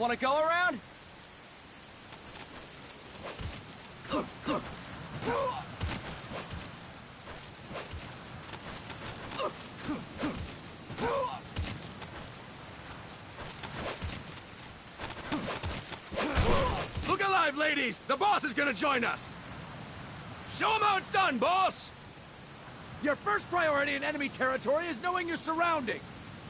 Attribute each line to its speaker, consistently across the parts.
Speaker 1: Want to go around?
Speaker 2: Look alive, ladies! The boss is gonna join us! Show him how it's done, boss!
Speaker 3: Your first priority in enemy territory is knowing your surroundings.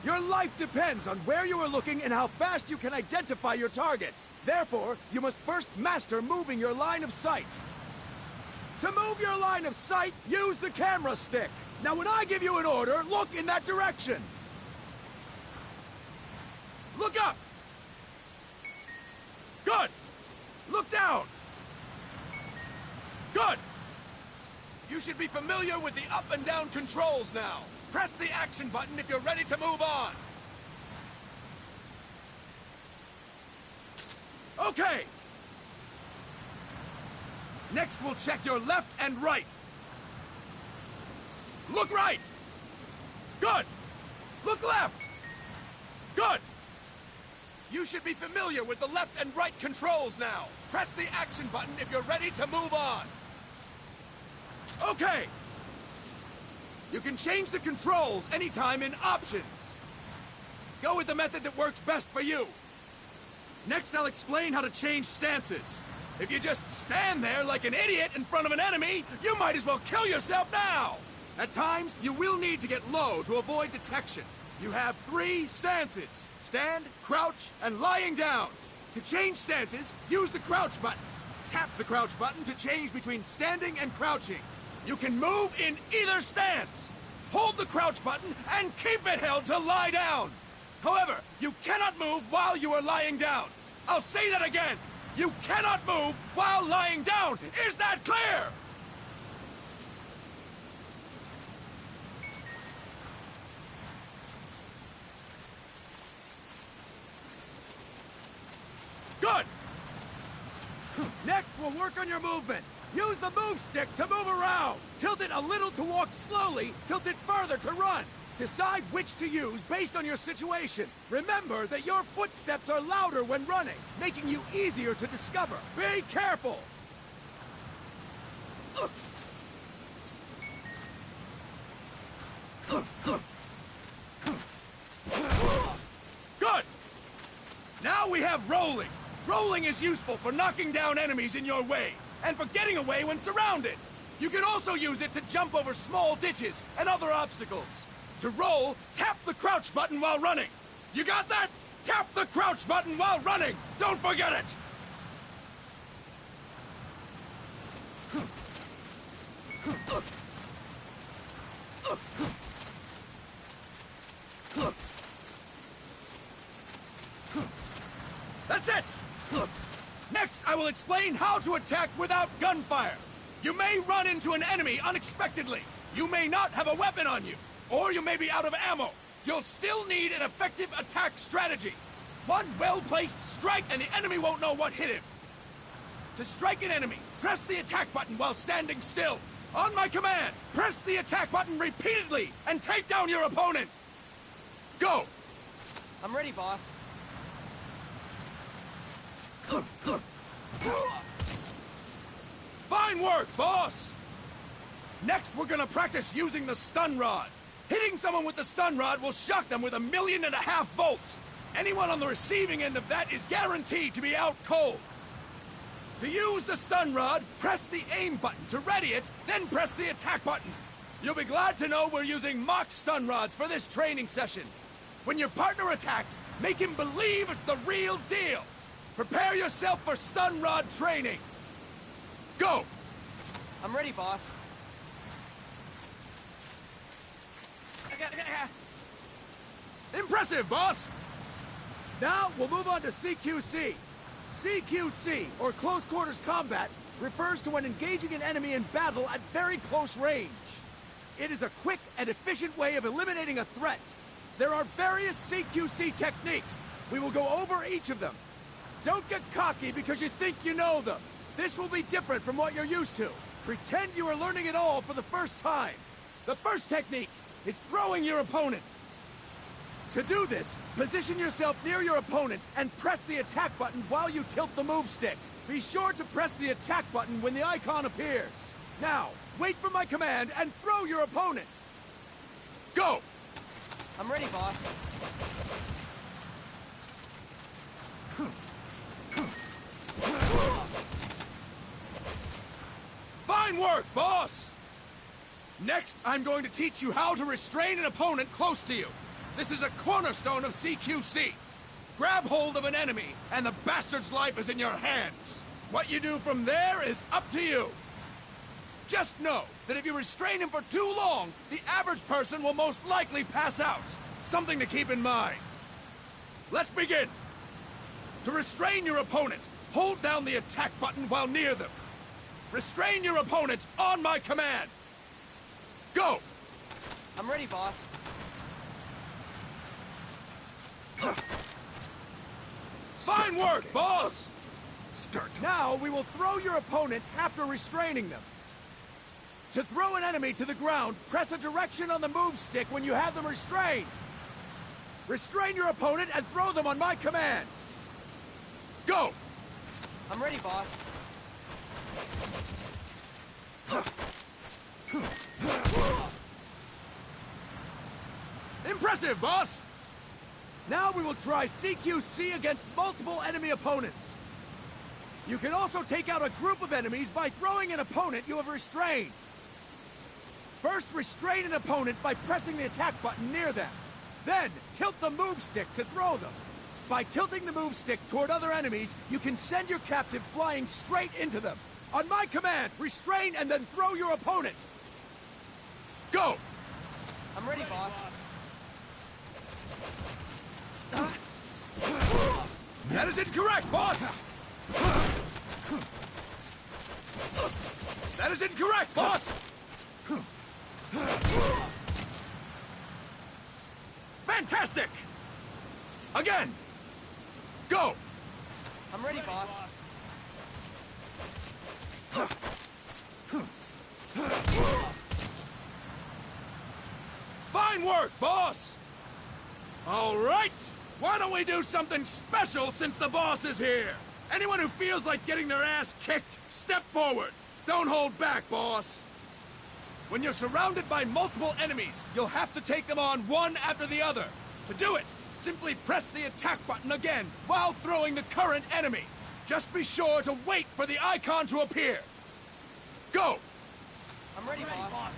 Speaker 3: Your life depends on where you are looking and how fast you can identify your target. Therefore, you must first master moving your line of sight. To move your line of sight, use the camera stick. Now when I give you an order, look in that direction. Look up! Good! Look down! Good! You should be familiar with the up and down controls now. Press the action button if you're ready to move on. Okay! Next, we'll check your left and right. Look right! Good! Look left! Good! You should be familiar with the left and right controls now. Press the action button if you're ready to move on. Okay! You can change the controls anytime in Options. Go with the method that works best for you. Next, I'll explain how to change stances. If you just stand there like an idiot in front of an enemy, you might as well kill yourself now! At times, you will need to get low to avoid detection. You have 3 stances: stand, crouch, and lying down. To change stances, use the crouch button. Tap the crouch button to change between standing and crouching. You can move in either stance. Hold the crouch button and keep it held to lie down. However, you cannot move while you are lying down. I'll say that again. You cannot move while lying down. Is that clear? Good. Next, we'll work on your movement. Use the move stick to move around. Tilt it a little to walk slowly, tilt it further to run. Decide which to use based on your situation. Remember that your footsteps are louder when running, making you easier to discover. Be careful! Good! Now we have rolling. Rolling is useful for knocking down enemies in your way, and for getting away when surrounded. You can also use it to jump over small ditches and other obstacles. To roll, tap the crouch button while running. You got that? Tap the crouch button while running! Don't forget it! That's it! Next, I will explain how to attack without gunfire. You may run into an enemy unexpectedly. You may not have a weapon on you, or you may be out of ammo. You'll still need an effective attack strategy. One well-placed strike and the enemy won't know what hit him. To strike an enemy, press the attack button while standing still. On my command, press the attack button repeatedly and take down your opponent. Go!
Speaker 1: I'm ready, boss.
Speaker 2: Fine work, boss! Next, we're gonna practice using the stun rod. Hitting someone with the stun rod will shock them with 1.5 million volts. Anyone on the receiving end of that is guaranteed to be out cold. To use the stun rod, press the aim button to ready it, then press the attack button. You'll be glad to know we're using mock stun rods for this training session. When your partner attacks, make him believe it's the real deal. Prepare yourself for stun rod training. Go!
Speaker 1: I'm ready, boss.
Speaker 2: Impressive, boss!
Speaker 3: Now, we'll move on to CQC. CQC, or Close Quarters Combat, refers to when engaging an enemy in battle at very close range. It is a quick and efficient way of eliminating a threat. There are various CQC techniques. We will go over each of them. Don't get cocky because you think you know them. This will be different from what you're used to. Pretend you are learning it all for the first time. The first technique is throwing your opponent.
Speaker 2: To do this, position yourself near your opponent and press the attack button while you tilt the move stick. Be sure to press the attack button when the icon appears. Now, wait for my command and throw your opponent. Go!
Speaker 1: I'm ready, boss.
Speaker 2: Fine work, boss! Next, I'm going to teach you how to restrain an opponent close to you. This is a cornerstone of CQC. Grab hold of an enemy, and the bastard's life is in your hands. What you do from there is up to you. Just know that if you restrain him for too long, the average person will most likely pass out. Something to keep in mind. Let's begin. To restrain your opponent, hold down the attack button while near them. Restrain your opponent on my command. Go!
Speaker 1: I'm ready, boss.
Speaker 2: Fine work, boss! Now we will throw your opponent after restraining them. To throw an enemy to the ground, press a direction on the move stick when you have them restrained. Restrain your opponent and throw them on my command. Go!
Speaker 1: I'm ready, boss.
Speaker 2: Impressive, boss! Now we will try CQC against multiple enemy opponents. You can also take out a group of enemies by throwing an opponent you have restrained. First, restrain an opponent by pressing the attack button near them. Then, tilt the move stick to throw them. By tilting the move stick toward other enemies, you can send your captive flying straight into them. On my command, restrain and then throw your opponent. Go!
Speaker 1: I'm ready, boss.
Speaker 2: That is incorrect, boss! That is incorrect, boss! Fantastic! Again! Go!
Speaker 1: I'm ready, boss.
Speaker 2: Fine work, boss! All right! Why don't we do something special since the boss is here? Anyone who feels like getting their ass kicked, step forward. Don't hold back, boss. When you're surrounded by multiple enemies, you'll have to take them on one after the other. To do it, simply press the attack button again while throwing the current enemy. Just be sure to wait for the icon to appear. Go!
Speaker 1: I'm ready, boss.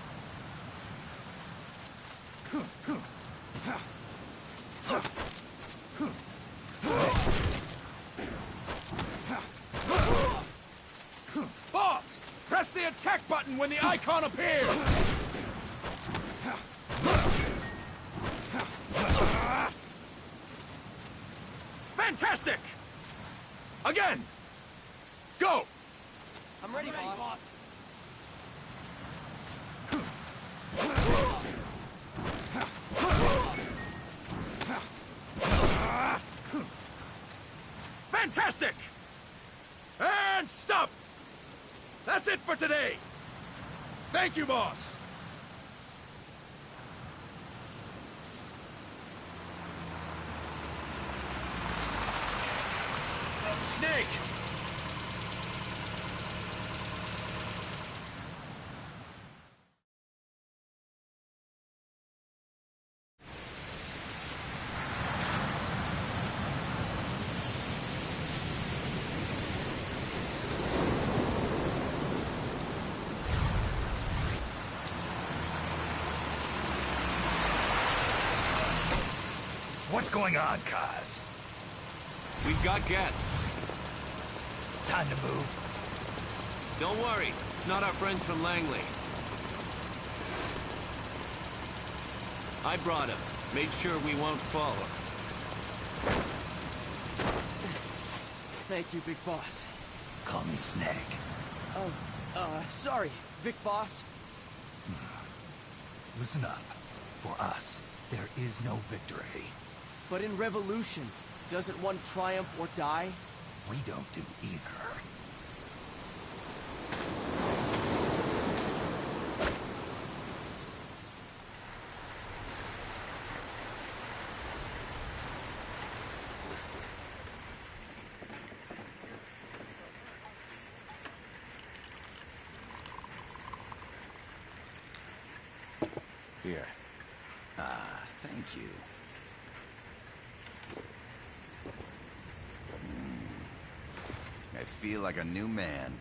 Speaker 2: Boss! Press the attack button when the icon appears! Fantastic! Again! Go!
Speaker 1: I'm ready, boss.
Speaker 2: Fantastic! And stop! That's it for today! Thank you, boss! Snake!
Speaker 4: What's going on, Kaz?
Speaker 3: We've got guests.
Speaker 4: Time to move.
Speaker 3: Don't worry, it's not our friends from Langley. I brought him. Made sure we won't fall.
Speaker 1: Thank you, Big Boss.
Speaker 4: Call me Snake.
Speaker 1: Sorry, Vic Boss.
Speaker 4: Listen up. For us, there is no victory.
Speaker 1: But in Revolution, doesn't one triumph or die?
Speaker 4: We don't do either.
Speaker 3: Here.
Speaker 5: Ah, thank you. I feel like a new man.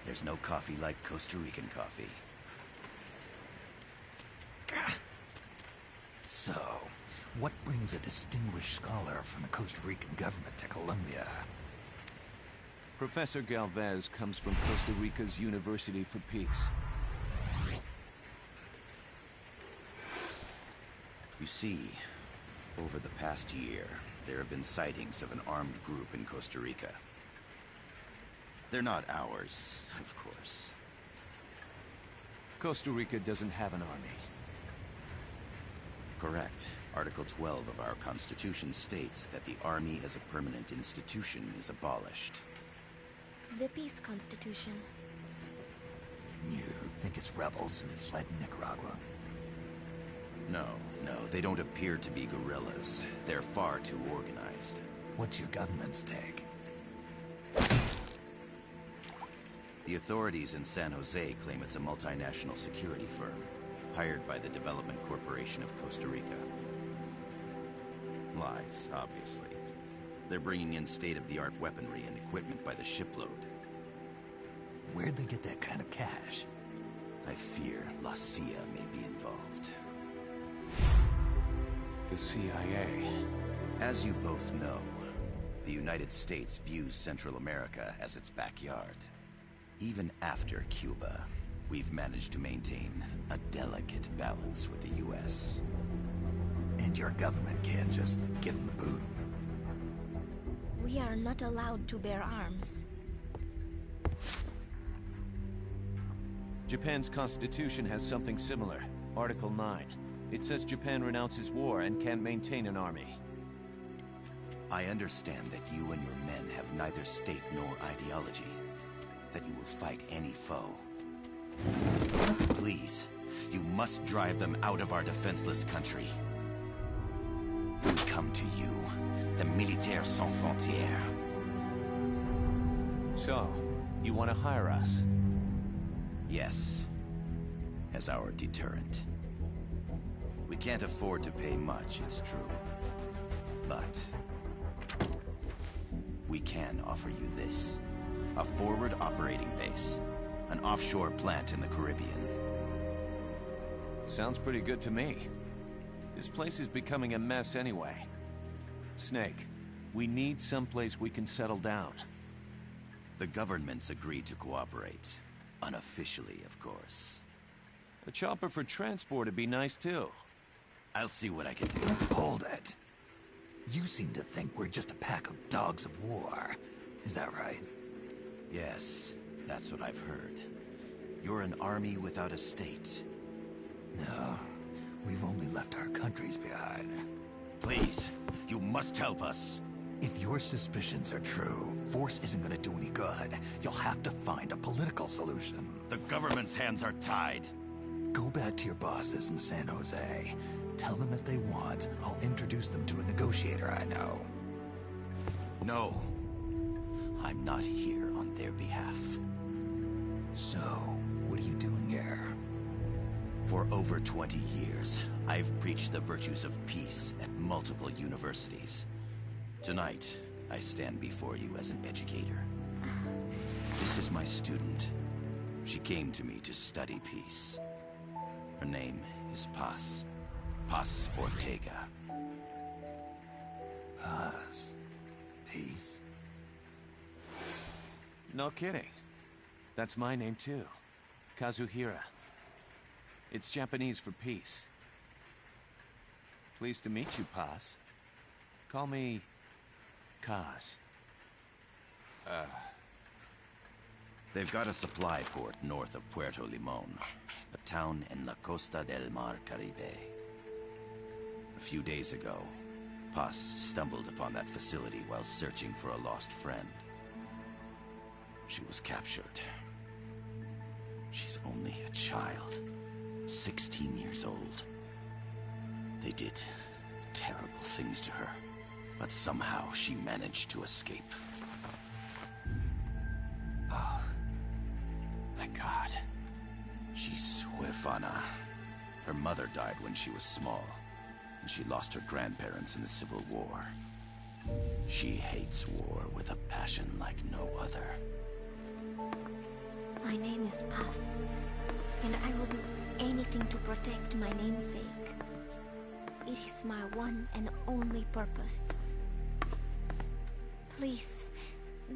Speaker 5: There's no coffee like Costa Rican coffee.
Speaker 4: So, what brings a distinguished scholar from the Costa Rican government to Colombia?
Speaker 3: Professor Galvez comes from Costa Rica's University for Peace.
Speaker 5: You see, over the past year, there have been sightings of an armed group in Costa Rica. They're not ours, of course.
Speaker 3: Costa Rica doesn't have an army.
Speaker 5: Correct. Article 12 of our Constitution states that the Army as a permanent institution is abolished.
Speaker 6: The Peace Constitution.
Speaker 4: You think it's rebels who fled Nicaragua?
Speaker 5: No, they don't appear to be guerrillas. They're far too organized.
Speaker 4: What's your government's take?
Speaker 5: The authorities in San Jose claim it's a multinational security firm, hired by the Development Corporation of Costa Rica. Lies, obviously. They're bringing in state-of-the-art weaponry and equipment by the shipload.
Speaker 4: Where'd they get that kind of cash?
Speaker 5: I fear La CIA may be involved.
Speaker 3: The CIA.
Speaker 5: As you both know, the United States views Central America as its backyard. Even after Cuba, we've managed to maintain a delicate balance with the U.S.
Speaker 4: And your government can't just give them the boot?
Speaker 6: We are not allowed to bear arms.
Speaker 3: Japan's constitution has something similar. Article 9. It says Japan renounces war and can't maintain an army.
Speaker 5: I understand that you and your men have neither state nor ideology. That you will fight any foe. Please, you must drive them out of our defenseless country. We come to you, the Militaires Sans Frontières.
Speaker 3: So, you want to hire us?
Speaker 5: Yes, as our deterrent. We can't afford to pay much, it's true. But we can offer you this. A forward operating base. An offshore plant in the Caribbean.
Speaker 3: Sounds pretty good to me. This place is becoming a mess anyway. Snake, we need someplace we can settle down.
Speaker 5: The government's agreed to cooperate. Unofficially, of course.
Speaker 3: A chopper for transport would be nice too.
Speaker 5: I'll see what I can do.
Speaker 4: Hold it. You seem to think we're just a pack of dogs of war. Is that right?
Speaker 5: Yes, that's what I've heard. You're an army without a state.
Speaker 4: No, we've only left our countries behind.
Speaker 5: Please, you must help us.
Speaker 4: If your suspicions are true, force isn't gonna do any good. You'll have to find a political solution.
Speaker 5: The government's hands are tied.
Speaker 4: Go back to your bosses in San Jose. Tell them if they want, I'll introduce them to a negotiator I know.
Speaker 5: No. I'm not here on their behalf.
Speaker 4: So, what are you doing here?
Speaker 5: For over 20 years, I've preached the virtues of peace at multiple universities. Tonight, I stand before you as an educator. This is my student. She came to me to study peace. Her name is Paz. Paz Ortega.
Speaker 4: Paz. Peace.
Speaker 3: No kidding. That's my name too. Kazuhira. It's Japanese for peace. Pleased to meet you, Paz. Call me Kaz.
Speaker 5: They've got a supply port north of Puerto Limon, a town in La Costa del Mar Caribe. A few days ago, Paz stumbled upon that facility while searching for a lost friend. She was captured. She's only a child, 16 years old. They did terrible things to her, but somehow she managed to escape.
Speaker 3: My God.
Speaker 5: She's Huefana, Her mother died when she was small, and she lost her grandparents in the Civil War. She hates war with a passion like no other.
Speaker 6: My name is Paz, and I will do anything to protect my namesake. It is my one and only purpose. Please,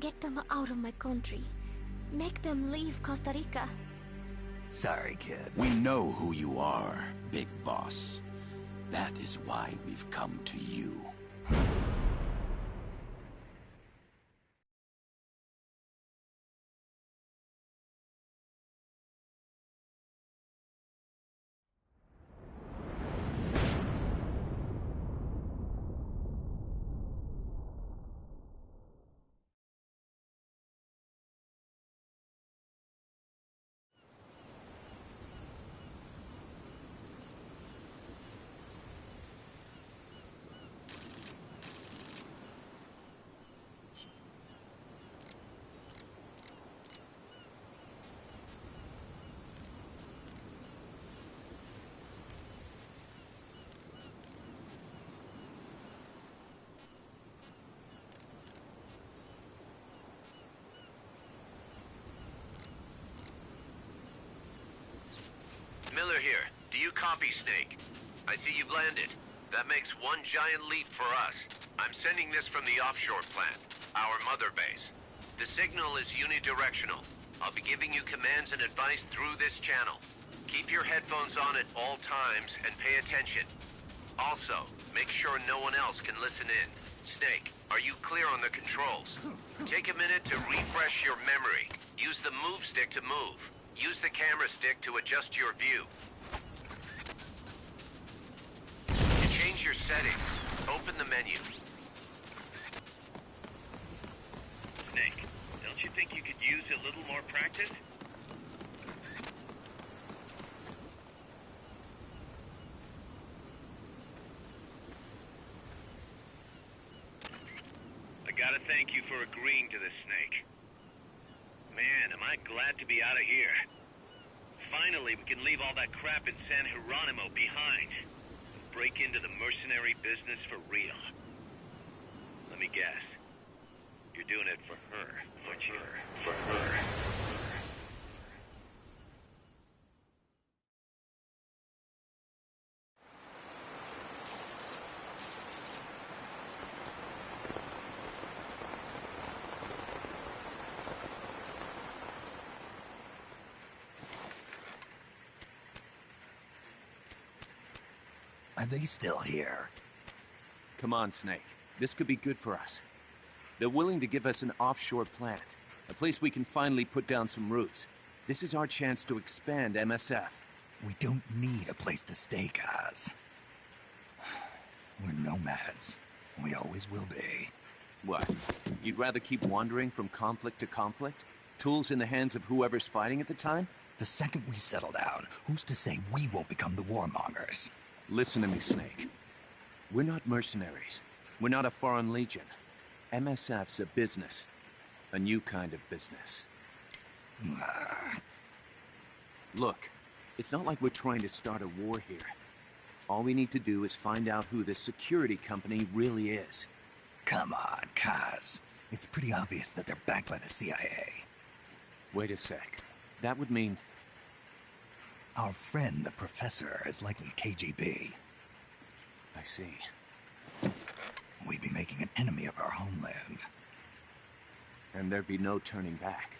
Speaker 6: get them out of my country. Make them leave Costa Rica.
Speaker 4: Sorry, kid.
Speaker 5: We know who you are, Big Boss. That is why we've come to you.
Speaker 7: Miller here. Do you copy, Snake? I see you've landed. That makes one giant leap for us. I'm sending this from the offshore plant, our mother base. The signal is unidirectional. I'll be giving you commands and advice through this channel. Keep your headphones on at all times and pay attention. Also, make sure no one else can listen in. Snake, are you clear on the controls? Take a minute to refresh your memory. Use the move stick to move. Use the camera stick to adjust your view. To change your settings, open the menu. Snake, don't you think you could use a little more practice? I gotta thank you for agreeing to this, Snake. Man, am I glad to be out of here. Finally, we can leave all that crap in San Geronimo behind. And break into the mercenary business for real. Let me guess. You're doing it for her, aren't you? For her.
Speaker 4: Are they still here?
Speaker 1: Come on, Snake. This could be good for us. They're willing to give us an offshore plant, a place we can finally put down some roots. This is our chance to expand MSF.
Speaker 4: We don't need a place to stay, Kaz. We're nomads. We always will be.
Speaker 1: What? You'd rather keep wandering from conflict to conflict? Tools in the hands of whoever's fighting at the time?
Speaker 4: The second we settle down, who's to say we won't become the warmongers?
Speaker 1: Listen to me, Snake. We're not mercenaries. We're not a foreign legion. MSF's a business. A new kind of business. Look, it's not like we're trying to start a war here. All we need to do is find out who this security company really is.
Speaker 4: Come on, Kaz. It's pretty obvious that they're backed by the CIA.
Speaker 1: Wait a sec. That would mean...
Speaker 4: Our friend, the Professor, is likely KGB.
Speaker 1: I see.
Speaker 4: We'd be making an enemy of our homeland.
Speaker 1: And there'd be no turning back.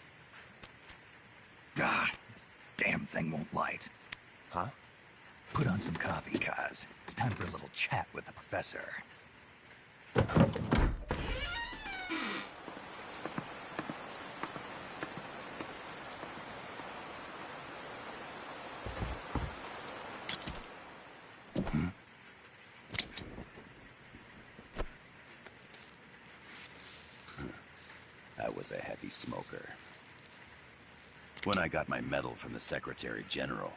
Speaker 4: Ah, this damn thing won't light.
Speaker 1: Huh?
Speaker 4: Put on some coffee, Kaz. It's time for a little chat with the Professor.
Speaker 5: I was a heavy smoker. When I got my medal from the Secretary General,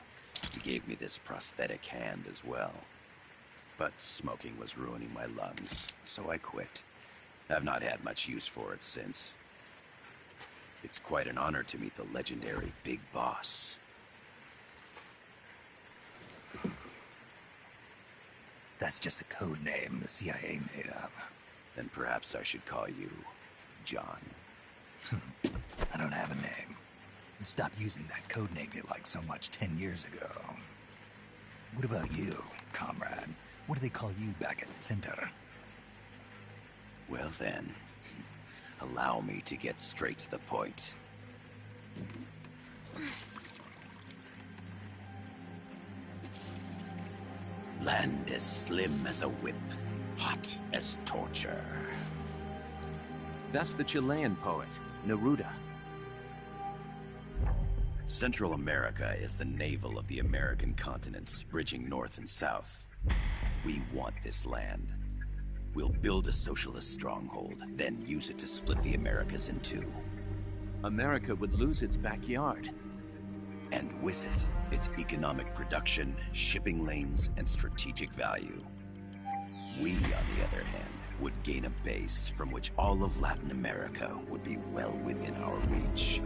Speaker 5: he gave me this prosthetic hand as well. But smoking was ruining my lungs, so I quit. I've not had much use for it since. It's quite an honor to meet the legendary Big Boss.
Speaker 4: That's just a code name the CIA made up.
Speaker 5: Then perhaps I should call you John.
Speaker 4: I don't have a name. Stop using that code name you liked so much 10 years ago. What about you, comrade? What do they call you back at Center?
Speaker 5: Well then, allow me to get straight to the point. Land as slim as a whip, hot as torture.
Speaker 1: That's the Chilean poet, Neruda.
Speaker 5: Central America is the navel of the American continents, bridging north and south. We want this land. We'll build a socialist stronghold, then use it to split the Americas in two.
Speaker 1: America would lose its backyard.
Speaker 5: And with it, its economic production, shipping lanes, and strategic value. We, on the other hand, would gain a base from which all of Latin America would be well within our reach.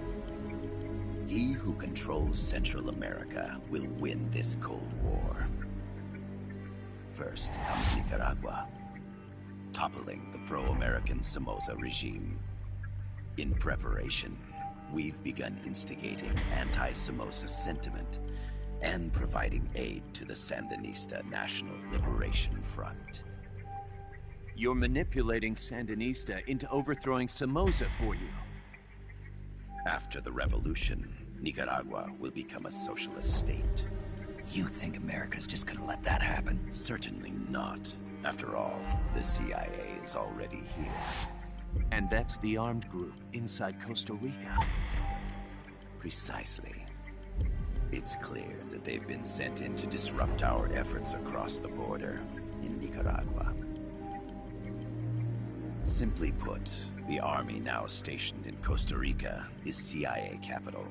Speaker 5: He who controls Central America will win this Cold War. First comes Nicaragua, toppling the pro-American Somoza regime. In preparation, we've begun instigating anti-Somoza sentiment and providing aid to the Sandinista National Liberation Front.
Speaker 1: You're manipulating Sandinista into overthrowing Somoza for you.
Speaker 5: After the revolution, Nicaragua will become a socialist state.
Speaker 4: You think America's just gonna let that happen?
Speaker 5: Certainly not. After all, the CIA is already here.
Speaker 1: And that's the armed group inside Costa Rica.
Speaker 5: Precisely. It's clear that they've been sent in to disrupt our efforts across the border in Nicaragua. Simply put, the army now stationed in Costa Rica is CIA capital.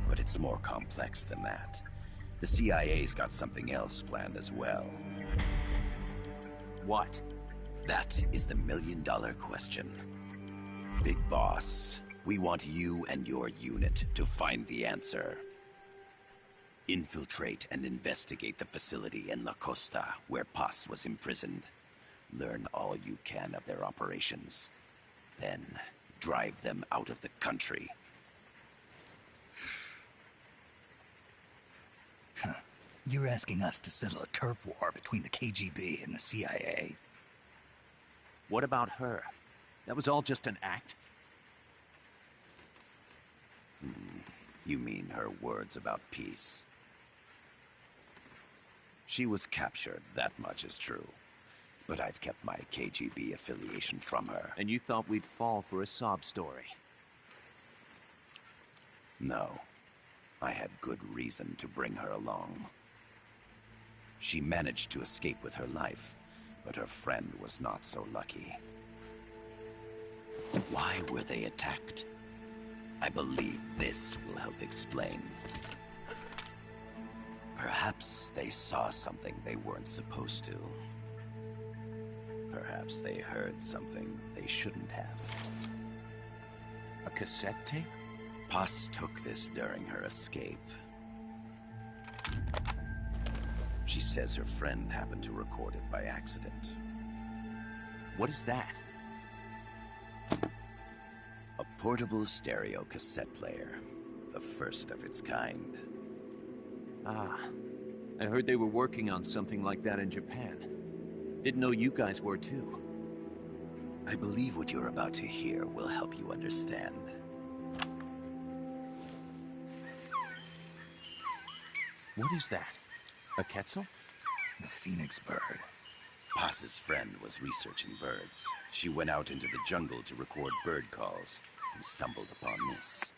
Speaker 5: But it's more complex than that. The CIA's got something else planned as well.
Speaker 1: What?
Speaker 5: That is the million-dollar question. Big Boss, we want you and your unit to find the answer. Infiltrate and investigate the facility in La Costa where Paz was imprisoned. Learn all you can of their operations. Then, drive them out of the country.
Speaker 4: You're asking us to settle a turf war between the KGB and the CIA?
Speaker 1: What about her? That was all just an act?
Speaker 5: You mean her words about peace? She was captured, that much is true. But I've kept my KGB affiliation from her.
Speaker 1: And you thought we'd fall for a sob story?
Speaker 5: No. I had good reason to bring her along. She managed to escape with her life, but her friend was not so lucky. Why were they attacked? I believe this will help explain. Perhaps they saw something they weren't supposed to. Perhaps they heard something they shouldn't have.
Speaker 1: A cassette tape?
Speaker 5: Paz took this during her escape. She says her friend happened to record it by accident.
Speaker 1: What is that?
Speaker 5: A portable stereo cassette player. The first of its kind.
Speaker 1: Ah, I heard they were working on something like that in Japan. Didn't know you guys were too.
Speaker 5: I believe what you're about to hear will help you understand.
Speaker 1: What is that? A Quetzal?
Speaker 4: The Phoenix bird.
Speaker 5: Paz's friend was researching birds. She went out into the jungle to record bird calls and stumbled upon this.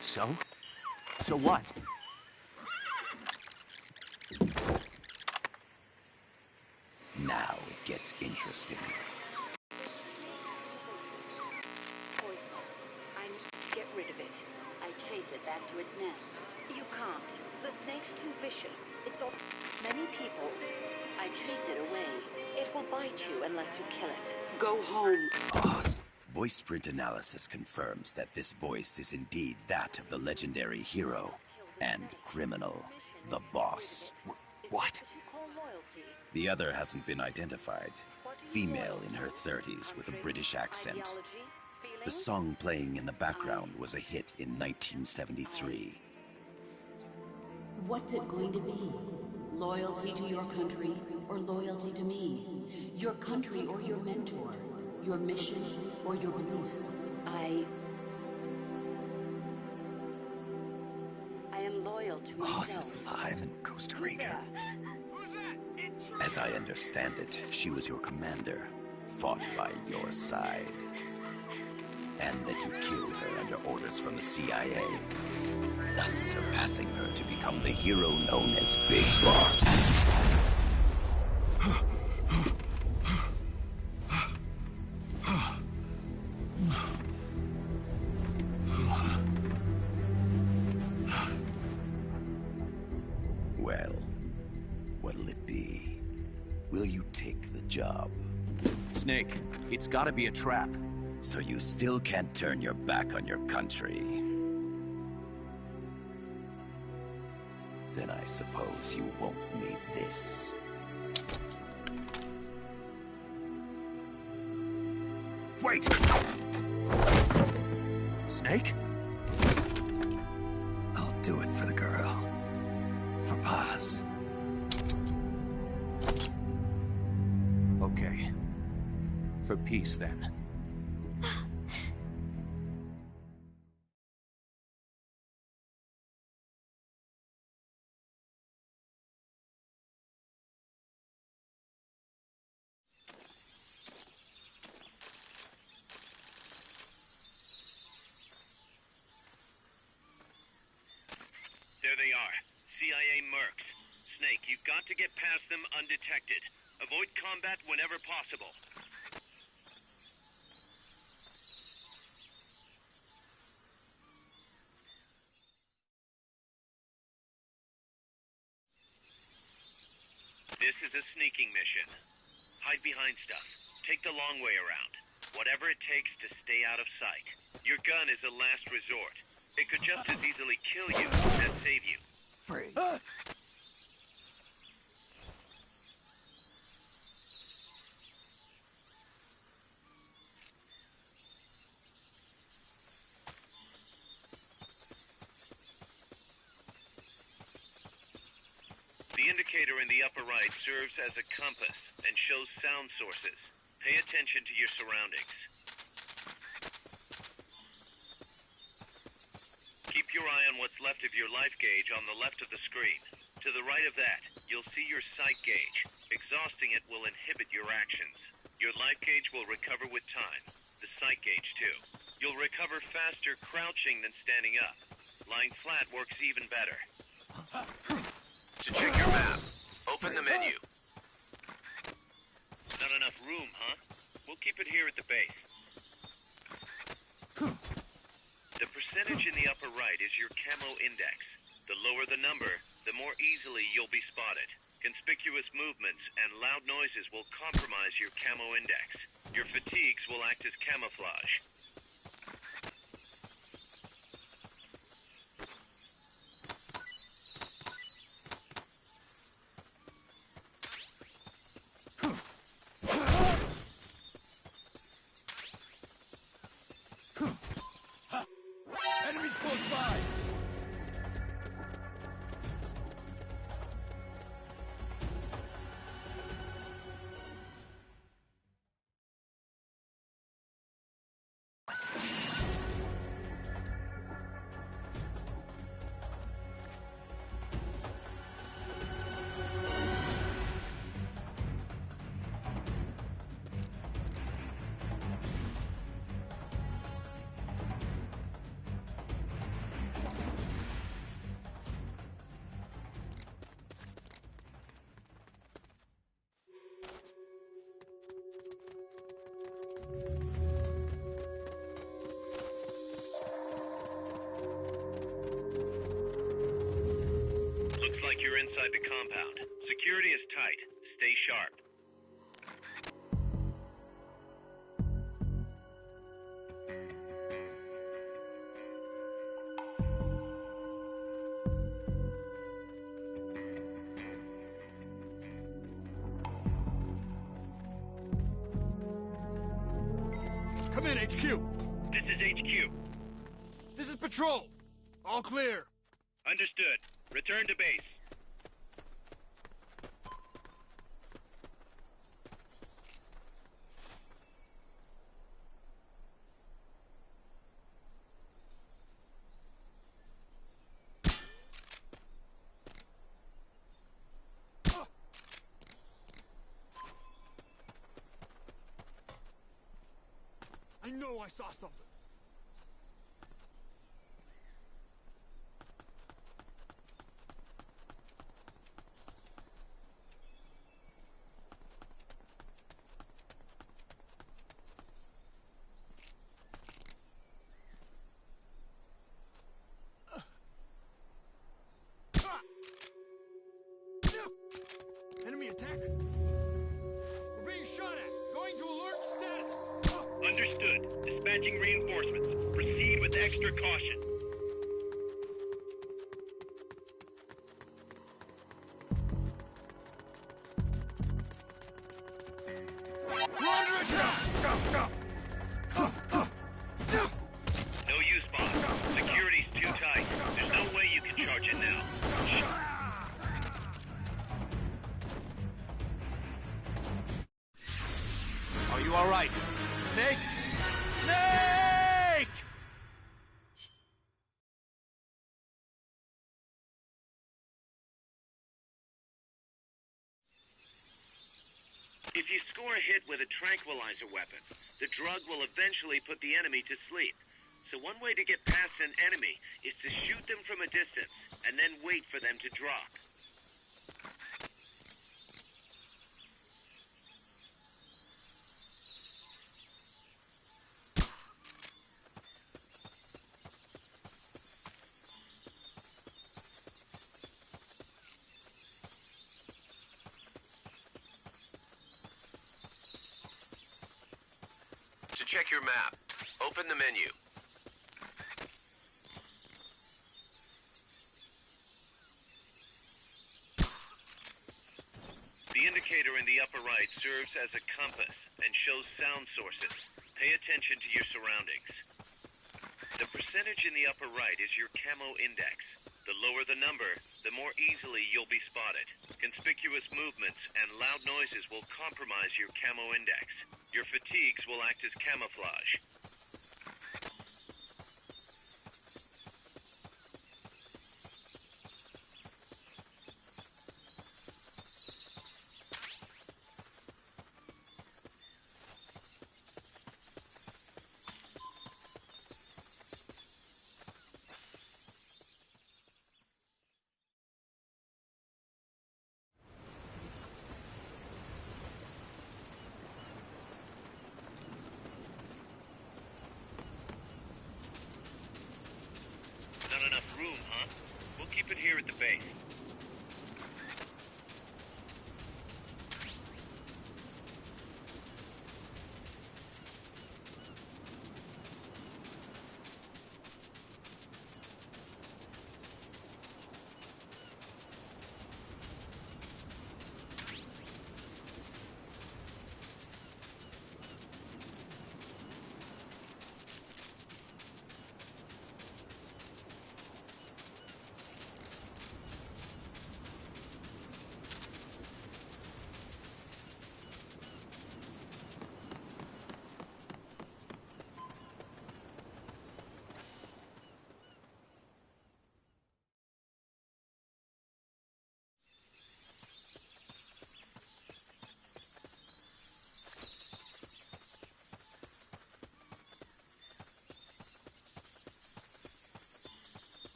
Speaker 1: So? So what?
Speaker 5: Now it gets interesting.
Speaker 8: Poisonous. I need to get rid of it. I chase it back to its nest. You can't. The snake's too vicious. It's all... Many people. I chase it away. It will bite you unless you kill it. Go home.
Speaker 5: Paz, Voice print analysis confirms that this voice is indeed that of the legendary hero and criminal, the Boss.
Speaker 4: What?
Speaker 5: The other hasn't been identified. Female in her 30s with a British accent. The song playing in the background was a hit in 1973.
Speaker 8: What's it going to be? Loyalty to your country or loyalty to me? Your country or your mentor? Your mission or your beliefs? I am loyal to myself.
Speaker 4: Boss is alive in Costa Rica.
Speaker 5: As I understand it, she was your commander, fought by your side. And that you killed her under orders from the CIA, thus surpassing her to become the hero known as Big Boss. Well, what'll it be? Will you take the job?
Speaker 1: Snake, it's gotta be a trap.
Speaker 5: So you still can't turn your back on your country? Then I suppose you won't need this.
Speaker 1: Wait! Snake?
Speaker 4: I'll do it for the girl. For Paz.
Speaker 1: Okay. For peace, then.
Speaker 7: There they are. CIA mercs. Snake, you've got to get past them undetected. Avoid combat whenever possible. This is a sneaking mission. Hide behind stuff. Take the long way around. Whatever it takes to stay out of sight. Your gun is a last resort. It could just as easily kill you as save you.
Speaker 4: Freeze.
Speaker 7: The indicator in the upper right serves as a compass and shows sound sources. Pay attention to your surroundings. Keep your eye on what's left of your life gauge on the left of the screen. To the right of that, you'll see your sight gauge. Exhausting it will inhibit your actions. Your life gauge will recover with time. The sight gauge, too. You'll recover faster crouching than standing up. Lying flat works even better. To check your map, open the menu. Not enough room, huh? We'll keep it here at the base. The percentage in the upper right is your camo index. The lower the number, the more easily you'll be spotted. Conspicuous movements and loud noises will compromise your camo index. Your fatigues will act as camouflage.
Speaker 2: Enemies close by!
Speaker 7: Looks like you're inside the compound. Security is tight. Stay sharp.
Speaker 3: Come in, HQ.
Speaker 9: This is HQ.
Speaker 3: This is Patrol. All clear.
Speaker 9: Understood. Return to base.
Speaker 3: I know I saw something. Enemy attack! We're being shot at! Going to alert status!
Speaker 9: Understood. Dispatching reinforcements. Proceed with extra caution.
Speaker 3: We're under attack!
Speaker 9: No use, boss. Security's too tight. There's no way you can charge it now.
Speaker 1: Are you all right? Snake? Snake!
Speaker 7: If you score a hit with a tranquilizer weapon, the drug will eventually put the enemy to sleep. So one way to get past an enemy is to shoot them from a distance, and then wait for them to drop. To check your map, open the menu. The indicator in the upper right serves as a compass and shows sound sources. Pay attention to your surroundings. The percentage in the upper right is your camo index. The lower the number, the more easily you'll be spotted. Conspicuous movements and loud noises will compromise your camo index. Your fatigues will act as camouflage. Not enough room, huh? We'll keep it here at the base.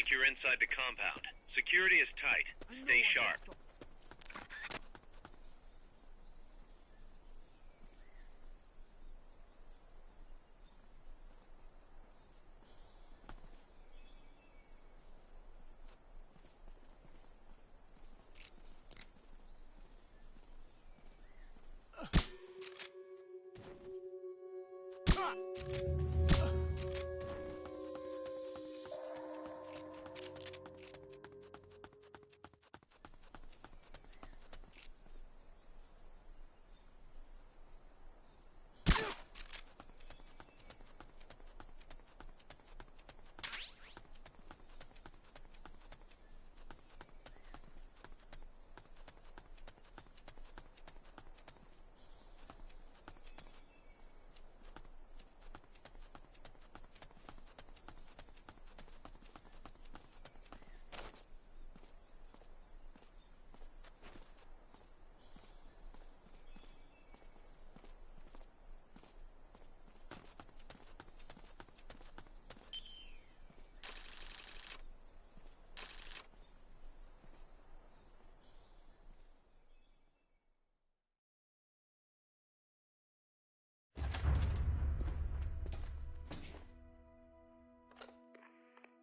Speaker 9: think you're inside the compound. Security is tight. Stay sharp.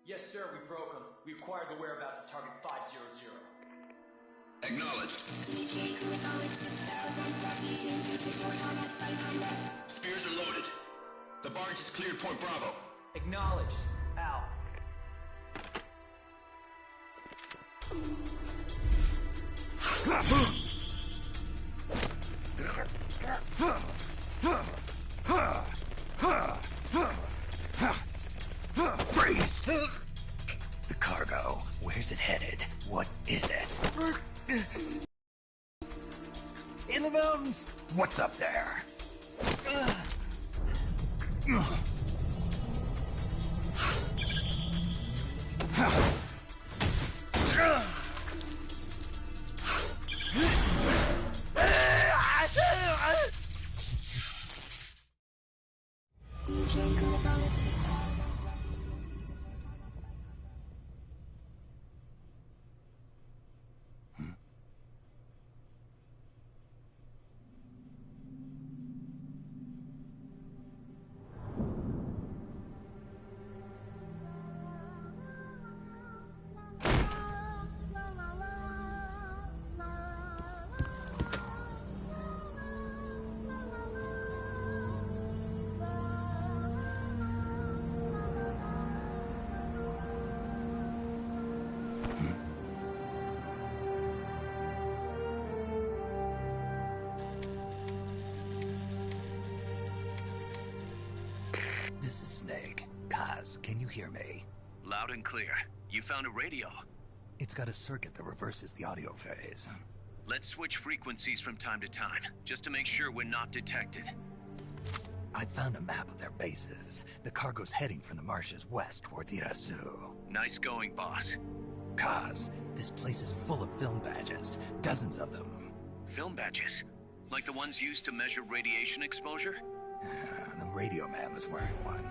Speaker 10: Yes, sir, we broke them. We acquired the whereabouts of Target 500.
Speaker 11: Acknowledged. Spears are loaded. The barge has cleared Point Bravo.
Speaker 10: Acknowledged. Out.
Speaker 4: Freeze! The cargo. Where's it headed? What is it?
Speaker 10: In the mountains!
Speaker 4: What's up there? This is Snake. Kaz, can you hear me?
Speaker 1: Loud and clear. You found a radio.
Speaker 4: It's got a circuit that reverses the audio phase.
Speaker 1: Let's switch frequencies from time to time, just to make sure we're not detected.
Speaker 4: I found a map of their bases. The cargo's heading from the marshes west towards Irasu.
Speaker 1: Nice going, boss.
Speaker 4: Kaz, this place is full of film badges. Dozens of them.
Speaker 1: Film badges? Like the ones used to measure radiation exposure?
Speaker 4: The radio man was wearing one.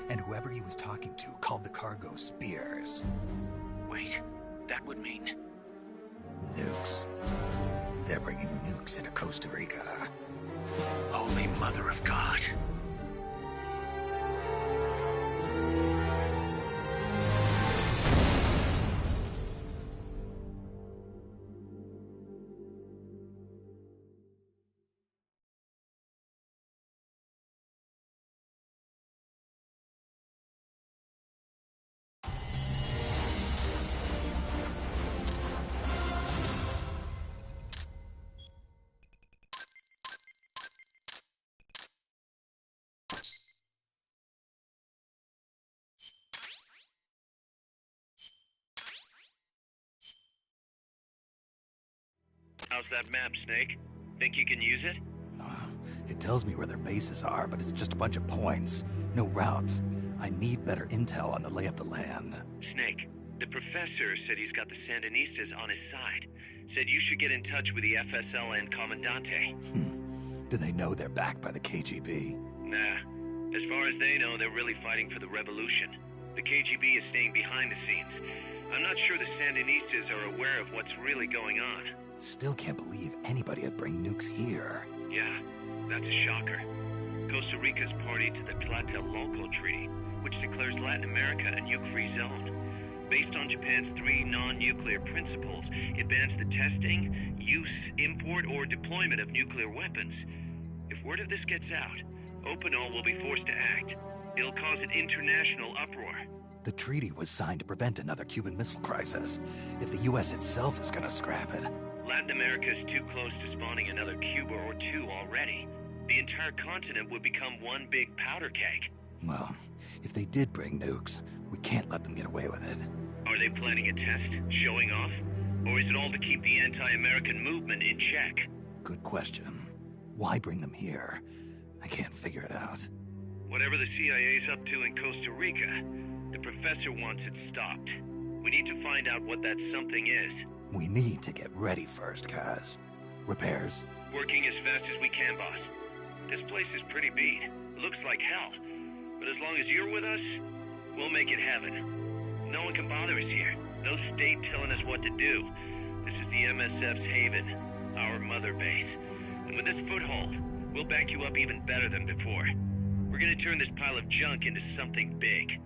Speaker 4: And whoever he was talking to called the cargo Spears.
Speaker 1: Wait, that would mean...
Speaker 4: Nukes. They're bringing nukes into Costa Rica.
Speaker 1: Holy Mother of God.
Speaker 9: How's that map, Snake? Think you can use it?
Speaker 4: It tells me where their bases are, but it's just a bunch of points. No routes. I need better intel on the lay of the land.
Speaker 9: Snake, the professor said he's got the Sandinistas on his side. Said you should get in touch with the FSL and Comandante.
Speaker 4: Do they know they're backed by the KGB?
Speaker 9: Nah. As far as they know, they're really fighting for the revolution. The KGB is staying behind the scenes. I'm not sure the Sandinistas are aware of what's really going on.
Speaker 4: Still can't believe anybody would bring nukes here.
Speaker 9: Yeah, that's a shocker. Costa Rica's party to the Tlatelolco Treaty, which declares Latin America a nuke-free zone. Based on Japan's 3 non-nuclear principles, it bans the testing, use, import, or deployment of nuclear weapons. If word of this gets out, Opinol will be forced to act. It'll cause an international uproar.
Speaker 4: The treaty was signed to prevent another Cuban Missile Crisis. If the U.S. itself is gonna scrap it...
Speaker 9: Latin America is too close to spawning another Cuba or two already. The entire continent would become one big powder keg.
Speaker 4: Well, if they did bring nukes, we can't let them get away with it.
Speaker 9: Are they planning a test? Showing off? Or is it all to keep the anti-American movement in check?
Speaker 4: Good question. Why bring them here? I can't figure it out.
Speaker 9: Whatever the CIA's up to in Costa Rica, the professor wants it stopped. We need to find out what that something is.
Speaker 4: We need to get ready first, Kaz. Repairs?
Speaker 9: Working as fast as we can, boss. This place is pretty beat. It looks like hell. But as long as you're with us, we'll make it heaven. No one can bother us here. No state telling us what to do. This is the MSF's haven, our mother base. And with this foothold, we'll back you up even better than before. We're gonna turn this pile of junk into something big.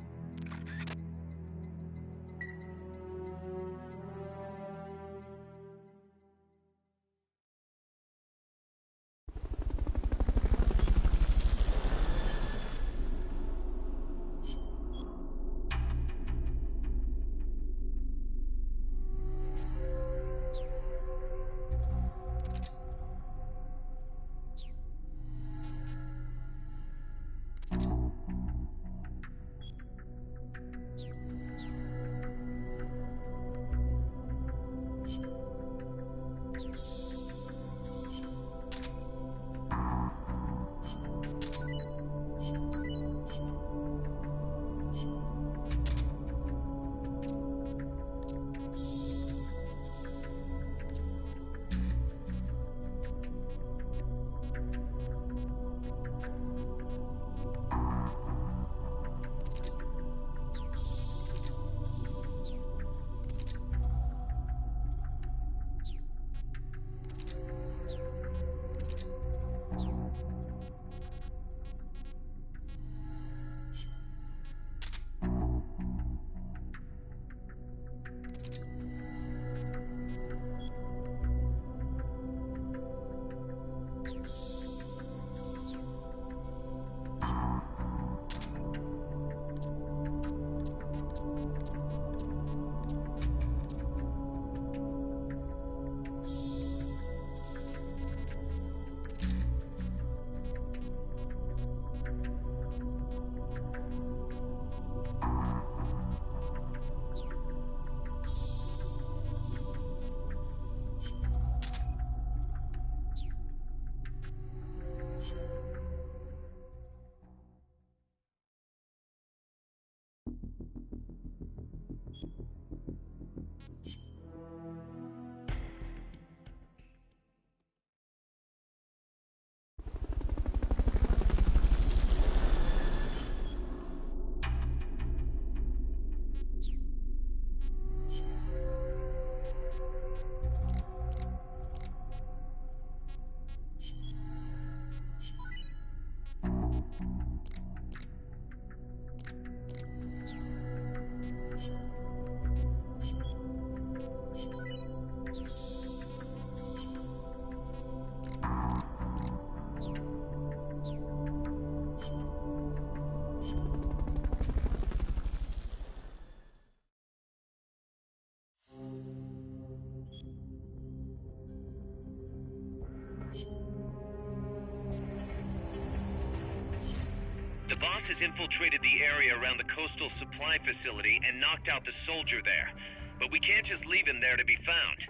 Speaker 9: The boss has infiltrated the area around the coastal supply facility and knocked out the soldier there. But we can't just leave him there to be found.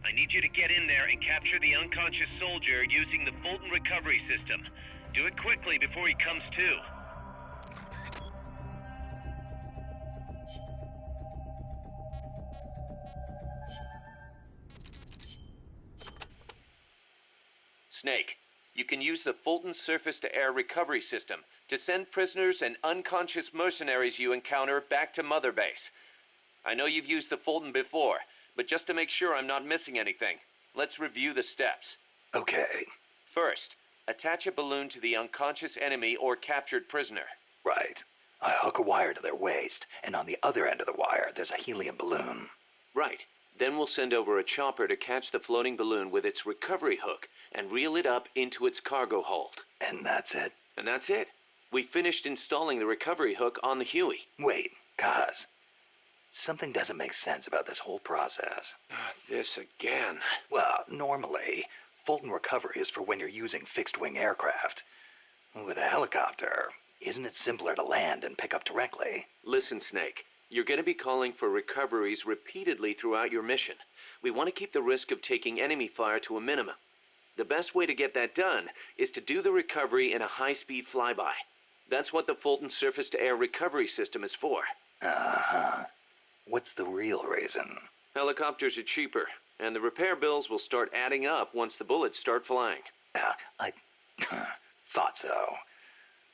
Speaker 9: I need you to get in there and capture the unconscious soldier using the Fulton recovery system. Do it quickly before he comes to.
Speaker 1: Snake, you can use the Fulton surface-to-air recovery system to send prisoners and unconscious mercenaries you encounter back to Mother Base. I know you've used the Fulton before, but just to make sure I'm not missing anything, let's review the steps.
Speaker 4: Okay.
Speaker 1: First, attach a balloon to the unconscious enemy or captured prisoner.
Speaker 4: Right. I hook a wire to their waist, and on the other end of the wire, there's a helium balloon.
Speaker 1: Right. Then we'll send over a chopper to catch the floating balloon with its recovery hook and reel it up into its cargo hold.
Speaker 4: And that's it?
Speaker 1: And that's it. We finished installing the recovery hook on the Huey.
Speaker 4: Wait, Kaz. Something doesn't make sense about this whole process.
Speaker 1: This again.
Speaker 4: Well, normally, Fulton recovery is for when you're using fixed-wing aircraft. With a helicopter, isn't it simpler to land and pick up directly?
Speaker 1: Listen, Snake. You're going to be calling for recoveries repeatedly throughout your mission. We want to keep the risk of taking enemy fire to a minimum. The best way to get that done is to do the recovery in a high-speed flyby. That's what the Fulton surface-to-air recovery system is for.
Speaker 4: Uh-huh. What's the real reason?
Speaker 1: Helicopters are cheaper, and the repair bills will start adding up once the bullets start flying.
Speaker 4: I thought so.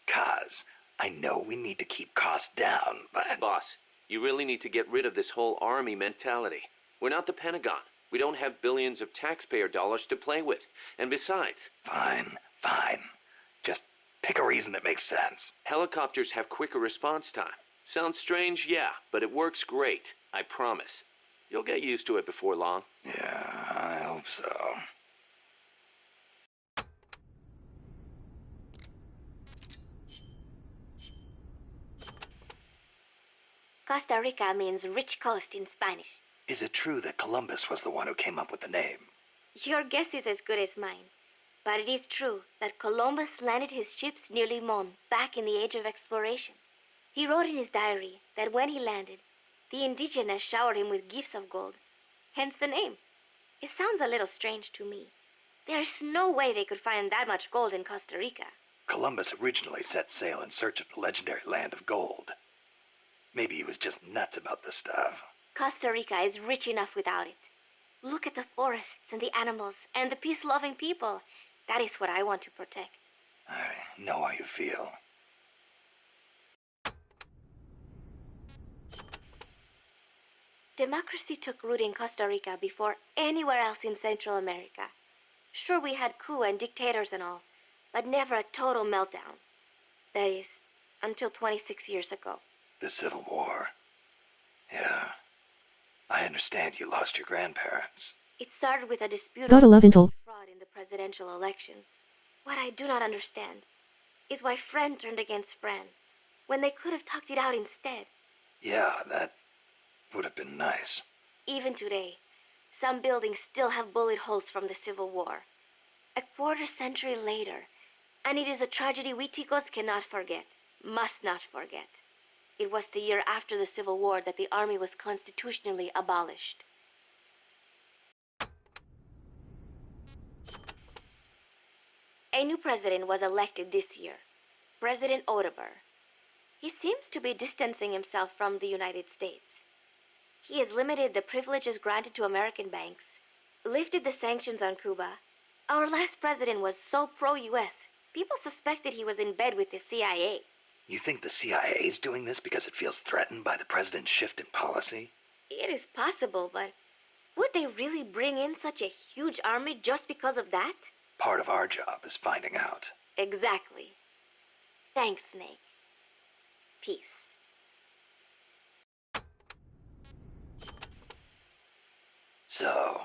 Speaker 4: Kaz, I know we need to keep costs down, but...
Speaker 1: Boss, you really need to get rid of this whole army mentality. We're not the Pentagon. We don't have billions of taxpayer dollars to play with. And besides...
Speaker 4: Fine. Just pick a reason that makes sense.
Speaker 1: Helicopters have quicker response time. Sounds strange, yeah, but it works great. I promise. You'll get used to it before long.
Speaker 4: Yeah, I hope so.
Speaker 6: Costa Rica means rich coast in Spanish.
Speaker 4: Is it true that Columbus was the one who came up with the name?
Speaker 6: Your guess is as good as mine. But it is true that Columbus landed his ships near Limon back in the age of exploration. He wrote in his diary that when he landed, the indigenous showered him with gifts of gold, hence the name. It sounds a little strange to me. There's no way they could find that much gold in Costa Rica.
Speaker 4: Columbus originally set sail in search of the legendary land of gold. Maybe he was just nuts about this stuff.
Speaker 6: Costa Rica is rich enough without it. Look at the forests and the animals and the peace-loving people. That is what I want to protect.
Speaker 4: I know how you feel.
Speaker 6: Democracy took root in Costa Rica before anywhere else in Central America. Sure, we had coup and dictators and all, but never a total meltdown. That is, until 26 years ago.
Speaker 4: The Civil War. Yeah. I understand you lost your grandparents.
Speaker 6: It started with a dispute
Speaker 12: Gotta love Intel.
Speaker 6: fraud in the presidential election. What I do not understand is why friend turned against friend, when they could have talked it out instead.
Speaker 4: Yeah, that would have been nice.
Speaker 6: Even today, some buildings still have bullet holes from the Civil War. A quarter century later, and it is a tragedy we Ticos cannot forget, must not forget. It was the year after the Civil War that the army was constitutionally abolished. A new president was elected this year, President Oteber. He seems to be distancing himself from the United States. He has limited the privileges granted to American banks, lifted the sanctions on Cuba. Our last president was so pro-US, people suspected he was in bed with the CIA.
Speaker 4: You think the CIA is doing this because it feels threatened by the president's shift in policy?
Speaker 6: It is possible, but would they really bring in such a huge army just because of that?
Speaker 4: Part of our job is finding out.
Speaker 6: Exactly. Thanks, Snake. Peace.
Speaker 4: So,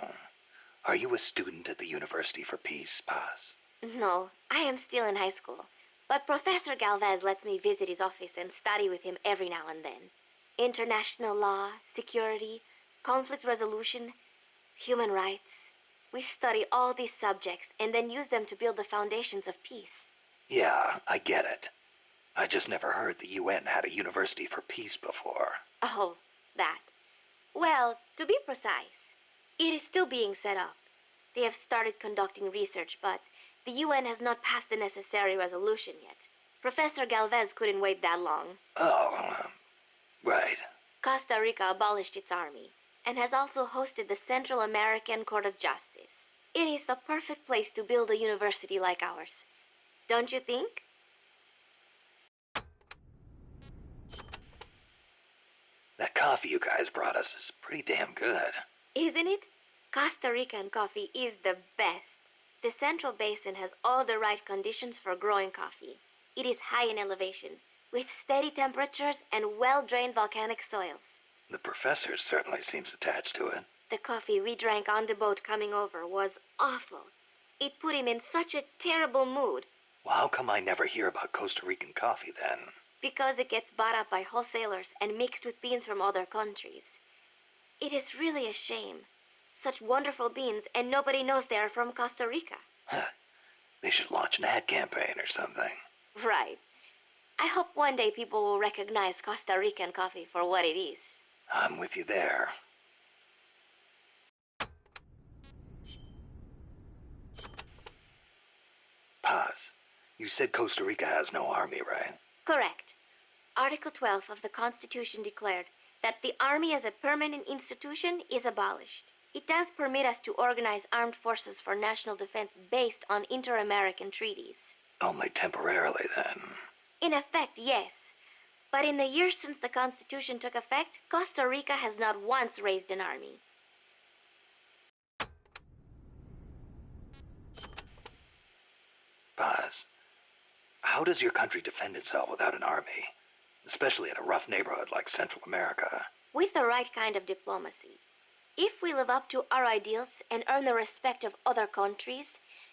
Speaker 4: are you a student at the University for Peace, Paz?
Speaker 6: No, I am still in high school. But Professor Galvez lets me visit his office and study with him every now and then. International law, security, conflict resolution, human rights. We study all these subjects and then use them to build the foundations of peace.
Speaker 4: Yeah, I get it. I just never heard the UN had a University for Peace before.
Speaker 6: Oh, that. Well, to be precise, it is still being set up. They have started conducting research, but the UN has not passed the necessary resolution yet. Professor Galvez couldn't wait that long.
Speaker 4: Oh, right.
Speaker 6: Costa Rica abolished its army and has also hosted the Central American Court of Justice. It is the perfect place to build a university like ours. Don't you think?
Speaker 4: That coffee you guys brought us is pretty damn good.
Speaker 6: Isn't it? Costa Rican coffee is the best. The Central Basin has all the right conditions for growing coffee. It is high in elevation, with steady temperatures and well-drained volcanic soils.
Speaker 4: The professor certainly seems attached to it.
Speaker 6: The coffee we drank on the boat coming over was awful. It put him in such a terrible mood.
Speaker 4: Well, how come I never hear about Costa Rican coffee then?
Speaker 6: Because it gets bought up by wholesalers and mixed with beans from other countries. It is really a shame. Such wonderful beans, and nobody knows they are from Costa Rica.
Speaker 4: Huh. They should launch an ad campaign or something.
Speaker 6: Right. I hope one day people will recognize Costa Rican coffee for what it is.
Speaker 4: I'm with you there. Paz, you said Costa Rica has no army, right?
Speaker 6: Correct. Article 12 of the Constitution declared that the Army as a permanent institution is abolished. It does permit us to organize armed forces for national defense based on inter-American treaties.
Speaker 4: Only temporarily, then.
Speaker 6: In effect, yes. But in the years since the Constitution took effect, Costa Rica has not once raised an army.
Speaker 4: Paz, how does your country defend itself without an army? Especially in a rough neighborhood like Central America.
Speaker 6: With the right kind of diplomacy. If we live up to our ideals and earn the respect of other countries,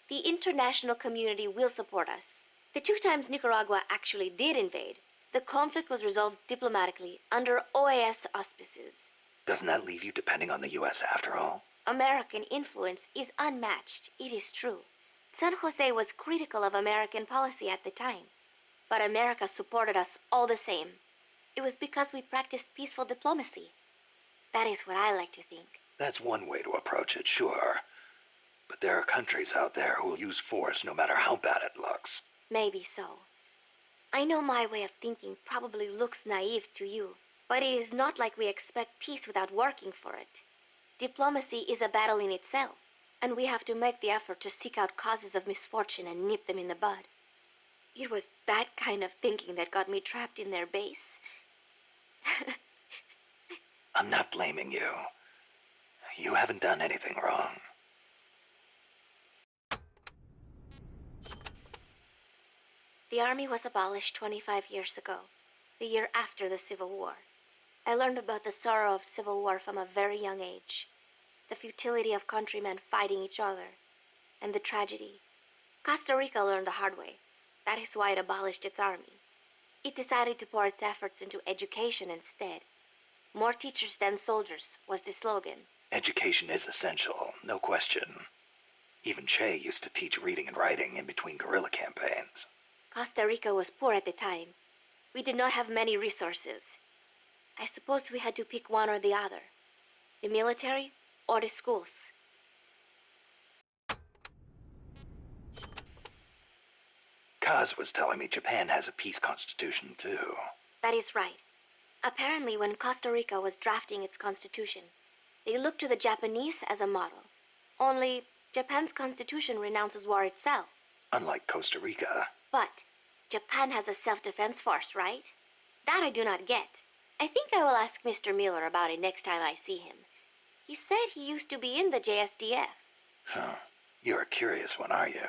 Speaker 6: the international community will support us. The 2 times Nicaragua actually did invade, the conflict was resolved diplomatically under OAS auspices.
Speaker 4: Doesn't that leave you depending on the U.S. after all?
Speaker 6: American influence is unmatched, it is true. San Jose was critical of American policy at the time, but America supported us all the same. It was because we practiced peaceful diplomacy. That is what I like to think.
Speaker 4: That's one way to approach it, sure. But there are countries out there who will use force no matter how bad it looks.
Speaker 6: Maybe so. I know my way of thinking probably looks naive to you, but it is not like we expect peace without working for it. Diplomacy is a battle in itself, and we have to make the effort to seek out causes of misfortune and nip them in the bud. It was that kind of thinking that got me trapped in their base.
Speaker 4: I'm not blaming you. You haven't done anything wrong.
Speaker 6: The Army was abolished 25 years ago, the year after the Civil War. I learned about the sorrow of civil war from a very young age, the futility of countrymen fighting each other, and the tragedy. Costa Rica learned the hard way. That is why it abolished its army. It decided to pour its efforts into education instead. More teachers than soldiers was the slogan.
Speaker 4: Education is essential, no question. Even Che used to teach reading and writing in between guerrilla campaigns.
Speaker 6: Costa Rica was poor at the time. We did not have many resources. I suppose we had to pick one or the other. The military or the schools.
Speaker 4: Kaz was telling me Japan has a peace constitution, too.
Speaker 6: That is right. Apparently, when Costa Rica was drafting its constitution, they looked to the Japanese as a model. Only, Japan's constitution renounces war itself.
Speaker 4: Unlike Costa Rica.
Speaker 6: But Japan has a self-defense force, right? That I do not get. I think I will ask Mr. Miller about it next time I see him. He said he used to be in the JSDF.
Speaker 4: Huh. You're a curious one, are you?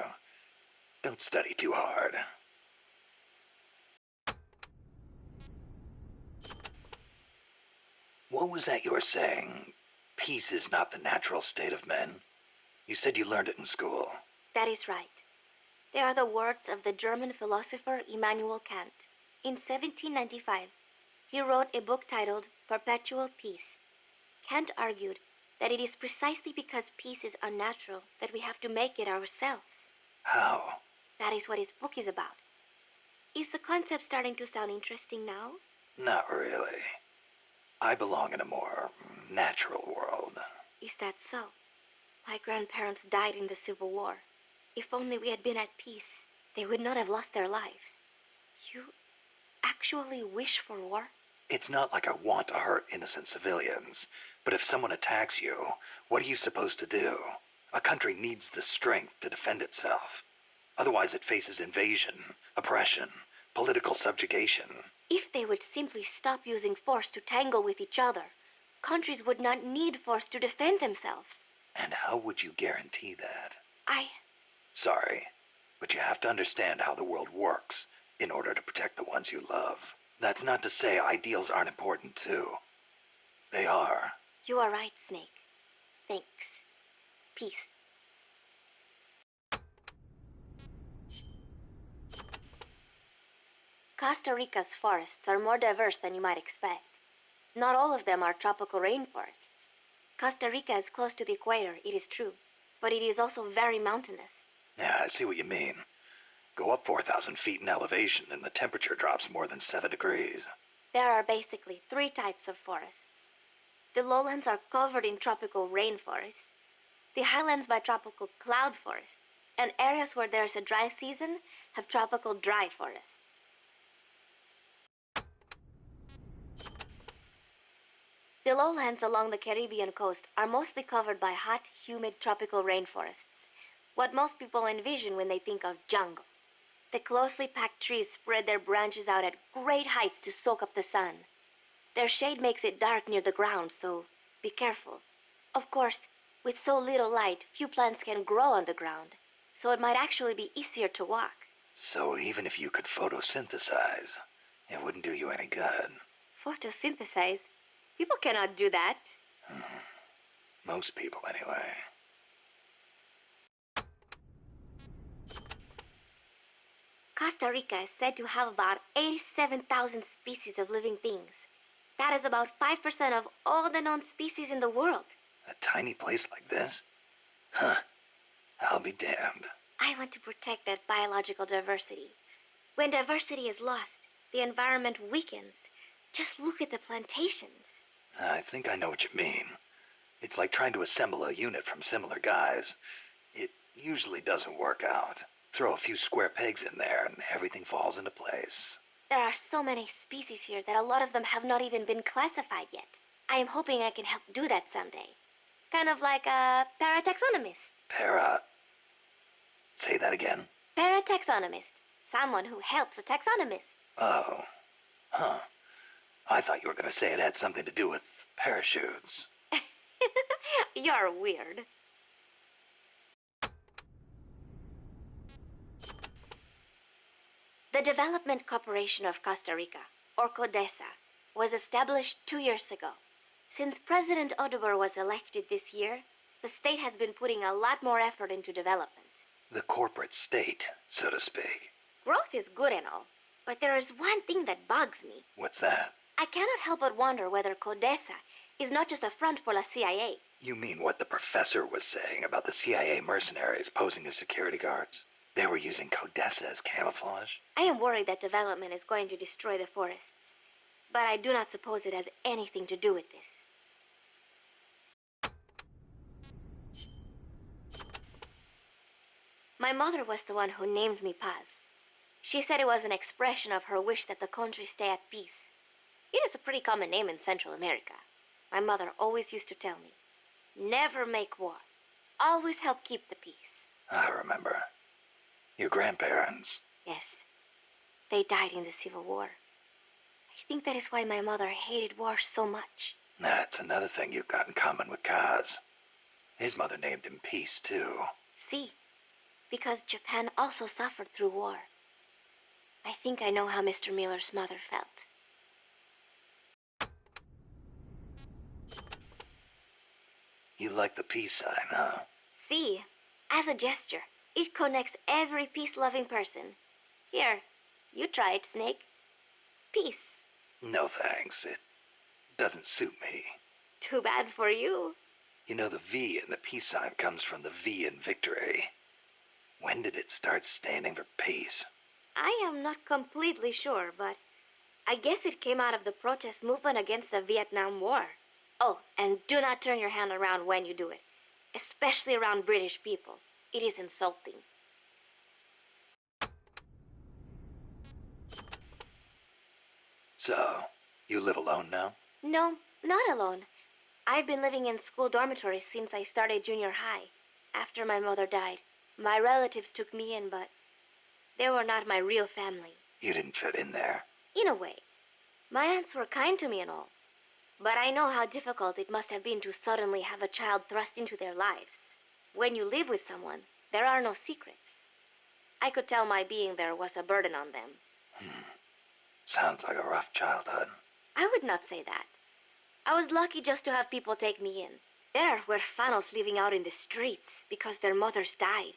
Speaker 4: Don't study too hard. What was that you were saying? Peace is not the natural state of men? You said you learned it in school.
Speaker 6: That is right. They are the words of the German philosopher Immanuel Kant. In 1795, he wrote a book titled Perpetual Peace. Kant argued that it is precisely because peace is unnatural that we have to make it ourselves.
Speaker 4: How?
Speaker 6: That is what his book is about. Is the concept starting to sound interesting now?
Speaker 4: Not really. I belong in a more natural world.
Speaker 6: Is that so? My grandparents died in the Civil War. If only we had been at peace, they would not have lost their lives. You actually wish for war?
Speaker 4: It's not like I want to hurt innocent civilians, but if someone attacks you, what are you supposed to do? A country needs the strength to defend itself. Otherwise it faces invasion, oppression, political subjugation.
Speaker 6: If they would simply stop using force to tangle with each other, countries would not need force to defend themselves.
Speaker 4: And how would you guarantee that?
Speaker 6: I...
Speaker 4: Sorry, but you have to understand how the world works in order to protect the ones you love. That's not to say ideals aren't important too. They are.
Speaker 6: You are right, Snake. Thanks. Peace. Costa Rica's forests are more diverse than you might expect. Not all of them are tropical rainforests. Costa Rica is close to the equator, it is true, but it is also very mountainous.
Speaker 4: Yeah, I see what you mean. Go up 4,000 feet in elevation and the temperature drops more than 7 degrees.
Speaker 6: There are basically 3 types of forests. The lowlands are covered in tropical rainforests, the highlands by tropical cloud forests, and areas where there is a dry season have tropical dry forests. The lowlands along the Caribbean coast are mostly covered by hot, humid tropical rainforests, what most people envision when they think of jungle. The closely packed trees spread their branches out at great heights to soak up the sun. Their shade makes it dark near the ground, so be careful. Of course, with so little light, few plants can grow on the ground, so it might actually be easier to walk.
Speaker 4: So even if you could photosynthesize, it wouldn't do you any good.
Speaker 6: Photosynthesize? People cannot do that.
Speaker 4: Most people, anyway.
Speaker 6: Costa Rica is said to have about 87,000 species of living things. That is about 5% of all the known species in the world.
Speaker 4: A tiny place like this? Huh. I'll be damned.
Speaker 6: I want to protect that biological diversity. When diversity is lost, the environment weakens. Just look at the plantations.
Speaker 4: I think I know what you mean. It's like trying to assemble a unit from similar guys. It usually doesn't work out. Throw a few square pegs in there and everything falls into place.
Speaker 6: There are so many species here that a lot of them have not even been classified yet. I am hoping I can help do that someday. Kind of like a parataxonomist.
Speaker 4: Say that again?
Speaker 6: Parataxonomist. Someone who helps a taxonomist.
Speaker 4: Oh. Huh. I thought you were going to say it had something to do with parachutes.
Speaker 6: You're weird. The Development Corporation of Costa Rica, or CODESA, was established 2 years ago. Since President Oduber was elected this year, the state has been putting a lot more effort into development.
Speaker 4: The corporate state, so to speak.
Speaker 6: Growth is good and all, but there is one thing that bugs me.
Speaker 4: What's that?
Speaker 6: I cannot help but wonder whether CODESA is not just a front for the CIA.
Speaker 4: You mean what the professor was saying about the CIA mercenaries posing as security guards? They were using CODESA as camouflage?
Speaker 6: I am worried that development is going to destroy the forests, but I do not suppose it has anything to do with this. My mother was the one who named me Paz. She said it was an expression of her wish that the country stay at peace. It is a pretty common name in Central America. My mother always used to tell me, never make war. Always help keep the peace.
Speaker 4: I remember. Your grandparents.
Speaker 6: Yes. They died in the Civil War. I think that is why my mother hated war so much.
Speaker 4: That's another thing you've got in common with Kaz. His mother named him Peace, too.
Speaker 6: See, because Japan also suffered through war. I think I know how Mr. Miller's mother felt.
Speaker 4: You like the peace sign, huh?
Speaker 6: See, as a gesture, it connects every peace-loving person. Here, you try it, Snake. Peace.
Speaker 4: No thanks. It doesn't suit me.
Speaker 6: Too bad for you.
Speaker 4: You know, the V in the peace sign comes from the V in victory. When did it start standing for peace?
Speaker 6: I am not completely sure, but I guess it came out of the protest movement against the Vietnam War. Oh, and do not turn your hand around when you do it, especially around British people. It is insulting.
Speaker 4: So, you live alone now?
Speaker 6: No, not alone. I've been living in school dormitories since I started junior high. After my mother died, my relatives took me in, but they were not my real family.
Speaker 4: You didn't fit in there?
Speaker 6: In a way. My aunts were kind to me and all, but I know how difficult it must have been to suddenly have a child thrust into their lives. When you live with someone, there are no secrets. I could tell my being there was a burden on them.
Speaker 4: Sounds like a rough childhood.
Speaker 6: I would not say that. I was lucky just to have people take me in. There are huérfanos living out in the streets because their mothers died.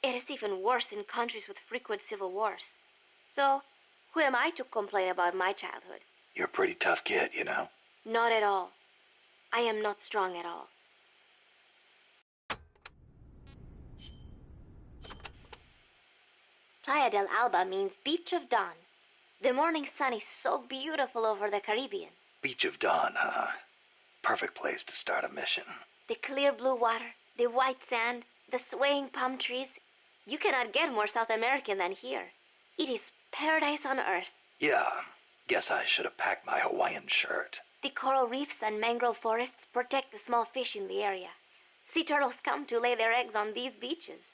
Speaker 6: It is even worse in countries with frequent civil wars. So, who am I to complain about my childhood?
Speaker 4: You're a pretty tough kid, you know?
Speaker 6: Not at all. I am not strong at all. Playa del Alba means Beach of Dawn. The morning sun is so beautiful over the Caribbean.
Speaker 4: Beach of Dawn, huh? Perfect place to start a mission.
Speaker 6: The clear blue water, the white sand, the swaying palm trees. You cannot get more South American than here. It is paradise on earth.
Speaker 4: Yeah, guess I should have packed my Hawaiian shirt.
Speaker 6: The coral reefs and mangrove forests protect the small fish in the area. Sea turtles come to lay their eggs on these beaches.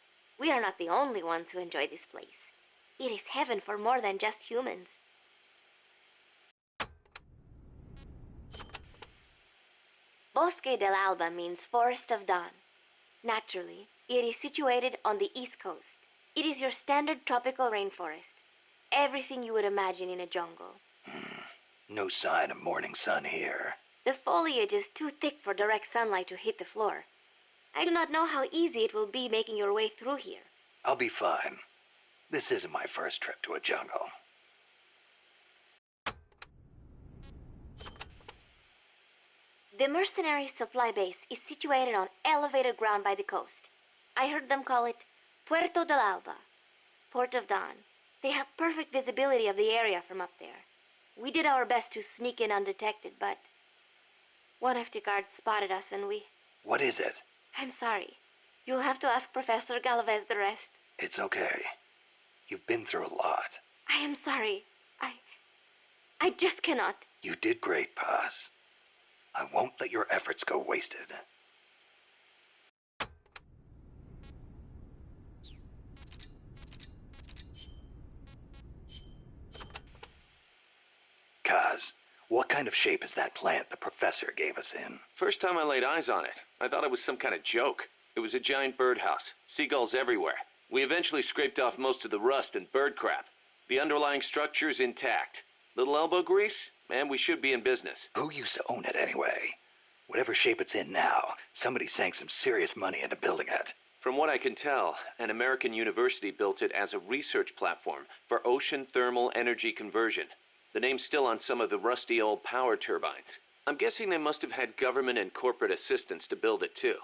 Speaker 6: We are not the only ones who enjoy this place. It is heaven for more than just humans. Bosque del Alba means Forest of Dawn. Naturally, it is situated on the east coast. It is your standard tropical rainforest. Everything you would imagine in a jungle.
Speaker 4: No sign of morning sun here.
Speaker 6: The foliage is too thick for direct sunlight to hit the floor. I do not know how easy it will be making your way through here.
Speaker 4: I'll be fine. This isn't my first trip to a jungle.
Speaker 6: The mercenary supply base is situated on elevated ground by the coast. I heard them call it Puerto del Alba, Port of Dawn. They have perfect visibility of the area from up there. We did our best to sneak in undetected, but one of the guards spotted us and we...
Speaker 4: What is it?
Speaker 6: I'm sorry. You'll have to ask Professor Galvez the rest.
Speaker 4: It's okay. You've been through a lot.
Speaker 6: I am sorry. I just cannot.
Speaker 4: You did great, Paz. I won't let your efforts go wasted. Kaz, what kind of shape is that plant the professor gave us in?
Speaker 1: First time I laid eyes on it, I thought it was some kind of joke. It was a giant birdhouse, seagulls everywhere. We eventually scraped off most of the rust and bird crap. The underlying structure's intact. Little elbow grease, and we should be in business.
Speaker 4: Who used to own it anyway? Whatever shape it's in now, somebody sank some serious money into building it.
Speaker 1: From what I can tell, an American university built it as a research platform for ocean thermal energy conversion. The name's still on some of the rusty old power turbines. I'm guessing they must have had government and corporate assistance to build it too.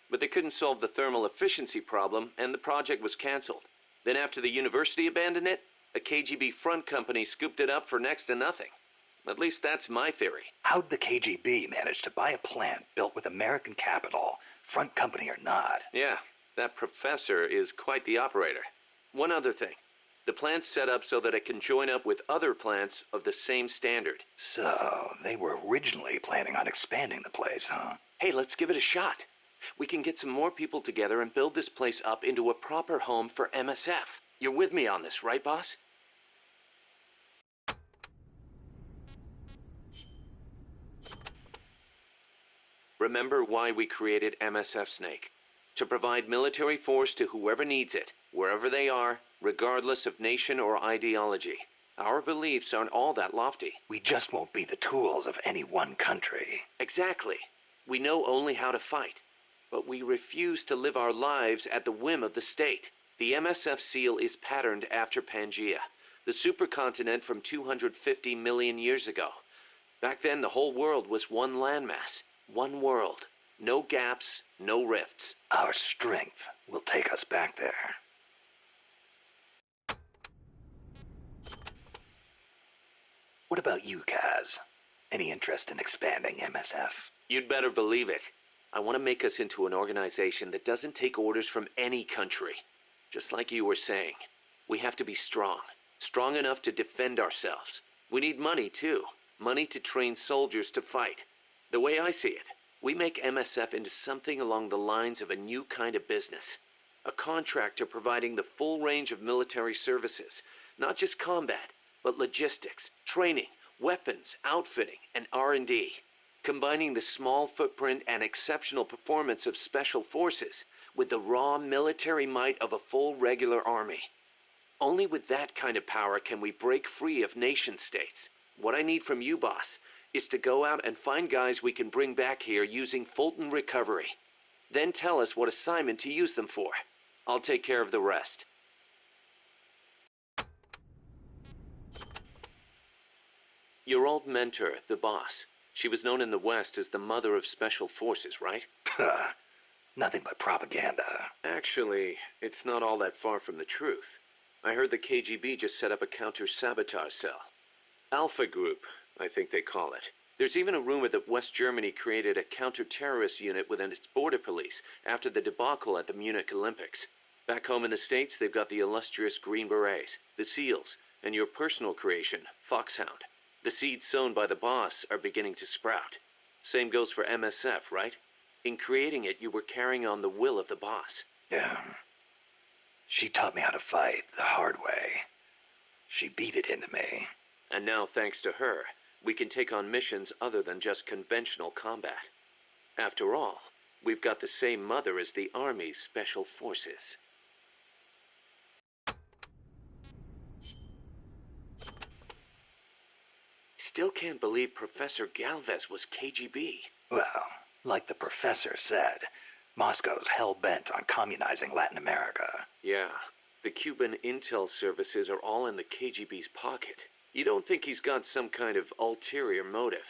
Speaker 1: But they couldn't solve the thermal efficiency problem, and the project was canceled. Then after the university abandoned it, a KGB front company scooped it up for next to nothing. At least that's my theory.
Speaker 4: How'd the KGB manage to buy a plant built with American capital, front company or not?
Speaker 1: Yeah, that professor is quite the operator. One other thing. The plant's set up so that it can join up with other plants of the same standard.
Speaker 4: So, they were originally planning on expanding the place, huh?
Speaker 1: Hey, let's give it a shot. We can get some more people together and build this place up into a proper home for MSF. You're with me on this, right, boss? Remember why we created MSF Snake. To provide military force to whoever needs it, wherever they are, regardless of nation or ideology. Our beliefs aren't all that lofty.
Speaker 4: We just won't be the tools of any one country.
Speaker 1: Exactly. We know only how to fight. But we refuse to live our lives at the whim of the state. The MSF seal is patterned after Pangaea, the supercontinent from 250 million years ago. Back then, the whole world was one landmass, one world. No gaps, no rifts.
Speaker 4: Our strength will take us back there. What about you, Kaz? Any interest in expanding MSF?
Speaker 1: You'd better believe it. I want to make us into an organization that doesn't take orders from any country. Just like you were saying, we have to be strong. Strong enough to defend ourselves. We need money, too. Money to train soldiers to fight. The way I see it, we make MSF into something along the lines of a new kind of business. A contractor providing the full range of military services. Not just combat, but logistics, training, weapons, outfitting, and R&D. Combining the small footprint and exceptional performance of special forces with the raw military might of a full regular army. Only with that kind of power can we break free of nation-states. What I need from you, boss, is to go out and find guys we can bring back here using Fulton Recovery. Then tell us what assignment to use them for. I'll take care of the rest. Your old mentor, the boss. She was known in the West as the mother of special forces, right?
Speaker 4: Nothing but propaganda.
Speaker 1: Actually, it's not all that far from the truth. I heard the KGB just set up a counter-sabotage cell. Alpha Group, I think they call it. There's even a rumor that West Germany created a counter-terrorist unit within its border police after the debacle at the Munich Olympics. Back home in the States, they've got the illustrious Green Berets, the SEALs, and your personal creation, Foxhound. The seeds sown by the boss are beginning to sprout. Same goes for MSF, right? In creating it, you were carrying on the will of the boss.
Speaker 4: Yeah. She taught me how to fight the hard way. She beat it into me.
Speaker 1: And now, thanks to her, we can take on missions other than just conventional combat. After all, we've got the same mother as the Army's Special Forces. Still can't believe Professor Galvez was KGB.
Speaker 4: Well, like the professor said, Moscow's hell-bent on communizing Latin America.
Speaker 1: Yeah, the Cuban intel services are all in the KGB's pocket. You don't think he's got some kind of ulterior motive?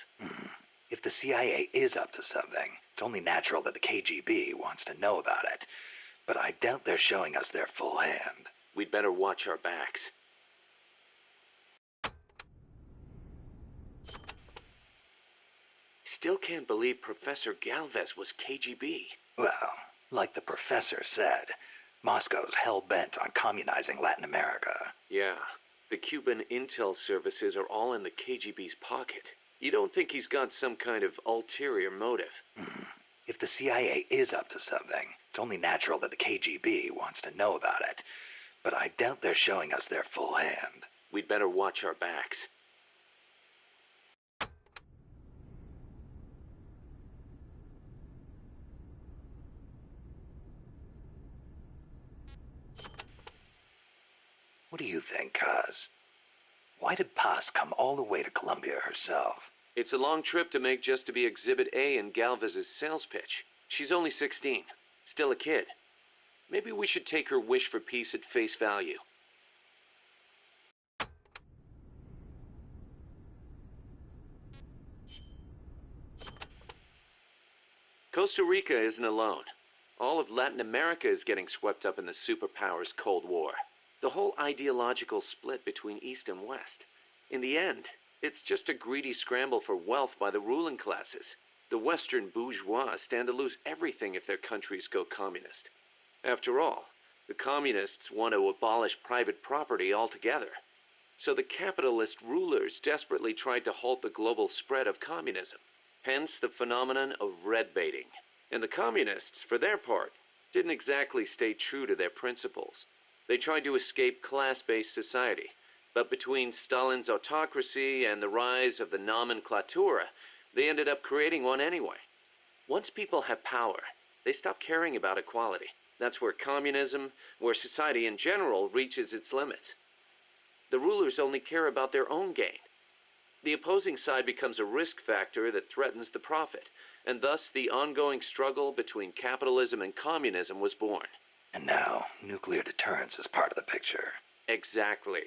Speaker 4: If the CIA is up to something, it's only natural that the KGB wants to know about it. But I doubt they're showing us their full hand.
Speaker 1: We'd better watch our backs. Still can't believe Professor Galvez was KGB.
Speaker 4: Well, like the professor said, Moscow's hell-bent on communizing Latin America.
Speaker 1: Yeah, the Cuban intel services are all in the KGB's pocket. You don't think he's got some kind of ulterior motive?
Speaker 4: If the CIA is up to something, it's only natural that the KGB wants to know about it. But I doubt they're showing us their full hand.
Speaker 1: We'd better watch our backs.
Speaker 4: What do you think, Kaz? Why did Paz come all the way to Colombia herself?
Speaker 1: It's a long trip to make just to be Exhibit A in Galvez's sales pitch. She's only 16, still a kid. Maybe we should take her wish for peace at face value. Costa Rica isn't alone. All of Latin America is getting swept up in the superpowers' Cold War. The whole ideological split between East and West. In the end, it's just a greedy scramble for wealth by the ruling classes. The Western bourgeois stand to lose everything if their countries go communist. After all, the communists want to abolish private property altogether. So the capitalist rulers desperately tried to halt the global spread of communism. Hence the phenomenon of red baiting. And the communists, for their part, didn't exactly stay true to their principles. They tried to escape class-based society, but between Stalin's autocracy and the rise of the nomenklatura, they ended up creating one anyway. Once people have power, they stop caring about equality. That's where communism, where society in general reaches its limits. The rulers only care about their own gain. The opposing side becomes a risk factor that threatens the profit, and thus the ongoing struggle between capitalism and communism was born.
Speaker 4: And now, nuclear deterrence is part of the picture.
Speaker 1: Exactly.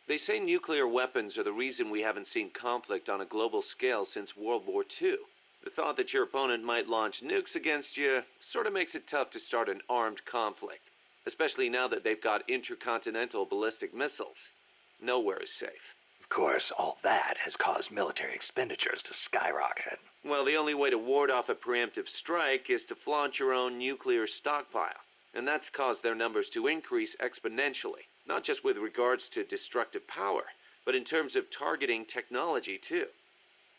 Speaker 1: They say nuclear weapons are the reason we haven't seen conflict on a global scale since World War II. The thought that your opponent might launch nukes against you sort of makes it tough to start an armed conflict, especially now that they've got intercontinental ballistic missiles. Nowhere is safe.
Speaker 4: Of course, all that has caused military expenditures to skyrocket.
Speaker 1: Well, the only way to ward off a preemptive strike is to flaunt your own nuclear stockpile, and that's caused their numbers to increase exponentially, not just with regards to destructive power, but in terms of targeting technology too.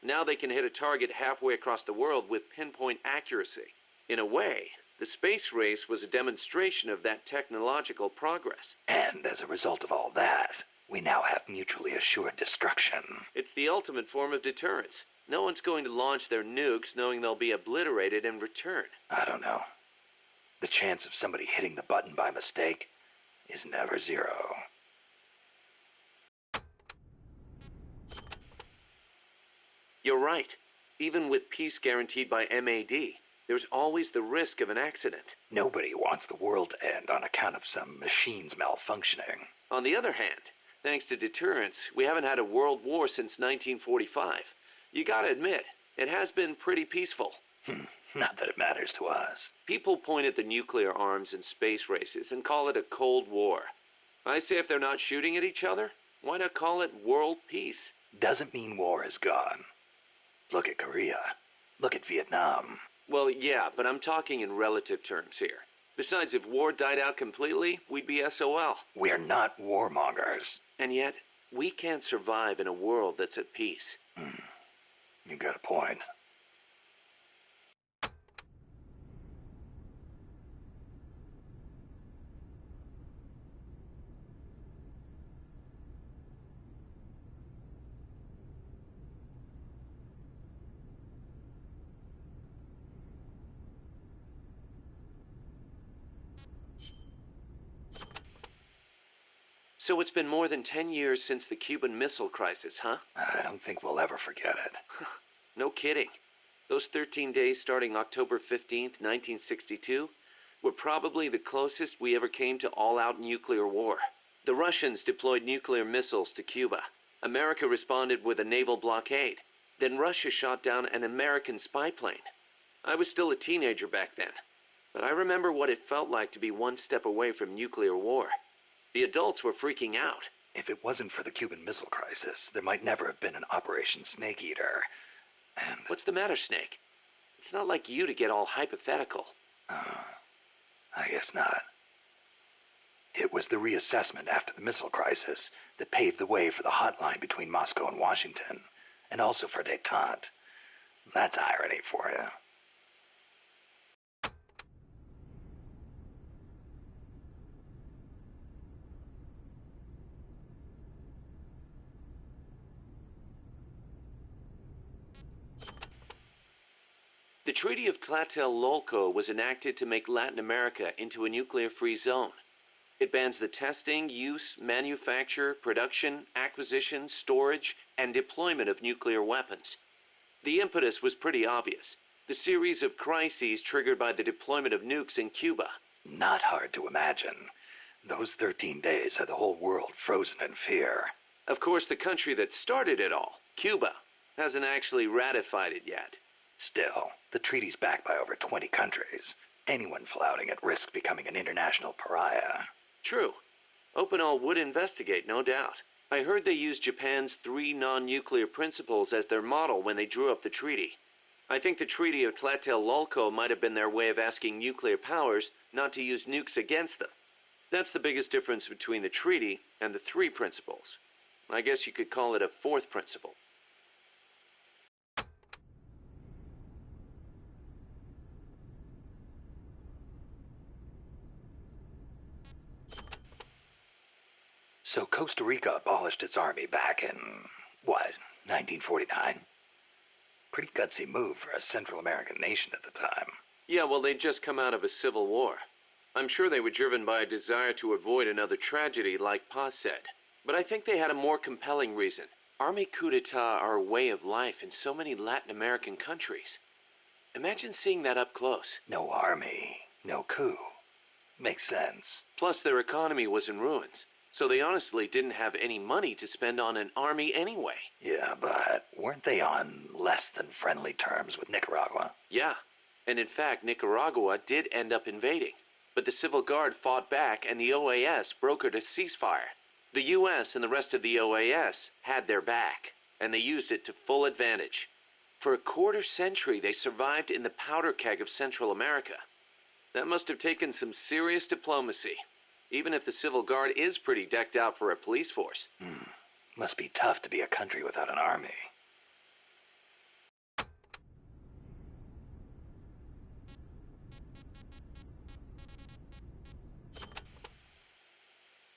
Speaker 1: Now they can hit a target halfway across the world with pinpoint accuracy. In a way, The space race was a demonstration of that technological progress.
Speaker 4: And as a result of all that, we now have mutually assured destruction.
Speaker 1: It's the ultimate form of deterrence. No one's going to launch their nukes knowing they'll be obliterated in return.
Speaker 4: I don't know. The chance of somebody hitting the button by mistake is never zero.
Speaker 1: You're right. Even with peace guaranteed by MAD, there's always the risk of an accident.
Speaker 4: Nobody wants the world to end on account of some machines malfunctioning.
Speaker 1: On the other hand, thanks to deterrence, we haven't had a world war since 1945. You gotta admit, it has been pretty peaceful.
Speaker 4: Not that it matters to us.
Speaker 1: People point at the nuclear arms and space races and call it a Cold War. I say if they're not shooting at each other, why not call it world peace?
Speaker 4: Doesn't mean war is gone. Look at Korea. Look at Vietnam.
Speaker 1: Well, yeah, but I'm talking in relative terms here. Besides, if war died out completely, we'd be SOL.
Speaker 4: We're not warmongers.
Speaker 1: And yet, we can't survive in a world that's at peace.
Speaker 4: You got a point.
Speaker 1: So it's been more than 10 years since the Cuban Missile Crisis, huh?
Speaker 4: I don't think we'll ever forget it.
Speaker 1: No kidding. Those 13 days starting October 15th, 1962, were probably the closest we ever came to all-out nuclear war. The Russians deployed nuclear missiles to Cuba. America responded with a naval blockade. Then Russia shot down an American spy plane. I was still a teenager back then, but I remember what it felt like to be one step away from nuclear war. The adults were freaking out.
Speaker 4: If it wasn't for the Cuban Missile Crisis, there might never have been an Operation Snake Eater. And...
Speaker 1: What's the matter, Snake? It's not like you to get all hypothetical.
Speaker 4: I guess not. It was the reassessment after the missile crisis that paved the way for the hotline between Moscow and Washington, and also for détente. That's irony for you.
Speaker 1: The Treaty of Tlatelolco was enacted to make Latin America into a nuclear-free zone. It bans the testing, use, manufacture, production, acquisition, storage, and deployment of nuclear weapons. The impetus was pretty obvious. The series of crises triggered by the deployment of nukes in Cuba.
Speaker 4: Not hard to imagine. Those 13 days had the whole world frozen in fear.
Speaker 1: Of course, the country that started it all, Cuba, hasn't actually ratified it yet.
Speaker 4: Still, the treaty's backed by over 20 countries. Anyone flouting at risk becoming an international pariah.
Speaker 1: True. Opinol would investigate, no doubt. I heard they used Japan's 3 non-nuclear principles as their model when they drew up the treaty. I think the Treaty of Tlatelolco might have been their way of asking nuclear powers not to use nukes against them. That's the biggest difference between the treaty and the 3 principles. I guess you could call it a 4th principle.
Speaker 4: So Costa Rica abolished its army back in, what, 1949? Pretty gutsy move for a Central American nation at the time.
Speaker 1: Yeah, well, they'd just come out of a civil war. I'm sure they were driven by a desire to avoid another tragedy like Paz said. But I think they had a more compelling reason. Army coup d'etat are a way of life in so many Latin American countries. Imagine seeing that up close.
Speaker 4: No army, no coup. Makes sense.
Speaker 1: Plus, their economy was in ruins. So they honestly didn't have any money to spend on an army anyway.
Speaker 4: Yeah, but weren't they on less than friendly terms with Nicaragua?
Speaker 1: Yeah, and in fact, Nicaragua did end up invading. But the Civil Guard fought back and the OAS brokered a ceasefire. The U.S. and the rest of the OAS had their back, and they used it to full advantage. For a quarter century, they survived in the powder keg of Central America. That must have taken some serious diplomacy. Even if the Civil Guard is pretty decked out for a police force.
Speaker 4: Must be tough to be a country without an army.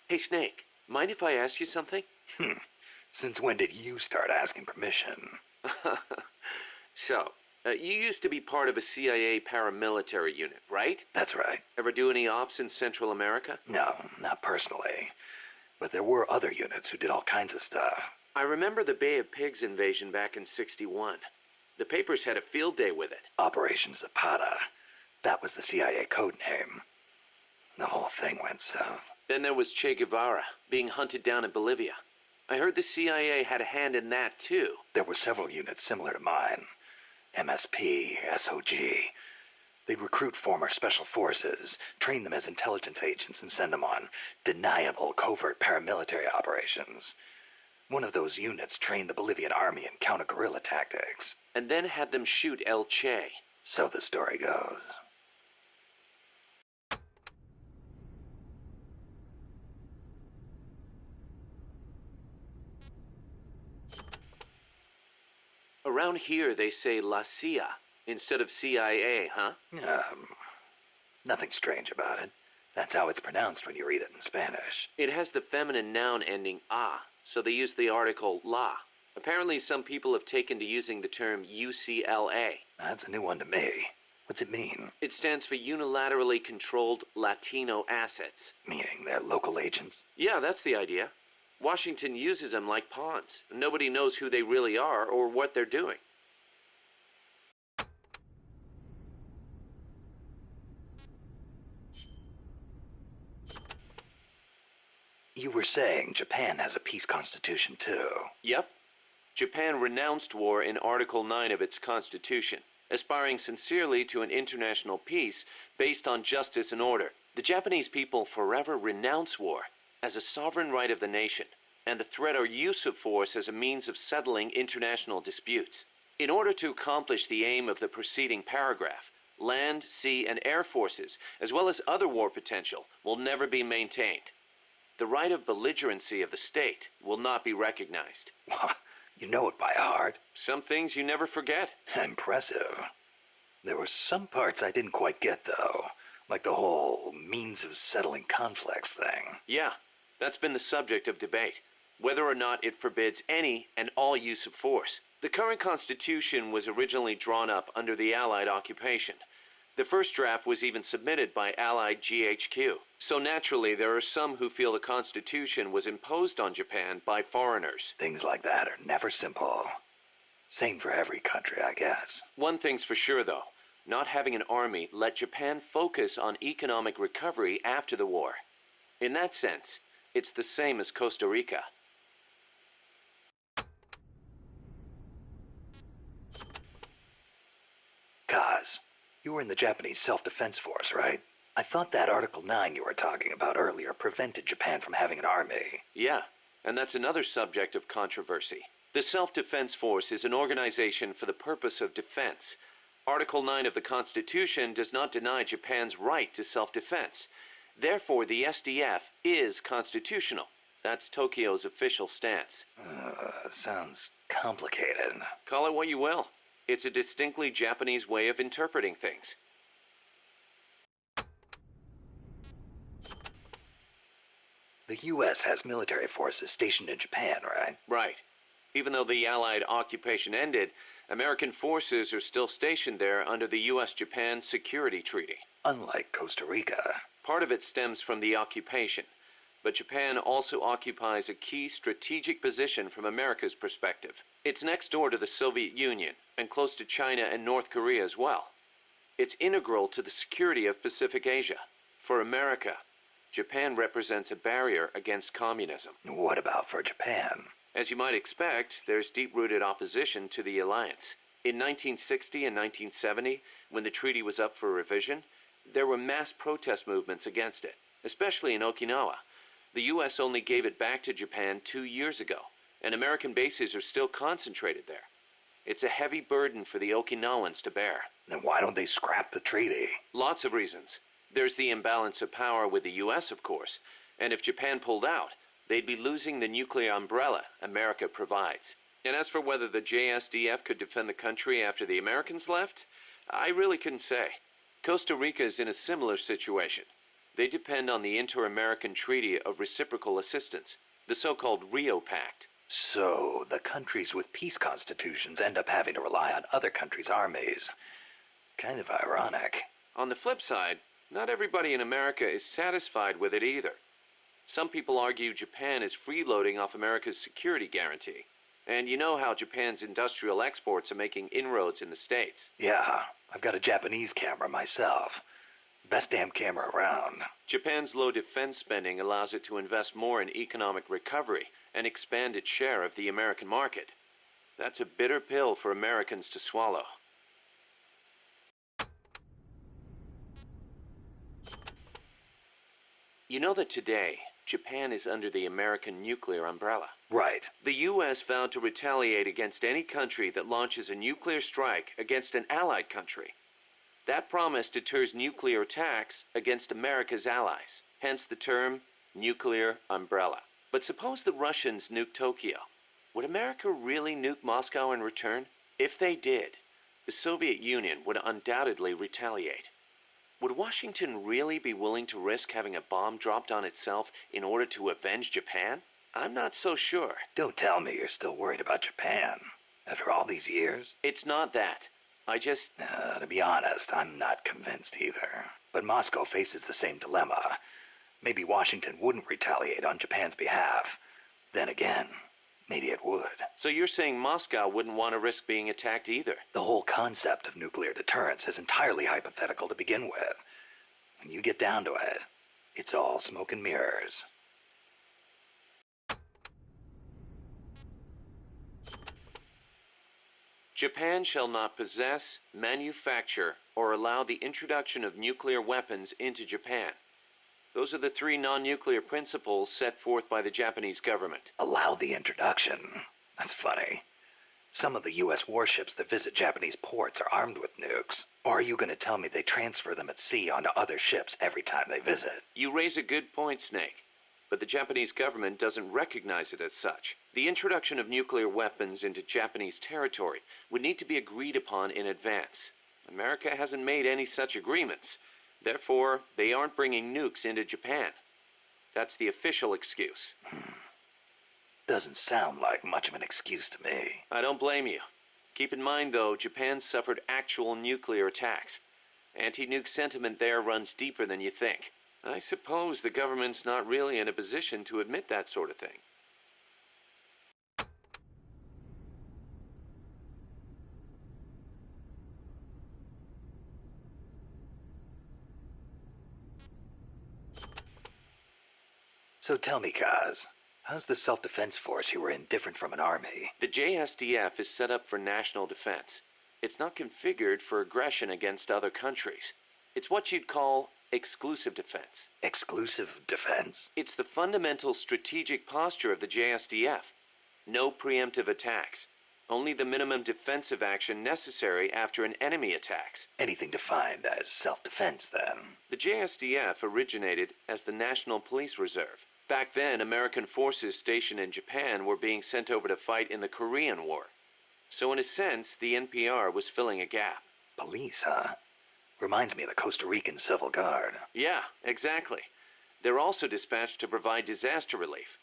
Speaker 1: Hey, Snake, mind if I ask you something?
Speaker 4: Since when did you start asking permission?
Speaker 1: So, you used to be part of a CIA paramilitary unit, right?
Speaker 4: That's right.
Speaker 1: Ever do any ops in Central America?
Speaker 4: No, not personally. But there were other units who did all kinds of stuff.
Speaker 1: I remember the Bay of Pigs invasion back in '61. The papers had a field day with it.
Speaker 4: Operation Zapata. That was the CIA code name. The whole thing went south.
Speaker 1: Then there was Che Guevara, being hunted down in Bolivia. I heard the CIA had a hand in that, too.
Speaker 4: There were several units similar to mine. MSP, SOG. They'd recruit former special forces, train them as intelligence agents, and send them on deniable covert paramilitary operations. One of those units trained the Bolivian army in counter-guerrilla tactics.
Speaker 1: And then had them shoot El Che.
Speaker 4: So the story goes.
Speaker 1: Around here they say La CIA instead of CIA, huh?
Speaker 4: Nothing strange about it. That's how it's pronounced when you read it in Spanish.
Speaker 1: It has the feminine noun ending a, so they use the article la. Apparently some people have taken to using the term UCLA.
Speaker 4: That's a new one to me. What's it mean?
Speaker 1: It stands for Unilaterally Controlled Latino Assets.
Speaker 4: Meaning they're local agents?
Speaker 1: Yeah, that's the idea. Washington uses them like pawns. Nobody knows who they really are or what they're doing.
Speaker 4: You were saying Japan has a peace constitution too.
Speaker 1: Yep. Japan renounced war in Article 9 of its constitution, aspiring sincerely to an international peace based on justice and order. The Japanese people forever renounce war as a sovereign right of the nation, and the threat or use of force as a means of settling international disputes. In order to accomplish the aim of the preceding paragraph, land, sea, and air forces, as well as other war potential, will never be maintained. The right of belligerency of the state will not be recognized.
Speaker 4: You know it by heart.
Speaker 1: Some things you never forget.
Speaker 4: Impressive. There were some parts I didn't quite get, though. Like the whole means of settling conflicts thing.
Speaker 1: Yeah, that's been the subject of debate. Whether or not it forbids any and all use of force. The current Constitution was originally drawn up under the Allied occupation. The first draft was even submitted by Allied GHQ. So naturally, there are some who feel the Constitution was imposed on Japan by foreigners.
Speaker 4: Things like that are never simple. Same for every country, I guess.
Speaker 1: One thing's for sure, though. Not having an army let Japan focus on economic recovery after the war. In that sense, it's the same as Costa Rica.
Speaker 4: Kaz, you were in the Japanese Self-Defense Force, right? I thought that Article 9 you were talking about earlier prevented Japan from having an army.
Speaker 1: Yeah, and that's another subject of controversy. The Self-Defense Force is an organization for the purpose of defense. Article 9 of the Constitution does not deny Japan's right to self-defense. Therefore, the SDF is constitutional. That's Tokyo's official stance.
Speaker 4: Sounds complicated.
Speaker 1: Call it what you will. It's a distinctly Japanese way of interpreting things.
Speaker 4: The U.S. has military forces stationed in Japan, right?
Speaker 1: Right. Even though the Allied occupation ended, American forces are still stationed there under the U.S.-Japan Security Treaty.
Speaker 4: Unlike Costa Rica.
Speaker 1: Part of it stems from the occupation, but Japan also occupies a key strategic position from America's perspective. It's next door to the Soviet Union and close to China and North Korea as well. It's integral to the security of Pacific Asia. For America, Japan represents a barrier against communism.
Speaker 4: What about for Japan?
Speaker 1: As you might expect, there's deep-rooted opposition to the alliance. In 1960 and 1970, when the treaty was up for revision, there were mass protest movements against it, especially in Okinawa. The U.S. only gave it back to Japan 2 years ago, and American bases are still concentrated there. It's a heavy burden for the Okinawans to bear.
Speaker 4: Then why don't they scrap the treaty?
Speaker 1: Lots of reasons. There's the imbalance of power with the U.S., of course, and if Japan pulled out, they'd be losing the nuclear umbrella America provides. And as for whether the JSDF could defend the country after the Americans left, I really couldn't say. Costa Rica is in a similar situation. They depend on the Inter-American Treaty of Reciprocal Assistance, the so-called Rio Pact.
Speaker 4: So, the countries with peace constitutions end up having to rely on other countries' armies. Kind of ironic.
Speaker 1: On the flip side, not everybody in America is satisfied with it either. Some people argue Japan is freeloading off America's security guarantee. And you know how Japan's industrial exports are making inroads in the States.
Speaker 4: Yeah, I've got a Japanese camera myself. Best damn camera around.
Speaker 1: Japan's low defense spending allows it to invest more in economic recovery and expand its share of the American market. That's a bitter pill for Americans to swallow. You know that today, Japan is under the American nuclear umbrella.
Speaker 4: Right.
Speaker 1: The U.S. vowed to retaliate against any country that launches a nuclear strike against an allied country. That promise deters nuclear attacks against America's allies, hence the term nuclear umbrella. But suppose the Russians nuke Tokyo. Would America really nuke Moscow in return? If they did, the Soviet Union would undoubtedly retaliate. Would Washington really be willing to risk having a bomb dropped on itself in order to avenge Japan? I'm not so sure.
Speaker 4: Don't tell me you're still worried about Japan. After all these years?
Speaker 1: It's not that.
Speaker 4: To be honest, I'm not convinced either. But Moscow faces the same dilemma. Maybe Washington wouldn't retaliate on Japan's behalf. Then again, maybe it would.
Speaker 1: So you're saying Moscow wouldn't want to risk being attacked either?
Speaker 4: The whole concept of nuclear deterrence is entirely hypothetical to begin with. When you get down to it, it's all smoke and mirrors.
Speaker 1: Japan shall not possess, manufacture, or allow the introduction of nuclear weapons into Japan. Those are the 3 non-nuclear principles set forth by the Japanese government.
Speaker 4: Allow the introduction? That's funny. Some of the U.S. warships that visit Japanese ports are armed with nukes. Or are you going to tell me they transfer them at sea onto other ships every time they visit?
Speaker 1: You raise a good point, Snake. But the Japanese government doesn't recognize it as such. The introduction of nuclear weapons into Japanese territory would need to be agreed upon in advance. America hasn't made any such agreements. Therefore, they aren't bringing nukes into Japan. That's the official excuse.
Speaker 4: Doesn't sound like much of an excuse to me.
Speaker 1: I don't blame you. Keep in mind, though, Japan suffered actual nuclear attacks. Anti-nuke sentiment there runs deeper than you think. I suppose the government's not really in a position to admit that sort of thing.
Speaker 4: So tell me, Kaz, how's the self-defense force you were in different from an army?
Speaker 1: The JSDF is set up for national defense. It's not configured for aggression against other countries. It's what you'd call exclusive defense.
Speaker 4: Exclusive defense?
Speaker 1: It's the fundamental strategic posture of the JSDF. No preemptive attacks. Only the minimum defensive action necessary after an enemy attacks.
Speaker 4: Anything defined as self-defense, then?
Speaker 1: The JSDF originated as the National Police Reserve. Back then, American forces stationed in Japan were being sent over to fight in the Korean War. So in a sense, the NPR was filling a gap.
Speaker 4: Police, huh? Reminds me of the Costa Rican Civil Guard.
Speaker 1: Yeah, exactly. They're also dispatched to provide disaster relief.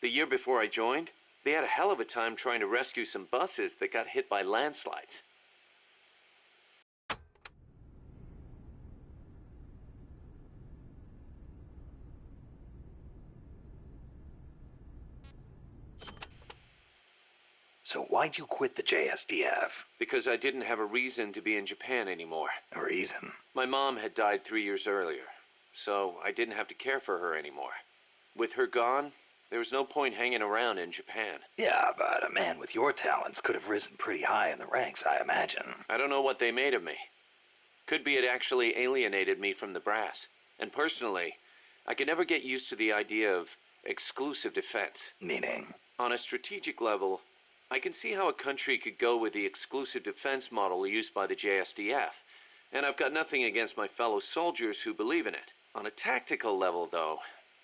Speaker 1: The year before I joined, they had a hell of a time trying to rescue some buses that got hit by landslides.
Speaker 4: So why'd you quit the JSDF?
Speaker 1: Because I didn't have a reason to be in Japan anymore.
Speaker 4: A reason?
Speaker 1: My mom had died 3 years earlier, so I didn't have to care for her anymore. With her gone, there was no point hanging around in Japan.
Speaker 4: Yeah, but a man with your talents could have risen pretty high in the ranks, I imagine.
Speaker 1: I don't know what they made of me. Could be it actually alienated me from the brass. And personally, I could never get used to the idea of exclusive defense.
Speaker 4: Meaning?
Speaker 1: On a strategic level, I can see how a country could go with the exclusive defense model used by the JSDF, and I've got nothing against my fellow soldiers who believe in it. On a tactical level, though,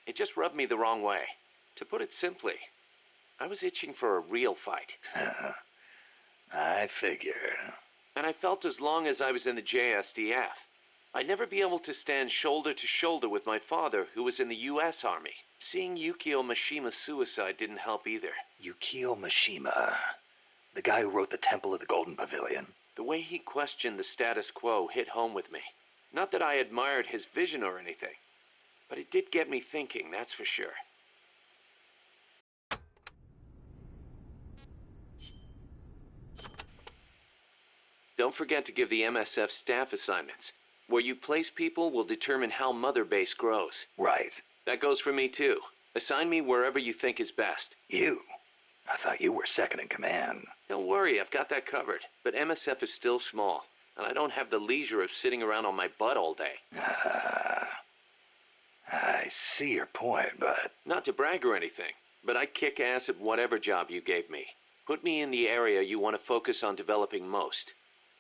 Speaker 1: it just rubbed me the wrong way. To put it simply, I was itching for a real fight.
Speaker 4: I figured.
Speaker 1: And I felt as long as I was in the JSDF, I'd never be able to stand shoulder to shoulder with my father, who was in the U.S. Army. Seeing Yukio Mishima's suicide didn't help either.
Speaker 4: Yukio Mishima. The guy who wrote The Temple of the Golden Pavilion.
Speaker 1: The way he questioned the status quo hit home with me. Not that I admired his vision or anything, but it did get me thinking, that's for sure. Don't forget to give the MSF staff assignments. Where you place people will determine how Mother Base grows.
Speaker 4: Right.
Speaker 1: That goes for me too. Assign me wherever you think is best.
Speaker 4: You? I thought you were second in command.
Speaker 1: Don't worry, I've got that covered. But MSF is still small, and I don't have the leisure of sitting around on my butt all day.
Speaker 4: I see your point, but...
Speaker 1: Not to brag or anything, but I kick ass at whatever job you gave me. Put me in the area you want to focus on developing most.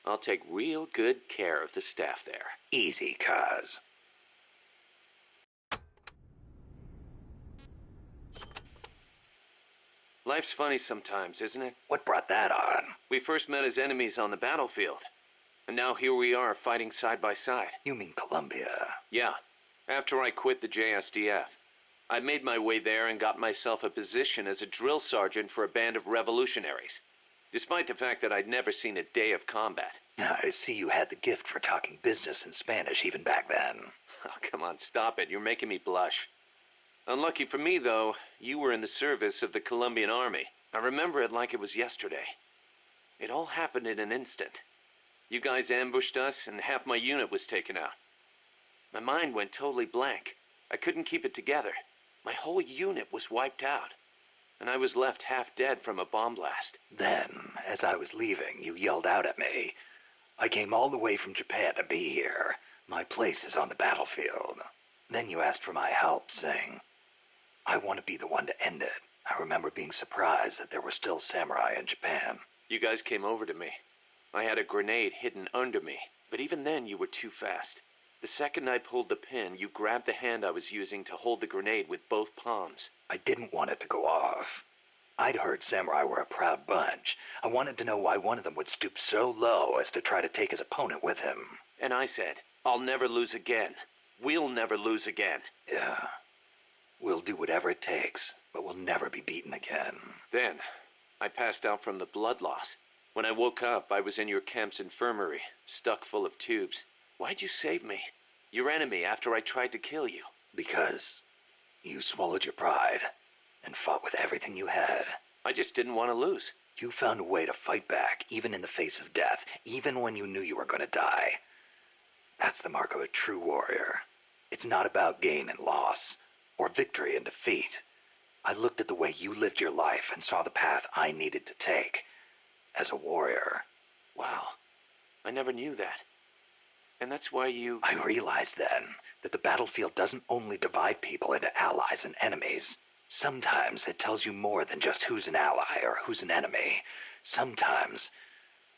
Speaker 1: I'll take real good care of the staff there.
Speaker 4: Easy, Kaz.
Speaker 1: Life's funny sometimes, isn't it?
Speaker 4: What brought that on?
Speaker 1: We first met as enemies on the battlefield. And now here we are, fighting side by side.
Speaker 4: You mean Columbia?
Speaker 1: Yeah. After I quit the JSDF. I made my way there and got myself a position as a drill sergeant for a band of revolutionaries. Despite the fact that I'd never seen a day of combat.
Speaker 4: I see you had the gift for talking business in Spanish even back then.
Speaker 1: Oh, come on, stop it. You're making me blush. Unlucky for me, though, you were in the service of the Colombian Army. I remember it like it was yesterday. It all happened in an instant. You guys ambushed us, and half my unit was taken out. My mind went totally blank. I couldn't keep it together. My whole unit was wiped out. And I was left half dead from a bomb blast.
Speaker 4: Then, as I was leaving, you yelled out at me. I came all the way from Japan to be here. My place is on the battlefield. Then you asked for my help, saying, I want to be the one to end it. I remember being surprised that there were still samurai in Japan.
Speaker 1: You guys came over to me. I had a grenade hidden under me, but even then you were too fast. The second I pulled the pin, you grabbed the hand I was using to hold the grenade with both palms.
Speaker 4: I didn't want it to go off. I'd heard samurai were a proud bunch. I wanted to know why one of them would stoop so low as to try to take his opponent with him.
Speaker 1: And I said, I'll never lose again. We'll never lose again.
Speaker 4: Yeah. We'll do whatever it takes, but we'll never be beaten again.
Speaker 1: Then, I passed out from the blood loss. When I woke up, I was in your camp's infirmary, stuck full of tubes. Why'd you save me? Your enemy after I tried to kill you.
Speaker 4: Because you swallowed your pride and fought with everything you had.
Speaker 1: I just didn't want to lose.
Speaker 4: You found a way to fight back, even in the face of death, even when you knew you were going to die. That's the mark of a true warrior. It's not about gain and loss, or victory and defeat. I looked at the way you lived your life and saw the path I needed to take. As a warrior.
Speaker 1: Wow. I never knew that. And that's why you...
Speaker 4: I realized then that the battlefield doesn't only divide people into allies and enemies. Sometimes it tells you more than just who's an ally or who's an enemy. Sometimes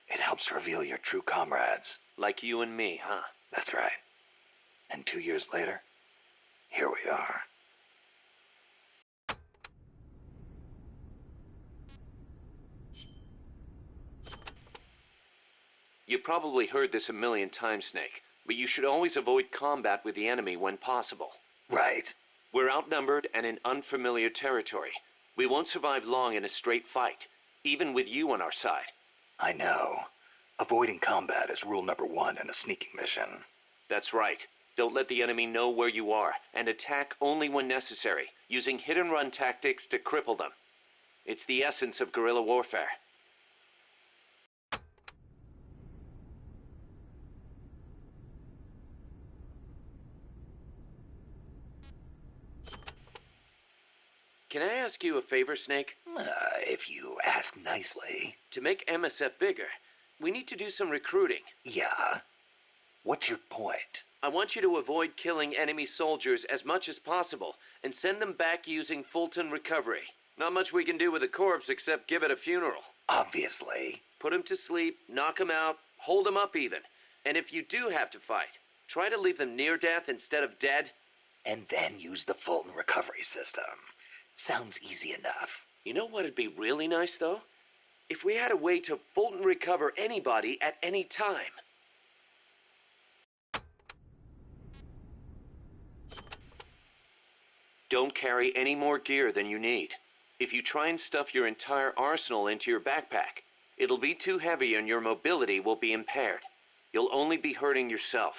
Speaker 4: it helps reveal your true comrades.
Speaker 1: Like you and me, huh?
Speaker 4: That's right. And 2 years later, here we are.
Speaker 1: You probably heard this a million times, Snake, but you should always avoid combat with the enemy when possible.
Speaker 4: Right.
Speaker 1: We're outnumbered and in unfamiliar territory. We won't survive long in a straight fight, even with you on our side.
Speaker 4: I know. Avoiding combat is rule number 1 in a sneaking mission.
Speaker 1: That's right. Don't let the enemy know where you are, and attack only when necessary, using hit-and-run tactics to cripple them. It's the essence of guerrilla warfare. Can I ask you a favor, Snake?
Speaker 4: If you ask nicely.
Speaker 1: To make MSF bigger, we need to do some recruiting.
Speaker 4: Yeah? What's your point?
Speaker 1: I want you to avoid killing enemy soldiers as much as possible and send them back using Fulton recovery. Not much we can do with a corpse except give it a funeral.
Speaker 4: Obviously.
Speaker 1: Put him to sleep, knock him out, hold him up even. And if you do have to fight, try to leave them near death instead of dead.
Speaker 4: And then use the Fulton recovery system. Sounds easy enough.
Speaker 1: You know what'd be really nice, though? If we had a way to Fulton recover anybody at any time. Don't carry any more gear than you need. If you try and stuff your entire arsenal into your backpack, it'll be too heavy and your mobility will be impaired. You'll only be hurting yourself.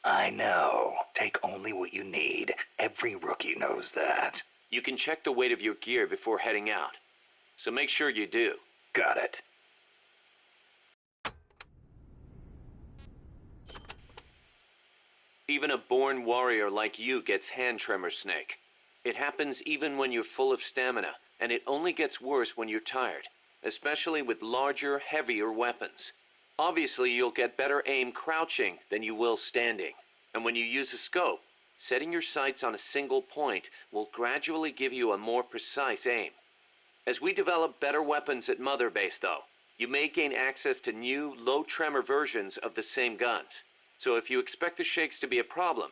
Speaker 4: I know. Take only what you need. Every rookie knows that.
Speaker 1: You can check the weight of your gear before heading out, so make sure you do.
Speaker 4: Got it.
Speaker 1: Even a born warrior like you gets hand tremor, Snake. It happens even when you're full of stamina, and it only gets worse when you're tired, especially with larger, heavier weapons. Obviously, you'll get better aim crouching than you will standing, and when you use a scope, setting your sights on a single point will gradually give you a more precise aim. As we develop better weapons at Mother Base, though, you may gain access to new, low-tremor versions of the same guns. So if you expect the shakes to be a problem,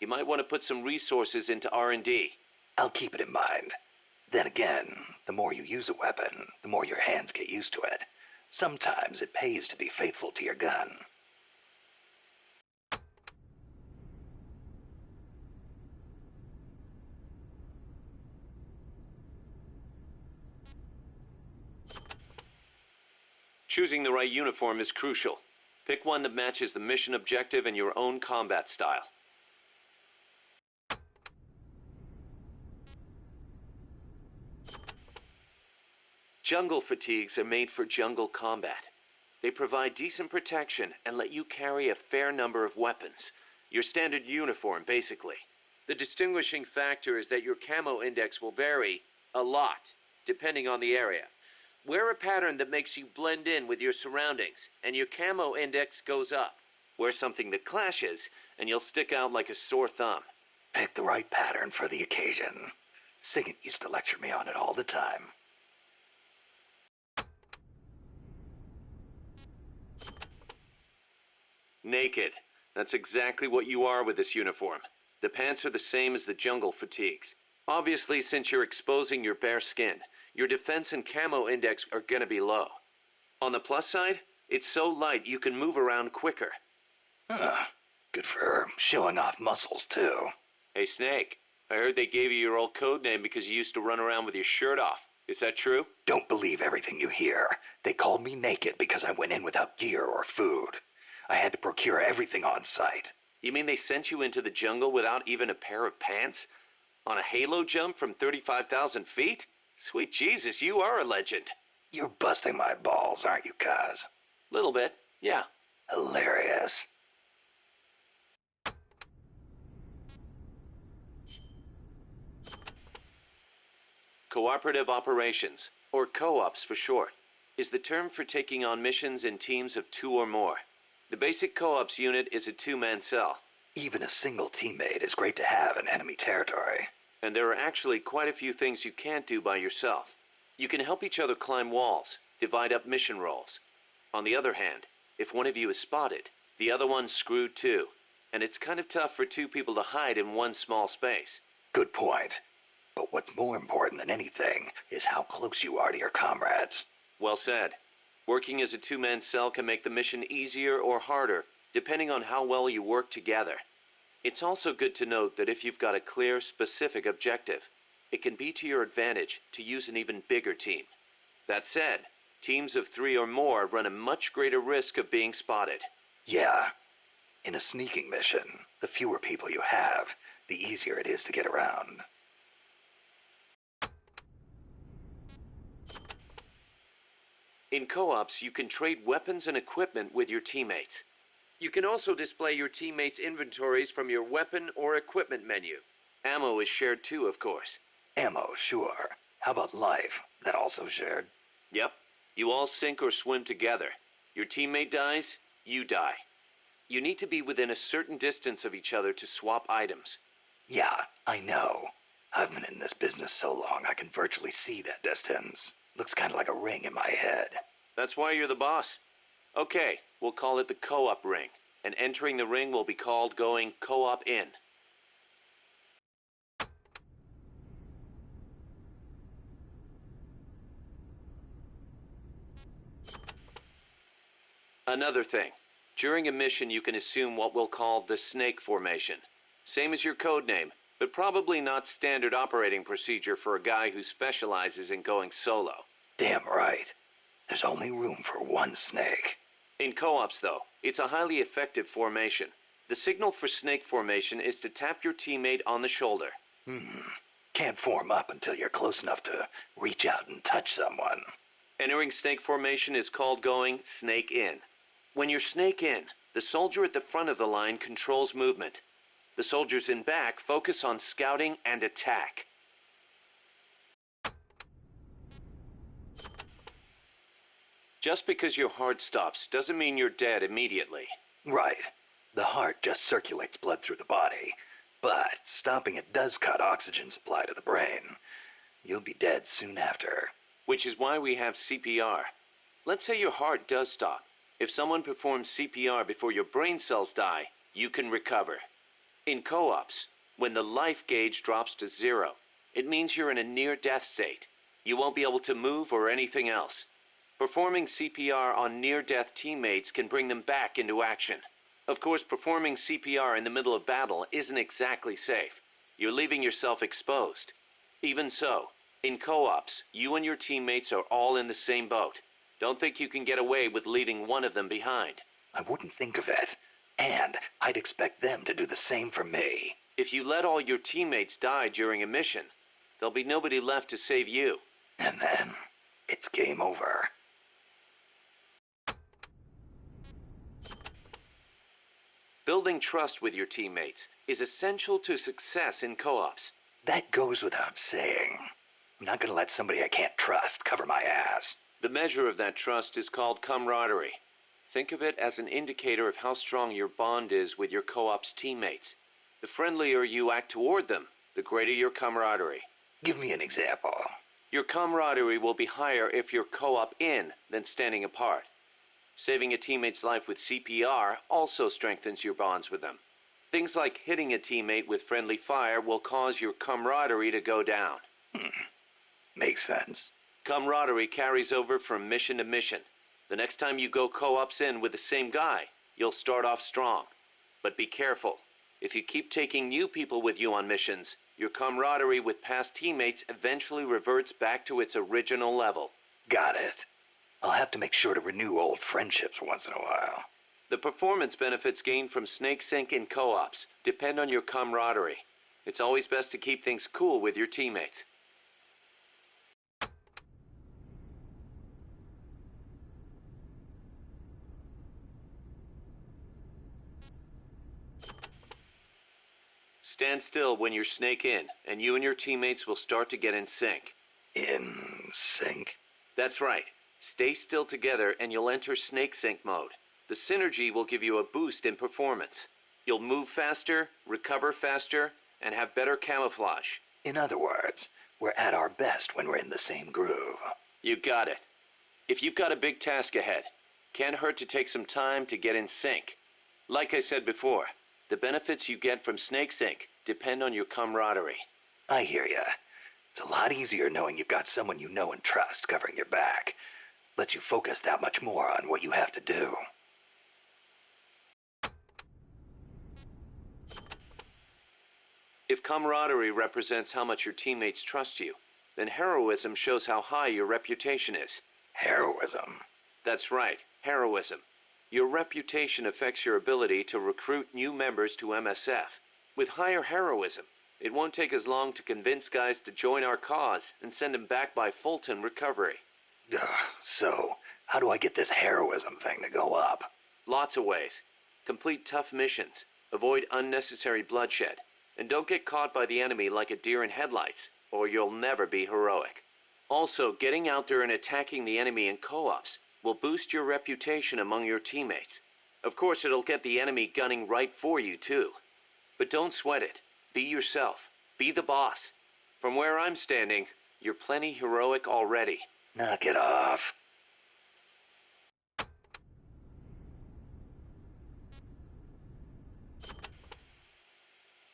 Speaker 1: you might want to put some resources into R&D.
Speaker 4: I'll keep it in mind. Then again, the more you use a weapon, the more your hands get used to it. Sometimes it pays to be faithful to your gun.
Speaker 1: Choosing the right uniform is crucial. Pick one that matches the mission objective and your own combat style. Jungle fatigues are made for jungle combat. They provide decent protection and let you carry a fair number of weapons. Your standard uniform, basically. The distinguishing factor is that your camo index will vary a lot, depending on the area. Wear a pattern that makes you blend in with your surroundings, and your camo index goes up. Wear something that clashes, and you'll stick out like a sore thumb.
Speaker 4: Pick the right pattern for the occasion. Sigint used to lecture me on it all the time.
Speaker 1: Naked. That's exactly what you are with this uniform. The pants are the same as the jungle fatigues. Obviously, since you're exposing your bare skin, your defense and camo index are gonna be low. On the plus side, it's so light you can move around quicker.
Speaker 4: Good for showing off muscles, too.
Speaker 1: Hey, Snake, I heard they gave you your old code name because you used to run around with your shirt off. Is that true?
Speaker 4: Don't believe everything you hear. They called me naked because I went in without gear or food. I had to procure everything on site.
Speaker 1: You mean they sent you into the jungle without even a pair of pants? On a halo jump from 35,000 feet? Sweet Jesus, you are a legend.
Speaker 4: You're busting my balls, aren't you, Kaz?
Speaker 1: Little bit, yeah.
Speaker 4: Hilarious.
Speaker 1: Cooperative operations, or co-ops for short, is the term for taking on missions in teams of 2 or more. The basic co-ops unit is a 2-man cell.
Speaker 4: Even a single teammate is great to have in enemy territory.
Speaker 1: And there are actually quite a few things you can't do by yourself. You can help each other climb walls, divide up mission roles. On the other hand, if one of you is spotted, the other one's screwed too. And it's kind of tough for 2 people to hide in one small space.
Speaker 4: Good point. But what's more important than anything is how close you are to your comrades.
Speaker 1: Well said. Working as a 2-man cell can make the mission easier or harder, depending on how well you work together. It's also good to note that if you've got a clear, specific objective, it can be to your advantage to use an even bigger team. That said, teams of 3 or more run a much greater risk of being spotted.
Speaker 4: Yeah. In a sneaking mission, the fewer people you have, the easier it is to get around.
Speaker 1: In co-ops, you can trade weapons and equipment with your teammates. You can also display your teammates' inventories from your weapon or equipment menu. Ammo is shared too, of course.
Speaker 4: Ammo, sure. How about life? That also shared?
Speaker 1: Yep. You all sink or swim together. Your teammate dies, you die. You need to be within a certain distance of each other to swap items.
Speaker 4: Yeah, I know. I've been in this business so long I can virtually see that distance. Looks kind of like a ring in my head.
Speaker 1: That's why you're the boss. Okay, we'll call it the co-op ring. And entering the ring will be called going co-op in. Another thing. During a mission you can assume what we'll call the snake formation. Same as your code name, but probably not standard operating procedure for a guy who specializes in going solo.
Speaker 4: Damn right. There's only room for one snake.
Speaker 1: In co-ops, though, it's a highly effective formation. The signal for snake formation is to tap your teammate on the shoulder.
Speaker 4: Can't form up until you're close enough to reach out and touch someone.
Speaker 1: Entering snake formation is called going snake in. When you're snake in, the soldier at the front of the line controls movement. The soldiers in back focus on scouting and attack. Just because your heart stops doesn't mean you're dead immediately.
Speaker 4: Right. The heart just circulates blood through the body. But stopping it does cut oxygen supply to the brain. You'll be dead soon after.
Speaker 1: Which is why we have CPR. Let's say your heart does stop. If someone performs CPR before your brain cells die, you can recover. In co-ops, when the life gauge drops to 0, it means you're in a near-death state. You won't be able to move or anything else. Performing CPR on near-death teammates can bring them back into action. Of course, performing CPR in the middle of battle isn't exactly safe. You're leaving yourself exposed. Even so, in co-ops, you and your teammates are all in the same boat. Don't think you can get away with leaving one of them behind.
Speaker 4: I wouldn't think of it. And I'd expect them to do the same for me.
Speaker 1: If you let all your teammates die during a mission, there'll be nobody left to save you.
Speaker 4: And then, it's game over.
Speaker 1: Building trust with your teammates is essential to success in co-ops.
Speaker 4: That goes without saying. I'm not gonna let somebody I can't trust cover my ass.
Speaker 1: The measure of that trust is called camaraderie. Think of it as an indicator of how strong your bond is with your co-op's teammates. The friendlier you act toward them, the greater your camaraderie.
Speaker 4: Give me an example.
Speaker 1: Your camaraderie will be higher if you're co-op in than standing apart. Saving a teammate's life with CPR also strengthens your bonds with them. Things like hitting a teammate with friendly fire will cause your camaraderie to go down.
Speaker 4: Makes sense.
Speaker 1: Camaraderie carries over from mission to mission. The next time you go co-ops in with the same guy, you'll start off strong. But be careful. If you keep taking new people with you on missions, your camaraderie with past teammates eventually reverts back to its original level.
Speaker 4: Got it. I'll have to make sure to renew old friendships once in a while.
Speaker 1: The performance benefits gained from snake sync in co-ops depend on your camaraderie. It's always best to keep things cool with your teammates. Stand still when you're snake in, and you and your teammates will start to get in sync.
Speaker 4: In sync?
Speaker 1: That's right. Stay still together and you'll enter snake sync mode. The synergy will give you a boost in performance. You'll move faster, recover faster, and have better camouflage.
Speaker 4: In other words, we're at our best when we're in the same groove.
Speaker 1: You got it. If you've got a big task ahead, can't hurt to take some time to get in sync. Like I said before, the benefits you get from snake sync depend on your camaraderie.
Speaker 4: I hear ya. It's a lot easier knowing you've got someone you know and trust covering your back. Lets you focus that much more on what you have to do.
Speaker 1: If camaraderie represents how much your teammates trust you, then heroism shows how high your reputation is.
Speaker 4: Heroism?
Speaker 1: That's right, heroism. Your reputation affects your ability to recruit new members to MSF. With higher heroism, it won't take as long to convince guys to join our cause and send them back by Fulton recovery.
Speaker 4: So, how do I get this heroism thing to go up?
Speaker 1: Lots of ways. Complete tough missions, avoid unnecessary bloodshed, and don't get caught by the enemy like a deer in headlights, or you'll never be heroic. Also, getting out there and attacking the enemy in co-ops will boost your reputation among your teammates. Of course, it'll get the enemy gunning right for you, too. But don't sweat it. Be yourself. Be the boss. From where I'm standing, you're plenty heroic already.
Speaker 4: Knock it off.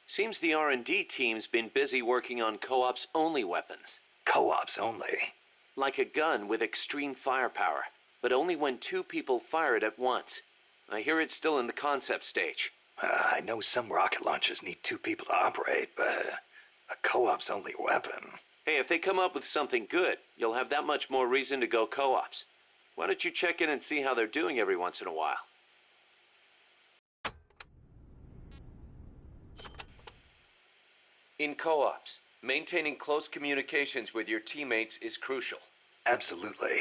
Speaker 1: Seems the R&D team's been busy working on co-ops only weapons.
Speaker 4: Co-ops only?
Speaker 1: Like a gun with extreme firepower, but only when 2 people fire it at once. I hear it's still in the concept stage.
Speaker 4: I know some rocket launchers need 2 people to operate, but a co-op's only weapon.
Speaker 1: Hey, if they come up with something good, you'll have that much more reason to go co-ops. Why don't you check in and see how they're doing every once in a while? In co-ops, maintaining close communications with your teammates is crucial.
Speaker 4: Absolutely.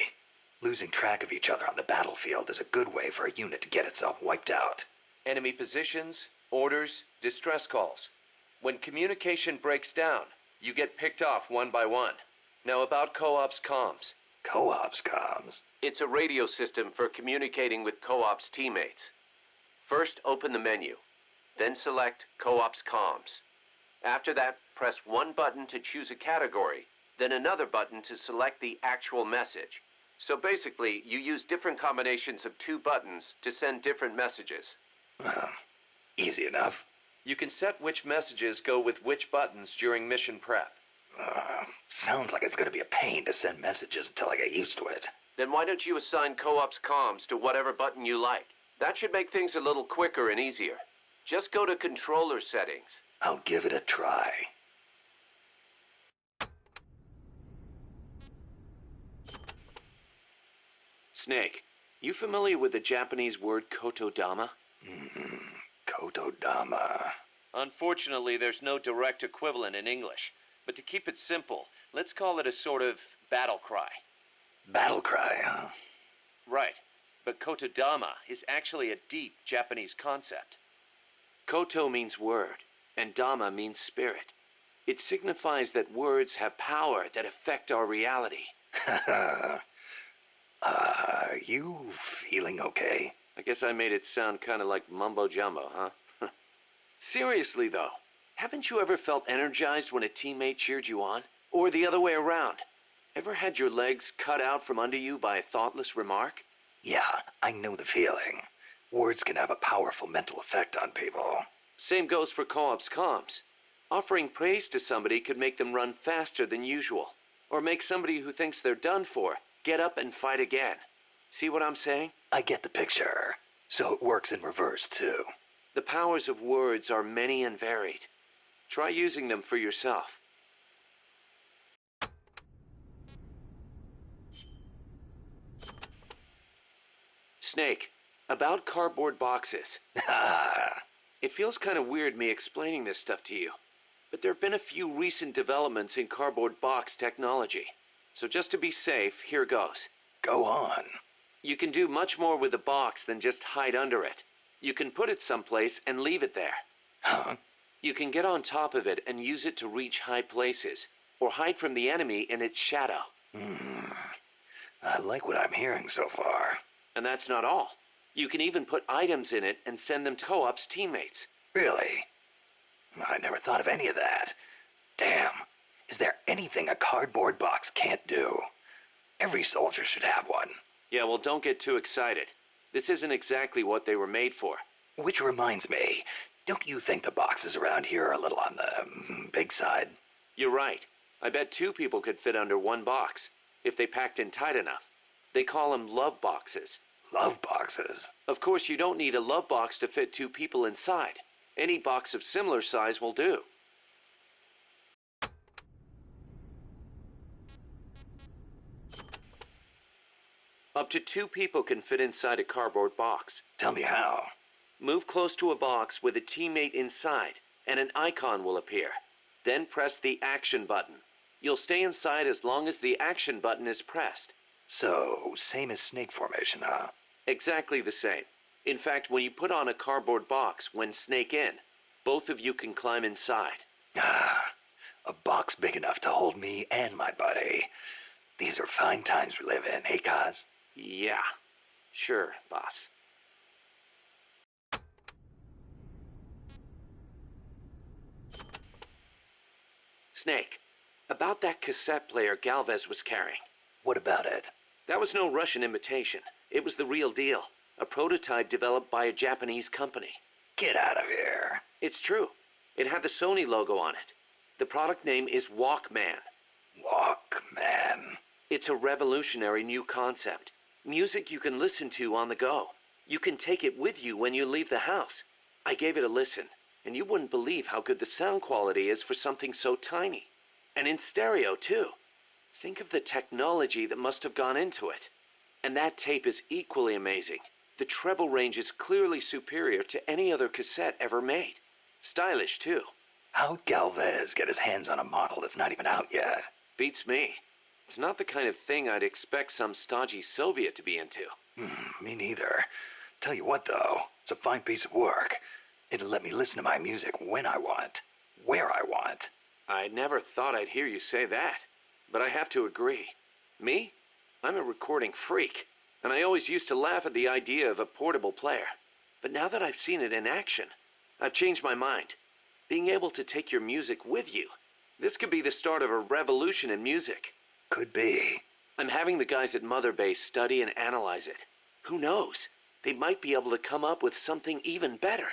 Speaker 4: Losing track of each other on the battlefield is a good way for a unit to get itself wiped out.
Speaker 1: Enemy positions, orders, distress calls. When communication breaks down, you get picked off one by one. Now about co-ops comms.
Speaker 4: Co-ops comms?
Speaker 1: It's a radio system for communicating with co-ops teammates. First, open the menu. Then select co-ops comms. After that, press one button to choose a category, then another button to select the actual message. So basically, you use different combinations of 2 buttons to send different messages.
Speaker 4: Easy enough.
Speaker 1: You can set which messages go with which buttons during mission prep.
Speaker 4: Sounds like it's going to be a pain to send messages until I get used to it.
Speaker 1: Then why don't you assign co-ops comms to whatever button you like? That should make things a little quicker and easier. Just go to controller settings.
Speaker 4: I'll give it a try.
Speaker 1: Snake, you familiar with the Japanese word kotodama?
Speaker 4: Kotodama.
Speaker 1: Unfortunately, there's no direct equivalent in English. But to keep it simple, let's call it a sort of battle cry.
Speaker 4: Battle cry, huh?
Speaker 1: Right. But kotodama is actually a deep Japanese concept. Koto means word, and dama means spirit. It signifies that words have power that affect our reality.
Speaker 4: Are you feeling okay?
Speaker 1: I guess I made it sound kind of like mumbo-jumbo, huh? Seriously, though, haven't you ever felt energized when a teammate cheered you on? Or the other way around? Ever had your legs cut out from under you by a thoughtless remark?
Speaker 4: Yeah, I know the feeling. Words can have a powerful mental effect on people.
Speaker 1: Same goes for co-ops comms. Offering praise to somebody could make them run faster than usual, or make somebody who thinks they're done for get up and fight again. See what I'm saying?
Speaker 4: I get the picture. So it works in reverse, too.
Speaker 1: The powers of words are many and varied. Try using them for yourself. Snake, about cardboard boxes. It feels kind of weird me explaining this stuff to you, but there have been a few recent developments in cardboard box technology. So just to be safe, here goes.
Speaker 4: Go on.
Speaker 1: You can do much more with the box than just hide under it. You can put it someplace and leave it there.
Speaker 4: Huh?
Speaker 1: You can get on top of it and use it to reach high places, or hide from the enemy in its shadow.
Speaker 4: I like what I'm hearing so far.
Speaker 1: And that's not all. You can even put items in it and send them to co-ops teammates.
Speaker 4: Really? I never thought of any of that. Damn. Is there anything a cardboard box can't do? Every soldier should have one.
Speaker 1: Yeah, well, don't get too excited. This isn't exactly what they were made for.
Speaker 4: Which reminds me, don't you think the boxes around here are a little on the big side?
Speaker 1: You're right. I bet 2 people could fit under one box, if they packed in tight enough. They call them love boxes.
Speaker 4: Love boxes?
Speaker 1: Of course, you don't need a love box to fit 2 people inside. Any box of similar size will do. Up to 2 people can fit inside a cardboard box.
Speaker 4: Tell me how.
Speaker 1: Move close to a box with a teammate inside, and an icon will appear. Then press the action button. You'll stay inside as long as the action button is pressed.
Speaker 4: So, same as snake formation, huh?
Speaker 1: Exactly the same. In fact, when you put on a cardboard box when snake in, both of you can climb inside.
Speaker 4: A box big enough to hold me and my buddy. These are fine times we live in, hey, Kaz?
Speaker 1: Yeah, sure, boss. Snake, about that cassette player Galvez was carrying.
Speaker 4: What about it?
Speaker 1: That was no Russian imitation. It was the real deal. A prototype developed by a Japanese company.
Speaker 4: Get out of here.
Speaker 1: It's true. It had the Sony logo on it. The product name is Walkman.
Speaker 4: Walkman.
Speaker 1: It's a revolutionary new concept. Music you can listen to on the go. You can take it with you when you leave the house. I gave it a listen, and you wouldn't believe how good the sound quality is for something so tiny. And in stereo, too. Think of the technology that must have gone into it. And that tape is equally amazing. The treble range is clearly superior to any other cassette ever made. Stylish, too.
Speaker 4: How'd Galvez get his hands on a model that's not even out yet?
Speaker 1: Beats me. It's not the kind of thing I'd expect some stodgy Soviet to be into.
Speaker 4: Me neither. Tell you what, though, it's a fine piece of work. It'll let me listen to my music when I want, where I want.
Speaker 1: I never thought I'd hear you say that, but I have to agree. Me? I'm a recording freak, and I always used to laugh at the idea of a portable player. But now that I've seen it in action, I've changed my mind. Being able to take your music with you, this could be the start of a revolution in music.
Speaker 4: Could be.
Speaker 1: I'm having the guys at Mother Base study and analyze it. Who knows? They might be able to come up with something even better.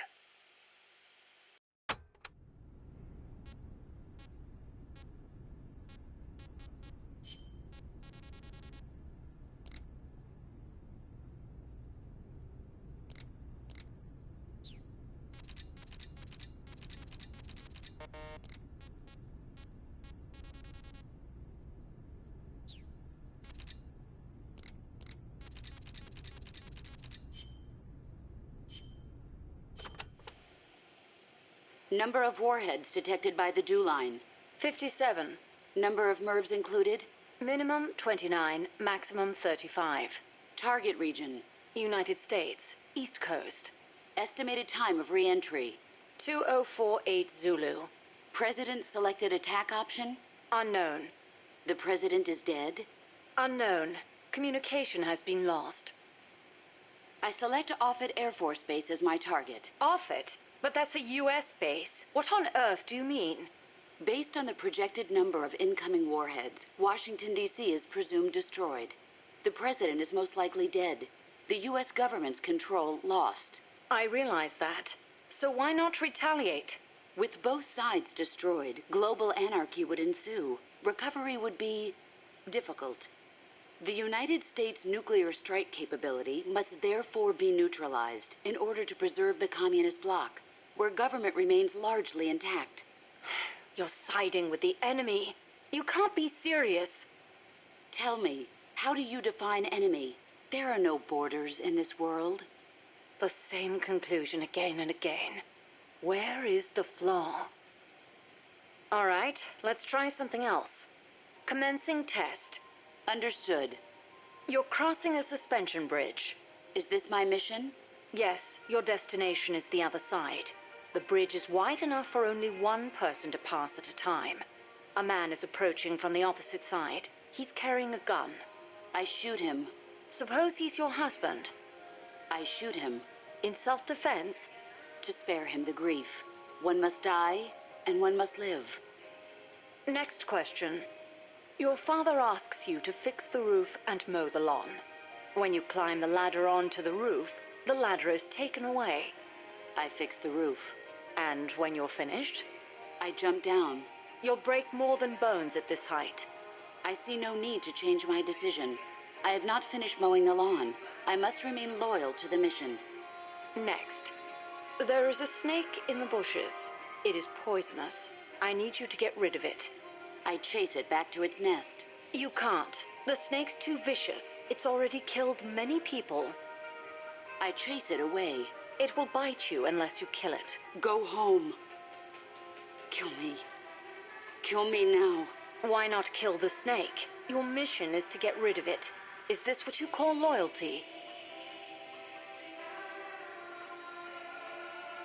Speaker 8: Number of warheads detected by the dew line.
Speaker 12: 57.
Speaker 8: Number of MIRVs included.
Speaker 12: Minimum 29, maximum 35.
Speaker 8: Target region.
Speaker 12: United States, East Coast.
Speaker 8: Estimated time of re-entry.
Speaker 12: 2048 Zulu.
Speaker 8: President selected attack option.
Speaker 12: Unknown.
Speaker 8: The president is dead.
Speaker 12: Unknown. Communication has been lost.
Speaker 8: I select Offutt Air Force Base as my target.
Speaker 12: Offutt? But that's a U.S. base. What on earth do you mean?
Speaker 8: Based on the projected number of incoming warheads, Washington, D.C. is presumed destroyed. The president is most likely dead. The U.S. government's control lost.
Speaker 12: I realize that. So why not retaliate?
Speaker 8: With both sides destroyed, global anarchy would ensue. Recovery would be difficult. The United States' nuclear strike capability must therefore be neutralized in order to preserve the communist bloc, where government remains largely intact.
Speaker 12: You're siding with the enemy. You can't be serious.
Speaker 8: Tell me, how do you define enemy? There are no borders in this world.
Speaker 12: The same conclusion again and again. Where is the flaw? All right, let's try something else. Commencing test.
Speaker 8: Understood.
Speaker 12: You're crossing a suspension bridge.
Speaker 8: Is this my mission?
Speaker 12: Yes, your destination is the other side. The bridge is wide enough for only one person to pass at a time. A man is approaching from the opposite side. He's carrying a gun.
Speaker 8: I shoot him.
Speaker 12: Suppose he's your husband.
Speaker 8: I shoot him.
Speaker 12: In self-defense?
Speaker 8: To spare him the grief. One must die, and one must live.
Speaker 12: Next question. Your father asks you to fix the roof and mow the lawn. When you climb the ladder onto the roof, the ladder is taken away.
Speaker 8: I fix the roof.
Speaker 12: And when you're finished?
Speaker 8: I jump down.
Speaker 12: You'll break more than bones at this height.
Speaker 8: I see no need to change my decision. I have not finished mowing the lawn. I must remain loyal to the mission.
Speaker 12: Next. There is a snake in the bushes. It is poisonous. I need you to get rid of it.
Speaker 8: I chase it back to its nest.
Speaker 12: You can't. The snake's too vicious. It's already killed many people.
Speaker 8: I chase it away.
Speaker 12: It will bite you unless you kill it.
Speaker 8: Go home. Kill me. Kill me now.
Speaker 12: Why not kill the snake? Your mission is to get rid of it. Is this what you call loyalty?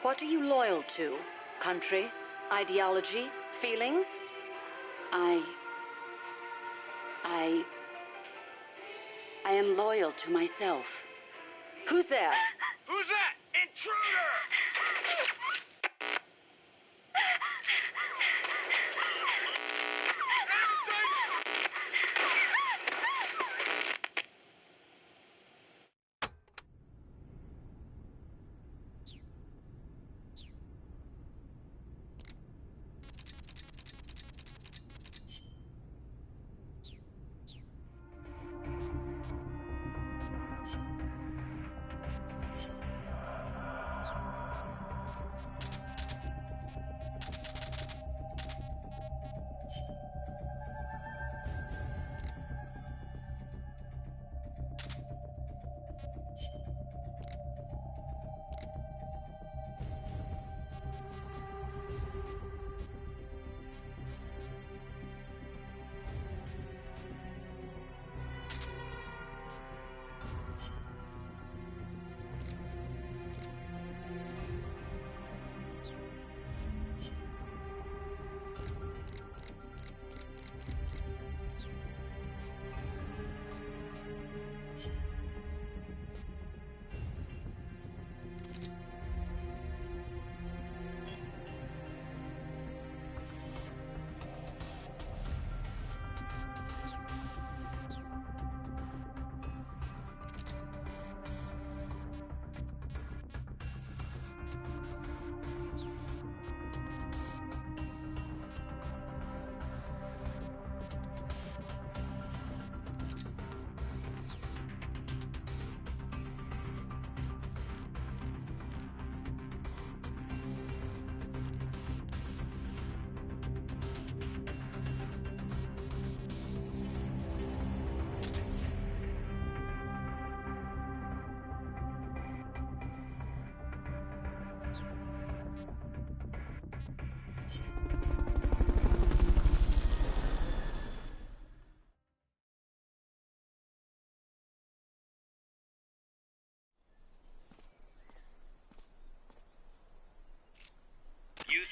Speaker 12: What are you loyal to? Country? Ideology? Feelings?
Speaker 8: I am loyal to myself.
Speaker 12: Who's there?
Speaker 2: Who's that? Intruder!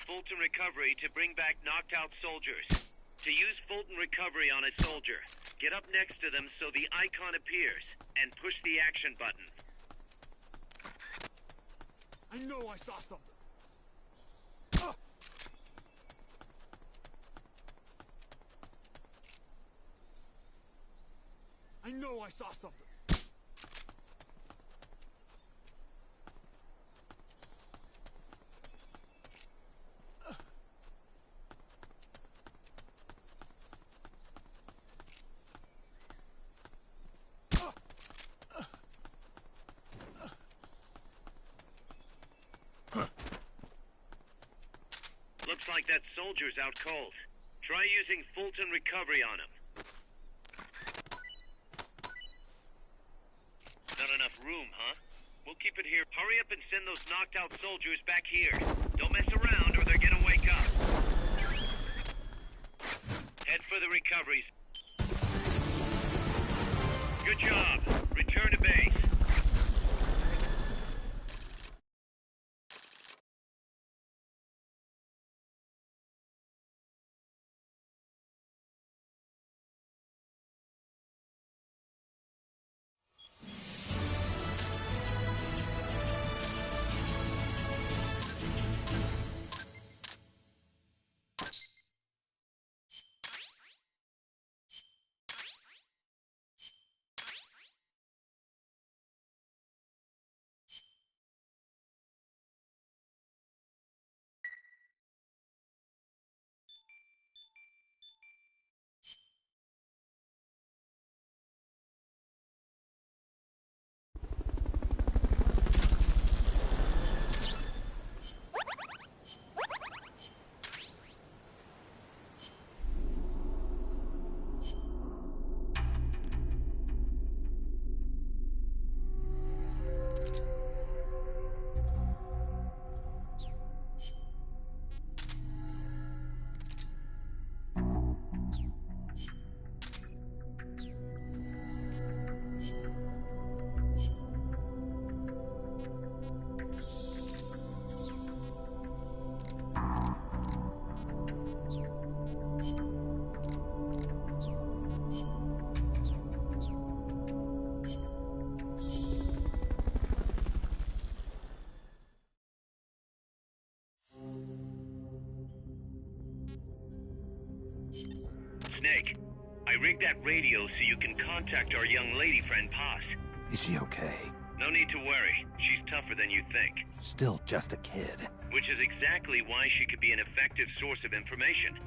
Speaker 9: Fulton Recovery to bring back knocked out soldiers. To use Fulton Recovery on a soldier, get up next to them so the icon appears, and push the action button.
Speaker 3: I know I saw something. I know I saw something.
Speaker 9: Looks like that soldier's out cold. Try using Fulton Recovery on him. Not enough room, huh? We'll keep it here. Hurry up and send those knocked out soldiers back here. Don't mess around or they're gonna wake up. Head for the recoveries. Good job. Return to base. Snake, I rigged that radio so you can contact our young lady friend Paz.
Speaker 4: Is she okay?
Speaker 9: No need to worry. She's tougher than you think.
Speaker 4: Still just a kid.
Speaker 9: Which is exactly why she could be an effective source of information.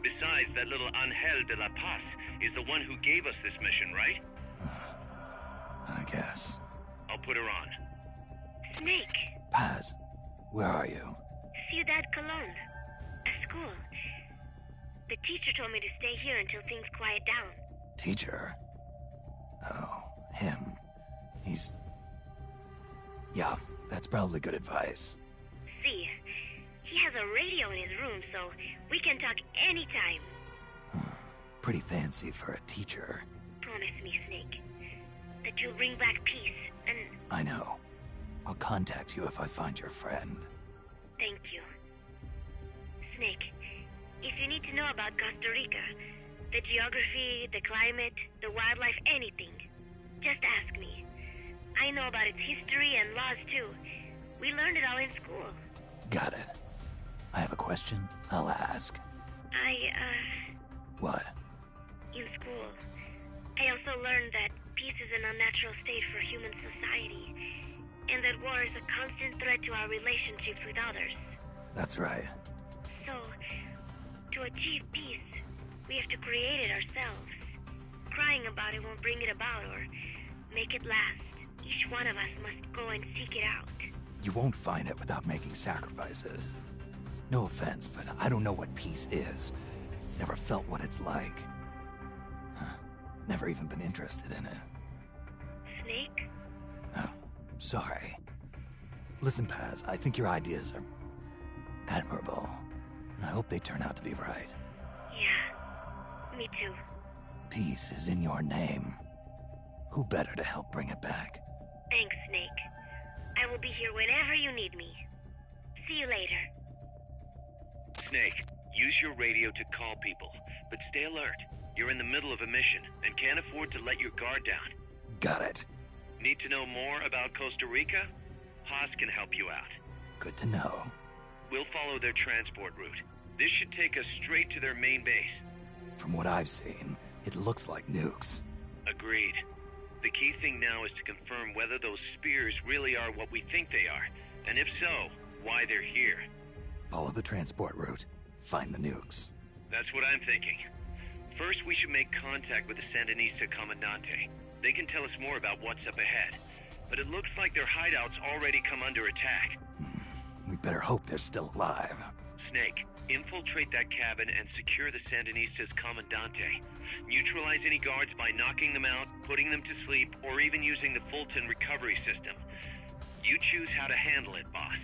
Speaker 9: Besides, that little Angel de la Paz is the one who gave us this mission, right?
Speaker 4: I guess.
Speaker 9: I'll put her on.
Speaker 6: Snake.
Speaker 4: Paz, where are you?
Speaker 6: Ciudad Colon. A school. The teacher told me to stay here until things quiet down.
Speaker 4: Teacher? Oh, him. He's... Yeah, that's probably good advice.
Speaker 6: See, he has a radio in his room, so we can talk anytime.
Speaker 4: Pretty fancy for a teacher.
Speaker 6: Promise me, Snake, that you'll bring back peace, and...
Speaker 4: I know. I'll contact you if I find your friend.
Speaker 6: Thank you. Snake, if you need to know about Costa Rica, the geography, the climate, the wildlife, anything, just ask me. I know about its history and laws, too. We learned it all in school.
Speaker 4: Got it. I have a question. I'll ask. What?
Speaker 6: In school, I also learned that peace is an unnatural state for human society, and that war is a constant threat to our relationships with others.
Speaker 4: That's right.
Speaker 6: So, to achieve peace, we have to create it ourselves. Crying about it won't bring it about or make it last. Each one of us must go and seek it out.
Speaker 4: You won't find it without making sacrifices. No offense, but I don't know what peace is. Never felt what it's like. Never even been interested in it.
Speaker 6: Snake?
Speaker 4: Oh, sorry. Listen, Paz, I think your ideas are admirable. And I hope they turn out to be right.
Speaker 6: Yeah, me too.
Speaker 4: Peace is in your name. Who better to help bring it back?
Speaker 6: Thanks, Snake. I will be here whenever you need me. See you later.
Speaker 9: Snake, use your radio to call people, but stay alert. You're in the middle of a mission and can't afford to let your guard down.
Speaker 4: Got it.
Speaker 9: Need to know more about Costa Rica? Haas can help you out.
Speaker 4: Good to know.
Speaker 9: We'll follow their transport route. This should take us straight to their main base.
Speaker 4: From what I've seen, it looks like nukes.
Speaker 9: Agreed. The key thing now is to confirm whether those spears really are what we think they are, and if so, why they're here.
Speaker 4: Follow the transport route. Find the nukes.
Speaker 9: That's what I'm thinking. First, we should make contact with the Sandinista Comandante. They can tell us more about what's up ahead. But it looks like their hideout's already come under attack.
Speaker 4: We better hope they're still alive.
Speaker 9: Snake, infiltrate that cabin and secure the Sandinista's Comandante. Neutralize any guards by knocking them out, putting them to sleep, or even using the Fulton recovery system. You choose how to handle it, boss.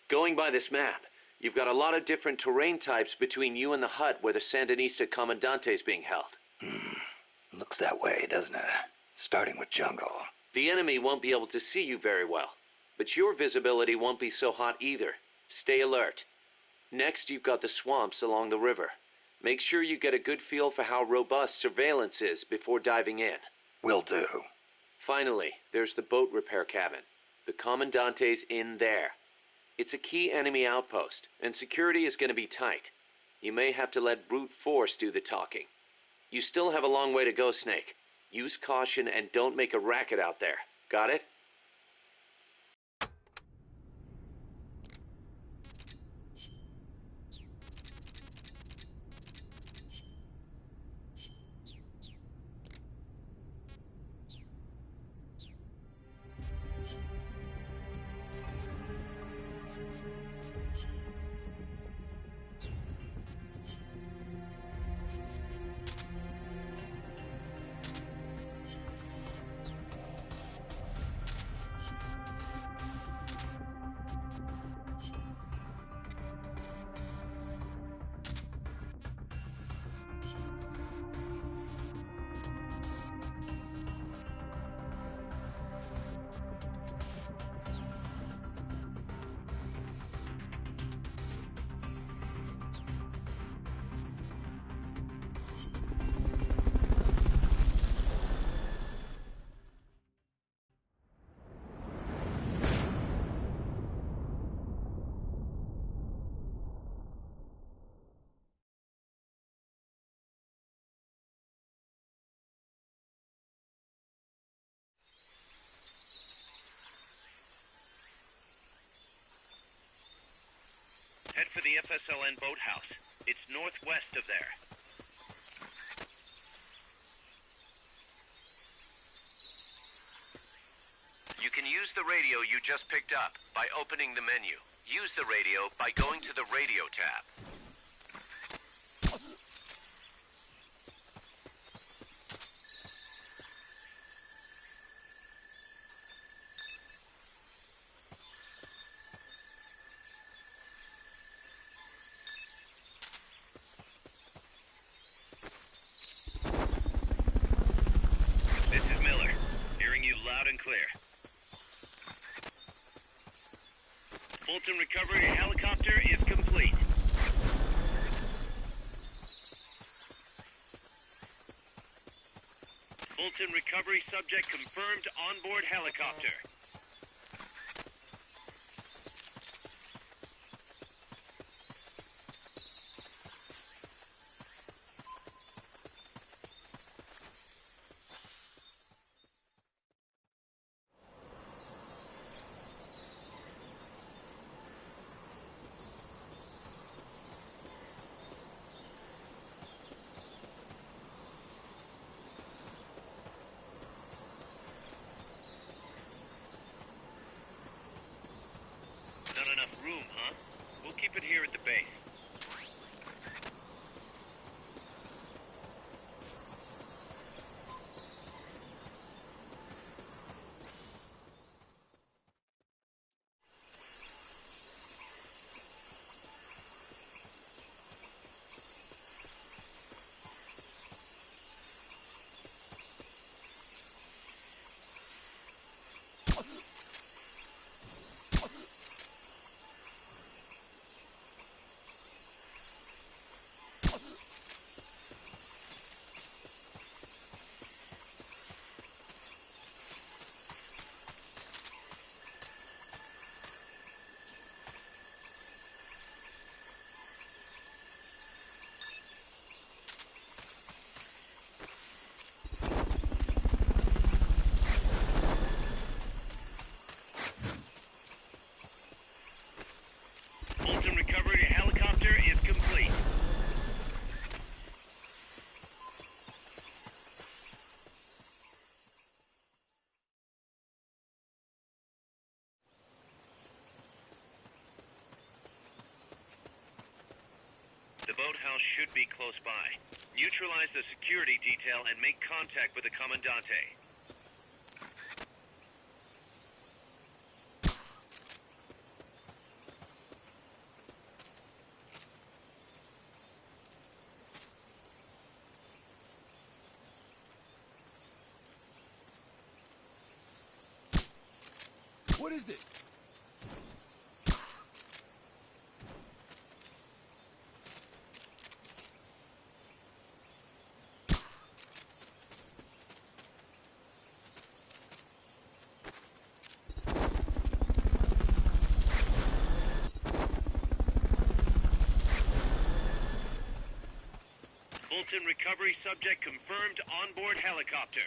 Speaker 1: Going by this map, you've got a lot of different terrain types between you and the hut where the Sandinista Comandante is being held.
Speaker 4: Looks that way, doesn't it? Starting with jungle.
Speaker 1: The enemy won't be able to see you very well, but your visibility won't be so hot either. Stay alert. Next, you've got the swamps along the river. Make sure you get a good feel for how robust surveillance is before diving in.
Speaker 4: Will do.
Speaker 1: Finally, there's the boat repair cabin. The Commandante's in there. It's a key enemy outpost, and security is going to be tight. You may have to let brute force do the talking. You still have a long way to go, Snake. Use caution and don't make a racket out there. Got it?
Speaker 9: Head for the FSLN boathouse. It's northwest of there.
Speaker 7: You can use the radio you just picked up by opening the menu. Use the radio by going to the radio tab.
Speaker 9: This is Miller. Hearing you loud and clear. Fulton recovery helicopter is complete. Fulton recovery subject confirmed onboard helicopter. Not enough room, huh? We'll keep it here at the base. boathouse should be close by. Neutralize the security detail and make contact with the Commandante.
Speaker 2: What is it?
Speaker 9: Fulton recovery subject confirmed onboard helicopter.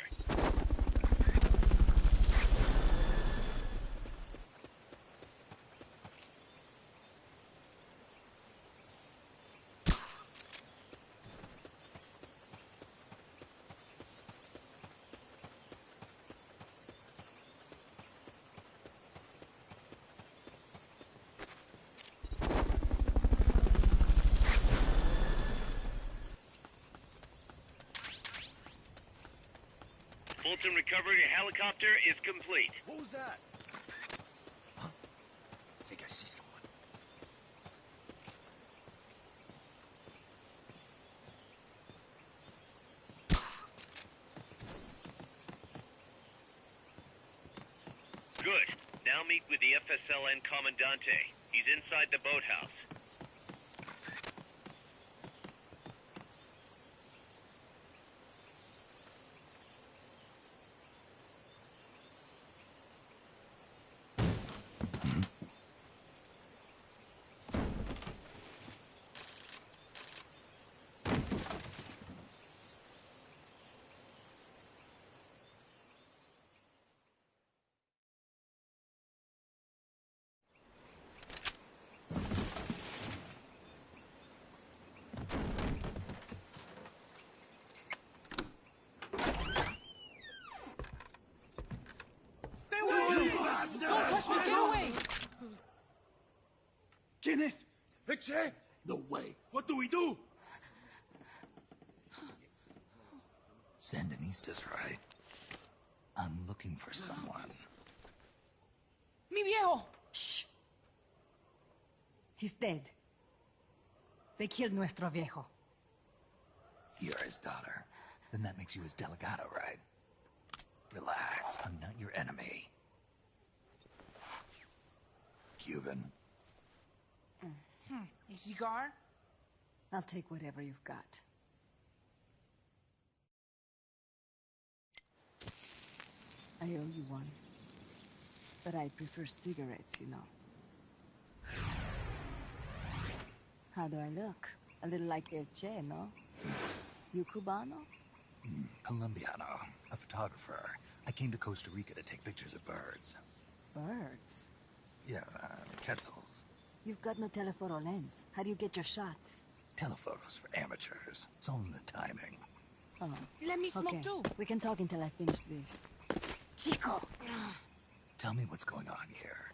Speaker 9: Fulton recovery helicopter is complete.
Speaker 2: What was that? Huh? I think I see someone.
Speaker 9: Good. Now meet with the FSLN Commandante. He's inside the boathouse.
Speaker 2: ¿Quién es? Hexe? No way. What do we do?
Speaker 4: Sandinista's right. I'm looking for someone.
Speaker 13: Mi viejo! Shh. He's dead. They killed nuestro viejo.
Speaker 4: You're his daughter. Then that makes you his delegado, right? Relax, I'm not your enemy. Cuban.
Speaker 13: A cigar? I'll take whatever you've got. I owe you one. But I prefer cigarettes, you know. How do I look? A little like El Che, no? You Cubano?
Speaker 4: Colombiano, a photographer. I came to Costa Rica to take pictures of birds.
Speaker 13: Birds?
Speaker 4: Yeah, quetzals.
Speaker 13: You've got no telephoto lens. How do you get your shots?
Speaker 4: Telephotos for amateurs. It's all in the timing.
Speaker 13: Oh.
Speaker 14: Let me smoke
Speaker 13: Okay.
Speaker 14: too.
Speaker 13: We can talk until I finish this. Chico!
Speaker 4: Tell me what's going on here.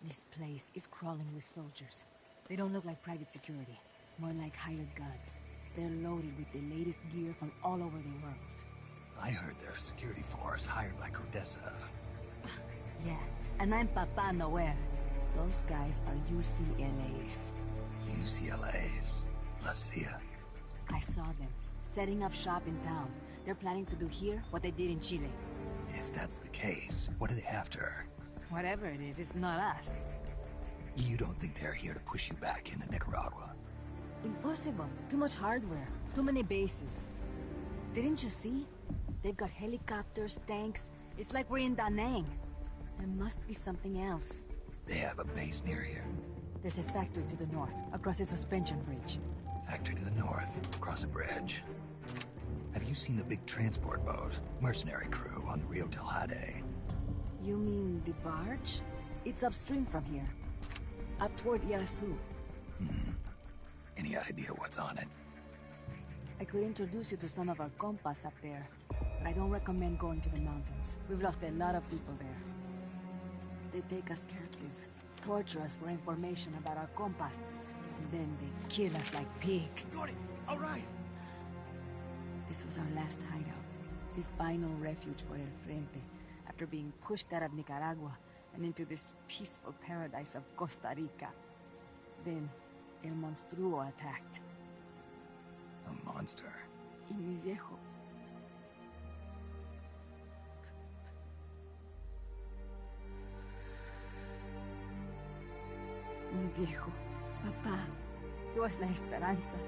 Speaker 13: This place is crawling with soldiers. They don't look like private security. More like hired guns. They're loaded with the latest gear from all over the world.
Speaker 4: I heard they're a security force hired by Codessa.
Speaker 13: Yeah, and I'm Papa Noel. Those guys are UCLA's.
Speaker 4: UCLA's? La CIA?
Speaker 13: I saw them, setting up shop in town. They're planning to do here what they did in Chile.
Speaker 4: If that's the case, what are they after?
Speaker 13: Whatever it is, it's not us.
Speaker 4: You don't think they're here to push you back into Nicaragua?
Speaker 13: Impossible. Too much hardware. Too many bases. Didn't you see? They've got helicopters, tanks. It's like we're in Da Nang. There must be something else.
Speaker 4: They have a base near here.
Speaker 13: There's a factory to the north, across a suspension bridge.
Speaker 4: Factory to the north, across a bridge. Have you seen the big transport boat, mercenary crew on the Rio Teljade?
Speaker 13: You mean the barge? It's upstream from here. Up toward Irasu.
Speaker 4: Any idea what's on it?
Speaker 13: I could introduce you to some of our compas up there, but I don't recommend going to the mountains. We've lost a lot of people there. They take us captive, torture us for information about our compas, and Then they kill us like pigs.
Speaker 2: Got it! All right!
Speaker 13: This was our last hideout. The final refuge for El Frente, after being pushed out of Nicaragua and into this peaceful paradise of Costa Rica. Then, El Monstruo attacked.
Speaker 4: A monster.
Speaker 13: Y mi viejo. Mi viejo. Papá. He was la esperanza.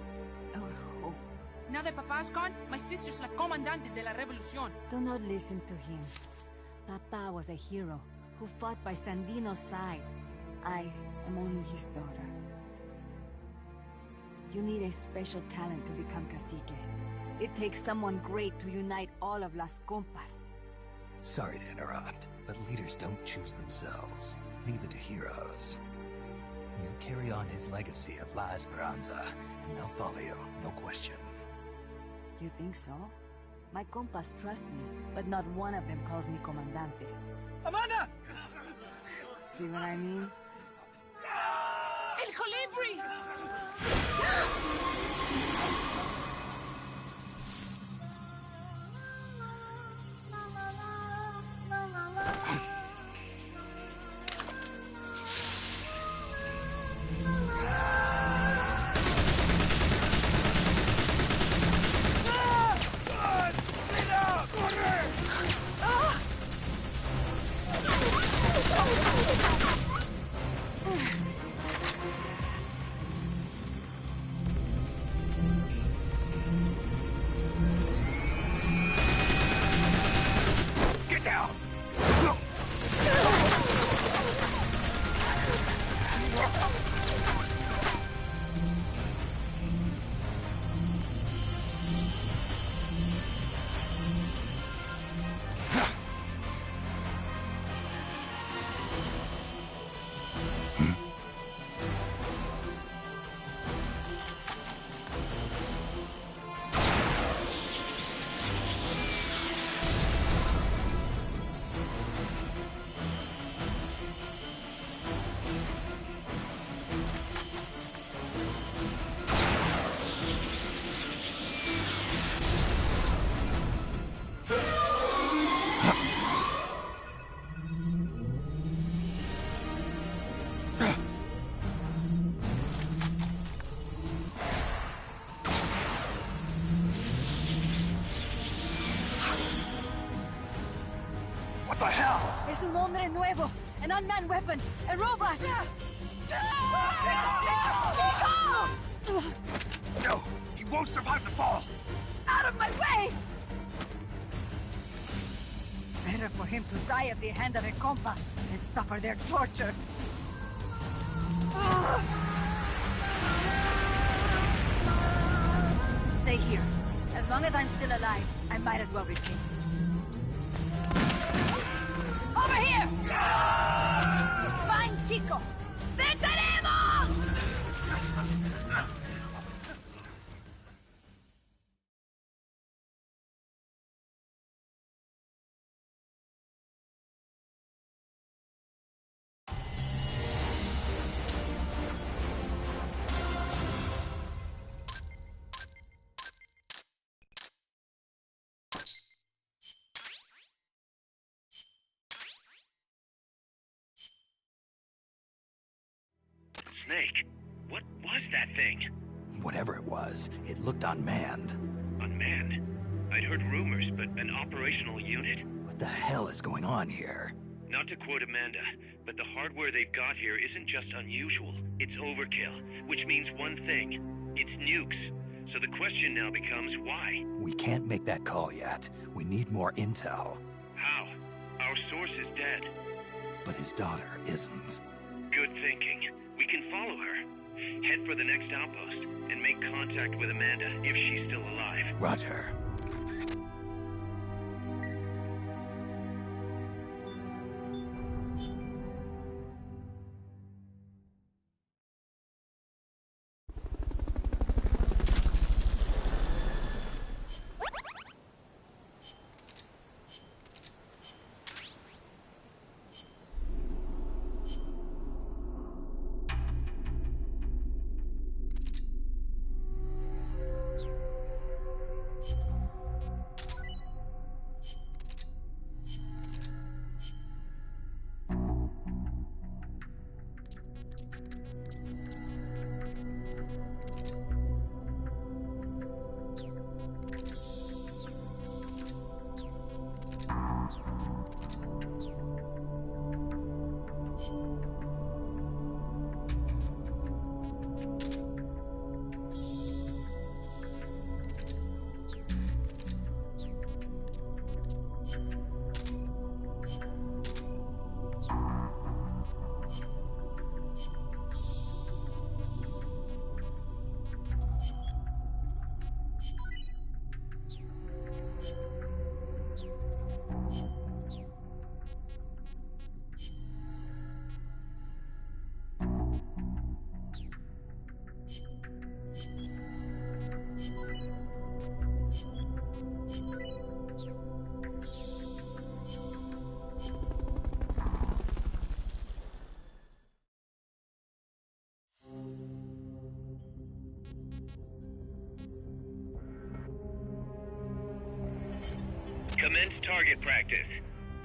Speaker 13: Our hope.
Speaker 14: Now that Papa's gone, my sister's la comandante de la revolución.
Speaker 13: Do not listen to him. Papa was a hero who fought by Sandino's side. I am only his daughter. You need a special talent to become cacique. It takes someone great to unite all of Las Compas.
Speaker 4: Sorry to interrupt, but leaders don't choose themselves. Neither do heroes. You carry on his legacy of La Esperanza, and they'll follow you, no question.
Speaker 13: You think so? My compas trust me, but not one of them calls me Comandante.
Speaker 2: Amanda!
Speaker 13: See what I mean?
Speaker 14: El Colibri!
Speaker 4: What the hell?
Speaker 13: Es un hombre nuevo, an unmanned weapon, a robot!
Speaker 4: No, he won't survive the fall!
Speaker 13: Out of my way! Better for him to die at the hand of a compa than suffer their torture. Stay here. As long as I'm still alive, I might as well retain. Over here! Fine, Chico! ¡Venceremos!
Speaker 9: Snake, what was that thing?
Speaker 4: Whatever it was, it looked unmanned.
Speaker 9: Unmanned? I'd heard rumors, but an operational unit?
Speaker 4: What the hell is going on here?
Speaker 9: Not to quote Amanda, but the hardware they've got here isn't just unusual, it's overkill, which means one thing. It's nukes. So the question now becomes why?
Speaker 4: We can't make that call yet. We need more intel.
Speaker 9: How? Our source is dead.
Speaker 4: But his daughter isn't.
Speaker 9: Good thinking. We can follow her. Head for the next outpost, and make contact with Amanda if she's still alive.
Speaker 4: Roger.
Speaker 9: Commence target practice.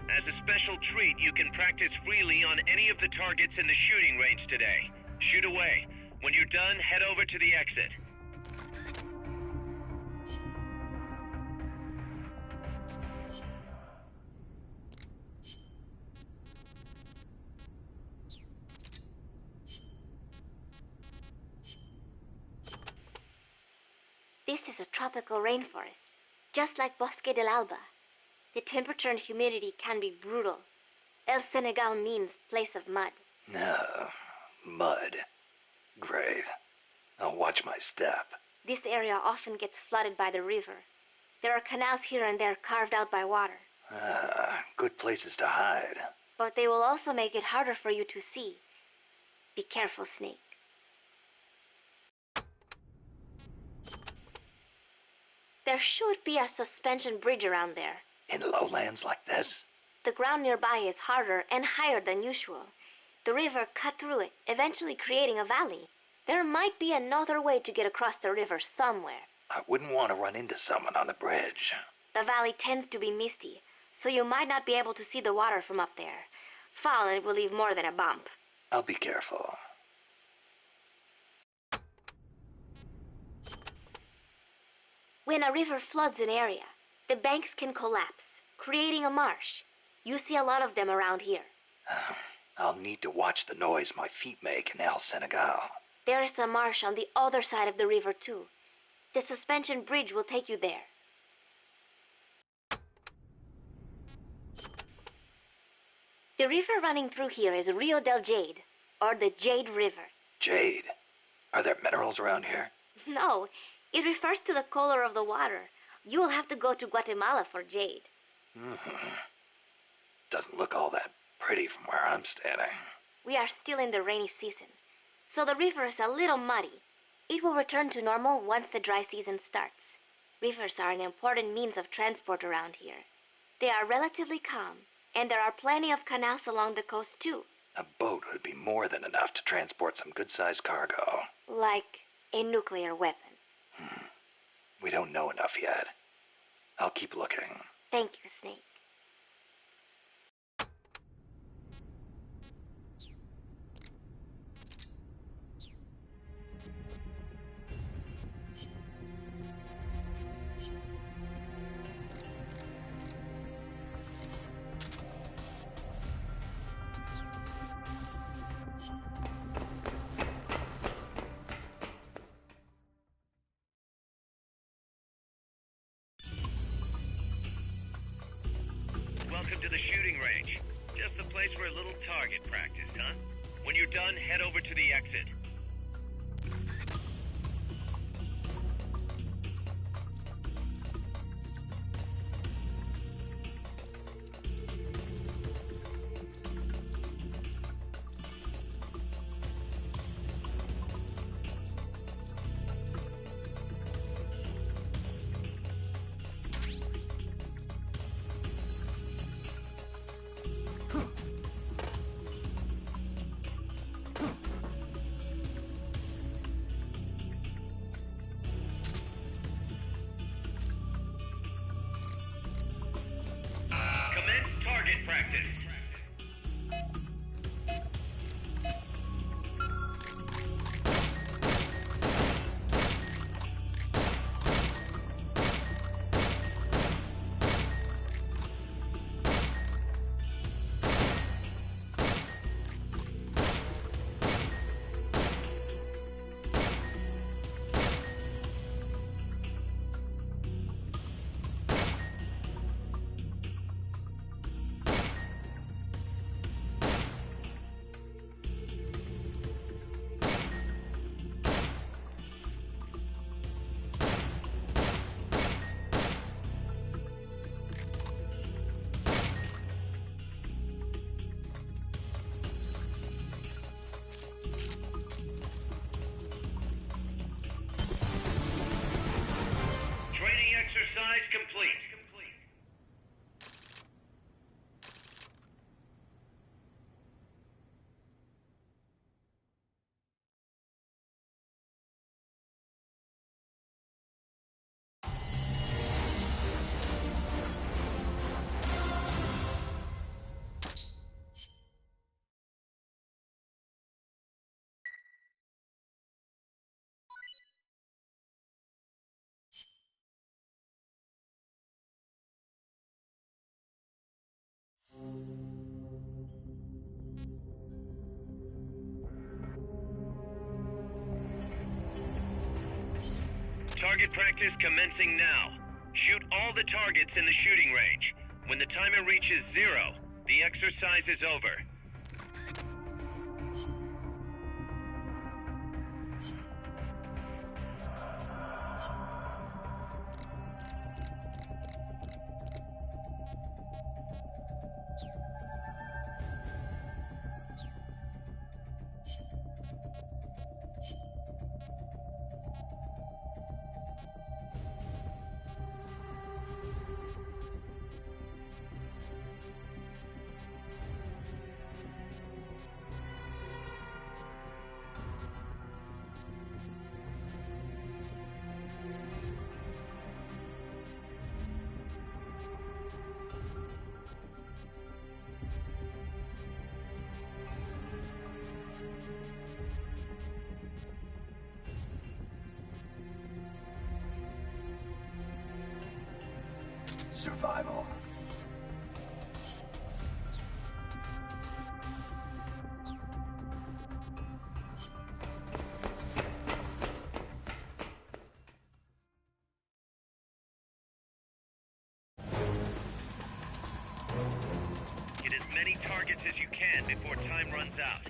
Speaker 9: As a special treat, you can practice freely on any of the targets in the shooting range today. Shoot away. When you're done, head over to the exit.
Speaker 6: This is a tropical rainforest, just like Bosque del Alba. The temperature and humidity can be brutal. El Senegal means place of mud.
Speaker 4: No, mud. Great. I'll watch my step.
Speaker 6: This area often gets flooded by the river. There are canals here and there carved out by water.
Speaker 4: Good places to hide.
Speaker 6: But they will also make it harder for you to see. Be careful, Snake. There should be a suspension bridge around there.
Speaker 4: In lowlands like this?
Speaker 6: The ground nearby is harder and higher than usual. The river cut through it, eventually creating a valley. There might be another way to get across the river somewhere.
Speaker 4: I wouldn't want to run into someone on the bridge.
Speaker 6: The valley tends to be misty, so you might not be able to see the water from up there. Fall and it will leave more than a bump.
Speaker 4: I'll be careful.
Speaker 6: When a river floods an area, the banks can collapse, creating a marsh. You see a lot of them around here.
Speaker 4: I'll need to watch the noise my feet make in El Senegal.
Speaker 6: There is a marsh on the other side of the river, too. The suspension bridge will take you there. The river running through here is Rio del Jade, or the Jade River.
Speaker 4: Jade? Are there minerals around here?
Speaker 6: No, it refers to the color of the water. You will have to go to Guatemala for jade.
Speaker 4: Doesn't look all that pretty from where I'm standing.
Speaker 6: We are still in the rainy season, so the river is a little muddy. It will return to normal once the dry season starts. Rivers are an important means of transport around here. They are relatively calm, and there are plenty of canals along the coast too.
Speaker 4: A boat would be more than enough to transport some good-sized cargo.
Speaker 6: Like a nuclear weapon.
Speaker 4: We don't know enough yet. I'll keep looking.
Speaker 6: Thank you, Snake.
Speaker 9: Welcome to the shooting range. Just the place for a little target practice, huh? When you're done, head over to the exit. Commence target practice. Training exercise complete. Target practice commencing now. Shoot all the targets in the shooting range. When the timer reaches 0, the exercise is over.
Speaker 4: Survival.
Speaker 9: Get as many targets as you can before time runs out.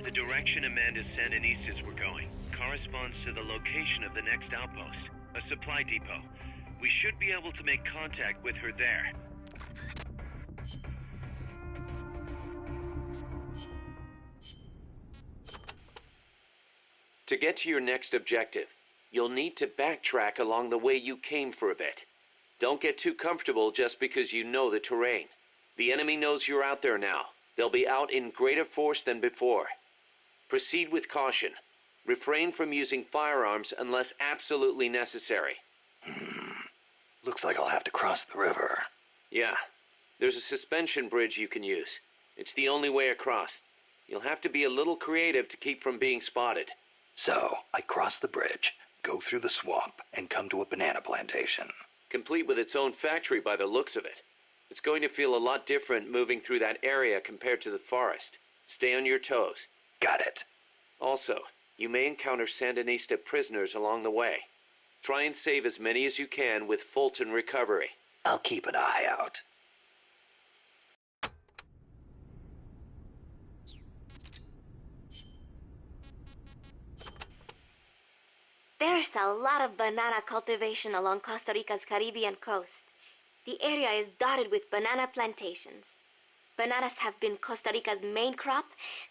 Speaker 9: The direction Amanda's Sandinistas were going corresponds to the location of the next outpost, a supply depot. We should be able to make contact with her there.
Speaker 1: To get to your next objective, you'll need to backtrack along the way you came for a bit. Don't get too comfortable just because you know the terrain. The enemy knows you're out there now. They'll be out in greater force than before. Proceed with caution. Refrain from using firearms unless absolutely necessary.
Speaker 4: Looks like I'll have to cross the river.
Speaker 1: Yeah. There's a suspension bridge you can use. It's the only way across. You'll have to be a little creative to keep from being spotted.
Speaker 4: So, I cross the bridge, go through the swamp, and come to a banana plantation.
Speaker 1: Complete with its own factory by the looks of it. It's going to feel a lot different moving through that area compared to the forest. Stay on your toes.
Speaker 4: Got it.
Speaker 1: Also, you may encounter Sandinista prisoners along the way. Try and save as many as you can with Fulton Recovery.
Speaker 4: I'll keep an eye out.
Speaker 6: There's a lot of banana cultivation along Costa Rica's Caribbean coast. The area is dotted with banana plantations. Bananas have been Costa Rica's main crop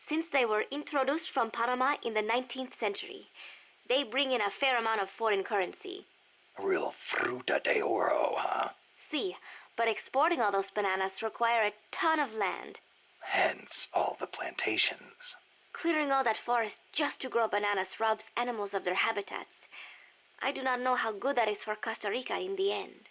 Speaker 6: since they were introduced from Panama in the 19th century. They bring in a fair amount of foreign currency.
Speaker 4: A real fruta de oro, huh?
Speaker 6: See, but exporting all those bananas require a ton of land.
Speaker 4: Hence all the plantations.
Speaker 6: Clearing all that forest just to grow bananas robs animals of their habitats. I do not know how good that is for Costa Rica in the end.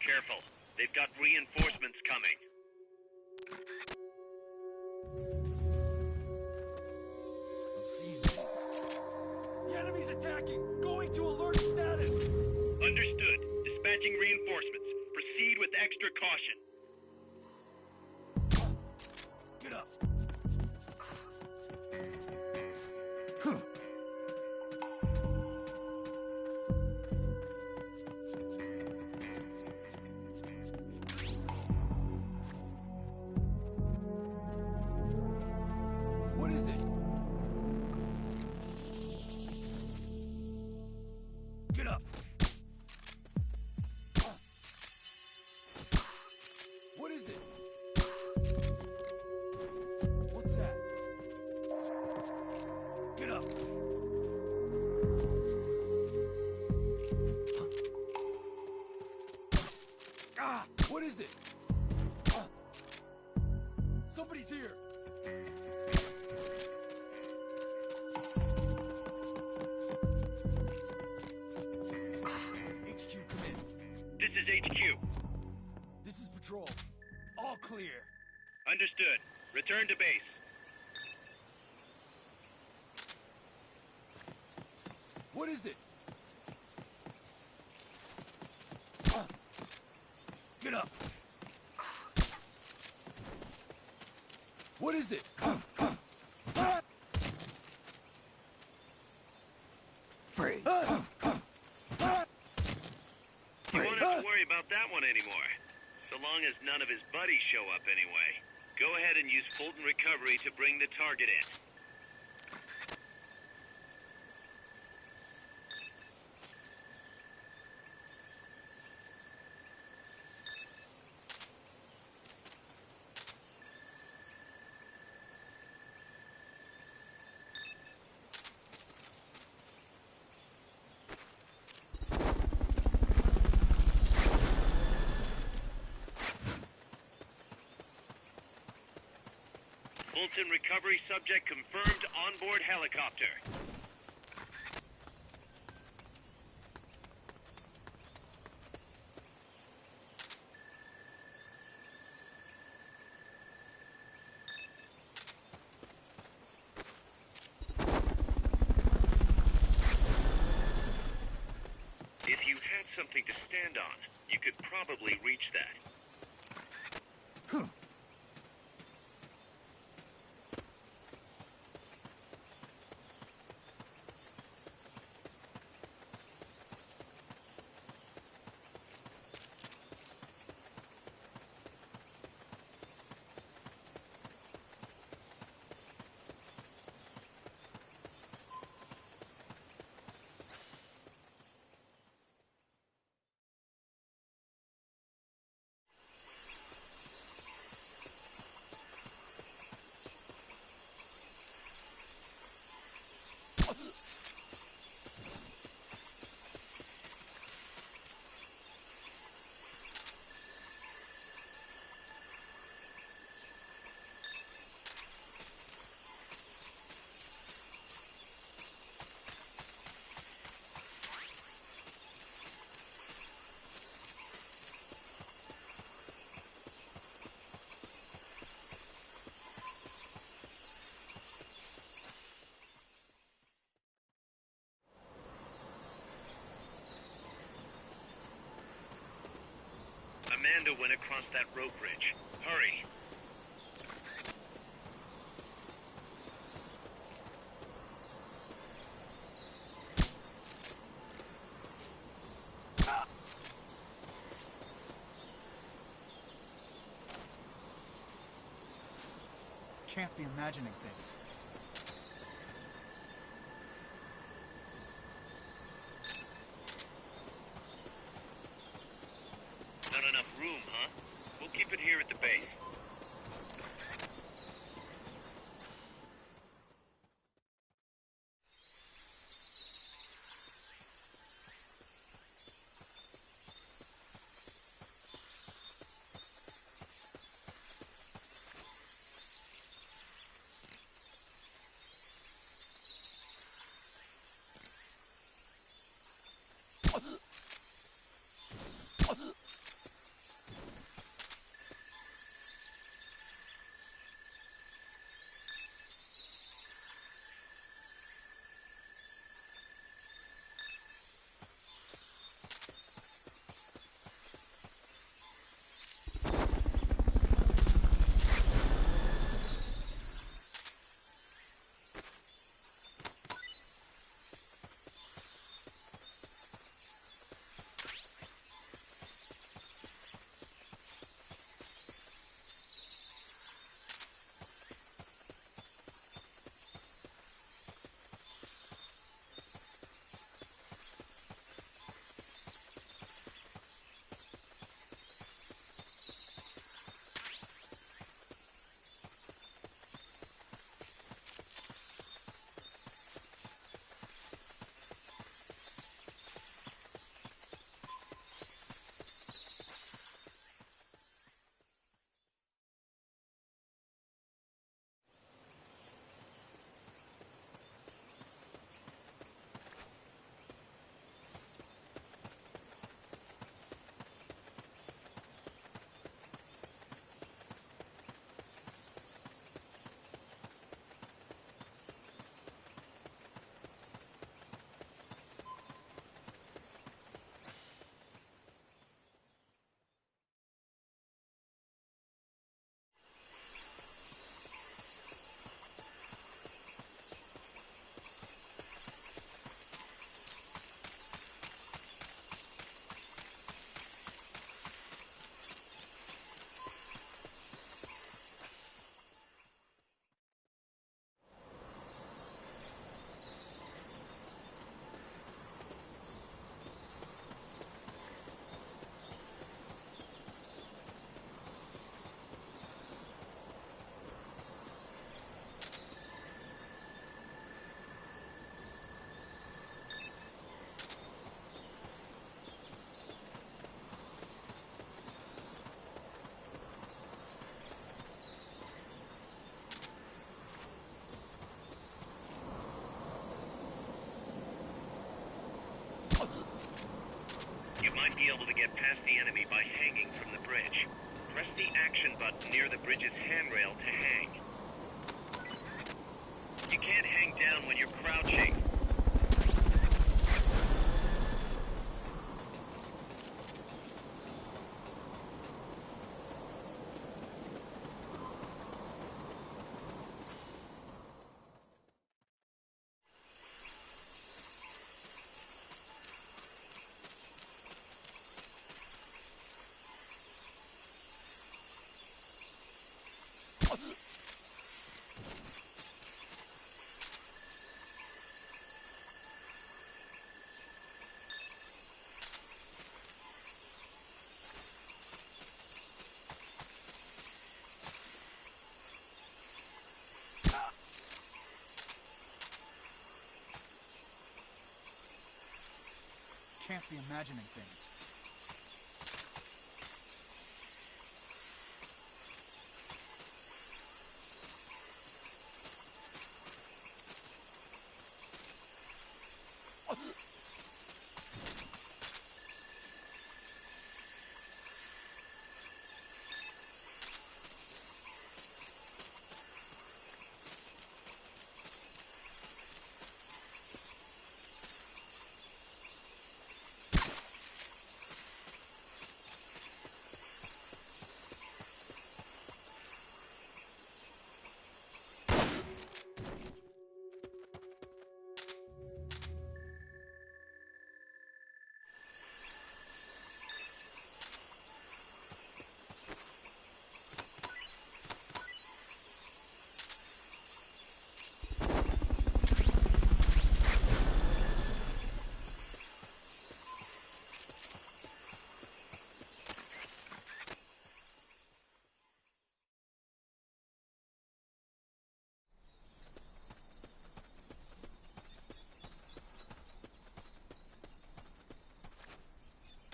Speaker 9: Careful. They've got reinforcements coming.
Speaker 2: I'm seeing things. The enemy's attacking! Going to alert status!
Speaker 9: Understood. Dispatching reinforcements. Proceed with extra caution.
Speaker 2: Get up! What is it? Get up! What is it? What's that? Get up! Ah! What is it? Somebody's here! HQ, come in.
Speaker 9: This is HQ.
Speaker 2: This is patrol. All clear.
Speaker 9: Understood. Return to base.
Speaker 2: What is it? Get up. What is it?
Speaker 4: Freeze.
Speaker 9: You won't have to worry about that one anymore. So long as none of his buddies show up anyway. Go ahead and use Fulton Recovery to bring the target in. Fulton recovery subject confirmed onboard helicopter. If you had something to stand on, you could probably reach that. Amanda went across that rope bridge. Hurry.
Speaker 15: Can't be imagining things.
Speaker 9: Not enough room, huh? We'll keep it here at the base. be able to get past the enemy by hanging from the bridge. Press the action button near the bridge's handrail to hang. You can't hang down when you're crouching.
Speaker 15: Can't be imagining things.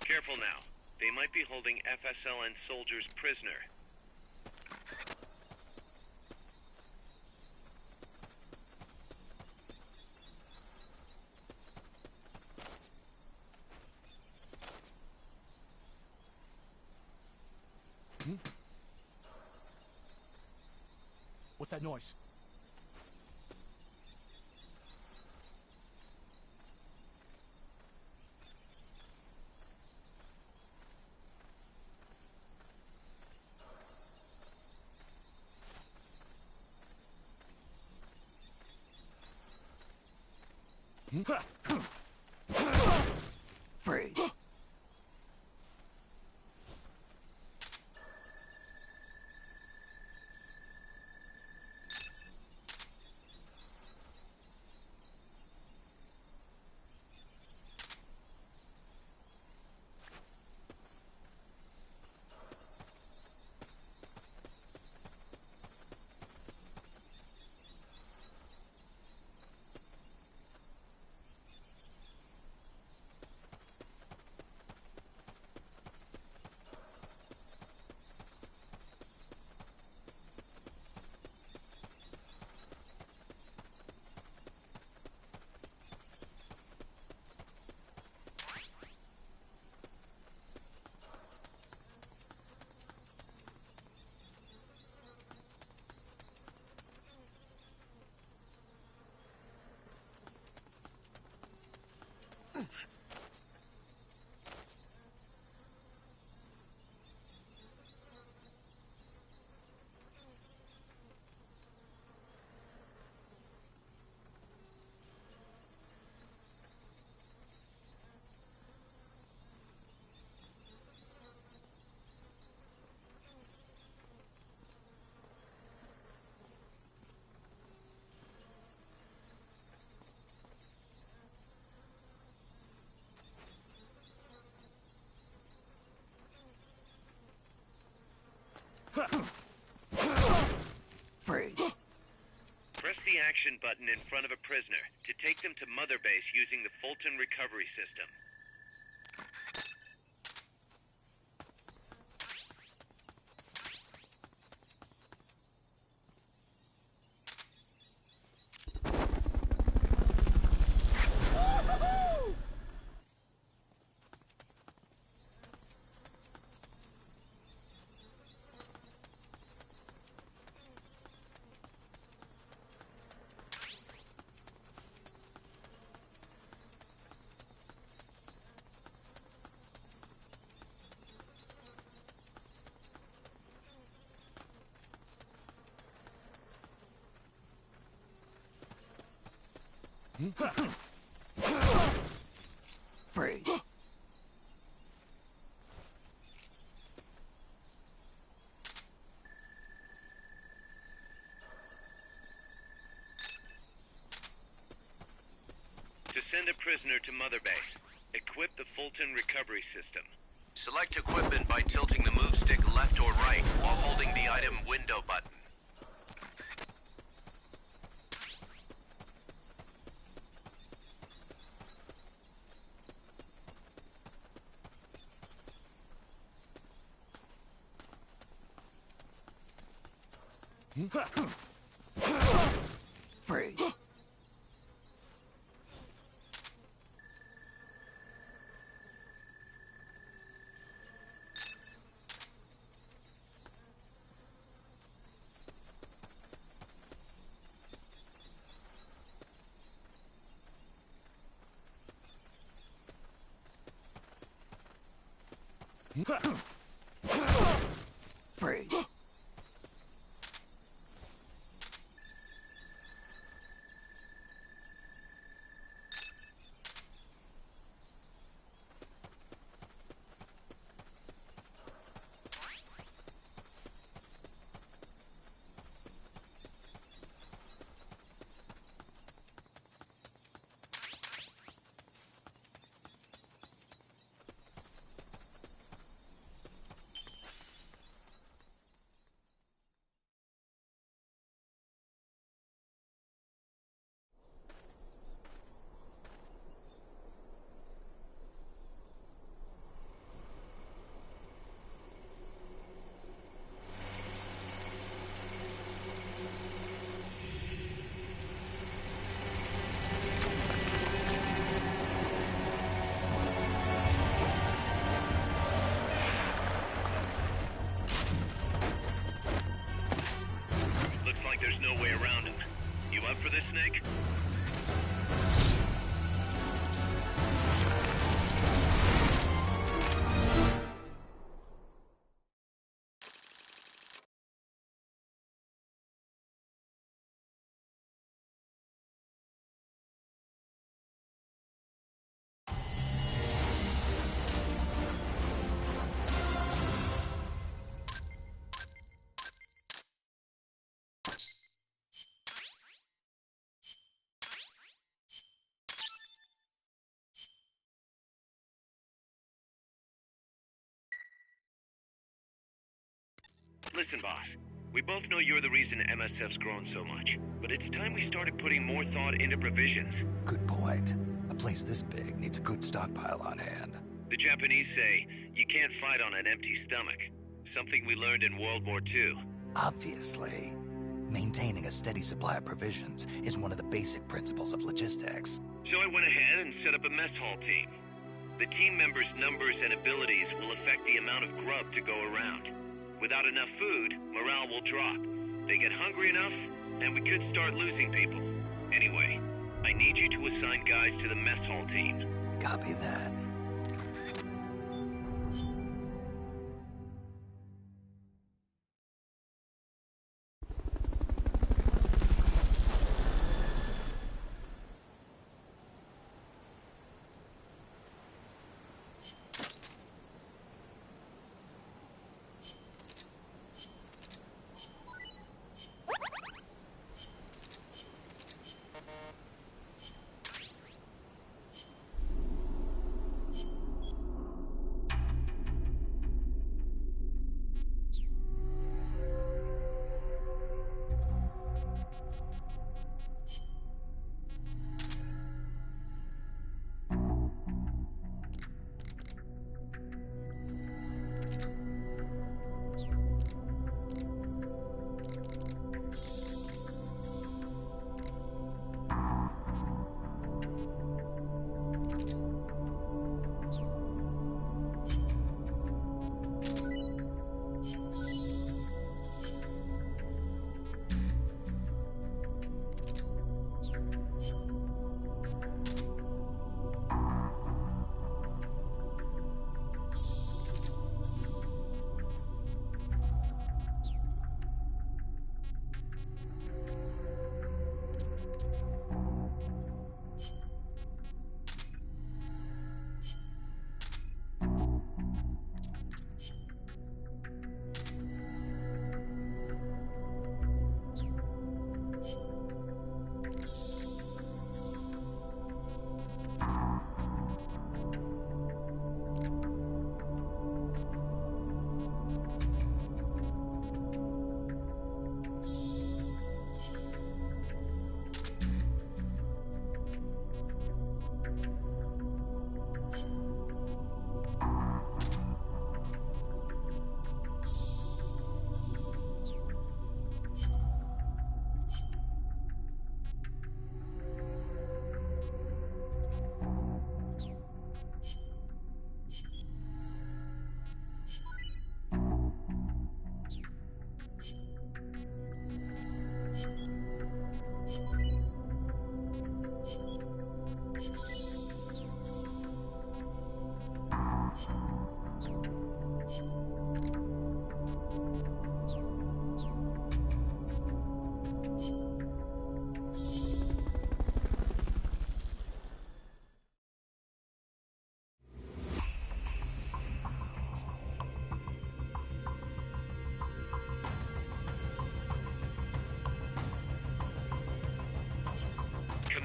Speaker 15: Careful now. They might be holding FSLN soldiers prisoner.
Speaker 2: What's that noise?
Speaker 4: Freeze. Freeze.
Speaker 9: Press the action button in front of a prisoner to take them to Mother Base using the Fulton recovery system.
Speaker 4: Freeze.
Speaker 15: To send a prisoner to Mother Base, equip the Fulton recovery system.
Speaker 7: Select equipment by tilting the move stick left or right while holding the item window button.
Speaker 4: Freeze. Freeze.
Speaker 15: Looks like there's no way around him. You up for this, Snake? Listen, boss. We both know you're the reason MSF's grown so much. But it's time we started putting more thought into provisions.
Speaker 4: Good point. A place this big needs a good stockpile on hand.
Speaker 15: The Japanese say, you can't fight on an empty stomach. Something we learned in World War II.
Speaker 4: Obviously. Maintaining a steady supply of provisions is one of the basic principles of logistics.
Speaker 15: So I went ahead and set up a mess hall team. The team members' numbers and abilities will affect the amount of grub to go around. Without enough food, morale will drop. They get hungry enough, and we could start losing people. Anyway, I need you to assign guys to the mess hall team.
Speaker 4: Copy that.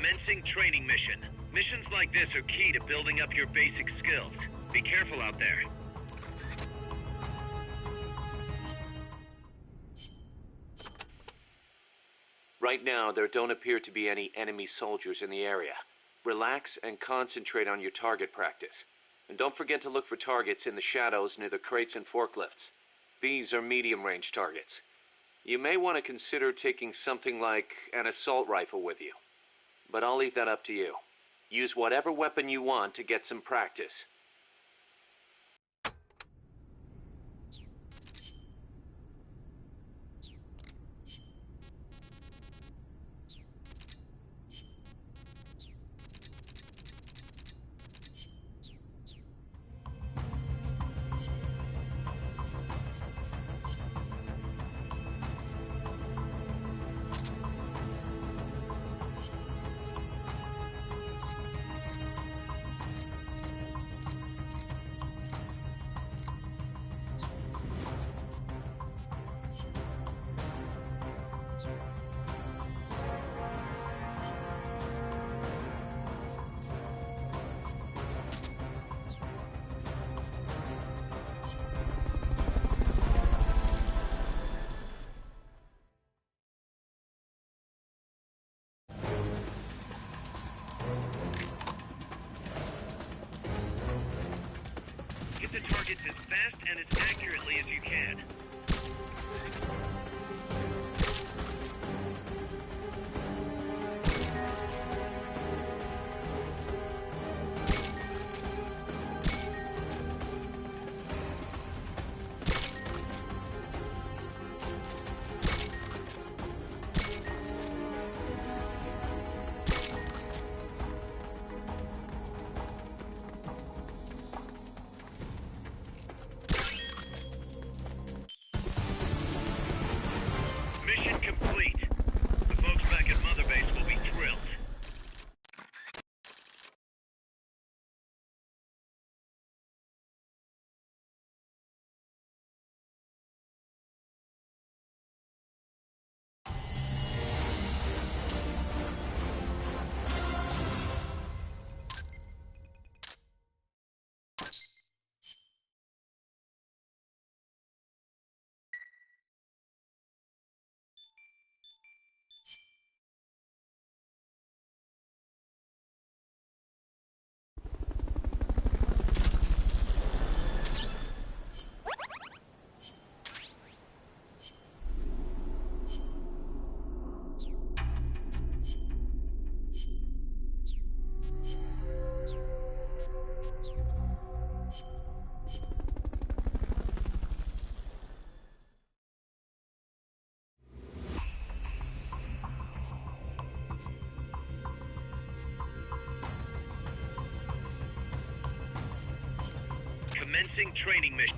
Speaker 15: Commencing training mission. Missions like this are key to building up your basic skills. Be careful out there.
Speaker 1: Right now, there don't appear to be any enemy soldiers in the area. Relax and concentrate on your target practice. And don't forget to look for targets in the shadows near the crates and forklifts. These are medium-range targets. You may want to consider taking something like an assault rifle with you. But I'll leave that up to you. Use whatever weapon you want to get some practice.
Speaker 15: Hit the targets as fast and as accurately as you can. Mission complete. The folks back at Mother Base will be thrilled. Commencing training mission.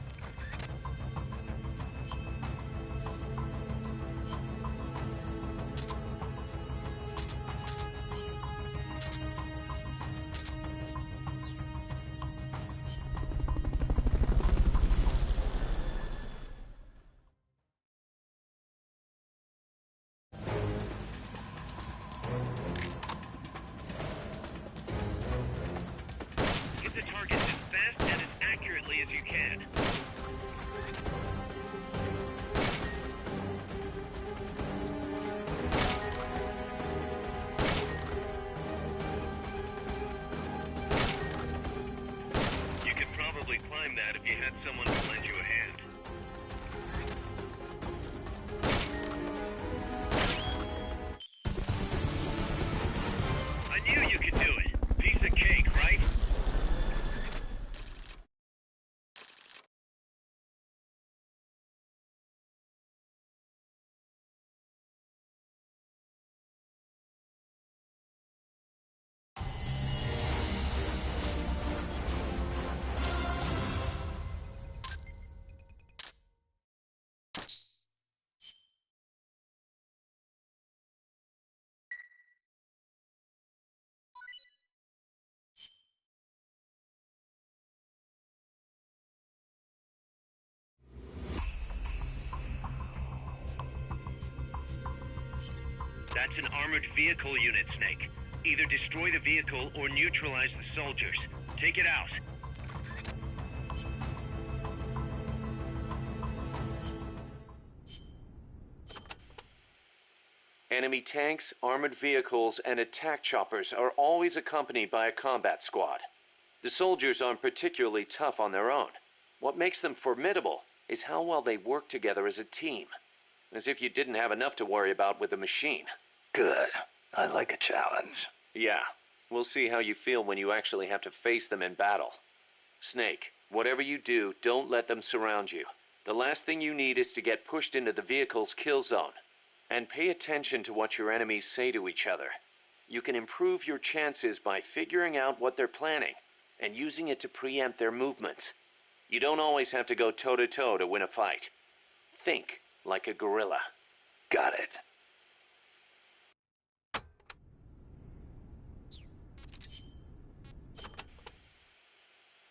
Speaker 15: Hit the targets as fast and as accurately as you can. You could probably climb that if you had someone to lend you a hand. I knew you could do it. Piece of cake, right? That's an armored vehicle unit, Snake.
Speaker 9: Either destroy the vehicle or neutralize the soldiers. Take it out.
Speaker 1: Enemy tanks, armored vehicles, and attack choppers are always accompanied by a combat squad. The soldiers aren't particularly tough on their own. What makes them formidable is how well they work together as a team. As if you didn't have enough to worry about with the machine.
Speaker 4: Good. I like a challenge.
Speaker 1: Yeah. We'll see how you feel when you actually have to face them in battle. Snake, whatever you do, don't let them surround you. The last thing you need is to get pushed into the vehicle's kill zone. And pay attention to what your enemies say to each other. You can improve your chances by figuring out what they're planning and using it to preempt their movements. You don't always have to go toe-to-toe to win a fight. Think like a guerrilla.
Speaker 4: Got it.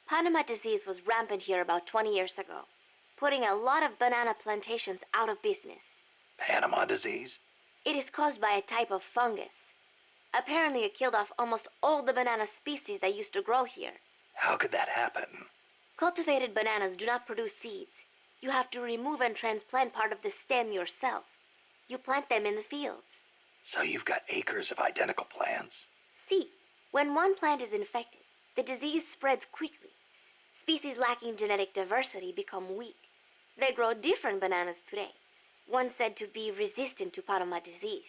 Speaker 6: Panama disease was rampant here about 20 years ago, putting a lot of banana plantations out of business.
Speaker 4: Panama disease?
Speaker 6: It is caused by a type of fungus. Apparently it killed off almost all the banana species that used to grow here.
Speaker 4: How could that happen?
Speaker 6: Cultivated bananas do not produce seeds. You have to remove and transplant part of the stem yourself. You plant them in the fields.
Speaker 4: So you've got acres of identical plants?
Speaker 6: See, when one plant is infected, the disease spreads quickly. Species lacking genetic diversity become weak. They grow different bananas today. One said to be resistant to Panama disease.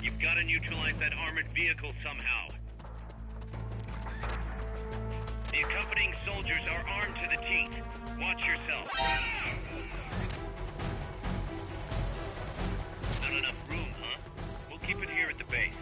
Speaker 9: You've got to neutralize that armored vehicle somehow. The accompanying soldiers are armed to the teeth. Watch yourself. Not enough room, huh? We'll keep it here at the base.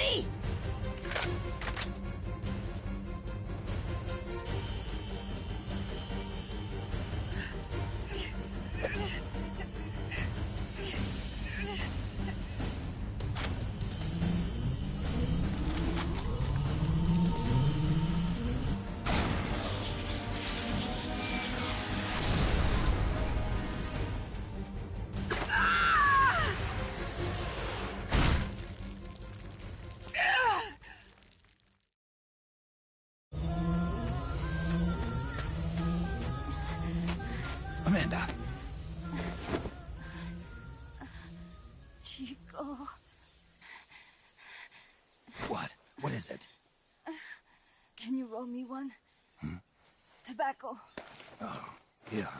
Speaker 13: me!
Speaker 4: Amanda.
Speaker 13: Chico.
Speaker 4: What? What is it?
Speaker 13: Can you roll me one? Tobacco.
Speaker 4: Oh, yeah.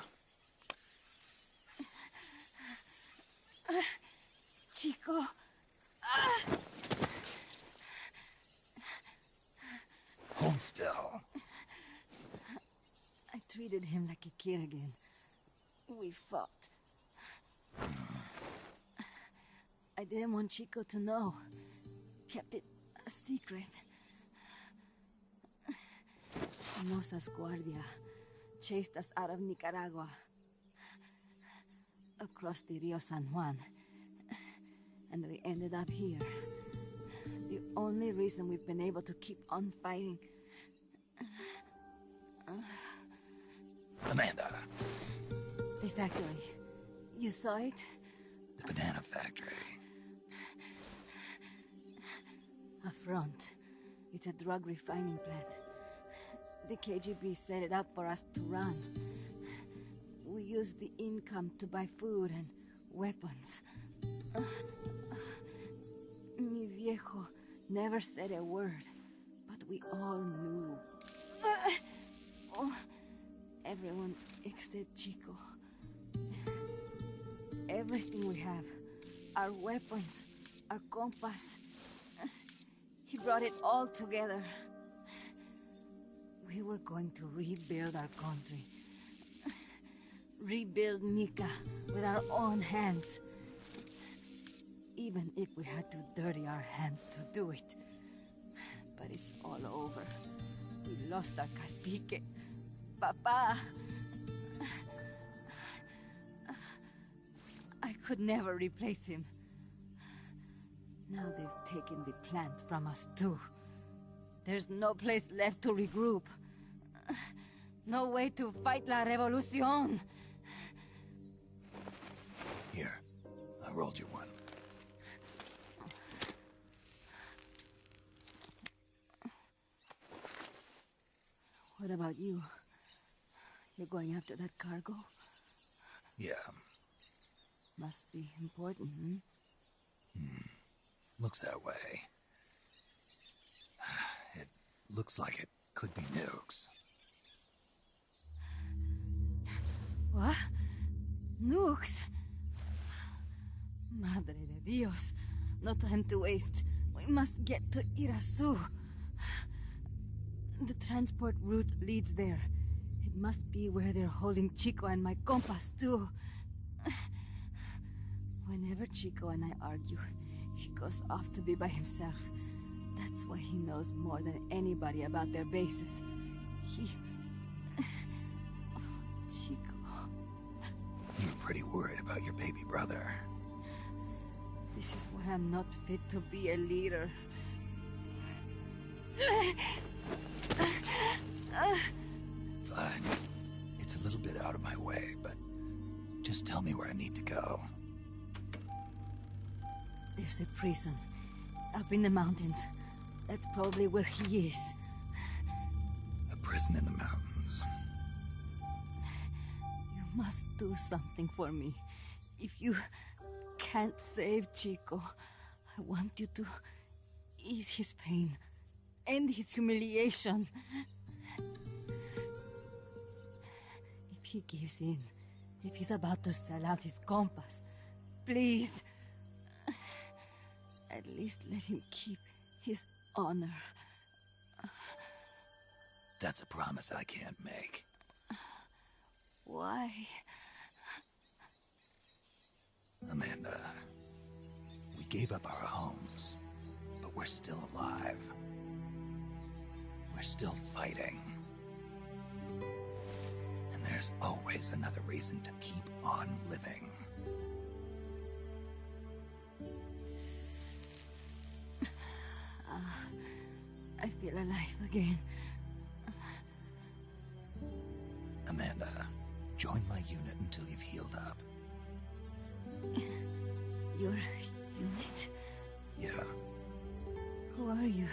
Speaker 13: Chico.
Speaker 4: Hold still.
Speaker 13: I treated him like a kid again. We fought. I didn't want Chico to know. Kept it a secret. Somoza's Guardia chased us out of Nicaragua. Across the Rio San Juan. And we ended up here. The only reason we've been able to keep on fighting.
Speaker 4: Amanda.
Speaker 13: The factory. You saw it?
Speaker 4: The banana factory.
Speaker 13: A front. It's a drug refining plant. The KGB set it up for us to run. We used the income to buy food and weapons. Mi viejo never said a word, but we all knew. Everyone except Chico. Everything we have. Our weapons, our compass. He brought it all together. We were going to rebuild our country. Rebuild Nika with our own hands. Even if we had to dirty our hands to do it. But it's all over. We lost our cacique. Papa. I could never replace him. Now they've taken the plant from us too. There's no place left to regroup. No way to fight la revolución.
Speaker 4: Here, I rolled you one.
Speaker 13: What about you? You're going after that cargo?
Speaker 4: Yeah.
Speaker 13: Must be important,
Speaker 4: Looks that way. It looks like it could be nukes.
Speaker 13: What? Nukes? Madre de Dios. No time to waste. We must get to Irasu. The transport route leads there. It must be where they're holding Chico and my compas, too. Whenever Chico and I argue, he goes off to be by himself. That's why he knows more than anybody about their bases. Oh, Chico.
Speaker 4: You're pretty worried about your baby brother.
Speaker 13: This is why I'm not fit to be a leader.
Speaker 4: Fine. It's a little bit out of my way, but just tell me where I need to go.
Speaker 13: There's a prison. Up in the mountains. That's probably where he is.
Speaker 4: A prison in the mountains.
Speaker 13: You must do something for me. If you can't save Chico, I want you to ease his pain. End his humiliation. If he gives in, if he's about to sell out his compass, please, at least let him keep his honor.
Speaker 4: That's a promise I can't make.
Speaker 13: Why?
Speaker 4: Amanda, we gave up our homes, but But we're still alive. We're still fighting. And there's always another reason to keep on living.
Speaker 13: I feel alive again.
Speaker 4: Amanda, join my unit until you've healed up.
Speaker 13: Your unit?
Speaker 4: Yeah.
Speaker 13: Who are you?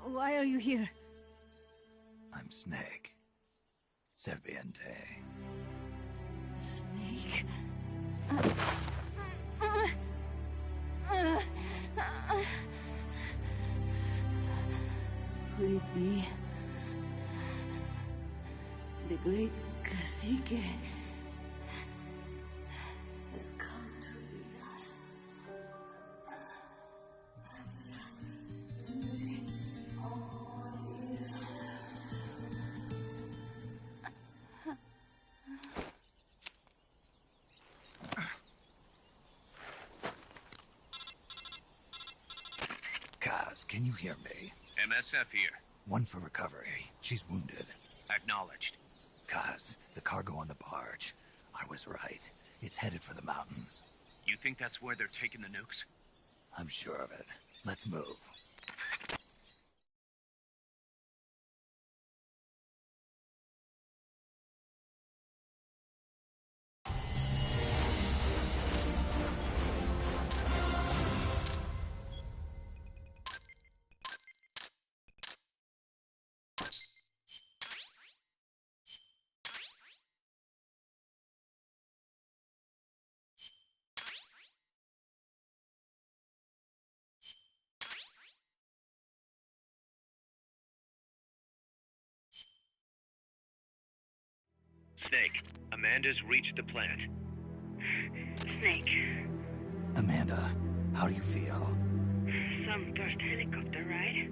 Speaker 13: Why are you here?
Speaker 4: I'm Snake. Serviente.
Speaker 13: Snake? Could it be the great cacique has come to lead us?
Speaker 4: Kaz, can you hear me?
Speaker 7: MSF here.
Speaker 4: One for recovery. She's wounded.
Speaker 7: Acknowledged.
Speaker 4: Kaz, the cargo on the barge. I was right. It's headed for the mountains.
Speaker 7: You think that's where they're taking the nukes?
Speaker 4: I'm sure of it. Let's move.
Speaker 15: Snake, Amanda's reached the plant.
Speaker 16: Snake.
Speaker 4: Amanda, how do you feel?
Speaker 16: Some first helicopter ride.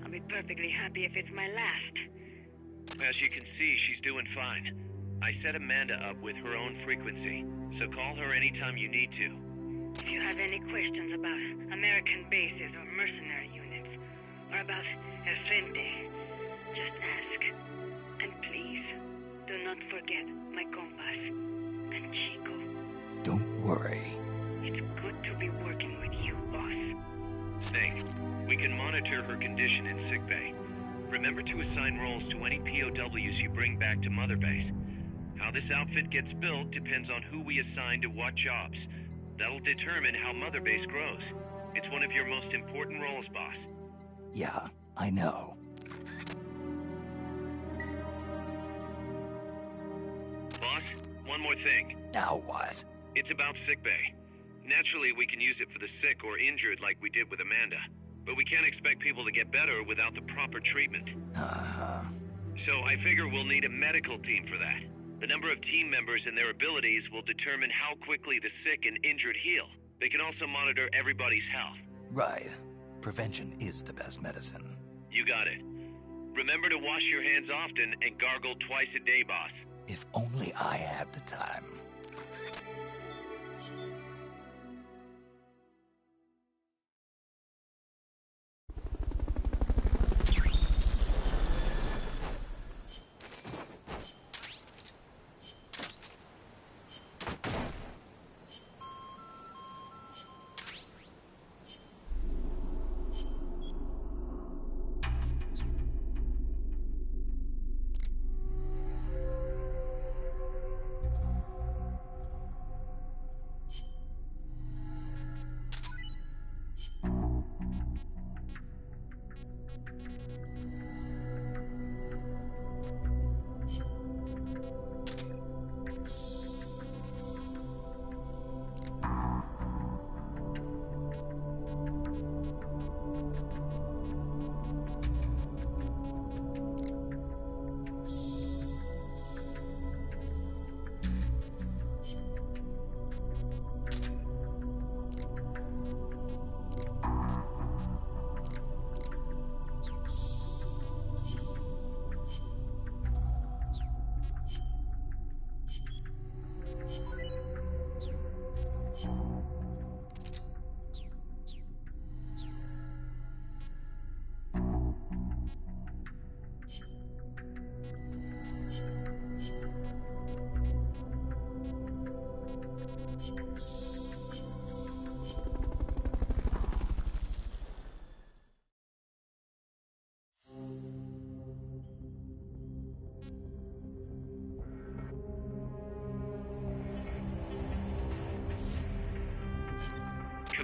Speaker 16: I'll be perfectly happy if it's my last.
Speaker 15: As you can see, she's doing fine. I set Amanda up with her own frequency, so call her anytime you need to.
Speaker 16: If you have any questions about American bases or mercenary units, or about El Frente, just ask. And please, do not forget my compas and Chico.
Speaker 4: Don't worry.
Speaker 16: It's good to be working with you, boss.
Speaker 15: Snake, we can monitor her condition in sickbay. Remember to assign roles to any POWs you bring back to Mother Base. How this outfit gets built depends on who we assign to what jobs. That'll determine how Mother Base grows. It's one of your most important roles, boss.
Speaker 4: Yeah, I know.
Speaker 15: Boss, one more thing.
Speaker 4: Now what?
Speaker 15: It's about sickbay. Naturally, we can use it for the sick or injured like we did with Amanda. But we can't expect people to get better without the proper treatment.
Speaker 4: Uh-huh.
Speaker 15: So I figure we'll need a medical team for that. The number of team members and their abilities will determine how quickly the sick and injured heal. They can also monitor everybody's health.
Speaker 4: Right. Prevention is the best medicine.
Speaker 15: You got it. Remember to wash your hands often and gargle twice a day, boss.
Speaker 4: If only I had the time.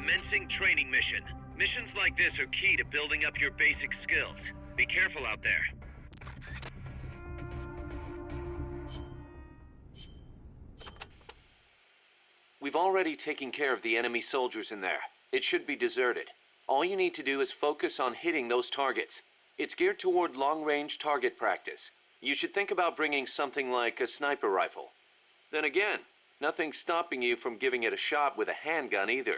Speaker 15: Commencing training mission. Missions like this are key to building up your basic skills. Be careful out there.
Speaker 1: We've already taken care of the enemy soldiers in there. It should be deserted. All you need to do is focus on hitting those targets. It's geared toward long-range target practice. You should think about bringing something like a sniper rifle. Then again, nothing's stopping you from giving it a shot with a handgun either.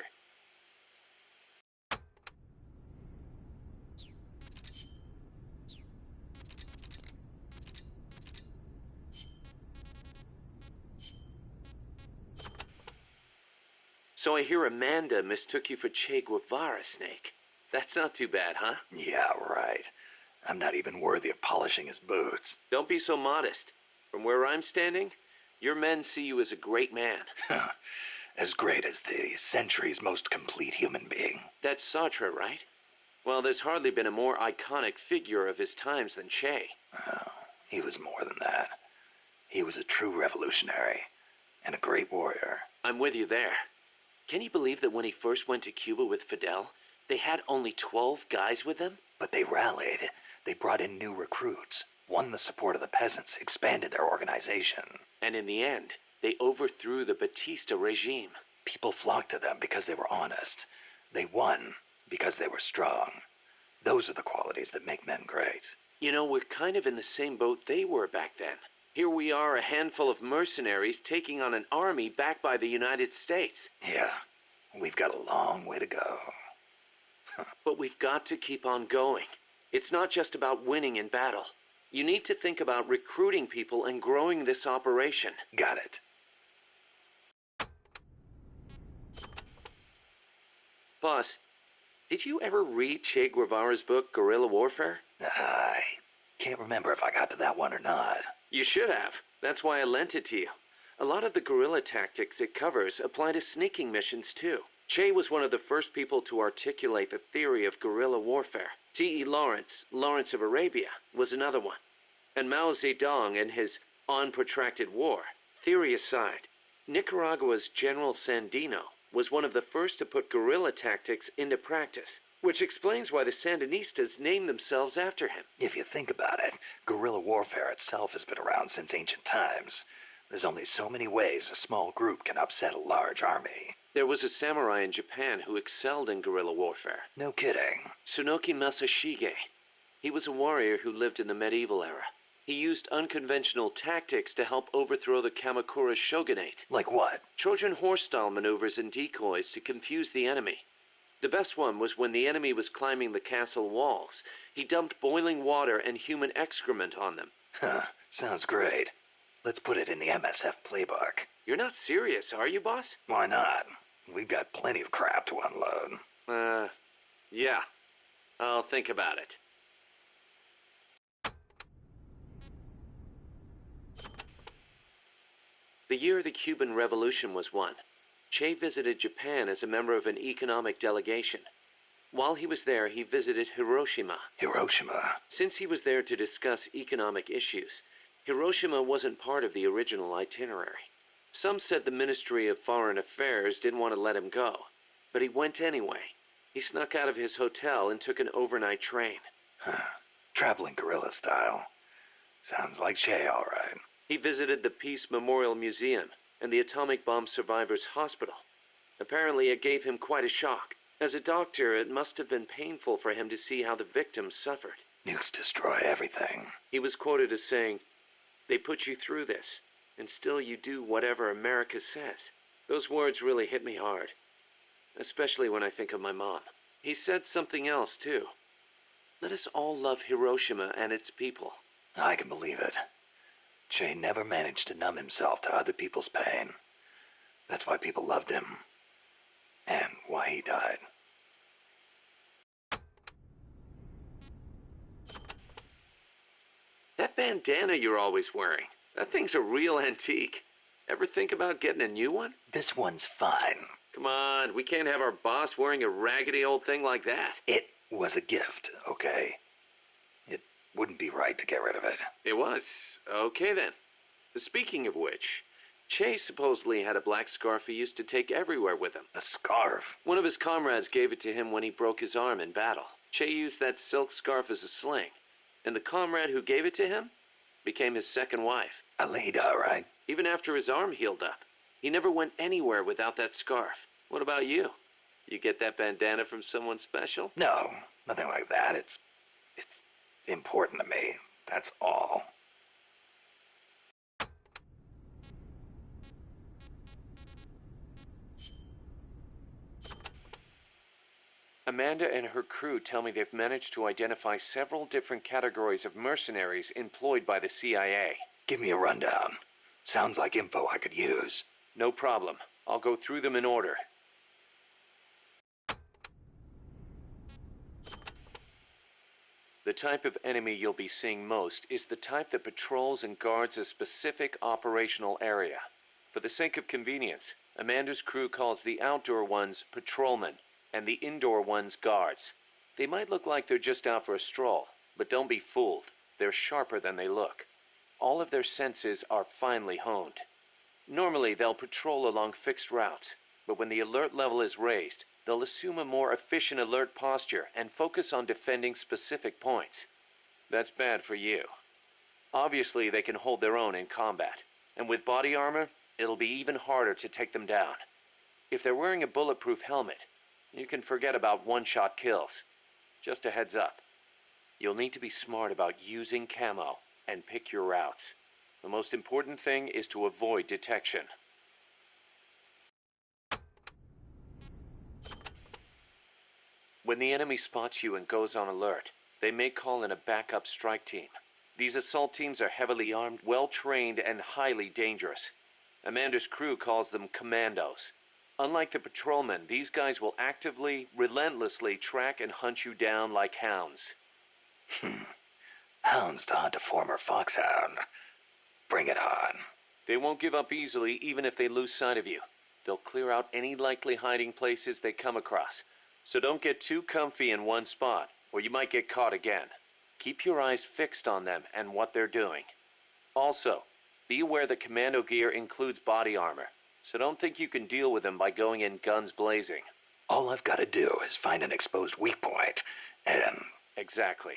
Speaker 1: So I hear Amanda mistook you for Che Guevara, Snake. That's not too bad, huh?
Speaker 4: Yeah, right. I'm not even worthy of polishing his boots.
Speaker 1: Don't be so modest. From where I'm standing, your men see you as a great man.
Speaker 4: As great as the century's most complete human being.
Speaker 1: That's Sartre, right? Well, there's hardly been a more iconic figure of his times than Che.
Speaker 4: Oh, he was more than that. He was a true revolutionary and a great warrior.
Speaker 1: I'm with you there. Can you believe that when he first went to Cuba with Fidel, they had only 12 guys with them?
Speaker 4: But they rallied. They brought in new recruits, won the support of the peasants, expanded their organization.
Speaker 1: And in the end, they overthrew the Batista regime.
Speaker 4: People flocked to them because they were honest. They won because they were strong. Those are the qualities that make men great.
Speaker 1: You know, we're kind of in the same boat they were back then. Here we are, a handful of mercenaries taking on an army backed by the United States.
Speaker 4: Yeah, we've got a long way to go.
Speaker 1: But we've got to keep on going. It's not just about winning in battle. You need to think about recruiting people and growing this operation.
Speaker 4: Got it.
Speaker 1: Boss, did you ever read Che Guevara's book, Guerrilla Warfare?
Speaker 4: I can't remember if I got to that one or not.
Speaker 1: You should have. That's why I lent it to you. A lot of the guerrilla tactics it covers apply to sneaking missions, too. Che was one of the first people to articulate the theory of guerrilla warfare. T.E. Lawrence, Lawrence of Arabia, was another one. And Mao Zedong and his On Protracted War. Theory aside, Nicaragua's General Sandino was one of the first to put guerrilla tactics into practice, which explains why the Sandinistas named themselves after him.
Speaker 4: If you think about it, guerrilla warfare itself has been around since ancient times. There's only so many ways a small group can upset a large army.
Speaker 1: There was a samurai in Japan who excelled in guerrilla warfare.
Speaker 4: No kidding.
Speaker 1: Tsunoki Masashige. He was a warrior who lived in the medieval era. He used unconventional tactics to help overthrow the Kamakura shogunate.
Speaker 4: Like what?
Speaker 1: Trojan horse-style maneuvers and decoys to confuse the enemy. The best one was when the enemy was climbing the castle walls. He dumped boiling water and human excrement on them.
Speaker 4: Sounds great. Let's put it in the MSF playbook.
Speaker 1: You're not serious, are you, boss?
Speaker 4: Why not? We've got plenty of crap to unload.
Speaker 1: Yeah. I'll think about it. The year the Cuban Revolution was won, Che visited Japan as a member of an economic delegation. While he was there, he visited Hiroshima.
Speaker 4: Hiroshima?
Speaker 1: Since he was there to discuss economic issues, Hiroshima wasn't part of the original itinerary. Some said the Ministry of Foreign Affairs didn't want to let him go, but he went anyway. He snuck out of his hotel and took an overnight train.
Speaker 4: Traveling guerrilla style. Sounds like Che, all right.
Speaker 1: He visited the Peace Memorial Museum and the Atomic Bomb Survivors Hospital. Apparently it gave him quite a shock. As a doctor, it must have been painful for him to see how the victims suffered.
Speaker 4: Nukes destroy everything.
Speaker 1: He was quoted as saying, "They put you through this, and still you do whatever America says." Those words really hit me hard, especially when I think of my mom. He said something else, too. Let us all love Hiroshima and its people.
Speaker 4: I can believe it. Che never managed to numb himself to other people's pain. That's why people loved him. And why he died.
Speaker 1: That bandana you're always wearing, that thing's a real antique. Ever think about getting a new one?
Speaker 4: This one's fine.
Speaker 1: Come on, we can't have our boss wearing a raggedy old thing like that.
Speaker 4: It was a gift, okay? It wouldn't be right to get rid of it.
Speaker 1: It was. Okay then. Speaking of which, Che supposedly had a black scarf he used to take everywhere with him.
Speaker 4: A scarf?
Speaker 1: One of his comrades gave it to him when he broke his arm in battle. Che used that silk scarf as a sling, and the comrade who gave it to him became his second wife.
Speaker 4: Alida, right?
Speaker 1: Even after his arm healed up, he never went anywhere without that scarf. What about you? You get that bandana from someone special?
Speaker 4: No, nothing like that. It's important to me. That's all.
Speaker 1: Amanda and her crew tell me they've managed to identify several different categories of mercenaries employed by the CIA.
Speaker 4: Give me a rundown. Sounds like info I could use.
Speaker 1: No problem. I'll go through them in order. The type of enemy you'll be seeing most is the type that patrols and guards a specific operational area. For the sake of convenience, Amanda's crew calls the outdoor ones patrolmen, and the indoor ones guards. They might look like they're just out for a stroll, but don't be fooled. They're sharper than they look. All of their senses are finely honed. Normally, they'll patrol along fixed routes, but when the alert level is raised, they'll assume a more efficient alert posture and focus on defending specific points. That's bad for you. Obviously, they can hold their own in combat, and with body armor, it'll be even harder to take them down. If they're wearing a bulletproof helmet, you can forget about one-shot kills. Just a heads up. You'll need to be smart about using camo and pick your routes. The most important thing is to avoid detection. When the enemy spots you and goes on alert, they may call in a backup strike team. These assault teams are heavily armed, well-trained, and highly dangerous. Amanda's crew calls them commandos. Unlike the patrolmen, these guys will actively, relentlessly track and hunt you down like hounds.
Speaker 4: Hounds to hunt a former foxhound. Bring it on.
Speaker 1: They won't give up easily even if they lose sight of you. They'll clear out any likely hiding places they come across. So don't get too comfy in one spot, or you might get caught again. Keep your eyes fixed on them and what they're doing. Also, be aware that commando gear includes body armor, so don't think you can deal with them by going in guns blazing.
Speaker 4: All I've got to do is find an exposed weak point, and...
Speaker 1: Exactly.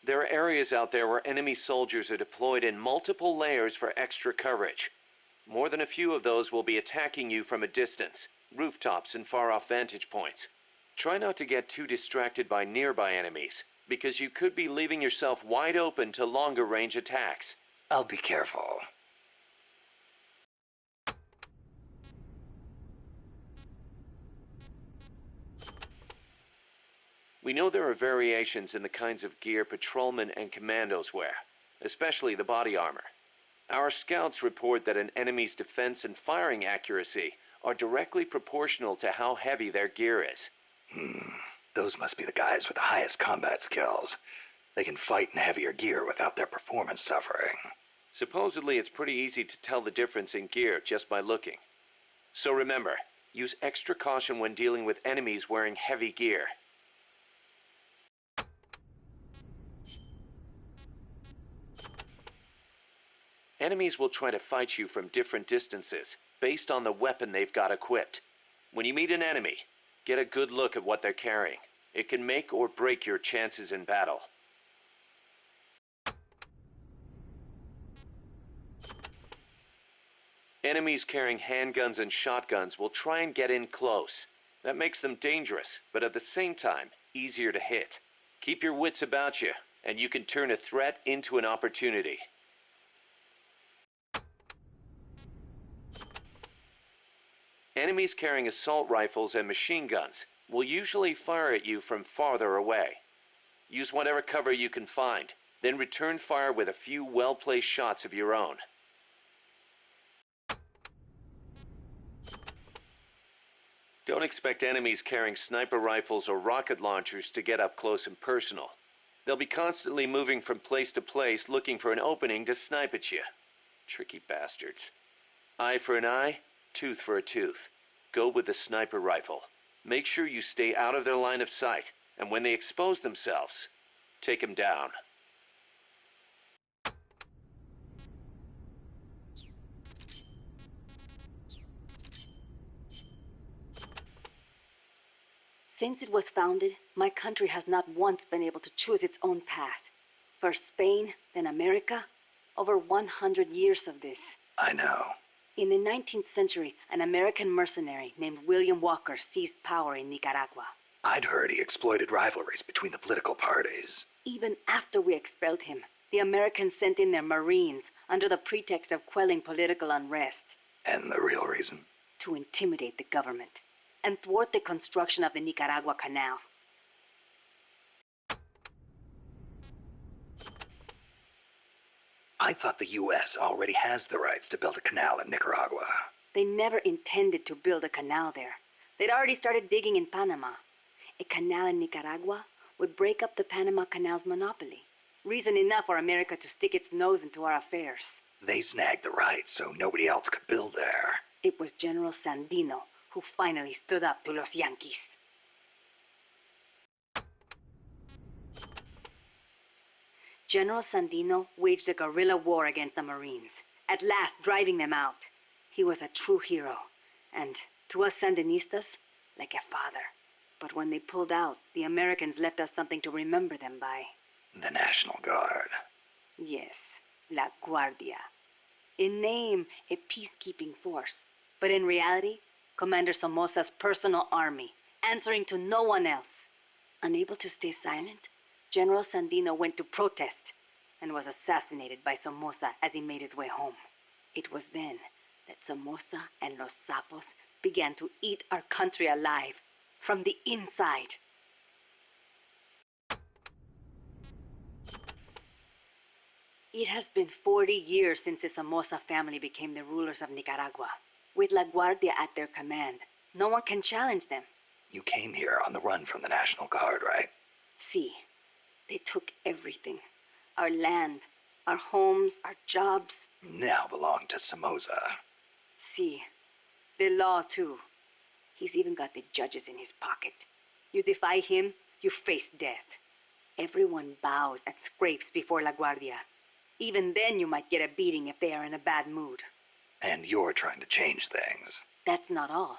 Speaker 1: There are areas out there where enemy soldiers are deployed in multiple layers for extra coverage. More than a few of those will be attacking you from a distance, rooftops and far-off vantage points. Try not to get too distracted by nearby enemies, because you could be leaving yourself wide open to longer-range attacks.
Speaker 4: I'll be careful.
Speaker 1: We know there are variations in the kinds of gear patrolmen and commandos wear, especially the body armor. Our scouts report that an enemy's defense and firing accuracy are directly proportional to how heavy their gear is.
Speaker 4: Those must be the guys with the highest combat skills. They can fight in heavier gear without their performance suffering.
Speaker 1: Supposedly, it's pretty easy to tell the difference in gear just by looking. So remember, use extra caution when dealing with enemies wearing heavy gear. Enemies will try to fight you from different distances, based on the weapon they've got equipped. When you meet an enemy, get a good look at what they're carrying. It can make or break your chances in battle. Enemies carrying handguns and shotguns will try and get in close. That makes them dangerous, but at the same time, easier to hit. Keep your wits about you, and you can turn a threat into an opportunity. Enemies carrying assault rifles and machine guns will usually fire at you from farther away. Use whatever cover you can find, then return fire with a few well-placed shots of your own. Don't expect enemies carrying sniper rifles or rocket launchers to get up close and personal. They'll be constantly moving from place to place looking for an opening to snipe at you. Tricky bastards. Eye for an eye, tooth for a tooth. Go with the sniper rifle. Make sure you stay out of their line of sight, and when they expose themselves, take them down.
Speaker 13: Since it was founded, my country has not once been able to choose its own path. First Spain, then America. Over 100 years of this.
Speaker 4: I know.
Speaker 13: In the 19th century, an American mercenary named William Walker seized power in Nicaragua.
Speaker 4: I'd heard he exploited rivalries between the political parties.
Speaker 13: Even after we expelled him, the Americans sent in their Marines under the pretext of quelling political unrest.
Speaker 4: And the real reason?
Speaker 13: To intimidate the government and thwart the construction of the Nicaragua Canal.
Speaker 4: I thought the U.S. already has the rights to build a canal in Nicaragua.
Speaker 13: They never intended to build a canal there. They'd already started digging in Panama. A canal in Nicaragua would break up the Panama Canal's monopoly. Reason enough for America to stick its nose into our affairs.
Speaker 4: They snagged the rights so nobody else could build there.
Speaker 13: It was General Sandino who finally stood up to los Yankees. General Sandino waged a guerrilla war against the Marines, at last driving them out. He was a true hero, and to us Sandinistas, like a father. But when they pulled out, the Americans left us something to remember them by.
Speaker 4: The National Guard.
Speaker 13: Yes, La Guardia. In name, a peacekeeping force, but in reality, Commander Somoza's personal army, answering to no one else. Unable to stay silent, General Sandino went to protest and was assassinated by Somoza as he made his way home. It was then that Somoza and Los Sapos began to eat our country alive from the inside. It has been 40 years since the Somoza family became the rulers of Nicaragua. With La Guardia at their command, no one can challenge them.
Speaker 4: You came here on the run from the National Guard, right?
Speaker 13: See, they took everything. Our land, our homes, our jobs.
Speaker 4: Now belong to Somoza.
Speaker 13: See, the law too. He's even got the judges in his pocket. You defy him, you face death. Everyone bows and scrapes before La Guardia. Even then you might get a beating if they are in a bad mood.
Speaker 4: And you're trying to change things.
Speaker 13: That's not all.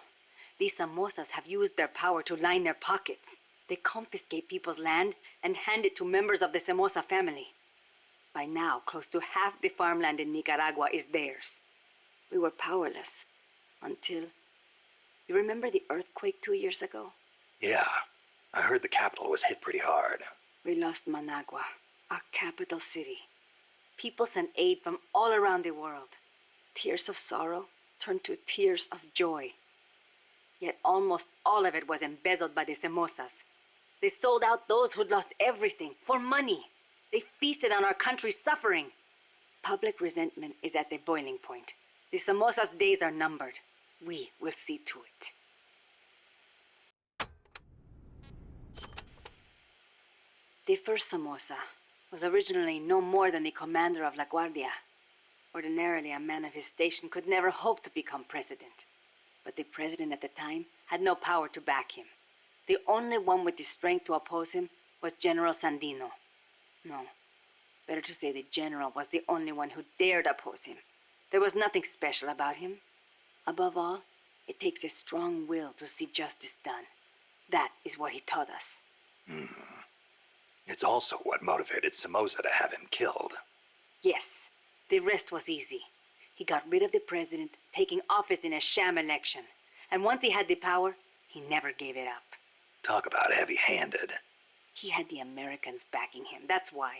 Speaker 13: These Somozas have used their power to line their pockets. They confiscate people's land and hand it to members of the Somoza family. By now, close to half the farmland in Nicaragua is theirs. We were powerless until... You remember the earthquake 2 years ago?
Speaker 4: Yeah, I heard the capital was hit pretty hard.
Speaker 13: We lost Managua, our capital city. People sent aid from all around the world. Tears of sorrow turned to tears of joy. Yet almost all of it was embezzled by the Somozas. They sold out those who'd lost everything for money. They feasted on our country's suffering. Public resentment is at the boiling point. The Somozas' days are numbered. We will see to it. The first Somoza was originally no more than the commander of La Guardia. Ordinarily, a man of his station could never hope to become president. But the president at the time had no power to back him. The only one with the strength to oppose him was General Sandino. No, better to say the general was the only one who dared oppose him. There was nothing special about him. Above all, it takes a strong will to see justice done. That is what he taught us.
Speaker 4: It's also what motivated Somoza to have him killed.
Speaker 13: Yes, the rest was easy. He got rid of the president, taking office in a sham election. And once he had the power, he never gave it up.
Speaker 4: Talk about heavy-handed.
Speaker 13: He had the Americans backing him, that's why.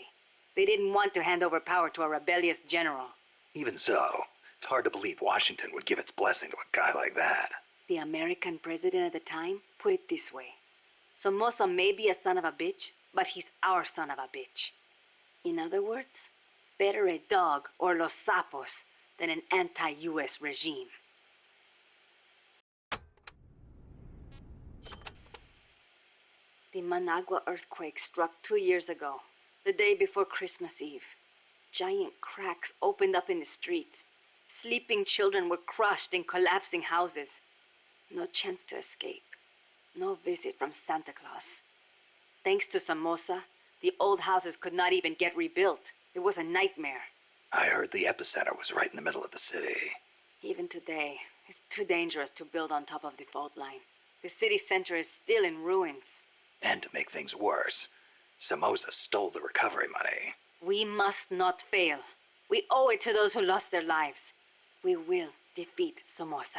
Speaker 13: They didn't want to hand over power to a rebellious general.
Speaker 4: Even so, it's hard to believe Washington would give its blessing to a guy like that.
Speaker 13: The American president at the time put it this way. Somoza may be a son of a bitch, but he's our son of a bitch. In other words, better a dog or Los Sapos than an anti-US regime. The Managua earthquake struck 2 years ago, the day before Christmas Eve. Giant cracks opened up in the streets. Sleeping children were crushed in collapsing houses. No chance to escape. No visit from Santa Claus. Thanks to Somoza, the old houses could not even get rebuilt. It was a nightmare.
Speaker 4: I heard the epicenter was right in the middle of the city.
Speaker 13: Even today, it's too dangerous to build on top of the fault line. The city center is still in ruins.
Speaker 4: And to make things worse, Somoza stole the recovery money.
Speaker 13: We must not fail. We owe it to those who lost their lives. We will defeat Somoza.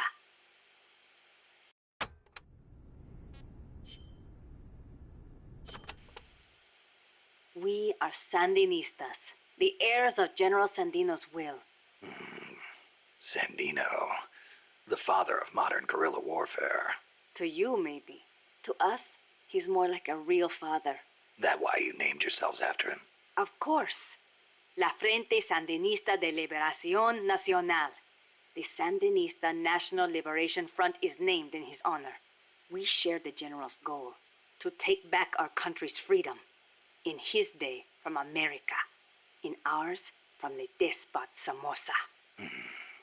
Speaker 13: We are Sandinistas, the heirs of General Sandino's will.
Speaker 4: Sandino, the father of modern guerrilla warfare.
Speaker 13: To you, maybe. To us, he's more like a real father.
Speaker 4: That why you named yourselves after him?
Speaker 13: Of course. La Frente Sandinista de Liberación Nacional. The Sandinista National Liberation Front is named in his honor. We share the general's goal, to take back our country's freedom. In his day, from America. In ours, from the despot Somoza.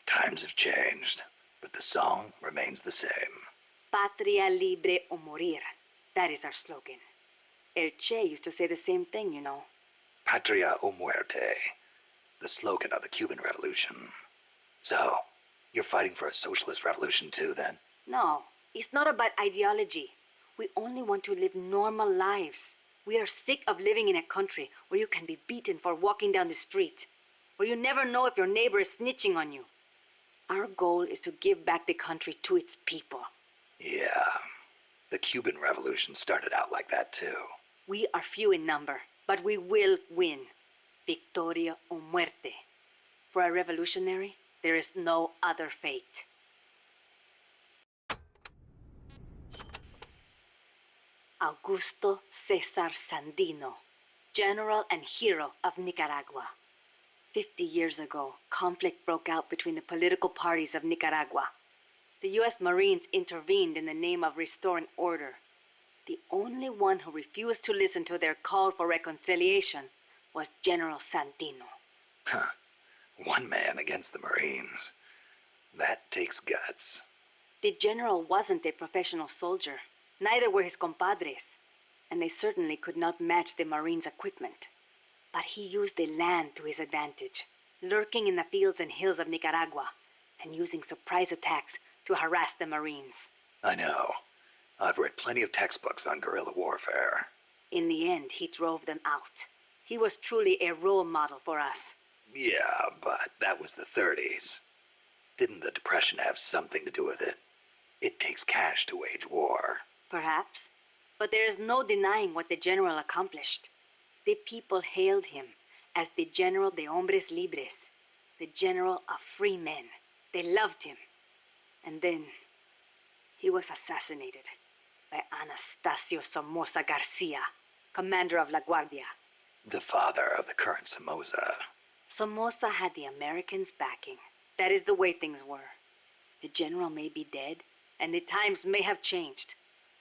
Speaker 4: Times have changed, but the song remains the same.
Speaker 13: Patria libre o morir. That is our slogan. El Che used to say the same thing, you know.
Speaker 4: Patria o muerte, the slogan of the Cuban Revolution. So, you're fighting for a socialist revolution too, then?
Speaker 13: No, it's not about ideology. We only want to live normal lives. We are sick of living in a country where you can be beaten for walking down the street, where you never know if your neighbor is snitching on you. Our goal is to give back the country to its people.
Speaker 4: Yeah, the Cuban Revolution started out like that too.
Speaker 13: We are few in number, but we will win. Victoria o muerte. For a revolutionary, there is no other fate. Augusto Cesar Sandino, general and hero of Nicaragua. 50 years ago, conflict broke out between the political parties of Nicaragua. The U.S. Marines intervened in the name of restoring order. The only one who refused to listen to their call for reconciliation was General Sandino.
Speaker 4: Huh. One man against the Marines. That takes guts.
Speaker 13: The general wasn't a professional soldier. Neither were his compadres. And they certainly could not match the Marines' equipment. But he used the land to his advantage, lurking in the fields and hills of Nicaragua, and using surprise attacks to harass the Marines.
Speaker 4: I know. I've read plenty of textbooks on guerrilla warfare.
Speaker 13: In the end, he drove them out. He was truly a role model for us.
Speaker 4: Yeah, but that was the 30s. Didn't the Depression have something to do with it? It takes cash to wage war.
Speaker 13: Perhaps. But there is no denying what the general accomplished. The people hailed him as the General de Hombres Libres, the General of Free Men. They loved him. And then he was assassinated by Anastasio Somoza Garcia, commander of La Guardia.
Speaker 4: The father of the current Somoza.
Speaker 13: Somoza had the Americans' backing. That is the way things were. The general may be dead, and the times may have changed,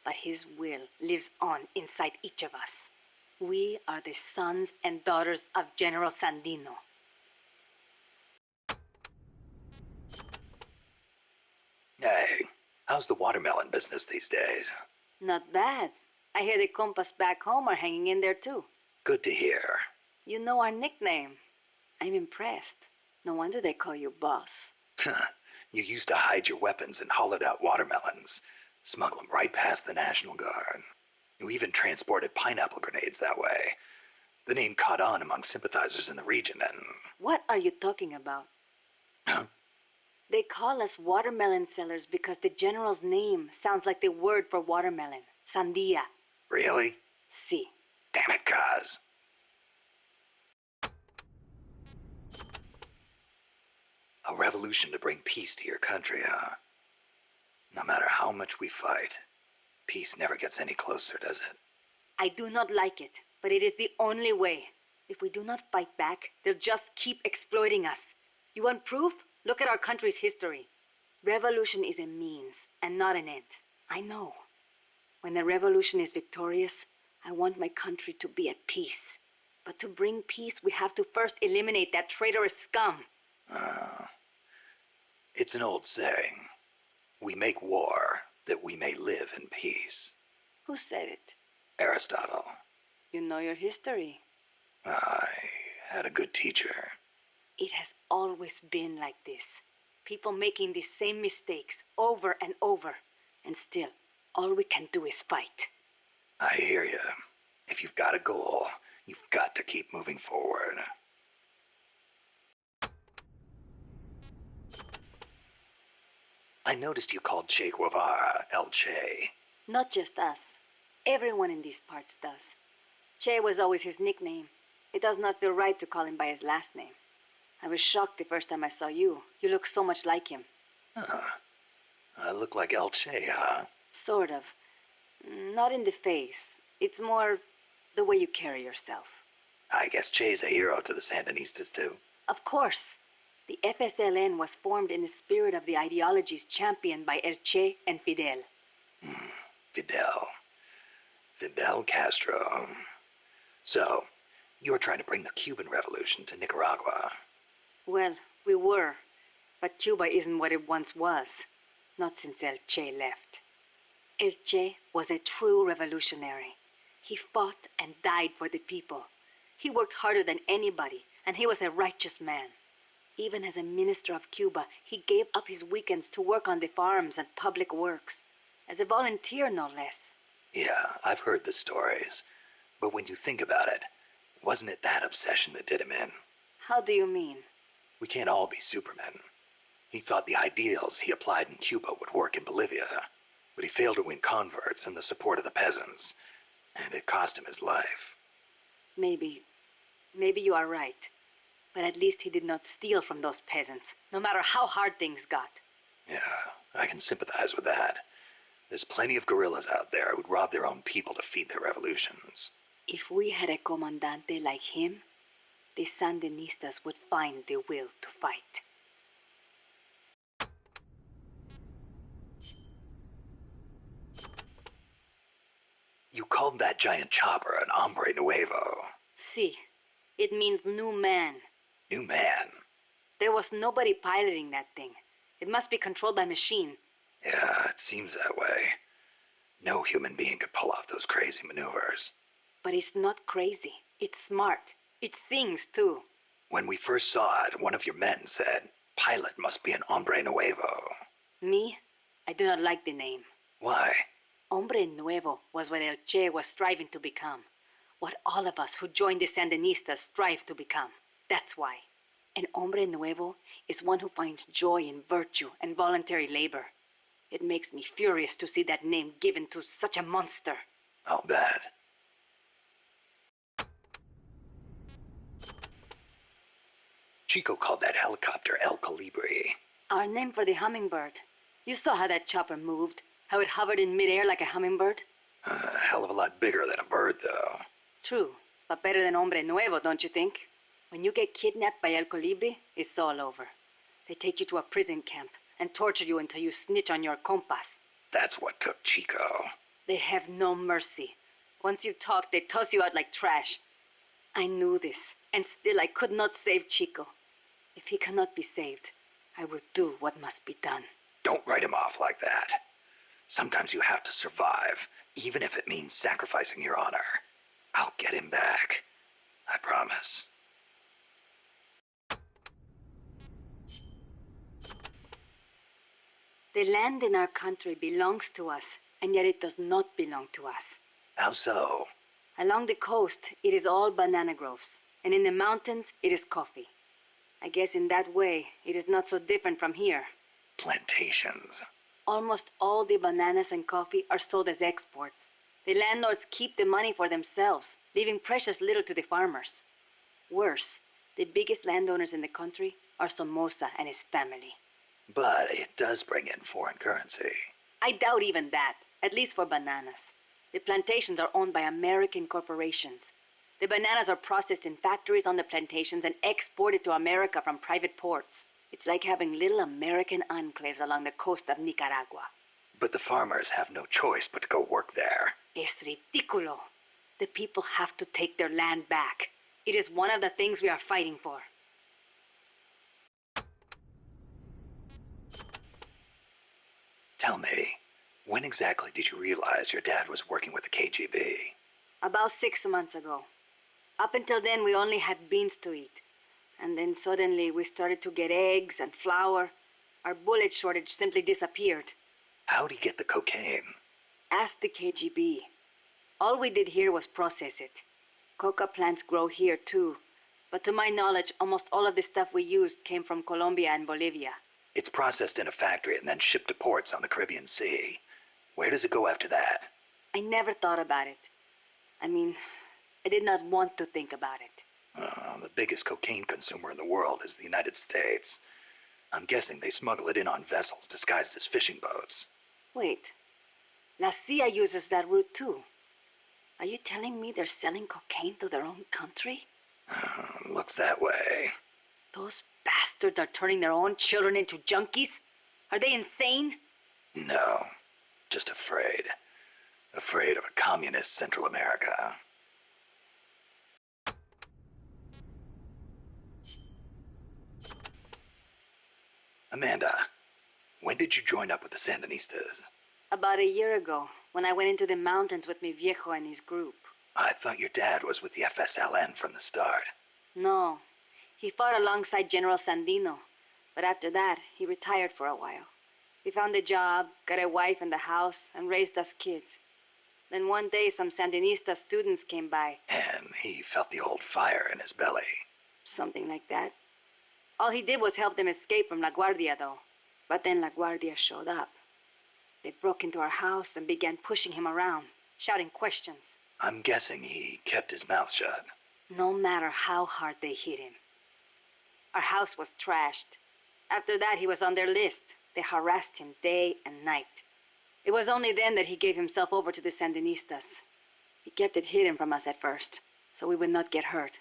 Speaker 13: but his will lives on inside each of us. We are the sons and daughters of General Sandino.
Speaker 4: Hey, how's the watermelon business these days?
Speaker 13: Not bad. I hear the compas back home are hanging in there too.
Speaker 4: Good to hear.
Speaker 13: You know our nickname. I'm impressed. No wonder they call you boss.
Speaker 4: You used to hide your weapons in hollowed-out watermelons, smuggle them right past the National Guard. You even transported pineapple grenades that way. The name caught on among sympathizers in the region and...
Speaker 13: What are you talking about?
Speaker 4: Huh?
Speaker 13: They call us watermelon sellers because the general's name sounds like the word for watermelon. Sandia.
Speaker 4: Really?
Speaker 13: Si.
Speaker 4: Damn it, Kaz. A revolution to bring peace to your country, huh? No matter how much we fight, peace never gets any closer, does it?
Speaker 13: I do not like it, but it is the only way. If we do not fight back, they'll just keep exploiting us. You want proof? Look at our country's history. Revolution is a means and not an end. I know. When the revolution is victorious, I want my country to be at peace. But to bring peace, we have to first eliminate that traitorous scum.
Speaker 4: It's an old saying. We make war that we may live in peace.
Speaker 13: Who said it?
Speaker 4: Aristotle.
Speaker 13: You know your history.
Speaker 4: I had a good teacher.
Speaker 13: It has always been like this. People making the same mistakes over and over. And still, all we can do is fight.
Speaker 4: I hear you. If you've got a goal, you've got to keep moving forward. I noticed you called Che Guevara El Che.
Speaker 13: Not just us. Everyone in these parts does. Che was always his nickname. It does not feel right to call him by his last name. I was shocked the first time I saw you. You look so much like him.
Speaker 4: I look like El Che, huh?
Speaker 13: Sort of. Not in the face. It's more the way you carry yourself.
Speaker 4: I guess Che's a hero to the Sandinistas, too.
Speaker 13: Of course. The FSLN was formed in the spirit of the ideologies championed by El Che and Fidel.
Speaker 4: Fidel Castro. So, you're trying to bring the Cuban Revolution to Nicaragua.
Speaker 13: Well, we were. But Cuba isn't what it once was. Not since El Che left. El Che was a true revolutionary. He fought and died for the people. He worked harder than anybody, and he was a righteous man. Even as a minister of Cuba, he gave up his weekends to work on the farms and public works. As a volunteer, no less.
Speaker 4: Yeah, I've heard the stories. But when you think about it, wasn't it that obsession that did him in?
Speaker 13: How do you mean?
Speaker 4: We can't all be supermen. He thought the ideals he applied in Cuba would work in Bolivia, but he failed to win converts and the support of the peasants, and it cost him his life.
Speaker 13: Maybe you are right. But at least he did not steal from those peasants, no matter how hard things got.
Speaker 4: Yeah, I can sympathize with that. There's plenty of guerrillas out there who'd rob their own people to feed their revolutions.
Speaker 13: If we had a comandante like him, the Sandinistas would find the will to fight.
Speaker 4: You called that giant chopper an hombre nuevo.
Speaker 13: Si. It means new man.
Speaker 4: New man?
Speaker 13: There was nobody piloting that thing. It must be controlled by machine.
Speaker 4: Yeah, it seems that way. No human being could pull off those crazy maneuvers.
Speaker 13: But it's not crazy. It's smart. It sings, too.
Speaker 4: When we first saw it, one of your men said, "Pilot must be an hombre nuevo."
Speaker 13: Me? I do not like the name.
Speaker 4: Why?
Speaker 13: Hombre nuevo was what El Che was striving to become. What all of us who joined the Sandinistas strive to become. That's why. An hombre nuevo is one who finds joy in virtue and voluntary labor. It makes me furious to see that name given to such a monster.
Speaker 4: I'll bet. Chico called that helicopter El Colibri.
Speaker 13: Our name for the hummingbird. You saw how that chopper moved, how it hovered in midair like a hummingbird?
Speaker 4: A hell of a lot bigger than a bird, though.
Speaker 13: True, but better than hombre nuevo, don't you think? When you get kidnapped by El Colibri, it's all over. They take you to a prison camp and torture you until you snitch on your compas.
Speaker 4: That's what took Chico.
Speaker 13: They have no mercy. Once you talk, they toss you out like trash. I knew this, and still I could not save Chico. If he cannot be saved, I will do what must be done.
Speaker 4: Don't write him off like that. Sometimes you have to survive, even if it means sacrificing your honor. I'll get him back. I promise.
Speaker 13: The land in our country belongs to us, and yet it does not belong to us.
Speaker 4: How so?
Speaker 13: Along the coast, it is all banana groves, and in the mountains, it is coffee. I guess in that way, it is not so different from here.
Speaker 4: Plantations.
Speaker 13: Almost all the bananas and coffee are sold as exports. The landlords keep the money for themselves, leaving precious little to the farmers. Worse, the biggest landowners in the country are Somoza and his family.
Speaker 4: But it does bring in foreign currency.
Speaker 13: I doubt even that, at least for bananas. The plantations are owned by American corporations. The bananas are processed in factories on the plantations and exported to America from private ports. It's like having little American enclaves along the coast of Nicaragua.
Speaker 4: But the farmers have no choice but to go work there.
Speaker 13: Es ridículo. The people have to take their land back. It is one of the things we are fighting for.
Speaker 4: Tell me, when exactly did you realize your dad was working with the KGB?
Speaker 13: About 6 months ago. Up until then, we only had beans to eat. And then suddenly we started to get eggs and flour. Our bullet shortage simply disappeared.
Speaker 4: How'd he get the cocaine?
Speaker 13: Ask the KGB. All we did here was process it. Coca plants grow here too. But to my knowledge, almost all of the stuff we used came from Colombia and Bolivia.
Speaker 4: It's processed in a factory and then shipped to ports on the Caribbean Sea. Where does it go after that?
Speaker 13: I never thought about it. I mean, I did not want to think about it.
Speaker 4: The biggest cocaine consumer in the world is the United States. I'm guessing they smuggle it in on vessels disguised as fishing boats.
Speaker 13: Wait. La CIA uses that route too. Are you telling me they're selling cocaine to their own country?
Speaker 4: Looks that way.
Speaker 13: Those bastards are turning their own children into junkies? Are they insane?
Speaker 4: No. Just afraid. Afraid of a communist Central America. Amanda, when did you join up with the Sandinistas?
Speaker 13: About a year ago, when I went into the mountains with mi viejo and his group.
Speaker 4: I thought your dad was with the FSLN from the start.
Speaker 13: No. He fought alongside General Sandino, but after that, he retired for a while. He found a job, got a wife and a house, and raised us kids. Then one day, some Sandinista students came by.
Speaker 4: And he felt the old fire in his belly.
Speaker 13: Something like that. All he did was help them escape from La Guardia, though. But then La Guardia showed up. They broke into our house and began pushing him around, shouting questions.
Speaker 4: I'm guessing he kept his mouth shut.
Speaker 13: No matter how hard they hit him. Our house was trashed. After that, he was on their list. They harassed him day and night. It was only then that he gave himself over to the Sandinistas. He kept it hidden from us at first, so we would not get hurt.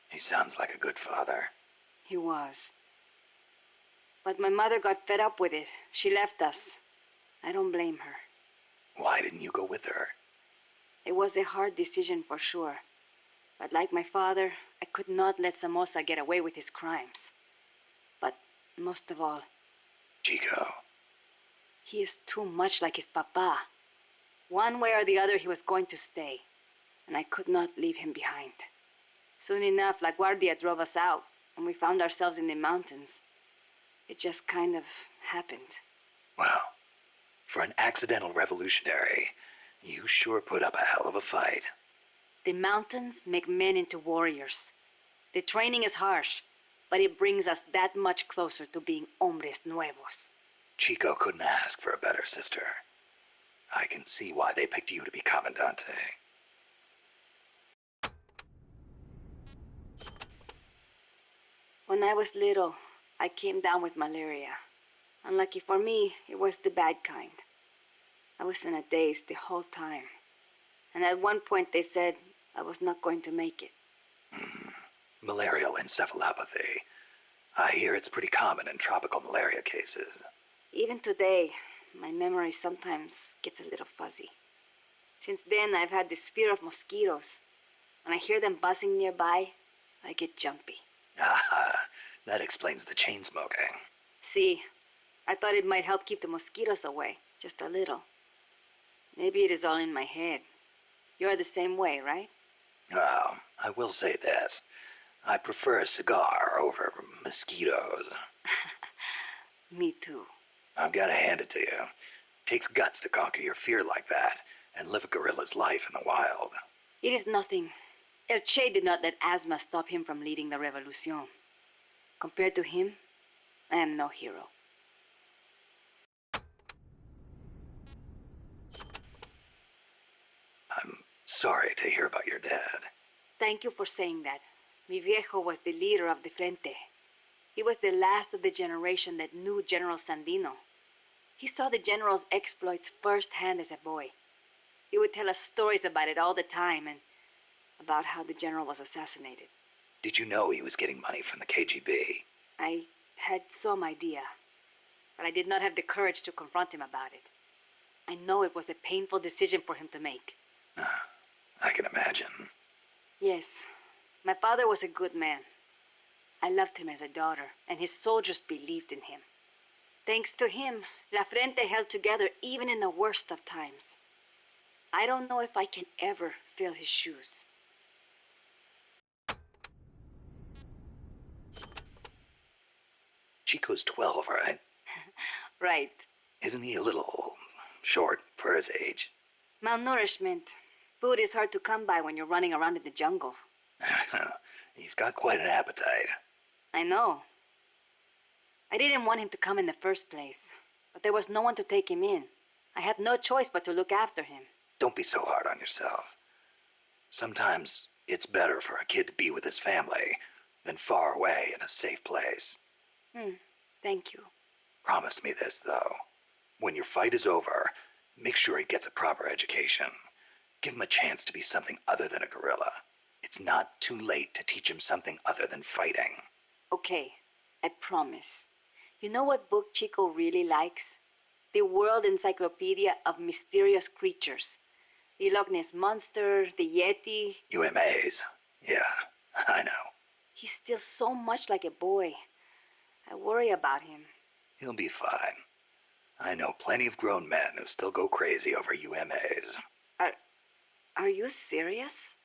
Speaker 4: He sounds like a good father.
Speaker 13: He was. But my mother got fed up with it. She left us. I don't blame her.
Speaker 4: Why didn't you go with her?
Speaker 13: It was a hard decision for sure. But like my father, I could not let Somoza get away with his crimes. But most of all...
Speaker 4: Chico.
Speaker 13: He is too much like his papa. One way or the other, he was going to stay. And I could not leave him behind. Soon enough, La Guardia drove us out, and we found ourselves in the mountains. It just kind of happened.
Speaker 4: Well, for an accidental revolutionary, you sure put up a hell of a fight.
Speaker 13: The mountains make men into warriors. The training is harsh, but it brings us that much closer to being hombres nuevos.
Speaker 4: Chico couldn't ask for a better sister. I can see why they picked you to be Commandante.
Speaker 13: When I was little, I came down with malaria. Unlucky for me, it was the bad kind. I was in a daze the whole time. And at one point they said I was not going to make it.
Speaker 4: Malarial encephalopathy. I hear it's pretty common in tropical malaria cases.
Speaker 13: Even today, my memory sometimes gets a little fuzzy. Since then, I've had this fear of mosquitoes. When I hear them buzzing nearby, I get jumpy.
Speaker 4: Ah, that explains the chain smoking.
Speaker 13: See, I thought it might help keep the mosquitoes away, just a little. Maybe it is all in my head. You're the same way, right?
Speaker 4: Well, I will say this. I prefer a cigar over mosquitoes.
Speaker 13: Me too.
Speaker 4: I've got to hand it to you. Takes guts to conquer your fear like that and live a guerrilla's life in the wild.
Speaker 13: It is nothing. El Che did not let asthma stop him from leading the revolution. Compared to him, I am no hero.
Speaker 4: I'm sorry to hear about your dad.
Speaker 13: Thank you for saying that. Mi viejo was the leader of the Frente. He was the last of the generation that knew General Sandino. He saw the general's exploits firsthand as a boy. He would tell us stories about it all the time and about how the general was assassinated.
Speaker 4: Did you know he was getting money from the KGB?
Speaker 13: I had some idea, but I did not have the courage to confront him about it. I know it was a painful decision for him to make.
Speaker 4: I can imagine.
Speaker 13: Yes, my father was a good man. I loved him as a daughter, and his soldiers believed in him. Thanks to him, La Frente held together even in the worst of times. I don't know if I can ever fill his shoes.
Speaker 4: Chico's 12, right?
Speaker 13: Right.
Speaker 4: Isn't he a little short for his age.
Speaker 13: Malnourishment. Food is hard to come by when you're running around in the jungle.
Speaker 4: He's got quite an appetite.
Speaker 13: I know. I didn't want him to come in the first place, but there was no one to take him in. I had no choice but to look after him.
Speaker 4: Don't be so hard on yourself. Sometimes it's better for a kid to be with his family than far away in a safe place.
Speaker 13: Thank you.
Speaker 4: Promise me this, though. When your fight is over, make sure he gets a proper education. Give him a chance to be something other than a gorilla. It's not too late to teach him something other than fighting.
Speaker 13: Okay, I promise. You know what book Chico really likes? The World Encyclopedia of Mysterious Creatures. The Loch Ness Monster, the Yeti.
Speaker 4: UMAs. Yeah, I know.
Speaker 13: He's still so much like a boy. I worry about him.
Speaker 4: He'll be fine. I know plenty of grown men who still go crazy over UMAs.
Speaker 13: Are you serious?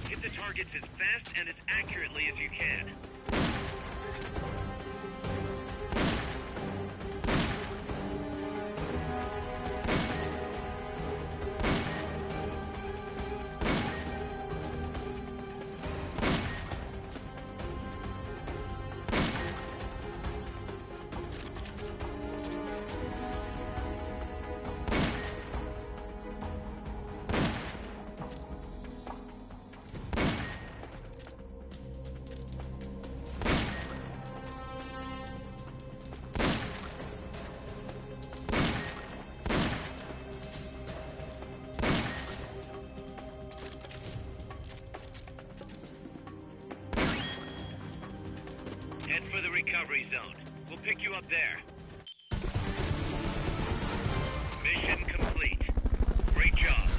Speaker 15: Hit the targets as fast and as accurately as you can. Head for the recovery zone. We'll pick you up there. Mission complete. Great job.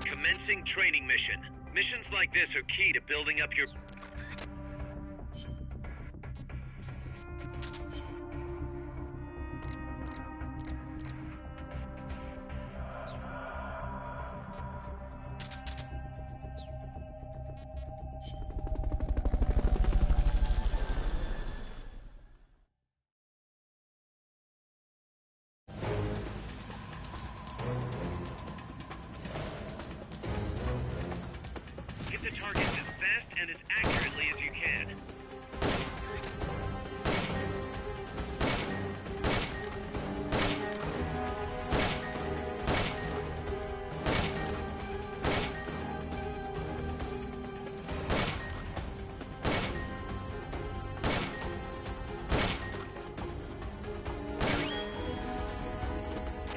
Speaker 15: Commencing training mission. Missions like this are key to building up your... Hit the targets as fast and as accurately as you can.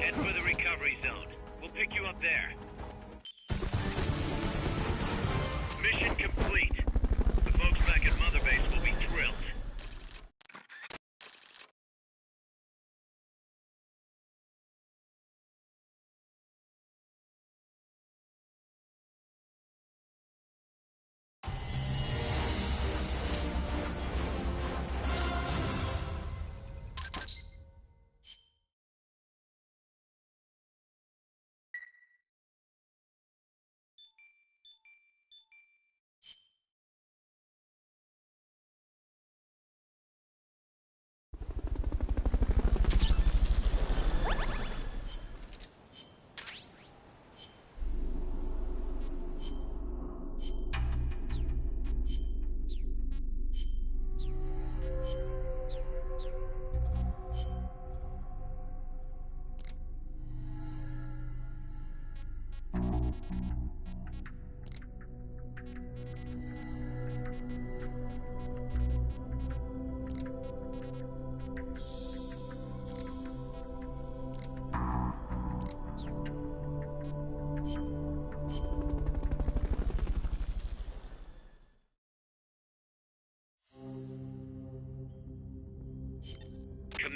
Speaker 15: Head for the recovery zone. We'll pick you up there. Mission complete. The folks back at Mother Base will be thrilled.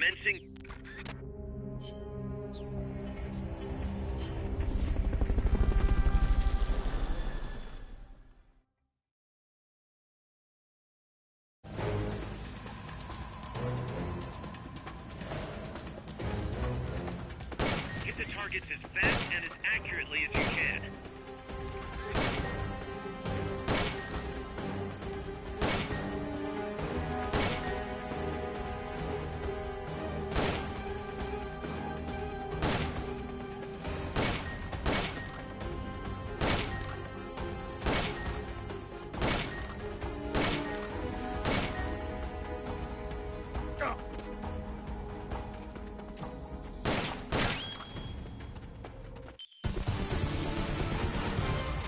Speaker 9: Commencing... Hit the targets as fast and as accurately as you can.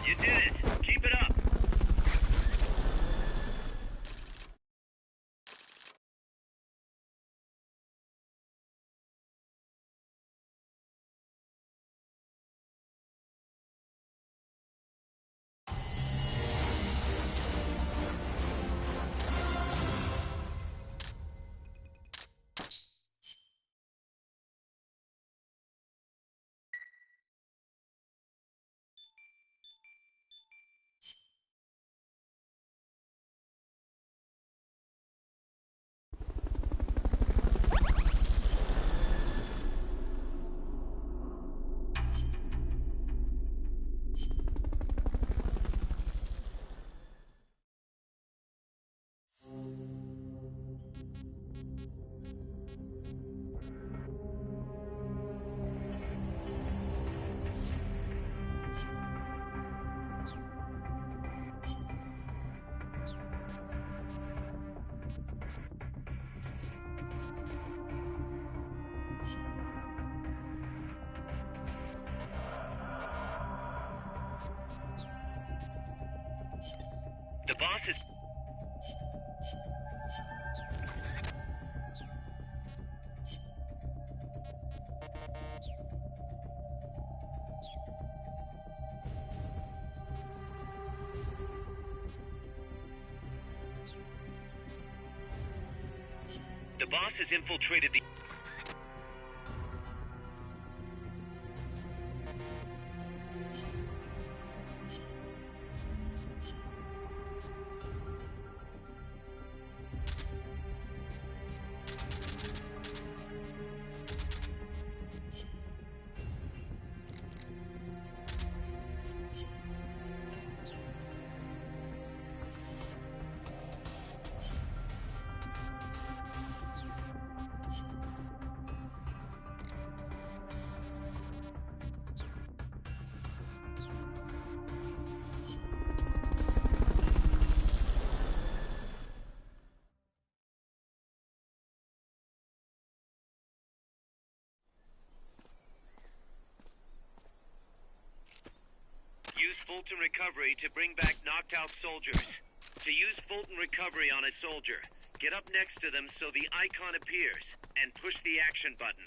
Speaker 9: You did it! Keep it up! The boss is... The boss has infiltrated the... Use Fulton Recovery to bring back knocked out soldiers. To use Fulton Recovery on a soldier, get up next to them so the icon appears, and push the action button.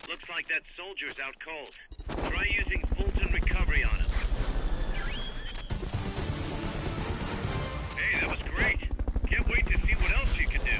Speaker 9: Looks like that soldier's out cold. Try using Fulton Recovery on him. Hey, that was great. Can't wait to see what else you can do.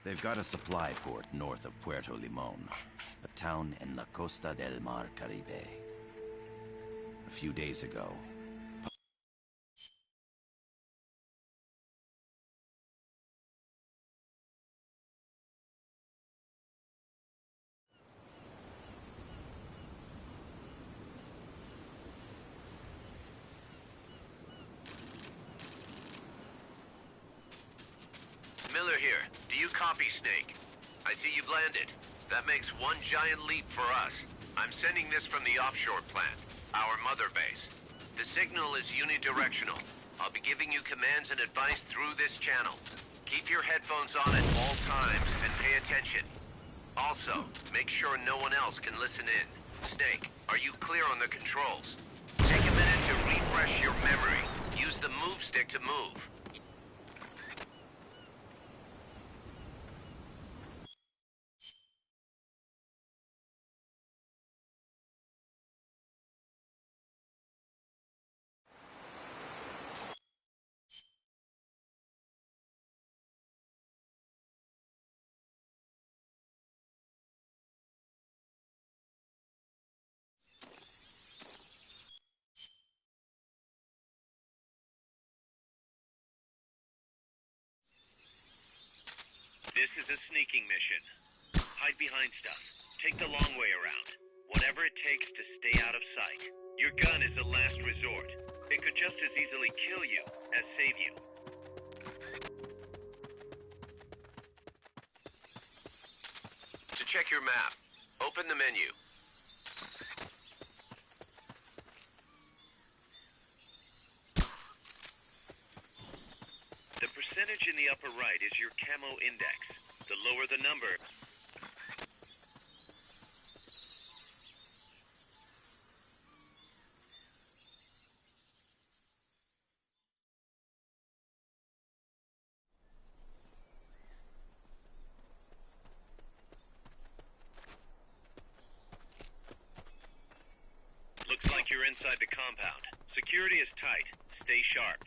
Speaker 5: They've got a supply port north of Puerto Limon, a town in La Costa del Mar Caribe. A few days ago,
Speaker 7: Miller here. Do you copy, Snake? I see you've landed. That makes one giant leap for us. I'm sending this from the offshore plant, our mother base. The signal is unidirectional. I'll be giving you commands and advice through this channel. Keep your headphones on at all times and pay attention. Also, make sure no one else can listen in. Snake, are you clear on the controls? Take a minute to refresh your memory. Use the move stick to move.
Speaker 15: This is a sneaking mission. Hide behind stuff. Take the long way around. Whatever it takes to stay out of sight. Your gun is a last resort. It could just as easily kill you as save you.
Speaker 7: To check your map, open the menu.
Speaker 15: The percentage in the upper right is your camo index. The lower the number... Looks like you're inside the compound. Security is tight. Stay sharp.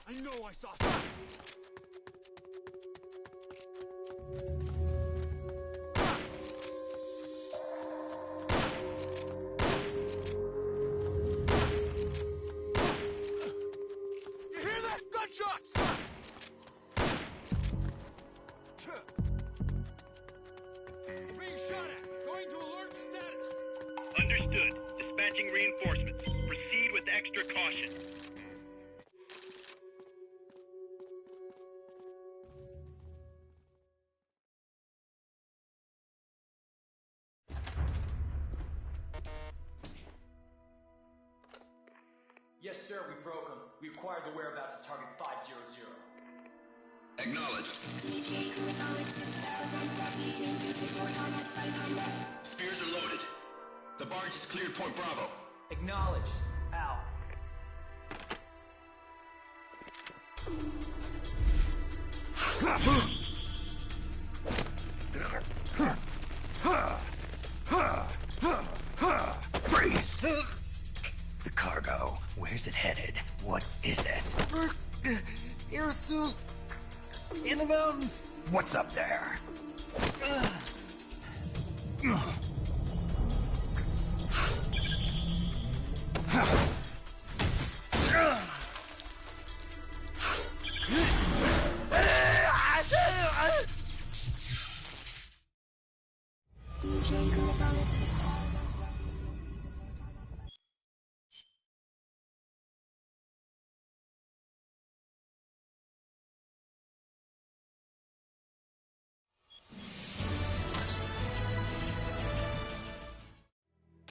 Speaker 2: I know I saw something. You hear that? Gunshots! Being shot at. Going to alert status.
Speaker 15: Understood. Dispatching reinforcements. Proceed with extra caution.
Speaker 10: Yes, sir, we broke them. We acquired the whereabouts of Target 500.
Speaker 11: Acknowledged. Spears are loaded. The barge has cleared Point Bravo.
Speaker 10: Acknowledged. Out.
Speaker 4: Freeze! The cargo. Where's it headed? What is it?
Speaker 3: Irsu! In the mountains!
Speaker 4: What's up there?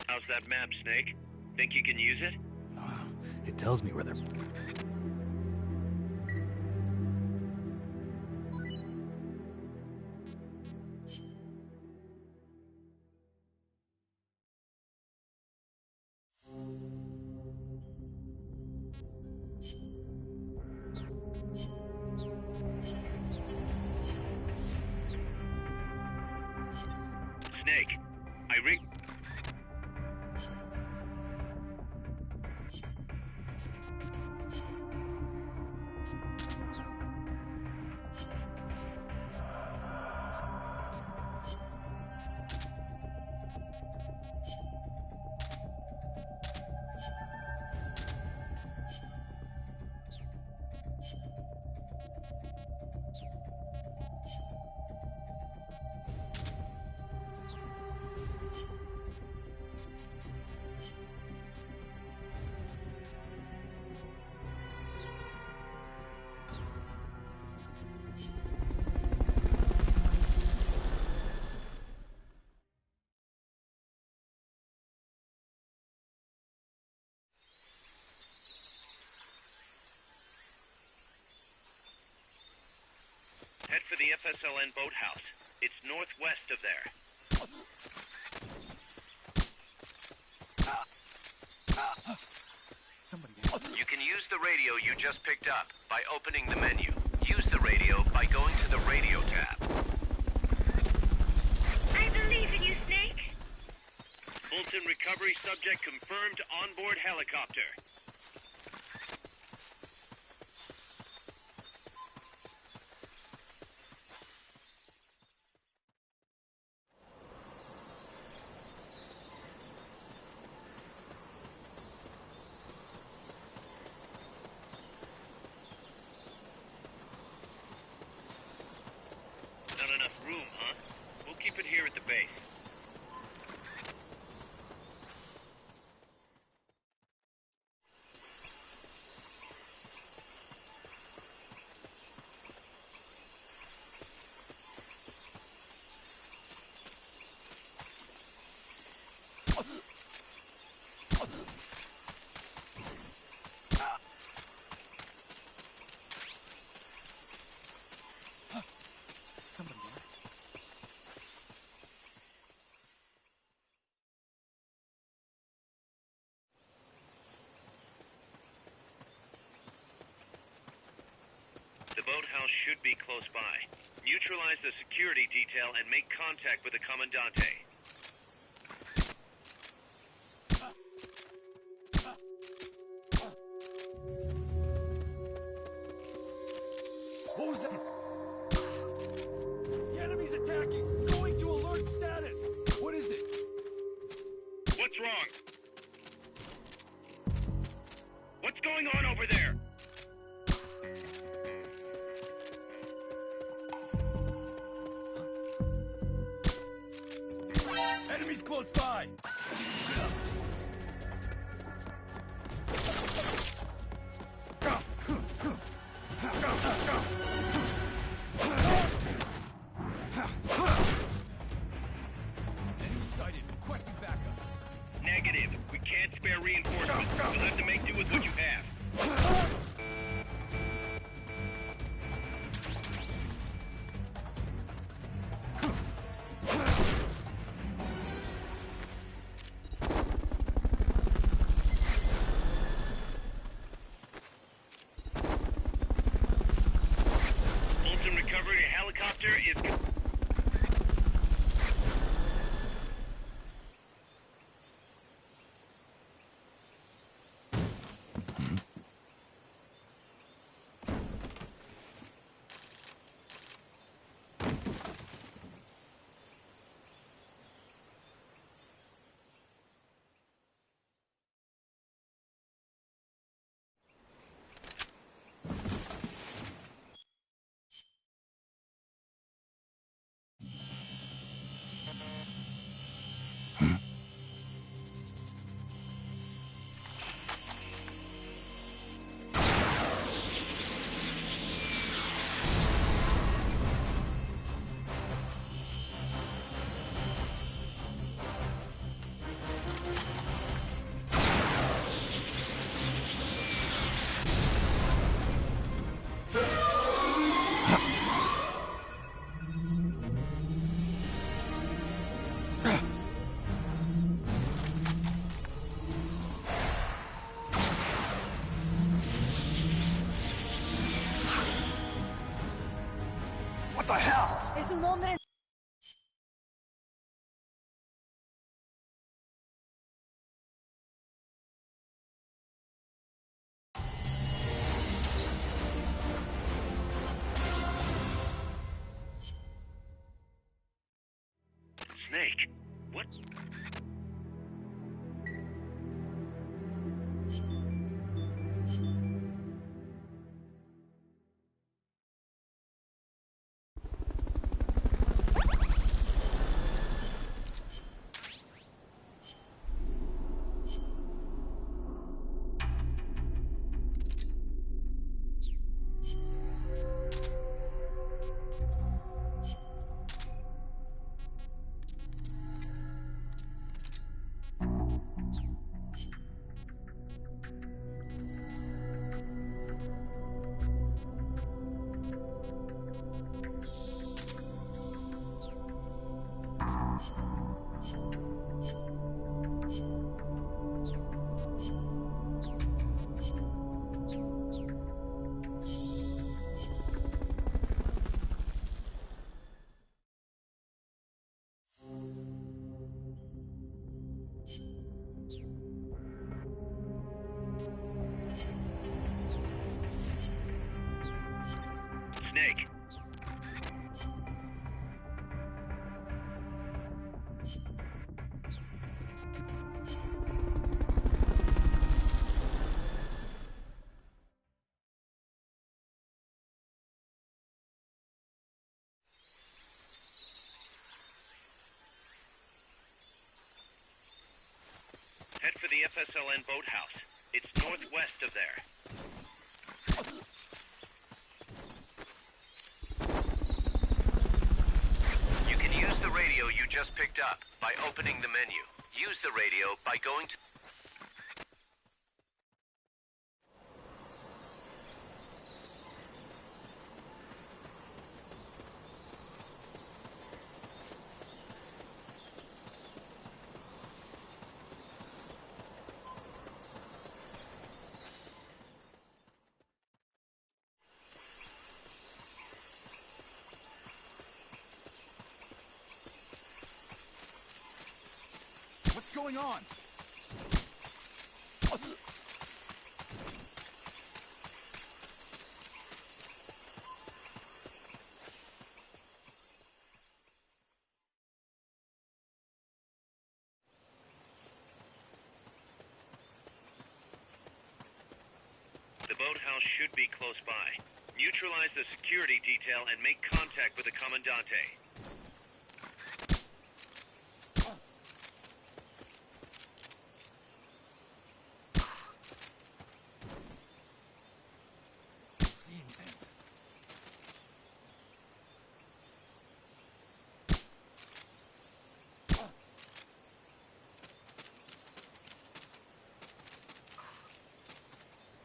Speaker 15: How's that map, Snake? Think you can use it?
Speaker 4: It tells me where they're...
Speaker 15: Snake, I rigged... for the FSLN boathouse. It's northwest of there.
Speaker 7: You can use the radio you just picked up by opening the menu. Use the radio by going to the radio tab.
Speaker 16: I believe in you, Snake.
Speaker 15: Fulton recovery subject confirmed onboard helicopter. Not enough room, huh? We'll keep it here at the base.
Speaker 4: Somebody there.
Speaker 15: The boathouse should be close by. Neutralize the security detail and make contact with the Commandante.
Speaker 2: Who's that? The enemy's attacking! Going to alert status! What is it?
Speaker 15: What's wrong? What's going on over there?
Speaker 2: Enemies close by! Enemy sighted. Requesting backup.
Speaker 15: Negative. We can't spare reinforcements. You'll have to make do with what you have. Fulton recovery helicopter is...
Speaker 4: What the hell?
Speaker 13: Es un hombre.
Speaker 15: Snake? What?
Speaker 9: Snake. Head for the FSLN boathouse. It's northwest of there.
Speaker 7: You can use the radio you just picked up by opening the menu. Use the radio by going to...
Speaker 3: What's going on?
Speaker 9: The boathouse should be close by. Neutralize the security detail and make contact with the Commandante.
Speaker 3: Seeing things.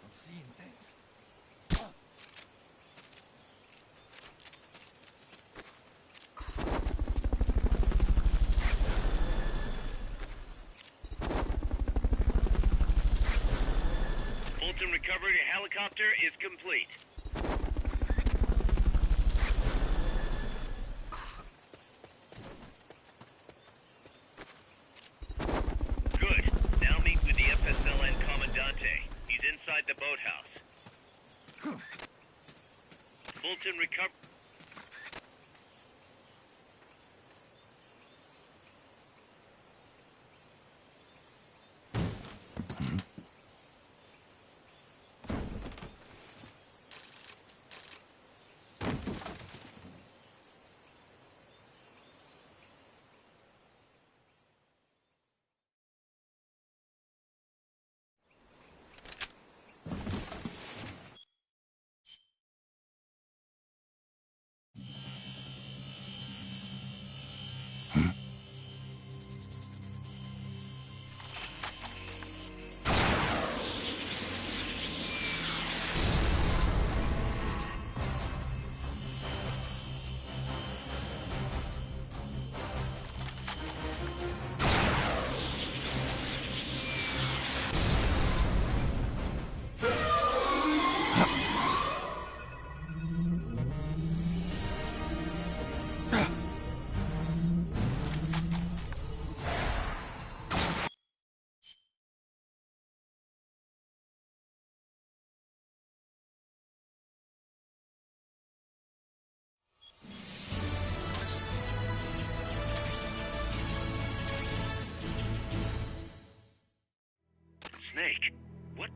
Speaker 3: I'm seeing things.
Speaker 9: Fulton recovery helicopter is complete. Good. Now meet with the FSLN Commandante. He's inside the boathouse. Fulton recover... Snake? What?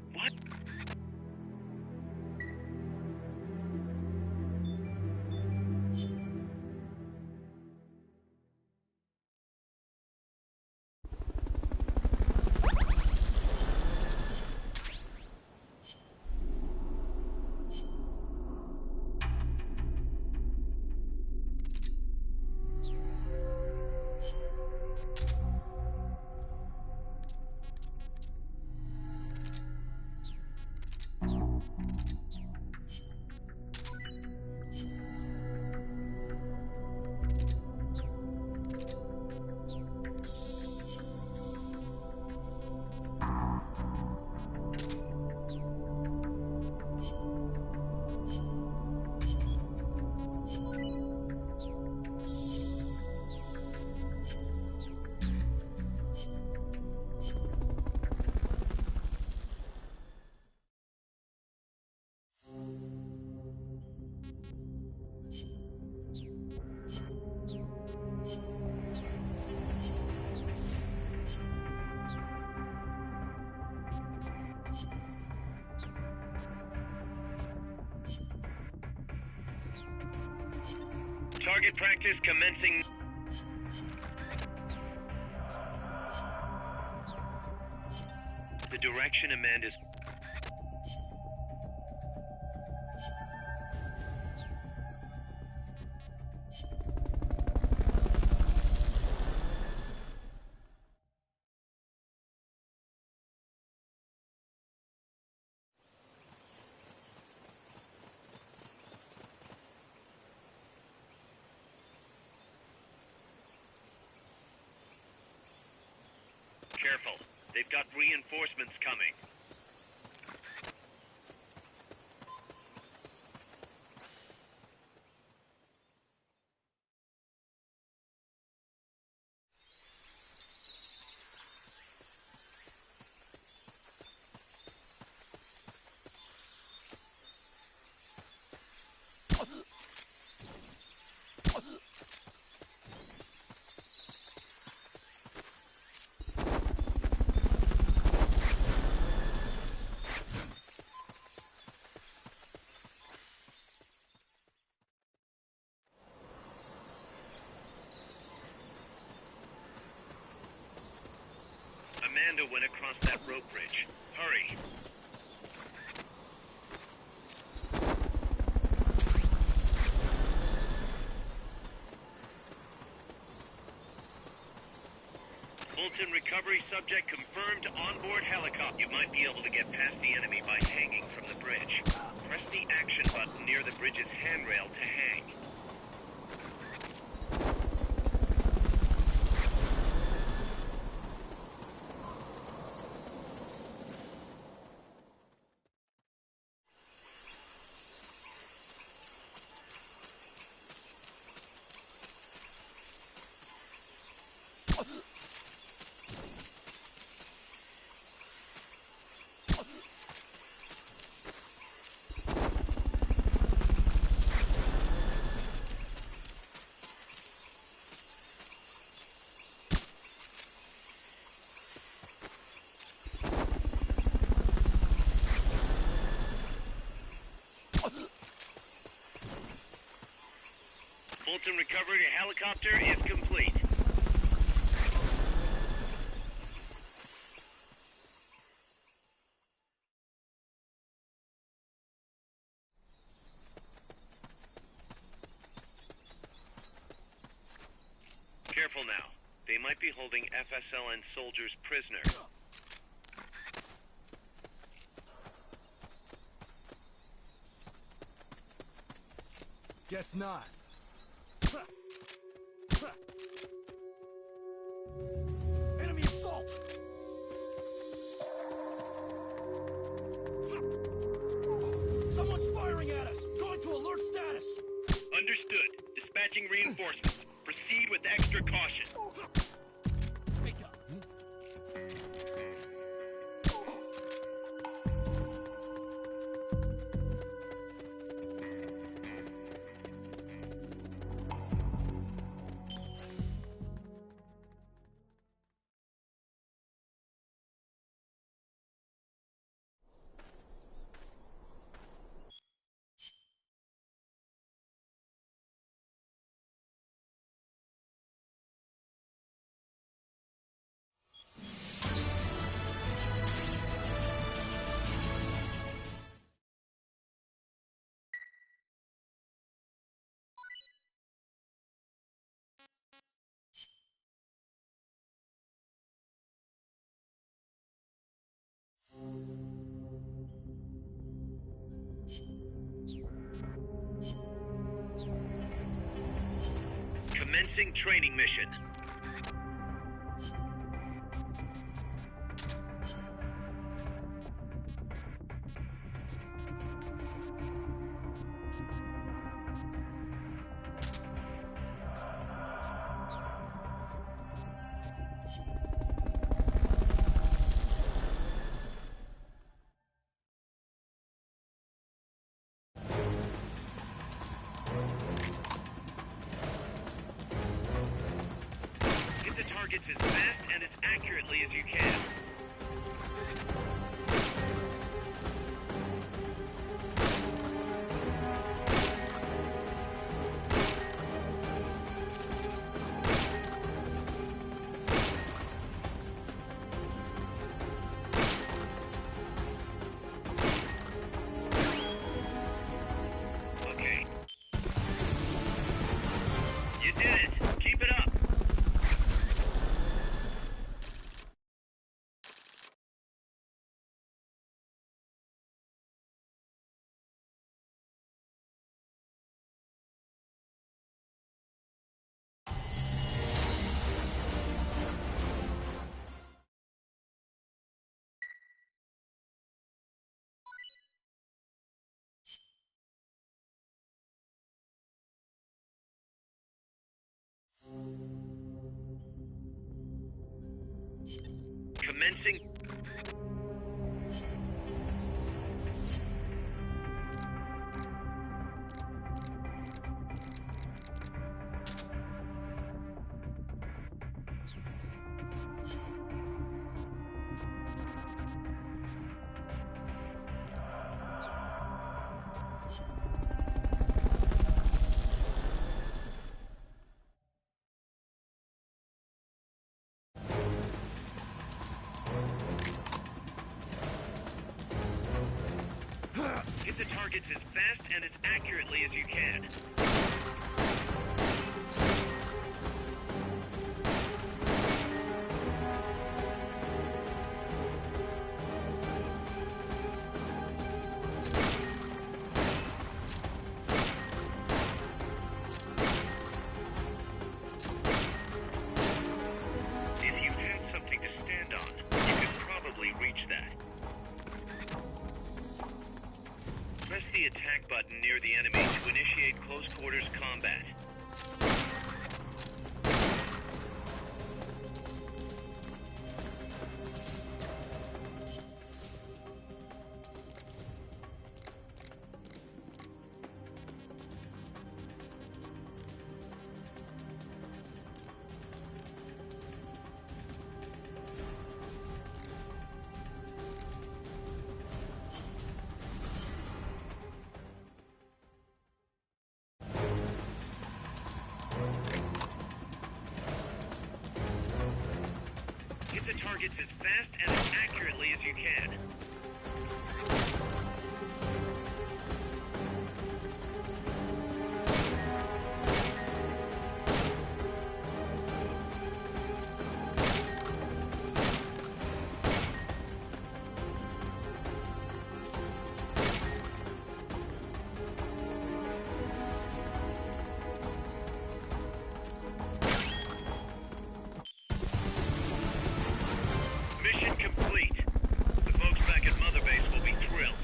Speaker 9: Target practice commencing. The direction Amanda's... Careful. They've got reinforcements coming. Amanda went across that rope bridge. Hurry. Fulton recovery subject confirmed onboard helicopter. You might be able to get past the enemy by hanging from the bridge. Press the action button near the bridge's handrail to hang. Fulton recovery helicopter is complete. Careful now. They might be holding FSLN soldiers prisoner.
Speaker 3: Guess not. Enemy assault! Someone's firing at us! Going to alert status!
Speaker 9: Understood. Dispatching reinforcements. Proceed with extra caution.
Speaker 3: Wake up.
Speaker 9: Commencing training mission. Targets as fast and as accurately as you can.
Speaker 15: Commencing... Hit the targets as fast and as accurately as you can. If you had something to stand on, you could probably reach that. Press the attack button near the enemy to initiate close quarters combat. Hit the targets as fast and as accurately as you can. Mission complete. The folks back at Mother Base will be thrilled.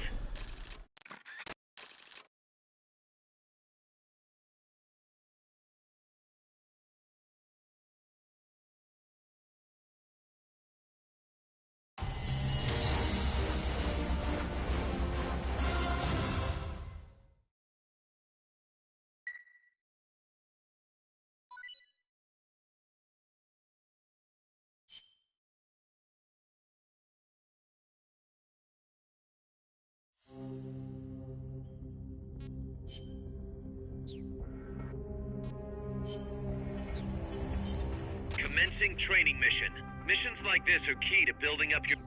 Speaker 15: Commencing training mission. Missions like this are key to building up your...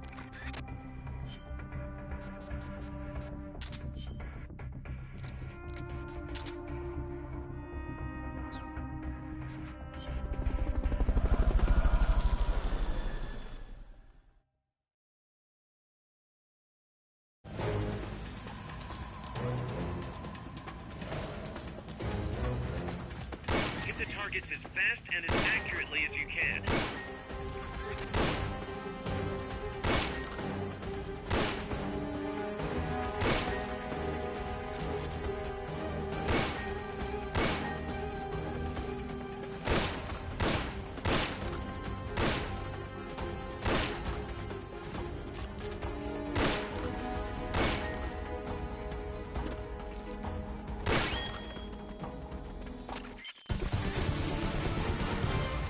Speaker 15: Hit the targets as fast and as accurately as you can.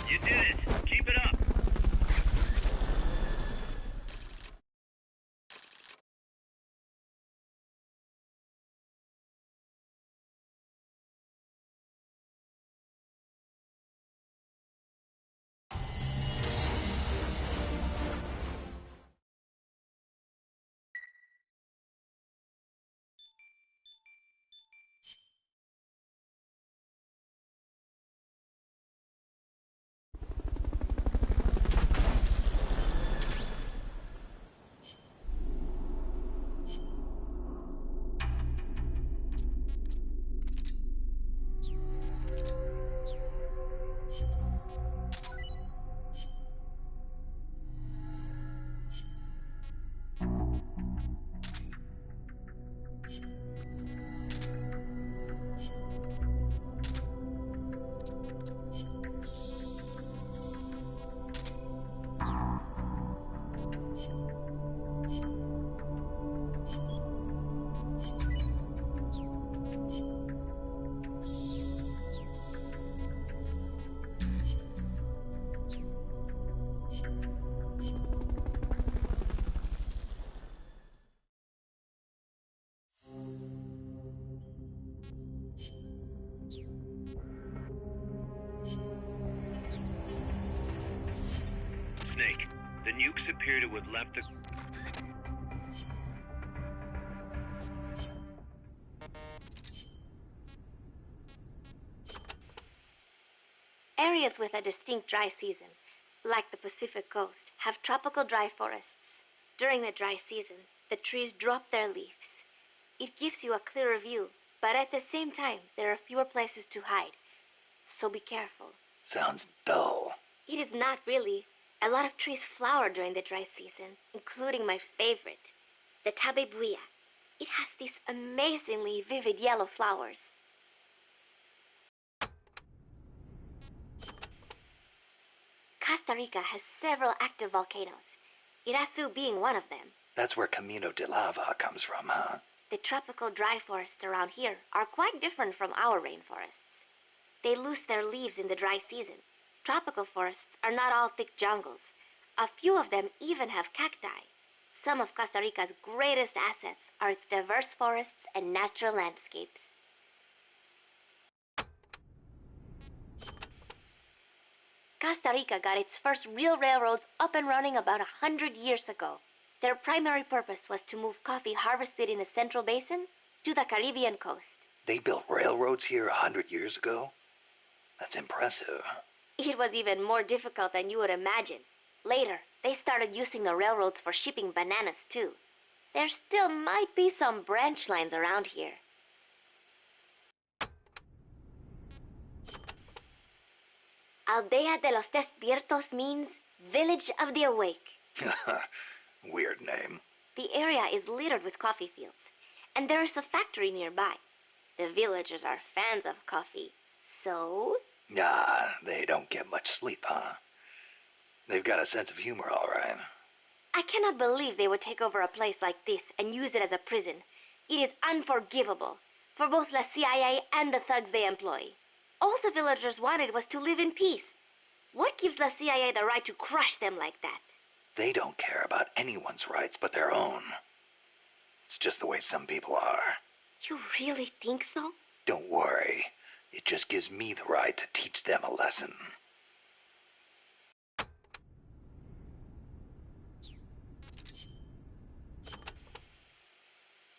Speaker 15: You did it! Keep it up! Snake, the nukes appear to have left the...
Speaker 6: Areas with a distinct dry season, like the Pacific coast, have tropical dry forests. During the dry season, the trees drop their leaves. It gives you a clearer view, but at the same time, there are fewer places to hide. So be careful.
Speaker 4: Sounds dull.
Speaker 6: It is not really. A lot of trees flower during the dry season, including my favorite, the tabebuya. It has these amazingly vivid yellow flowers. Costa Rica has several active volcanoes, Irasu being one of them.
Speaker 4: That's where Camino de Lava comes from, huh?
Speaker 6: The tropical dry forests around here are quite different from our rainforests. They lose their leaves in the dry season. Tropical forests are not all thick jungles. A few of them even have cacti. Some of Costa Rica's greatest assets are its diverse forests and natural landscapes. Costa Rica got its first real railroads up and running about 100 years ago. Their primary purpose was to move coffee harvested in the Central Basin to the Caribbean coast.
Speaker 4: They built railroads here 100 years ago? That's impressive.
Speaker 6: It was even more difficult than you would imagine. Later, they started using the railroads for shipping bananas too. There still might be some branch lines around here. Aldea de los Despiertos means Village of the Awake.
Speaker 4: Weird name.
Speaker 6: The area is littered with coffee fields, and there is a factory nearby. The villagers are fans of coffee, so...
Speaker 4: Nah, they don't get much sleep, huh? They've got a sense of humor, all right.
Speaker 6: I cannot believe they would take over a place like this and use it as a prison. It is unforgivable for both the CIA and the thugs they employ. All the villagers wanted was to live in peace. What gives the CIA the right to crush them like that?
Speaker 4: They don't care about anyone's rights but their own. It's just the way some people are.
Speaker 6: You really think so?
Speaker 4: Don't worry. It just gives me the right to teach them a lesson.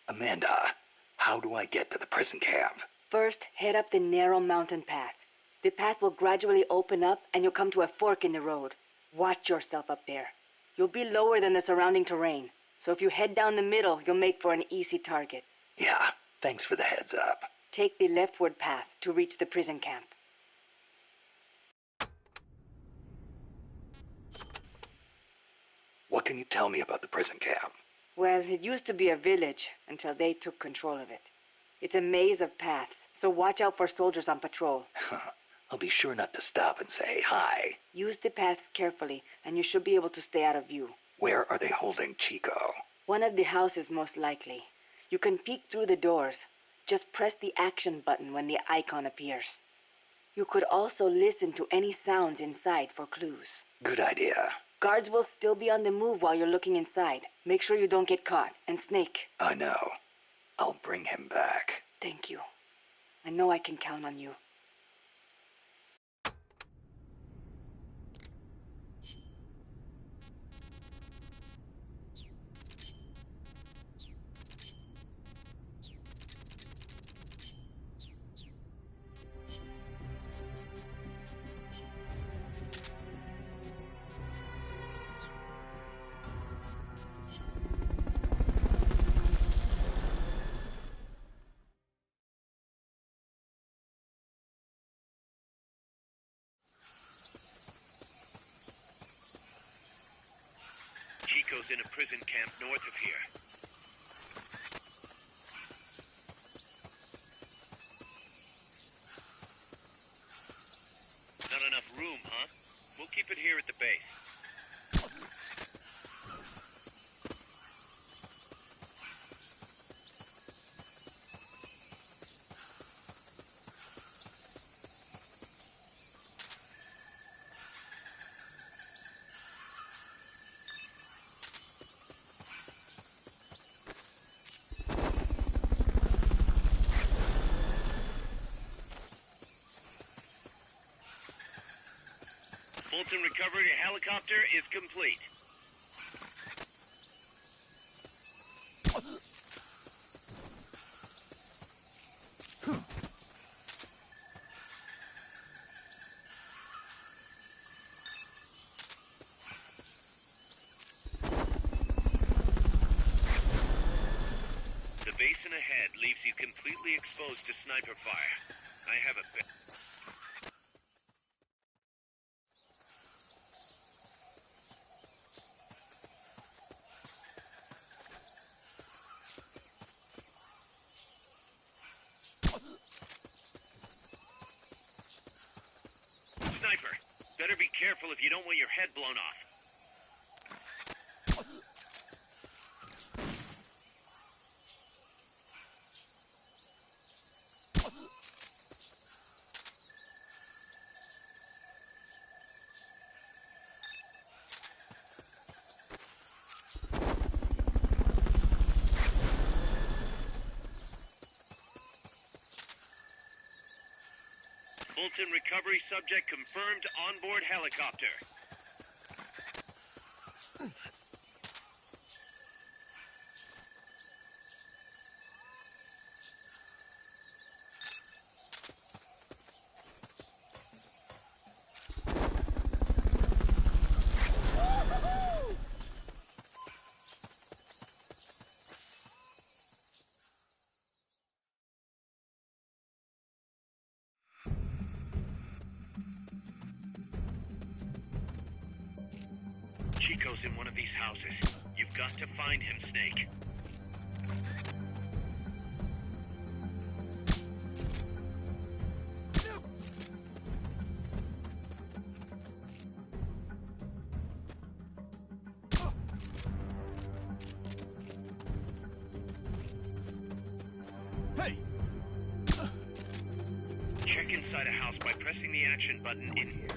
Speaker 4: Amanda, how do I get to the prison camp?
Speaker 17: First, head up the narrow mountain path. The path will gradually open up and you'll come to a fork in the road. Watch yourself up there. You'll be lower than the surrounding terrain, so if you head down the middle, you'll make for an easy target.
Speaker 4: Yeah, thanks for the heads up.
Speaker 17: Take the leftward path to reach the prison camp.
Speaker 4: What can you tell me about the prison camp?
Speaker 17: Well, it used to be a village until they took control of it. It's a maze of paths, so watch out for soldiers on patrol.
Speaker 4: I'll be sure not to stop and say hi.
Speaker 17: Use the paths carefully, and you should be able to stay out of view.
Speaker 4: Where are they holding Chico?
Speaker 17: One of the houses, most likely. You can peek through the doors. Just press the action button when the icon appears. You could also listen to any sounds inside for clues.
Speaker 4: Good idea.
Speaker 17: Guards will still be on the move while you're looking inside. Make sure you don't get caught. And Snake.
Speaker 4: I know. I'll bring him back.
Speaker 17: Thank you. I know I can count on you.
Speaker 15: Chico's in a prison camp north of here. Not enough room, huh? We'll keep it here at the base. Fulton recovery helicopter is complete. The basin ahead leaves you completely exposed to sniper fire. I have a bit. Sniper, better be careful if you don't want your head blown off. Fulton recovery subject confirmed onboard helicopter. Chico's in one of these houses. You've got to find him, Snake.
Speaker 2: Hey!
Speaker 15: Check inside a house by pressing the action button in here.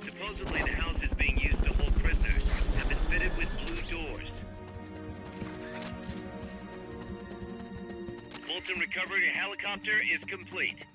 Speaker 15: Supposedly, the houses being used to hold prisoners have been fitted with blue doors. Fulton recovery helicopter is complete.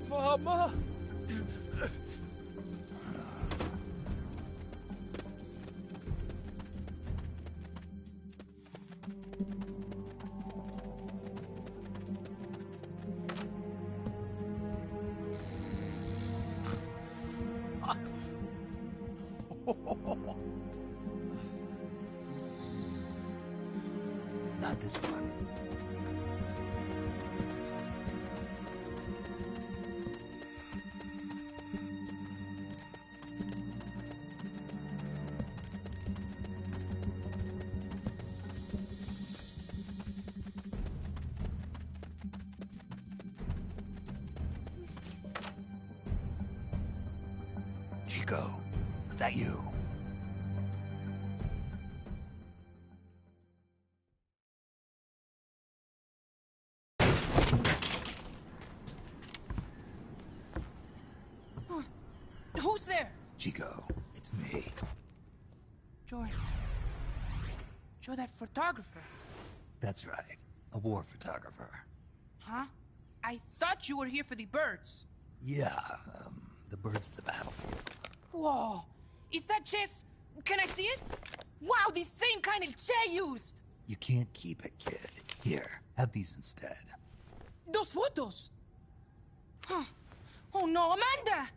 Speaker 2: Mama!
Speaker 4: Not this one. Chico, is that you?
Speaker 14: Who's there?
Speaker 4: Chico, it's me.
Speaker 14: You're that photographer.
Speaker 4: That's right. A war photographer.
Speaker 14: Huh? I thought you were here for the birds.
Speaker 4: Yeah, the birds of the battlefield.
Speaker 14: Whoa! Is that chess? Can I see it? Wow, the same kind of Che used!
Speaker 4: You can't keep it, kid. Here, have these instead.
Speaker 14: Those photos! Oh no, Amanda!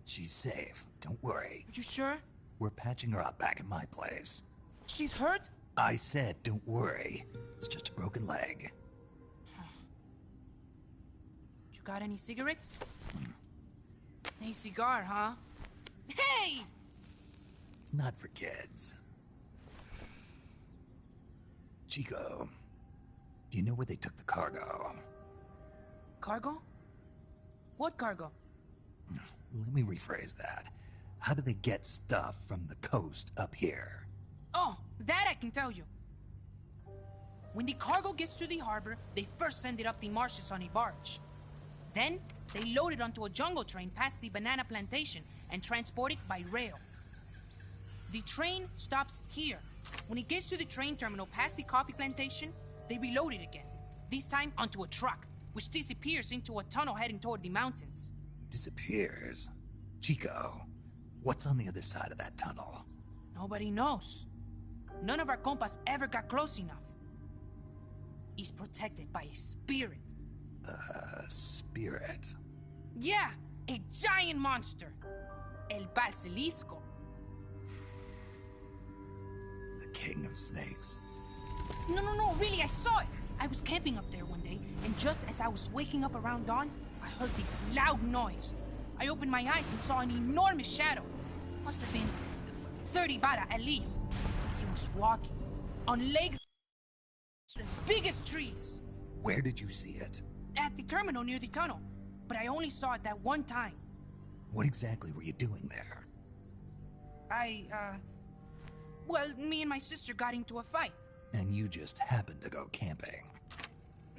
Speaker 4: She's safe. Don't worry.
Speaker 14: You sure?
Speaker 4: We're patching her up back at my place.
Speaker 14: She's hurt?
Speaker 4: I said don't worry. It's just a broken leg.
Speaker 14: You got any cigarettes? Any cigar, huh? Hey!
Speaker 4: It's not for kids. Chico, do you know where they took the cargo?
Speaker 14: Cargo? What cargo?
Speaker 4: Let me rephrase that. How do they get stuff from the coast up here?
Speaker 14: Oh, that I can tell you. When the cargo gets to the harbor, they first send it up the marshes on a barge. Then, they load it onto a jungle train past the banana plantation and transport it by rail. The train stops here. When it gets to the train terminal past the coffee plantation, they reload it again. This time onto a truck, which disappears into a tunnel heading toward the mountains.
Speaker 4: Disappears? Chico, what's on the other side of that tunnel?
Speaker 14: Nobody knows. None of our compas ever got close enough. He's protected by a spirit.
Speaker 4: A spirit?
Speaker 14: Yeah, a giant monster. El Basilisco.
Speaker 4: The king of snakes.
Speaker 14: No, really, I saw it. I was camping up there one day, and just as I was waking up around dawn, I heard this loud noise. I opened my eyes and saw an enormous shadow. Must have been 30 bara at least. He was walking on legs as big as trees.
Speaker 4: Where did you see it?
Speaker 14: At the terminal near the tunnel, but I only saw it that one time.
Speaker 4: What exactly were you doing there?
Speaker 14: Well, me and my sister got into a fight.
Speaker 4: And you just happened to go camping.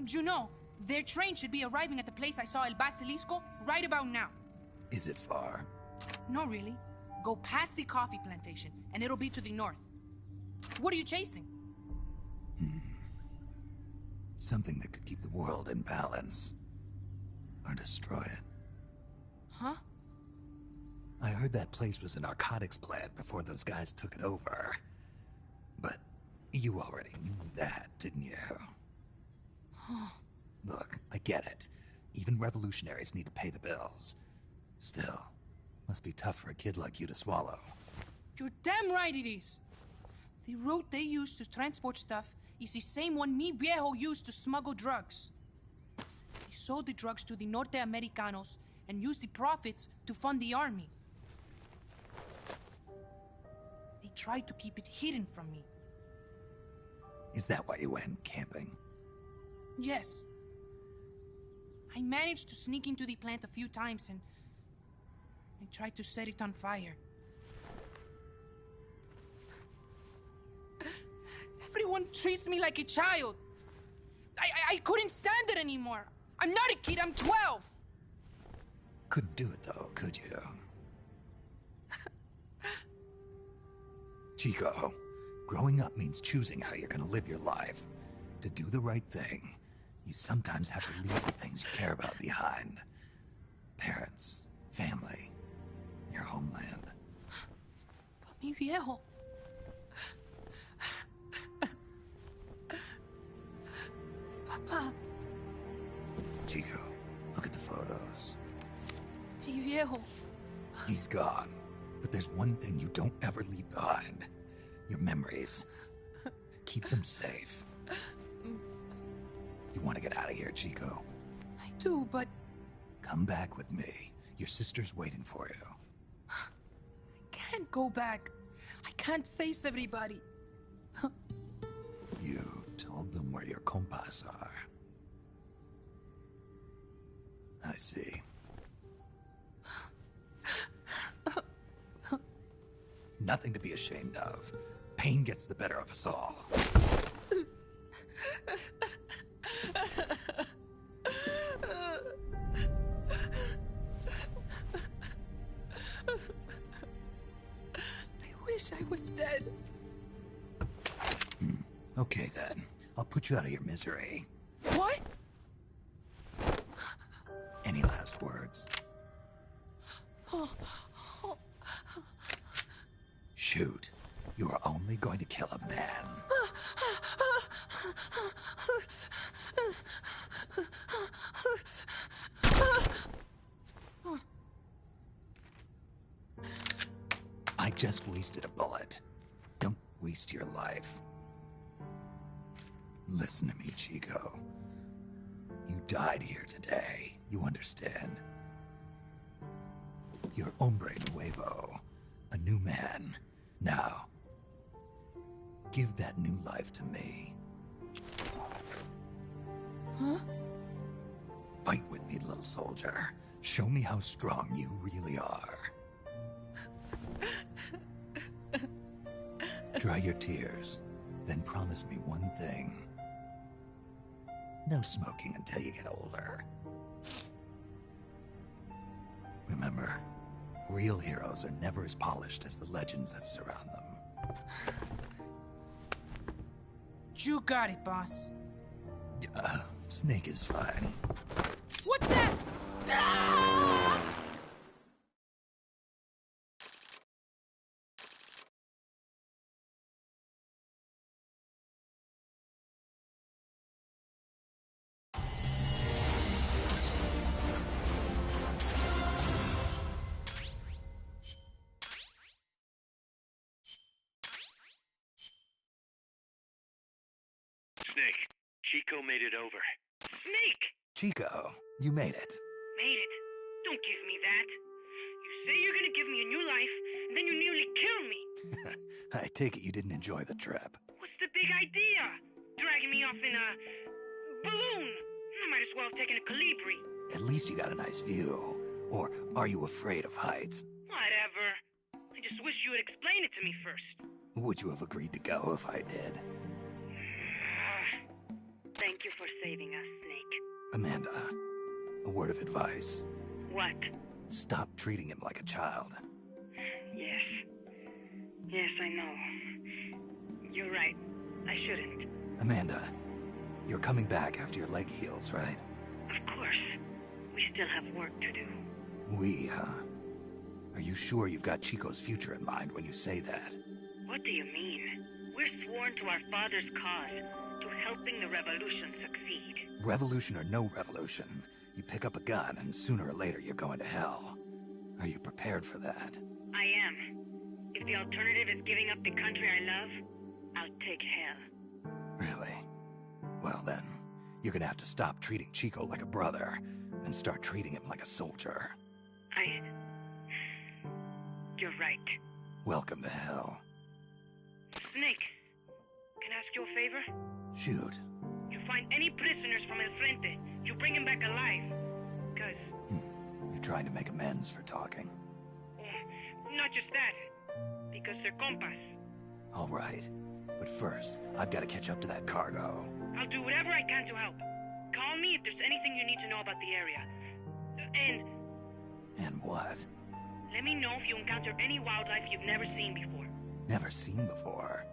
Speaker 14: You know, their train should be arriving at the place I saw El Basilisco right about now.
Speaker 4: Is it far?
Speaker 14: No, really. Go past the coffee plantation, and it'll be to the north. What are you chasing?
Speaker 4: Something that could keep the world in balance. Or destroy it.
Speaker 14: Huh?
Speaker 4: I heard that place was a narcotics plant before those guys took it over. But you already knew that, didn't you? Look, I get it. Even revolutionaries need to pay the bills. Still, must be tough for a kid like you to swallow.
Speaker 14: You're damn right it is. The route they use to transport stuff is the same one mi viejo used to smuggle drugs. He sold the drugs to the Norte Americanos and used the profits to fund the army. They tried to keep it hidden from me.
Speaker 4: Is that why you went camping?
Speaker 14: Yes. I managed to sneak into the plant a few times and I tried to set it on fire. Everyone treats me like a child. I couldn't stand it anymore. I'm not a kid, I'm 12.
Speaker 4: Couldn't do it though, could you? Chico, growing up means choosing how you're gonna live your life. To do the right thing, you sometimes have to leave the things you care about behind. Parents, family, your homeland.
Speaker 14: But mi viejo... Papa...
Speaker 4: Chico, look at the photos.
Speaker 14: Mi viejo...
Speaker 4: He's gone. But there's one thing you don't ever leave behind. Your memories. Keep them safe. You want to get out of here, Chico?
Speaker 14: I do, but...
Speaker 4: Come back with me. Your sister's waiting for you.
Speaker 14: I can't go back. I can't face everybody.
Speaker 4: You told them where your compas are. I see. Nothing to be ashamed of. Pain gets the better of us all.
Speaker 14: I wish I was dead.
Speaker 4: Okay then. I'll put you out of your misery.
Speaker 14: What?
Speaker 4: Any last words? Shoot. You are only going to kill a man. I just wasted a bullet. Don't waste your life. Listen to me, Chico. You died here today. You understand? You're hombre nuevo. A new man. Now, give that new life to me.
Speaker 13: Huh?
Speaker 4: Fight with me, little soldier. Show me how strong you really are. Dry your tears, then promise me one thing. No smoking until you get older. Remember, real heroes are never as polished as the legends that surround them.
Speaker 14: You got it, boss.
Speaker 4: Snake is fine.
Speaker 14: What's that? Ah!
Speaker 15: Snake, Chico made it over.
Speaker 16: Snake!
Speaker 4: Chico, you made it.
Speaker 16: Made it. Don't give me that. You say you're gonna give me a new life, and then you nearly kill me.
Speaker 4: I take it you didn't enjoy the trip.
Speaker 16: What's the big idea? Dragging me off in a balloon. I might as well have taken a Calibri.
Speaker 4: At least you got a nice view. Or are you afraid of heights?
Speaker 16: Whatever. I just wish you would explain it to me first.
Speaker 4: Would you have agreed to go if I did?
Speaker 16: Thank you for saving us, Snake.
Speaker 4: Amanda, a word of advice.
Speaker 16: What?
Speaker 4: Stop treating him like a child.
Speaker 16: Yes. Yes, I know. You're right. I shouldn't.
Speaker 4: Amanda, you're coming back after your leg heals, right?
Speaker 16: Of course. We still have work to do.
Speaker 4: We, huh? Are you sure you've got Chico's future in mind when you say that?
Speaker 16: What do you mean? We're sworn to our father's cause, to helping the revolution succeed.
Speaker 4: Revolution or no revolution, you pick up a gun and sooner or later you're going to hell. Are you prepared for that?
Speaker 16: I am. If the alternative is giving up the country I love, I'll take hell.
Speaker 4: Really? Well then, you're gonna have to stop treating Chico like a brother and start treating him like a soldier.
Speaker 16: You're right.
Speaker 4: Welcome to hell.
Speaker 16: Snake, can I ask you a favor?
Speaker 4: Shoot.
Speaker 16: You find any prisoners from El Frente, you bring them back alive. Because...
Speaker 4: You're trying to make amends for talking.
Speaker 16: Not just that. Because they're compas.
Speaker 4: All right. But first, I've got to catch up to that cargo.
Speaker 16: I'll do whatever I can to help. Call me if there's anything you need to know about the area.
Speaker 4: And what?
Speaker 16: Let me know if you encounter any wildlife you've never seen before.
Speaker 4: Never seen before?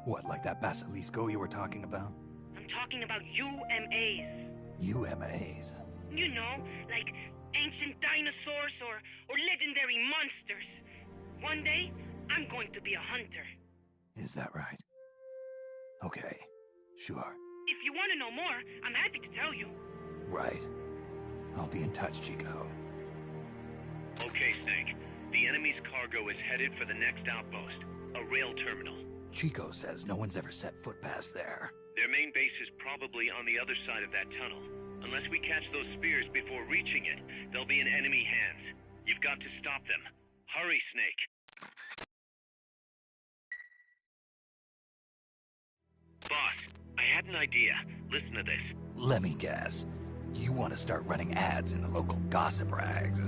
Speaker 4: What, like that basilisco you were talking about?
Speaker 16: I'm talking about UMAs.
Speaker 4: UMAs?
Speaker 16: You know, like ancient dinosaurs or legendary monsters. One day, I'm going to be a hunter.
Speaker 4: Is that right? Okay, sure.
Speaker 16: If you want to know more, I'm happy to tell you.
Speaker 4: Right. I'll be in touch, Chico.
Speaker 15: Okay, Snake. The enemy's cargo is headed for the next outpost, a rail terminal.
Speaker 4: Chico says no one's ever set foot past there.
Speaker 15: Their main base is probably on the other side of that tunnel. Unless we catch those spears before reaching it, they'll be in enemy hands. You've got to stop them. Hurry, Snake. Boss, I had an idea. Listen to this.
Speaker 4: Let me guess. You want to start running ads in the local gossip rags?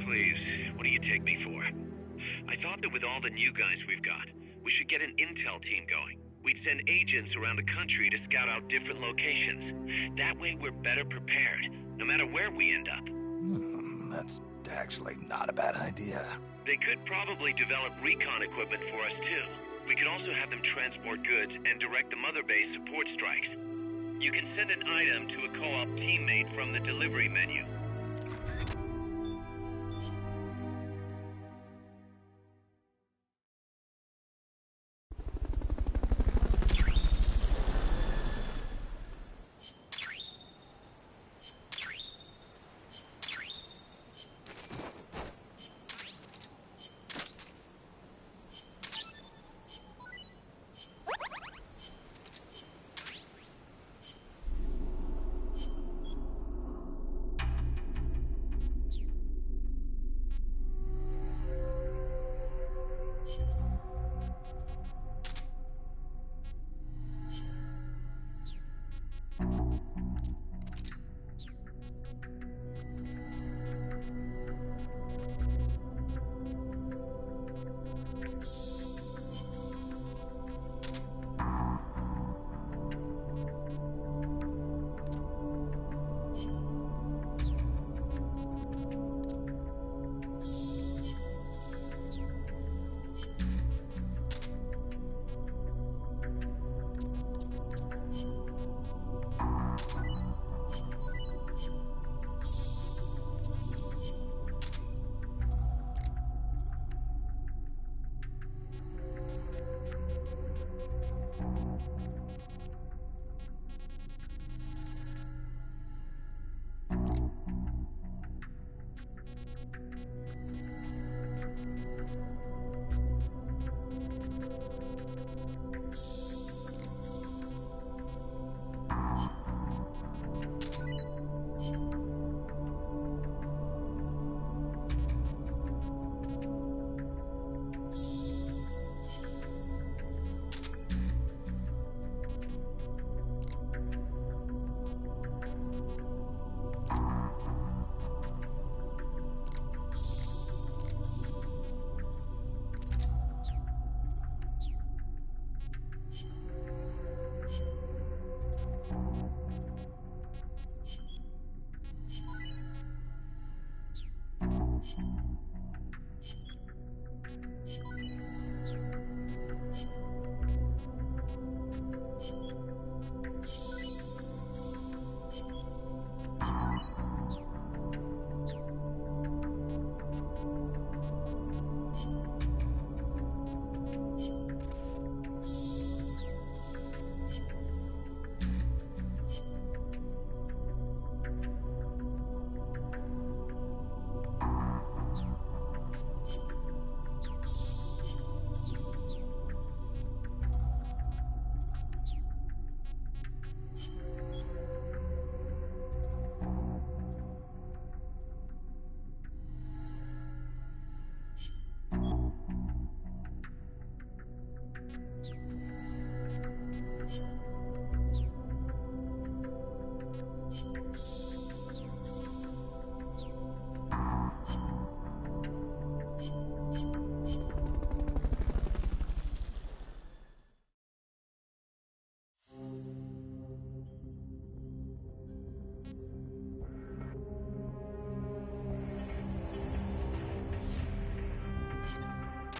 Speaker 15: Please, what do you take me for? I thought that with all the new guys we've got, we should get an intel team going. We'd send agents around the country to scout out different locations. That way we're better prepared, no matter where we end up.
Speaker 4: That's actually not a bad idea.
Speaker 15: They could probably develop recon equipment for us too. We could also have them transport goods and direct the mother base support strikes. You can send an item to a co-op teammate from the delivery menu.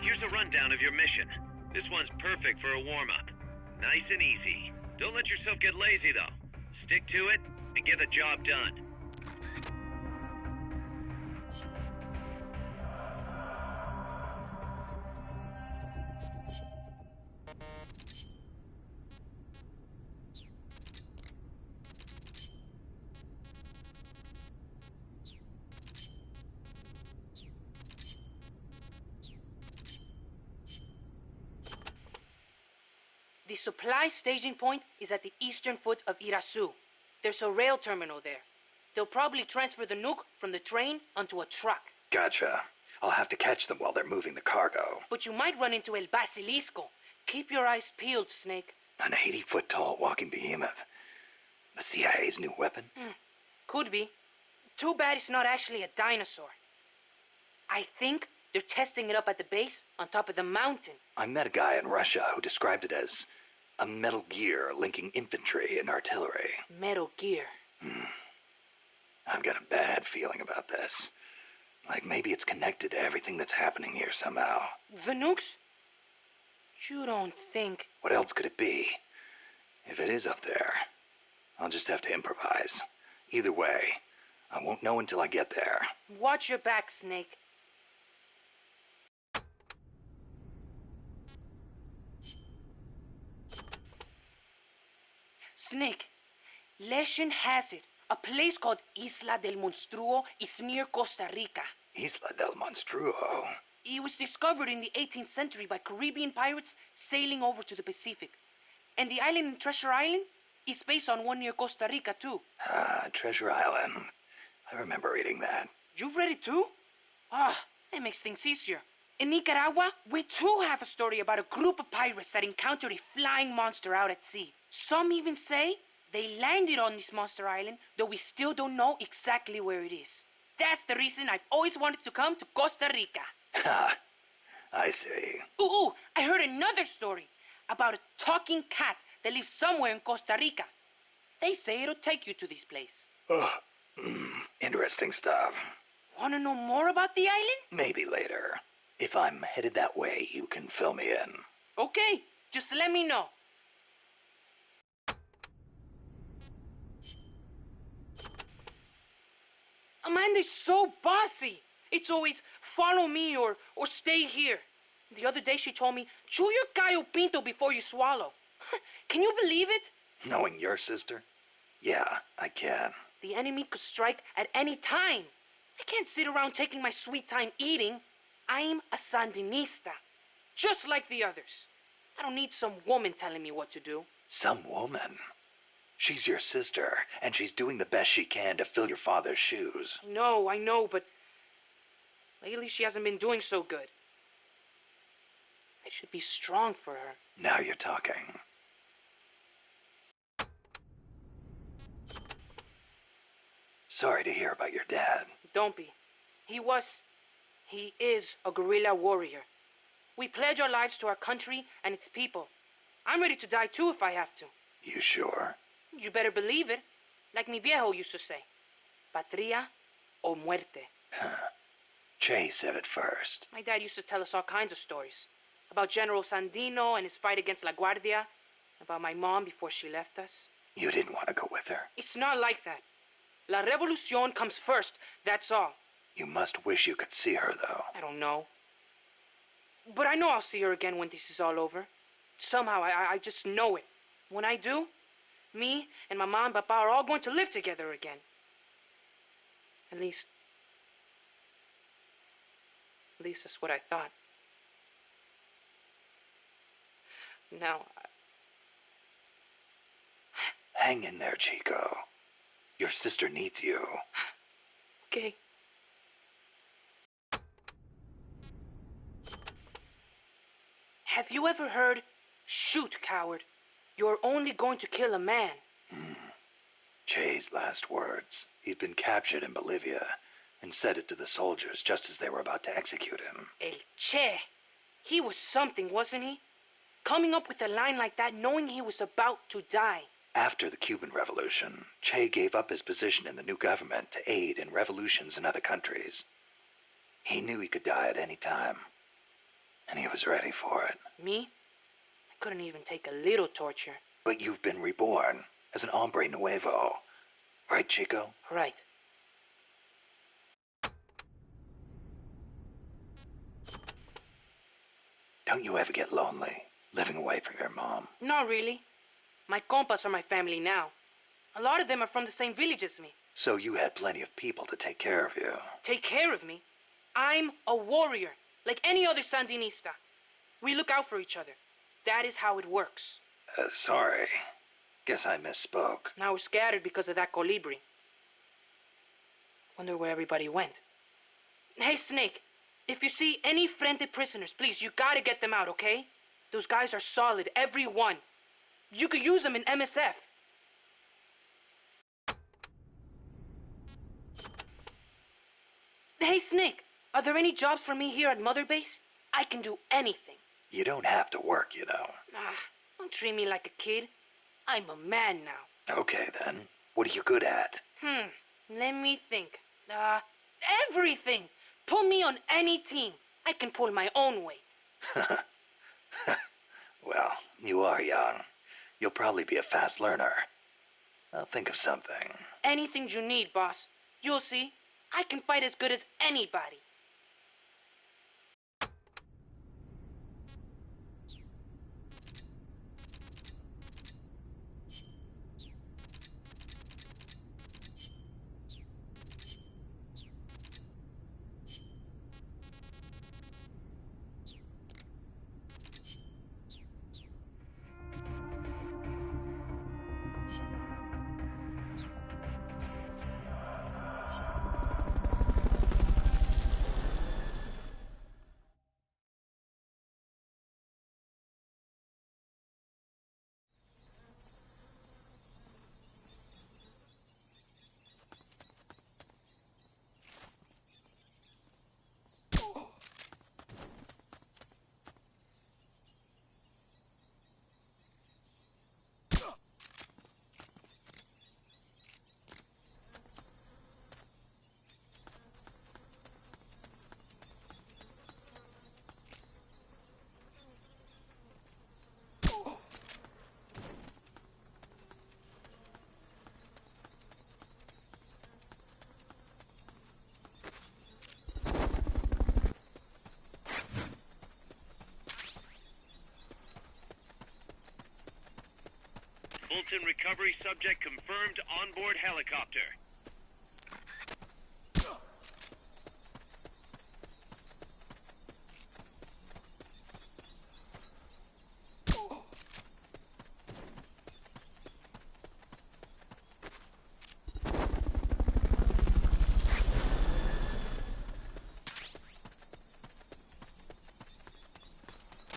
Speaker 9: Here's a rundown of your mission. This one's perfect for a warm-up. Nice and easy. Don't let yourself get lazy, though. Stick to it and get the job done.
Speaker 14: The supply staging point is at the eastern foot of Irasu. There's a rail terminal there. They'll probably transfer the nuke from the train onto a truck.
Speaker 4: Gotcha. I'll have to catch them while they're moving the cargo.
Speaker 14: But you might run into El Basilisco. Keep your eyes peeled, Snake.
Speaker 4: An 80-foot-tall walking behemoth. The CIA's new weapon?
Speaker 14: Could be. Too bad it's not actually a dinosaur. I think they're testing it up at the base on top of the mountain.
Speaker 4: I met a guy in Russia who described it as a metal gear linking infantry and artillery.
Speaker 14: Metal Gear.
Speaker 4: I've got a bad feeling about this. Like maybe it's connected to everything that's happening here somehow.
Speaker 14: The nukes? You don't think...
Speaker 4: What else could it be? If it is up there, I'll just have to improvise. Either way, I won't know until I get there.
Speaker 14: Watch your back, Snake. Snake, legend has it, a place called Isla del Monstruo is near Costa Rica.
Speaker 4: Isla del Monstruo?
Speaker 14: It was discovered in the 18th century by Caribbean pirates sailing over to the Pacific. And the island in Treasure Island is based on one near Costa Rica, too.
Speaker 4: Ah, Treasure Island. I remember reading that.
Speaker 14: You've read it, too? Ah, that makes things easier. In Nicaragua, we too have a story about a group of pirates that encountered a flying monster out at sea. Some even say They landed on this monster island, though we still don't know exactly where it is. That's the reason I've always wanted to come to Costa Rica.
Speaker 4: Ha! I see.
Speaker 14: Ooh, I heard another story about a talking cat that lives somewhere in Costa Rica. They say it'll take you to this place.
Speaker 4: Oh, interesting stuff.
Speaker 14: Want to know more about the island?
Speaker 4: Maybe later. If I'm headed that way, you can fill me in.
Speaker 14: Okay, just let me know. Amanda's so bossy. It's always follow me or stay here. The other day she told me, chew your gallo pinto before you swallow. Can you believe it?
Speaker 4: Knowing your sister? Yeah, I can.
Speaker 14: The enemy could strike at any time. I can't sit around taking my sweet time eating. I'm a Sandinista, just like the others. I don't need some woman telling me what to do.
Speaker 4: Some woman? She's your sister, and she's doing the best she can to fill your father's shoes.
Speaker 14: I know, but lately she hasn't been doing so good. I should be strong for her.
Speaker 4: Now you're talking. Sorry to hear about your dad.
Speaker 14: Don't be. He is a guerrilla warrior. We pledge our lives to our country and its people. I'm ready to die too if I have to.
Speaker 4: You sure?
Speaker 14: You better believe it. Like mi viejo used to say. Patria o muerte.
Speaker 4: Che said it first.
Speaker 14: My dad used to tell us all kinds of stories. About General Sandino and his fight against La Guardia. About my mom before she left us.
Speaker 4: You didn't want to go with her?
Speaker 14: It's not like that. La Revolucion comes first, that's all.
Speaker 4: You must wish you could see her, though.
Speaker 14: I don't know. But I know I'll see her again when this is all over. Somehow, I just know it. When I do, me and my mom and papa are all going to live together again. At least that's what I thought. Now,
Speaker 4: Hang in there, Chico. Your sister needs you.
Speaker 14: Okay. Have you ever heard, shoot, coward? You're only going to kill a man.
Speaker 4: Che's last words. He'd been captured in Bolivia and said it to the soldiers just as they were about to execute him.
Speaker 14: El Che. He was something, wasn't he? Coming up with a line like that knowing he was about to die.
Speaker 4: After the Cuban Revolution, Che gave up his position in the new government to aid in revolutions in other countries. He knew he could die at any time, and he was ready for it.
Speaker 14: Me? I couldn't even take a little torture.
Speaker 4: But you've been reborn as an hombre nuevo. Right, Chico?
Speaker 14: Right.
Speaker 4: Don't you ever get lonely, living away from your mom?
Speaker 14: Not really. My compas are my family now. A lot of them are from the same village as me.
Speaker 4: So you had plenty of people to take care of you.
Speaker 14: Take care of me? I'm a warrior, like any other Sandinista. We look out for each other. That is how it works.
Speaker 4: Sorry. Guess I misspoke.
Speaker 14: Now we're scattered because of that colibri. Wonder where everybody went. Hey, Snake. If you see any Frente prisoners, please, you gotta get them out, okay? Those guys are solid, every one. You could use them in MSF. Hey, Snake, are there any jobs for me here at Mother Base? I can do anything.
Speaker 4: You don't have to work, you know.
Speaker 14: Don't treat me like a kid. I'm a man now.
Speaker 4: Okay, then. What are you good at?
Speaker 14: Let me think. Everything. Put me on any team. I can pull my own weight.
Speaker 4: Well, you are young. You'll probably be a fast learner. I'll think of something.
Speaker 14: Anything you need, boss. You'll see. I can fight as good as anybody.
Speaker 15: Fulton recovery subject confirmed onboard helicopter.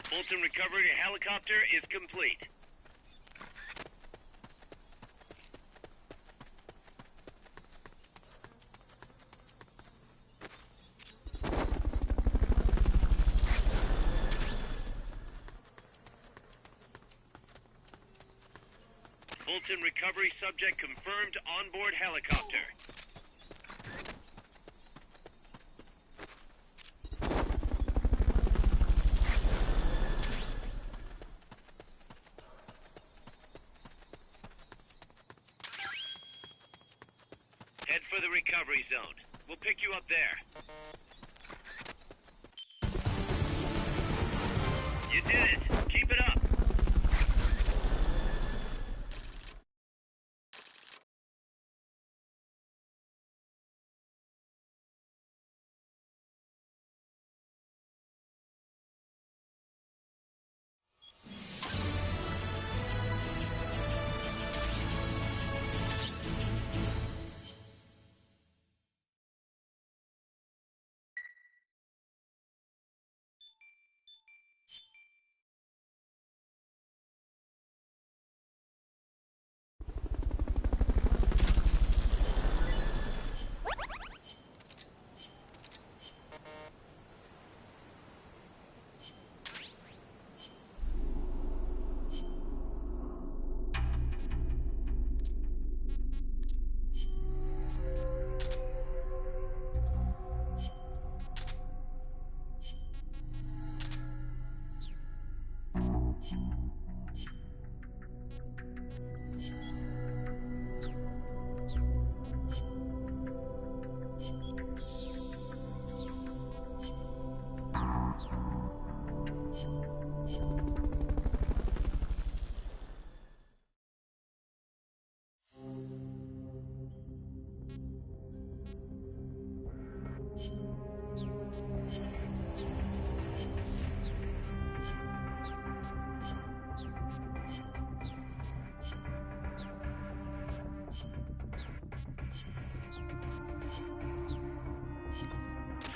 Speaker 15: Fulton recovery helicopter is complete. Fulton recovery subject confirmed onboard helicopter. Head for the recovery zone. We'll pick you up there. You did it! Keep it up!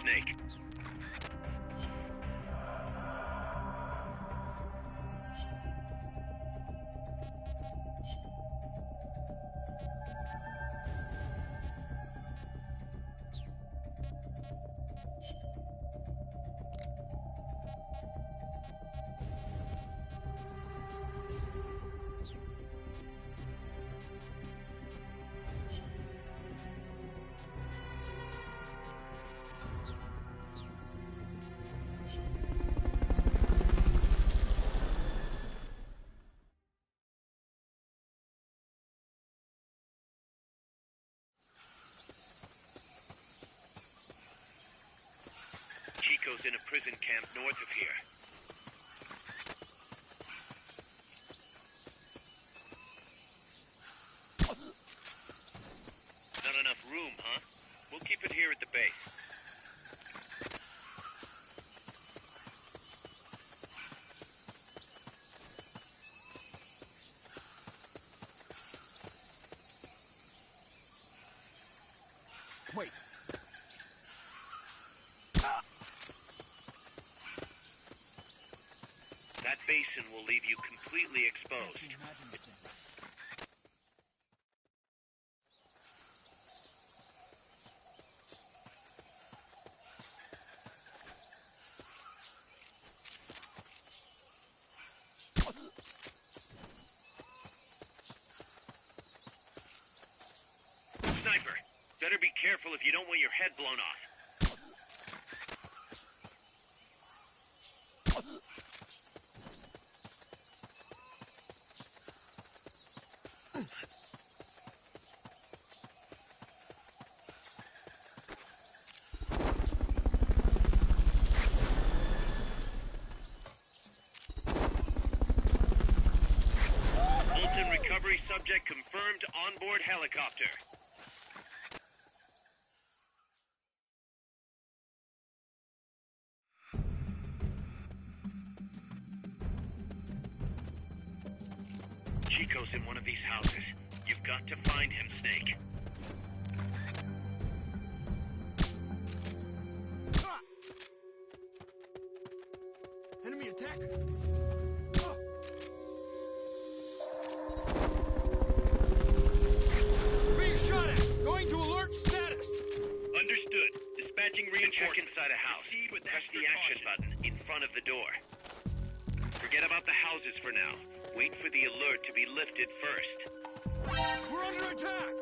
Speaker 15: Snake. Chico's in a prison camp north of here. Not enough room, huh? We'll keep it here at the base.
Speaker 2: Wait.
Speaker 15: That basin will leave you completely exposed. Sniper, better be careful if you don't want your head blown off. Fulton recovery subject confirmed onboard helicopter. Chico's in one of these houses. You've got to find him, Snake.
Speaker 3: Enemy attack! Being shot at! Going to alert status!
Speaker 15: Understood. Dispatching reinforcements. Check inside a house. Press the action button in front of the door. Forget about the houses for now. Wait for the alert to be lifted first.
Speaker 3: We're under attack!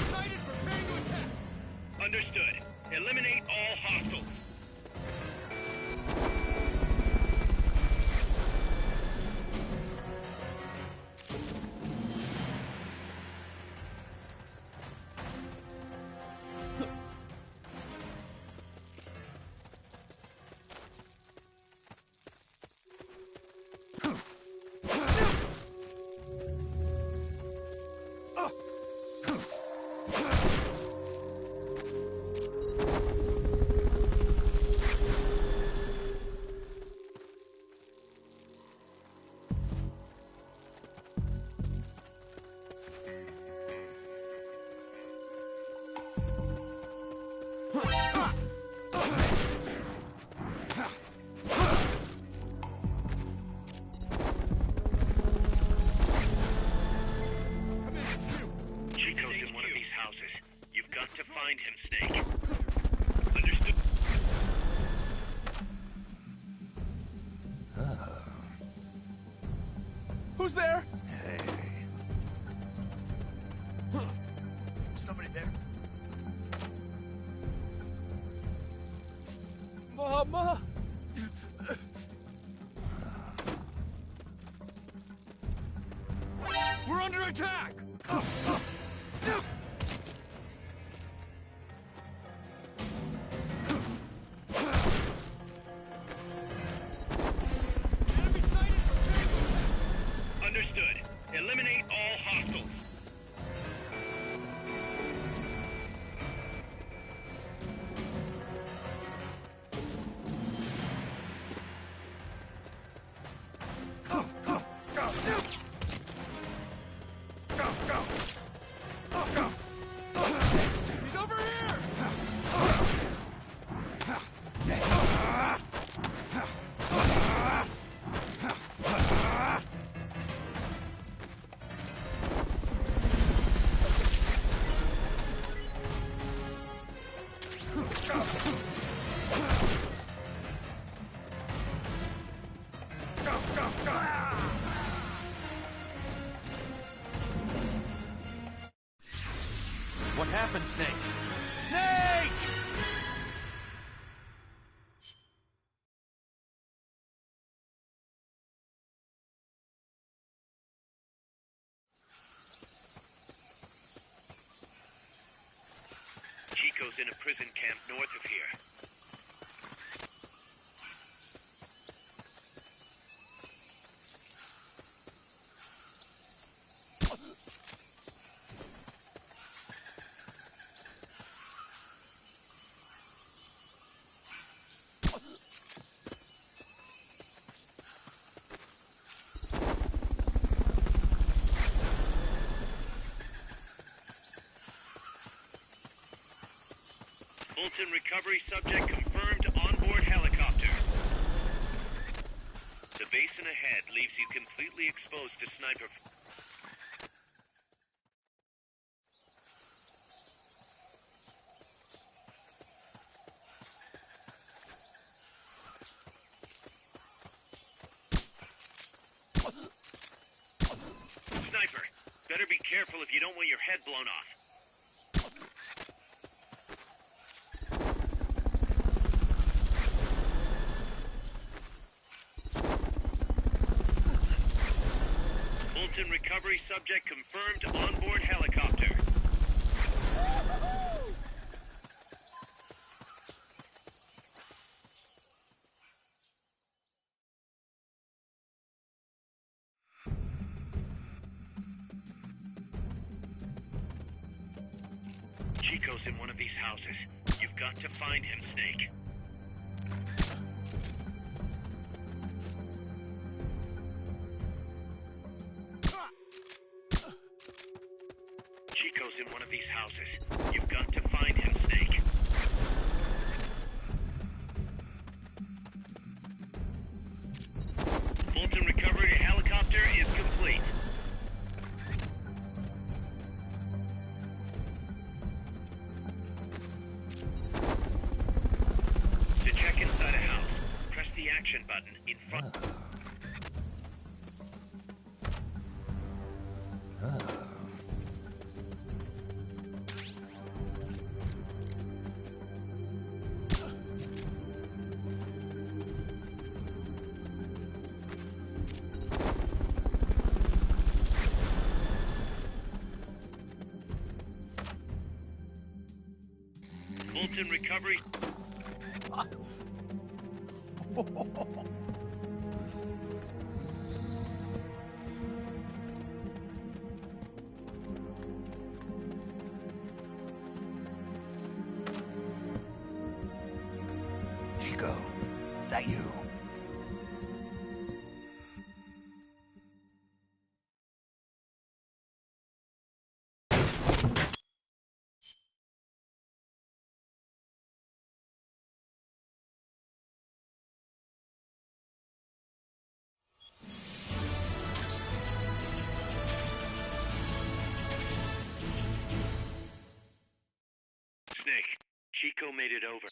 Speaker 3: Sighted, preparing to attack!
Speaker 15: Understood. Eliminate all hostiles. Chico's in one of these houses. You've got to find him, Snake. Understood.
Speaker 3: Who's there?
Speaker 4: Hey.
Speaker 3: Somebody there? Mama! We're under attack!
Speaker 15: Understood. Eliminate all hostiles.
Speaker 3: He's over here!
Speaker 2: What happened, Snake? Snake!
Speaker 15: Chico's in a prison camp north of here. Fulton recovery subject confirmed onboard helicopter. The basin ahead leaves you completely exposed to sniper. Sniper, better be careful if you don't want your head blown off. Fulton recovery subject confirmed onboard helicopter.
Speaker 9: Chico's in one of these houses. You've got to find him, Snake. Chico's in one of these houses. You've got to find him, Snake. Fulton recovery helicopter is complete. To check inside a house, press the action button in front. Fulton recovery.
Speaker 4: Chico, is that you?
Speaker 9: Snake, Chico made it over.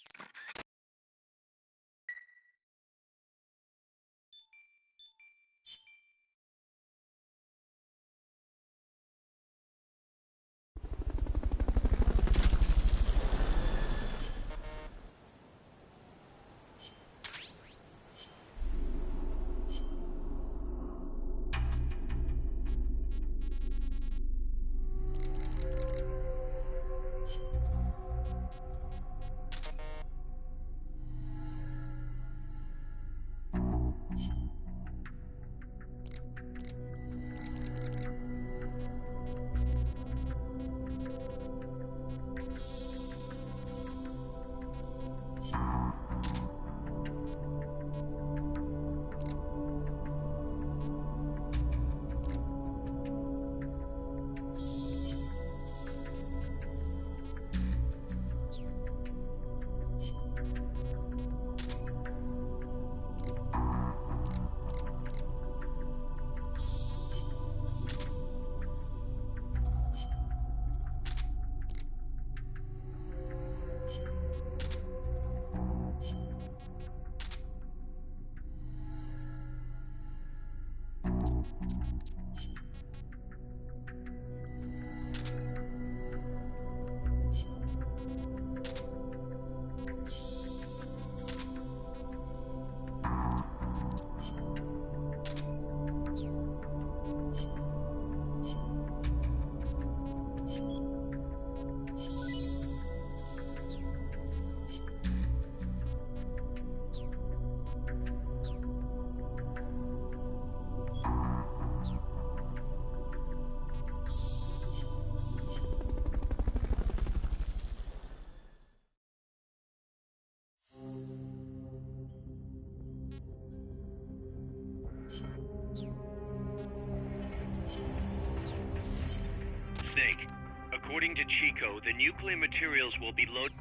Speaker 9: Snake, according to Chico, the nuclear materials will be loaded.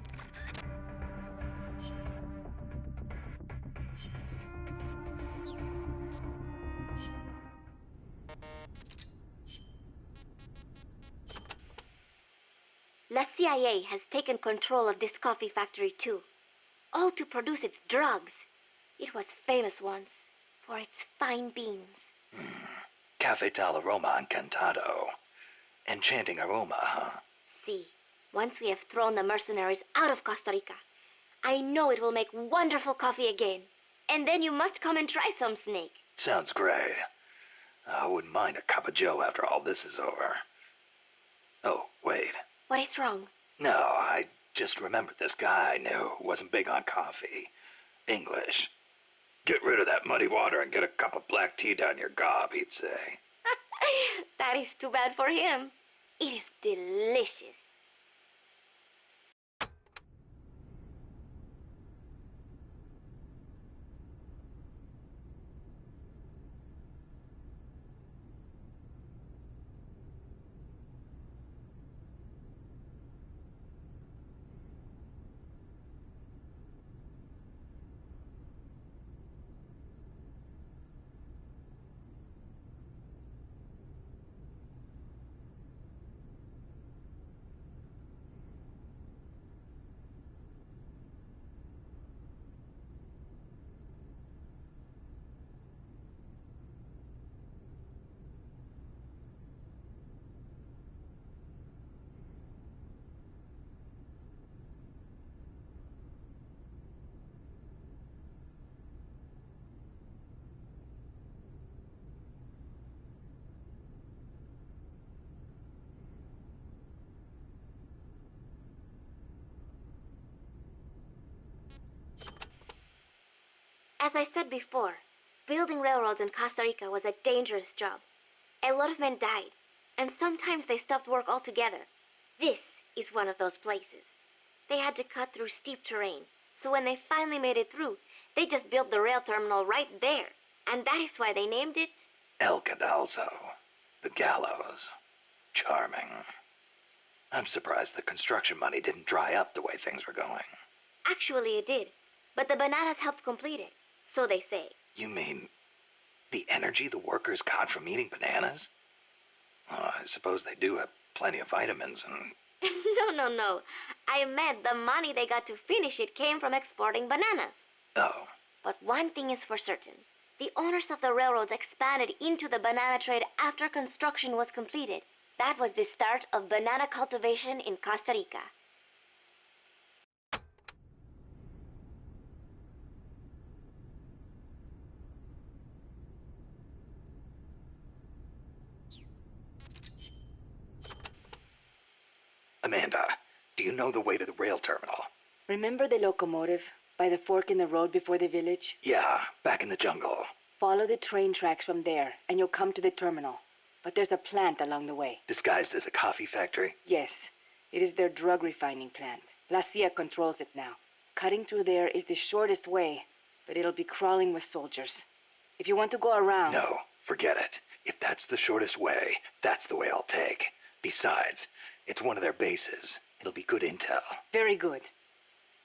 Speaker 6: La CIA has taken control of this coffee factory too, all to produce its drugs. It was famous once for its fine beans.
Speaker 4: Cafetal aroma encantado. Enchanting aroma, huh?
Speaker 6: See, once we have thrown the mercenaries out of Costa Rica, I know it will make wonderful coffee again. And then you must come and try some, Snake.
Speaker 4: Sounds great. I wouldn't mind a cup of joe after all this is over. Oh, wait.
Speaker 6: What is wrong?
Speaker 4: No, I just remembered this guy I knew who wasn't big on coffee. English. Get rid of that muddy water and get a cup of black tea down your gob, he'd say.
Speaker 6: That is too bad for him. It is delicious. As I said before, building railroads in Costa Rica was a dangerous job. A lot of men died, and sometimes they stopped work altogether. This is one of those places. They had to cut through steep terrain, so when they finally made it through, they just built the rail terminal right there. And that is why they named it
Speaker 4: El Cadalso. The gallows. Charming. I'm surprised the construction money didn't dry up the way things were going.
Speaker 6: Actually, it did. But the bananas helped complete it. So they say.
Speaker 4: You mean the energy the workers got from eating bananas? Oh, I suppose they do have plenty of vitamins and...
Speaker 6: No. I meant the money they got to finish it came from exporting bananas.
Speaker 4: Oh.
Speaker 6: But one thing is for certain. The owners of the railroads expanded into the banana trade after construction was completed. That was the start of banana cultivation in Costa Rica.
Speaker 4: Amanda, do you know the way to the rail terminal?
Speaker 17: Remember the locomotive by the fork in the road before the village?
Speaker 4: Yeah, back in the jungle.
Speaker 17: Follow the train tracks from there, and you'll come to the terminal. But there's a plant along the way.
Speaker 4: Disguised as a coffee factory?
Speaker 17: Yes. It is their drug refining plant. La CIA controls it now. Cutting through there is the shortest way, but it'll be crawling with soldiers. If you want to go around...
Speaker 4: No, forget it. If that's the shortest way, that's the way I'll take. Besides, it's one of their bases. It'll be good intel.
Speaker 17: Very good.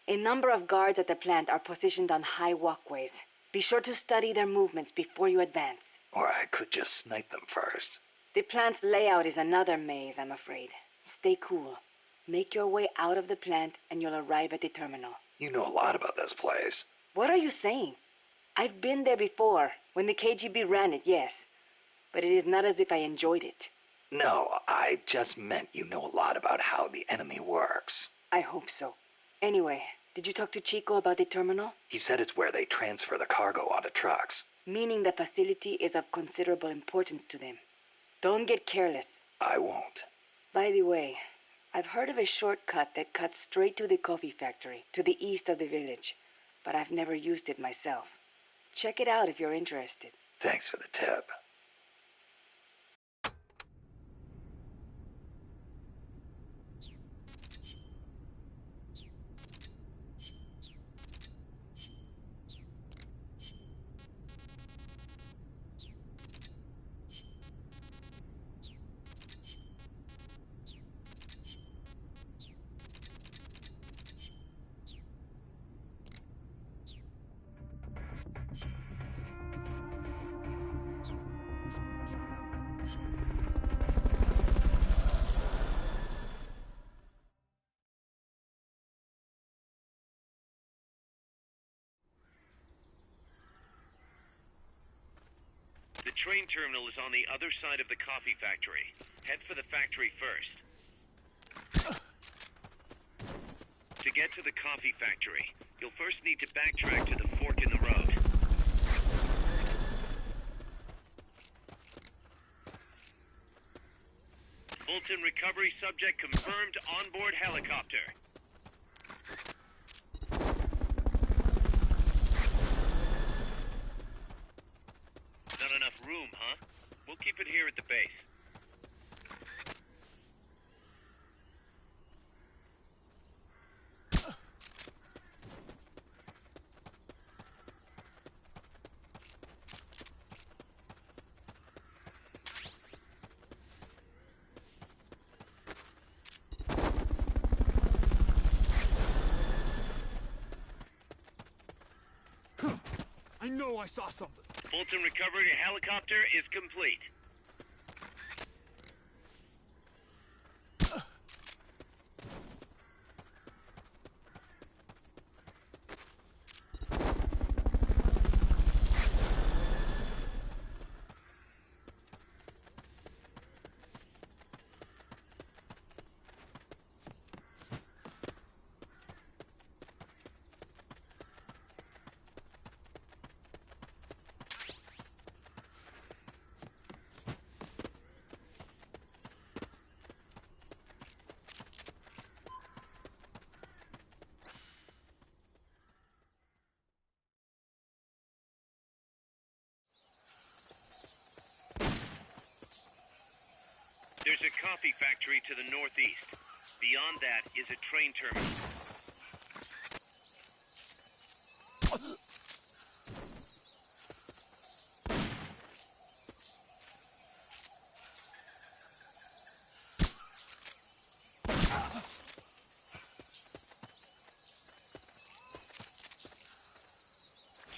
Speaker 17: A number of guards at the plant are positioned on high walkways. Be sure to study their movements before you advance.
Speaker 4: Or I could just snipe them first.
Speaker 17: The plant's layout is another maze, I'm afraid. Stay cool. Make your way out of the plant and you'll arrive at the terminal.
Speaker 4: You know a lot about this place.
Speaker 17: What are you saying? I've been there before, when the KGB ran it, yes. But it is not as if I enjoyed it.
Speaker 4: No, I just meant you know a lot about how the enemy works.
Speaker 17: I hope so. Anyway, did you talk to Chico about the terminal?
Speaker 4: He said it's where they transfer the cargo onto trucks.
Speaker 17: Meaning the facility is of considerable importance to them. Don't get careless.
Speaker 4: I won't.
Speaker 17: By the way, I've heard of a shortcut that cuts straight to the coffee factory, to the east of the village, but I've never used it myself. Check it out if you're interested.
Speaker 4: Thanks for the tip.
Speaker 15: The train terminal is on the other side of the coffee factory. Head for the factory first. To get to the coffee factory, you'll first need to backtrack to the fork in the road. Fulton recovery subject confirmed onboard helicopter. Not enough room, huh? We'll keep it here at the base.
Speaker 2: I know I saw something.
Speaker 15: Fulton recovery helicopter is complete. There's a coffee factory to the northeast. Beyond that is a train terminal.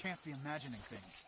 Speaker 3: Can't be imagining things.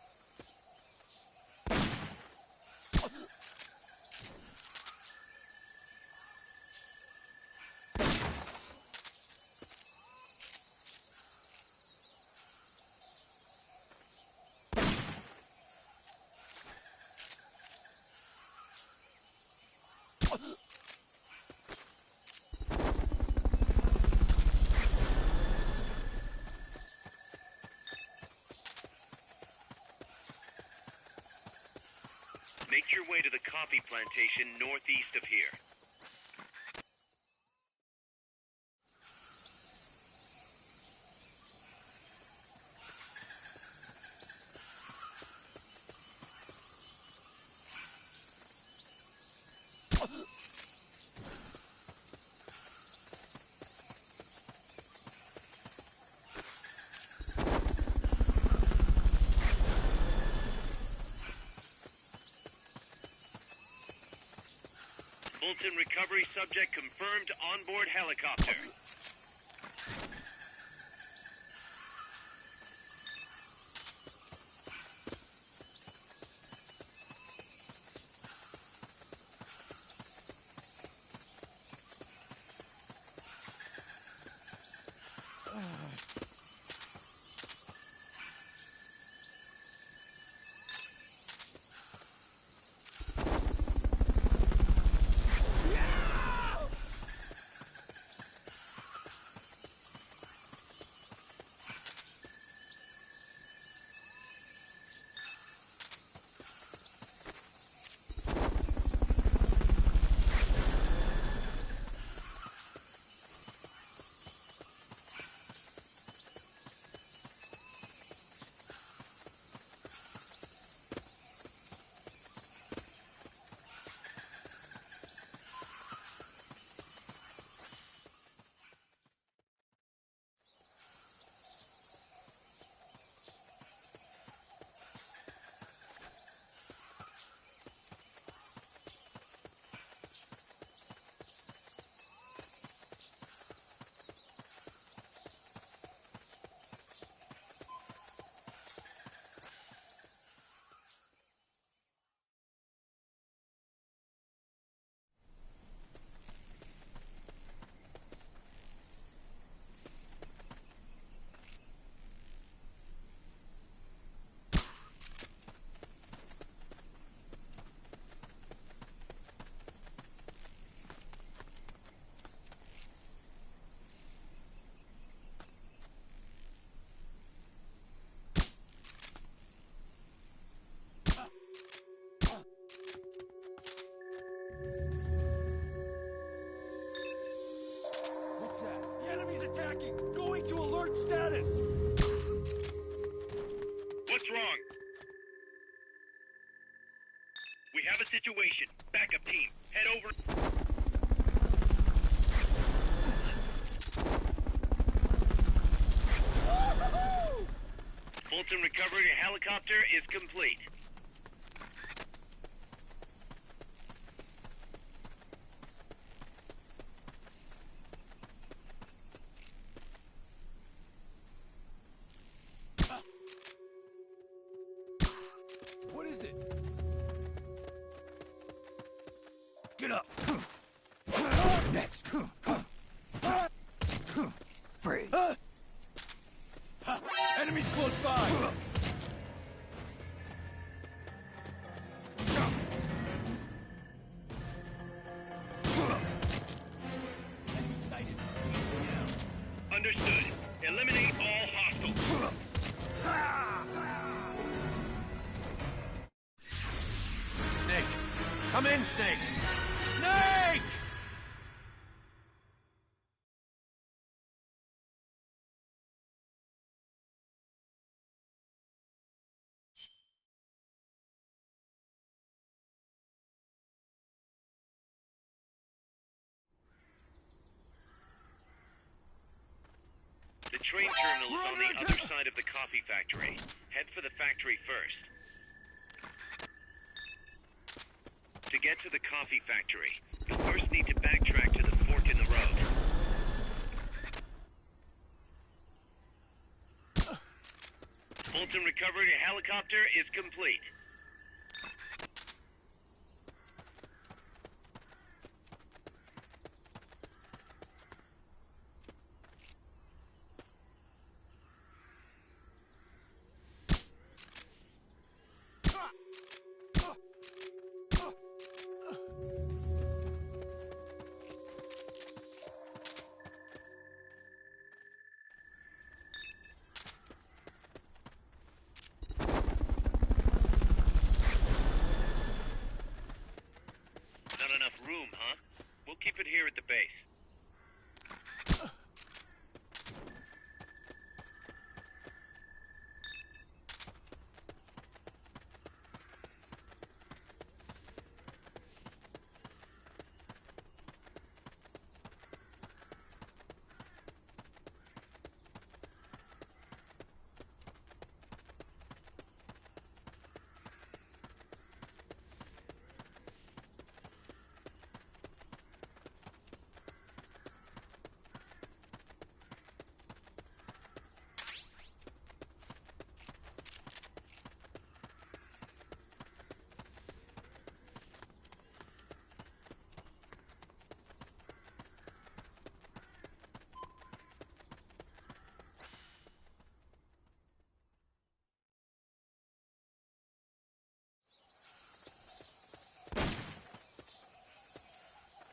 Speaker 15: Make your way to the coffee plantation northeast of here. Fulton recovery subject confirmed onboard helicopter.
Speaker 2: What's that? The enemy's attacking! Going to alert status!
Speaker 15: What's wrong? We have a situation. Backup team, head over. Fulton recovery helicopter is complete.
Speaker 2: What is it? Get up!
Speaker 4: Next. Freeze.
Speaker 2: Enemies close by! Enemy sighted.
Speaker 15: Understood. Eliminate all hostiles.
Speaker 2: Snake! Come in, Snake! Snake!
Speaker 15: The train terminal is on the other side of the coffee factory. Head for the factory first. To get to the coffee factory, you'll first need to backtrack to the fork in the road. Fulton recovery helicopter is complete. Room, huh? We'll keep it here at the base.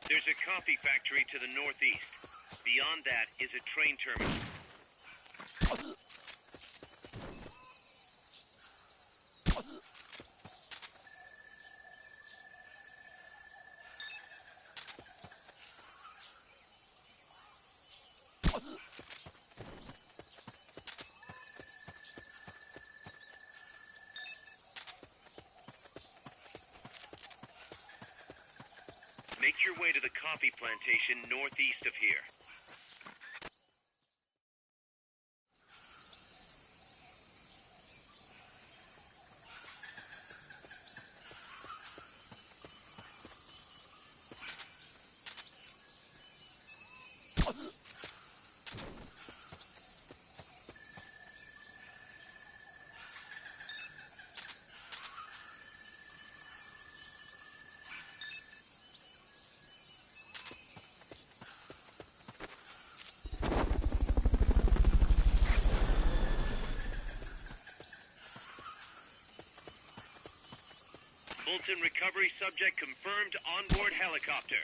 Speaker 15: There's a coffee factory to the northeast. Beyond that is a train terminal. Make your way to the coffee plantation northeast of here. Fulton recovery subject confirmed onboard helicopter.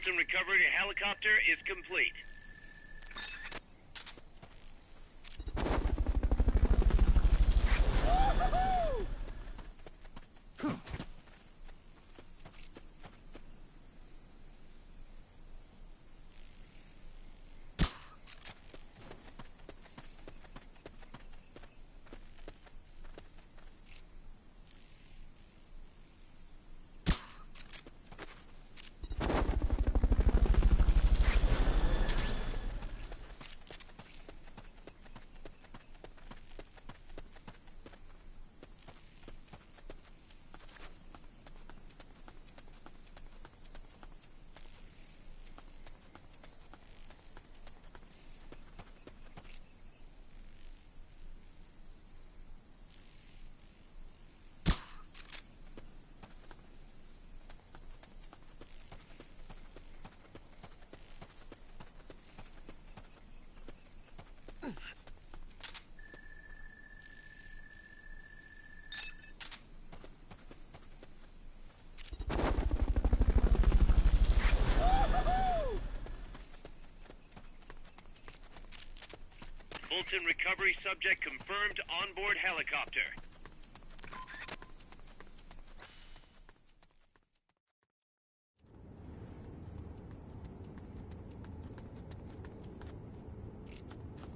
Speaker 15: Fulton recovery helicopter is complete. Fulton recovery subject confirmed onboard helicopter.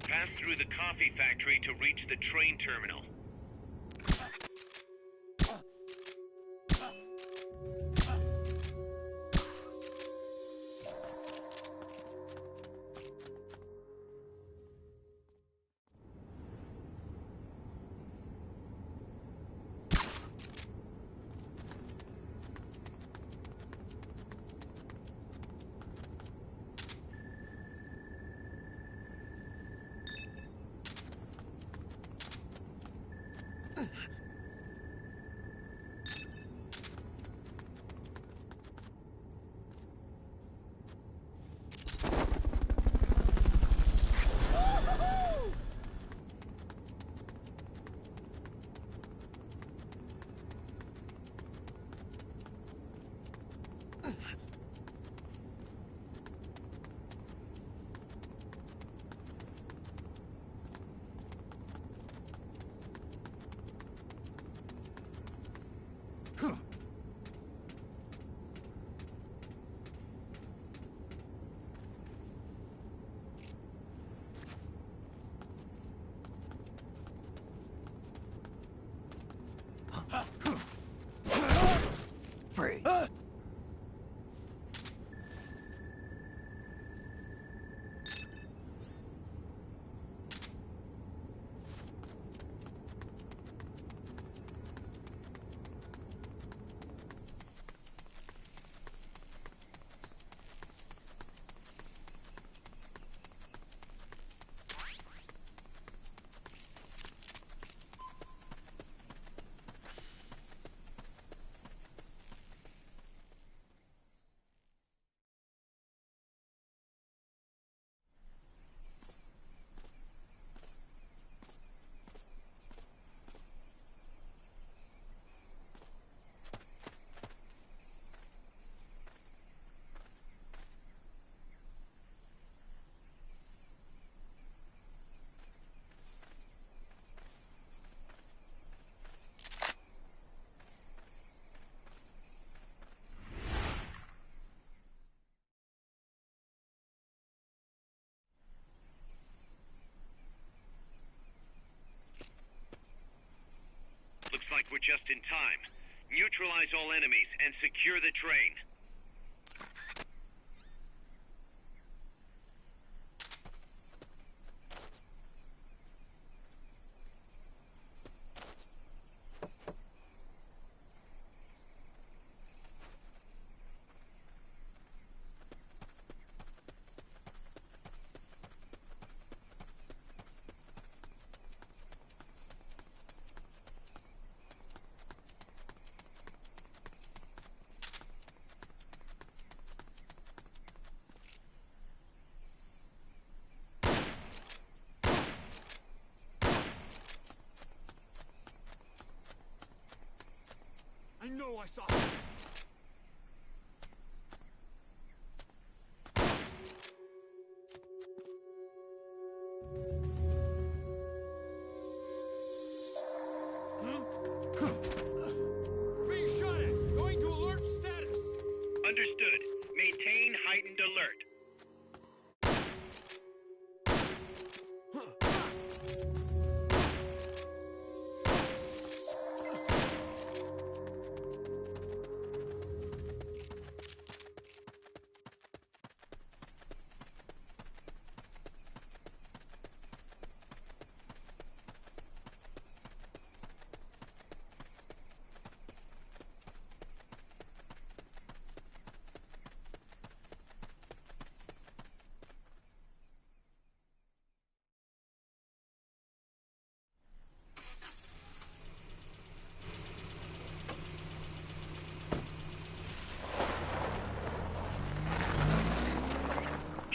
Speaker 15: Pass through the coffee factory to reach the train terminal.
Speaker 4: Freeze.
Speaker 15: Looks like we're just in time. Neutralize all enemies and secure the train.
Speaker 3: I know I saw.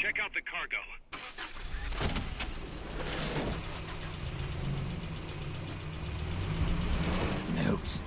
Speaker 9: Check out the cargo.
Speaker 4: Notes.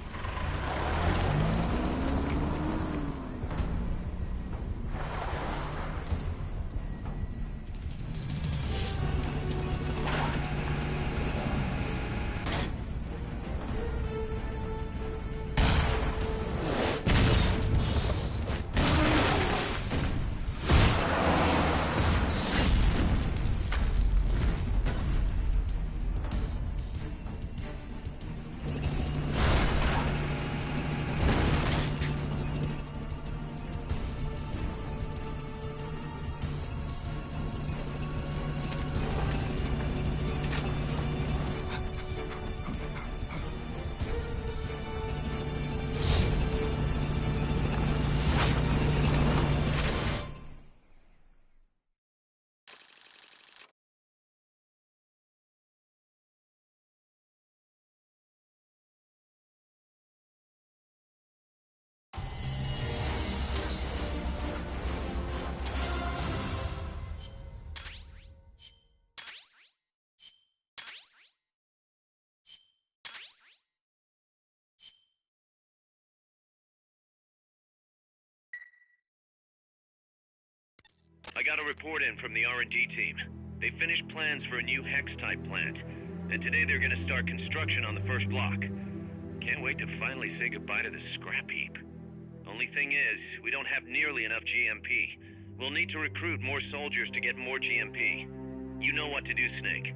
Speaker 9: I got a report in from the R&D team. They finished plans for a new Hex-type plant, and today they're gonna start construction on the first block. Can't wait to finally say goodbye to this scrap heap. Only thing is, we don't have nearly enough GMP. We'll need to recruit more soldiers to get more GMP. You know what to do, Snake.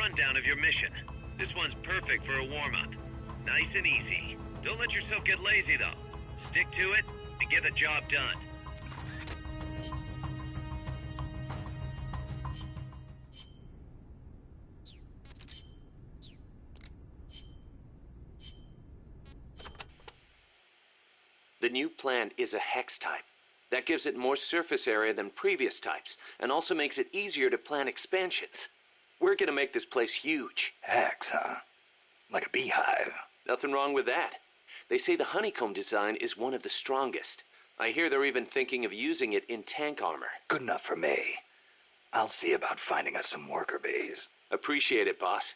Speaker 15: rundown of your mission. This one's perfect for a warm-up. Nice and easy. Don't let yourself get lazy, though. Stick to it and get the job done.
Speaker 1: The new plant is a hex type. That gives it more surface area than previous types, and also makes it easier to plan expansions. We're gonna make this place huge.
Speaker 4: Hex, huh? Like a beehive.
Speaker 1: Nothing wrong with that. They say the honeycomb design is one of the strongest. I hear they're even thinking of using it in tank armor.
Speaker 4: Good enough for me. I'll see about finding us some worker bees.
Speaker 1: Appreciate it, boss.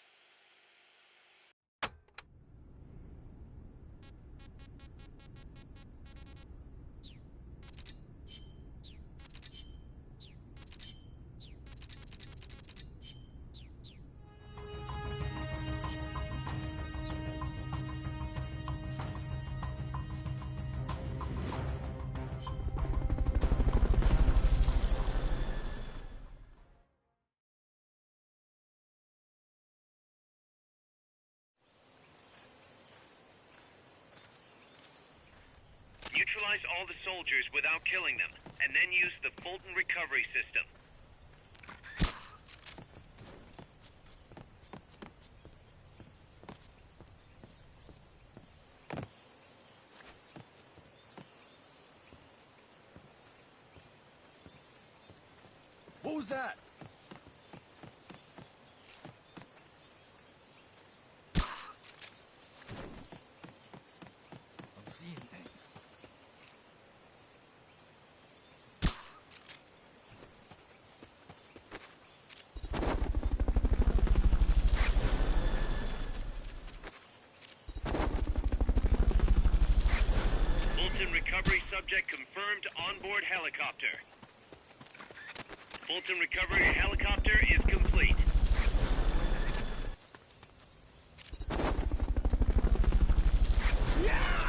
Speaker 15: Neutralize all the soldiers without killing them, and then use the Fulton recovery system.
Speaker 3: What was that? I'm seeing things.
Speaker 15: Fulton recovery subject confirmed onboard helicopter. Fulton recovery helicopter is complete.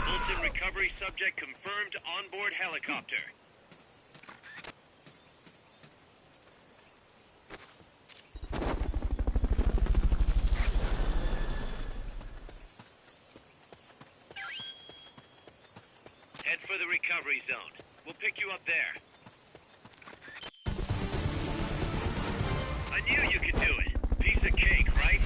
Speaker 15: Fulton recovery subject confirmed onboard helicopter. Head for the recovery zone. We'll pick you up there. I knew you could do it. Piece of cake, right?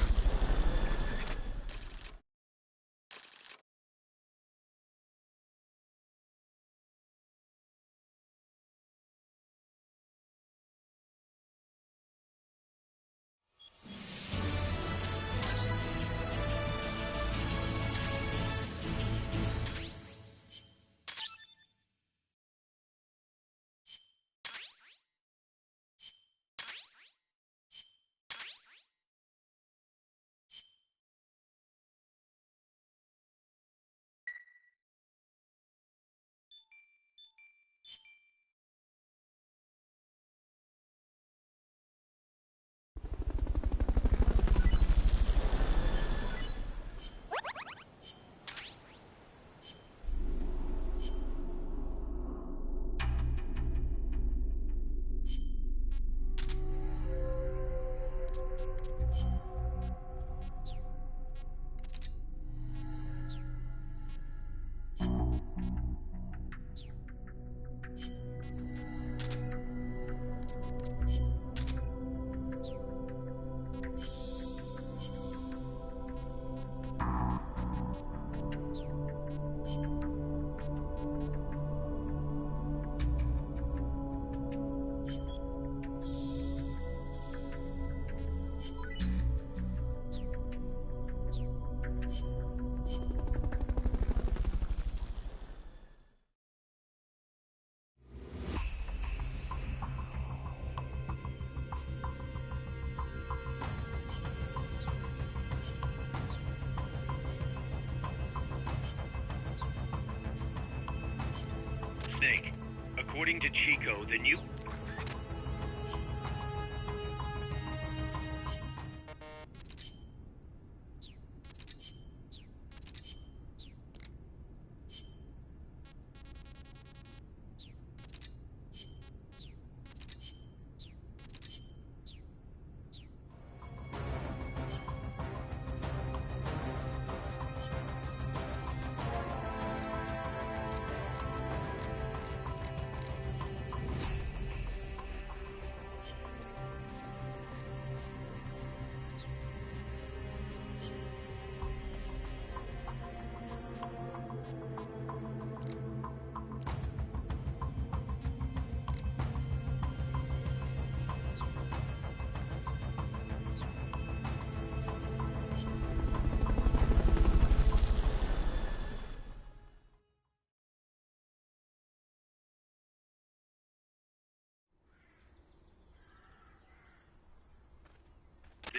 Speaker 15: Snake, according to Chico, the new...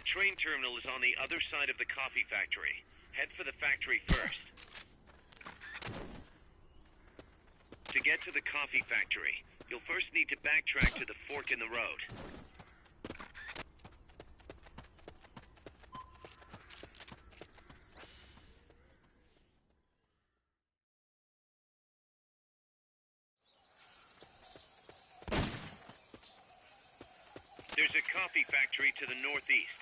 Speaker 15: The train terminal is on the other side of the coffee factory. Head for the factory first. To get to the coffee factory, you'll first need to backtrack to the fork in the road. There's a coffee factory to the northeast.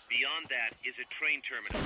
Speaker 15: Beyond that is a train terminal.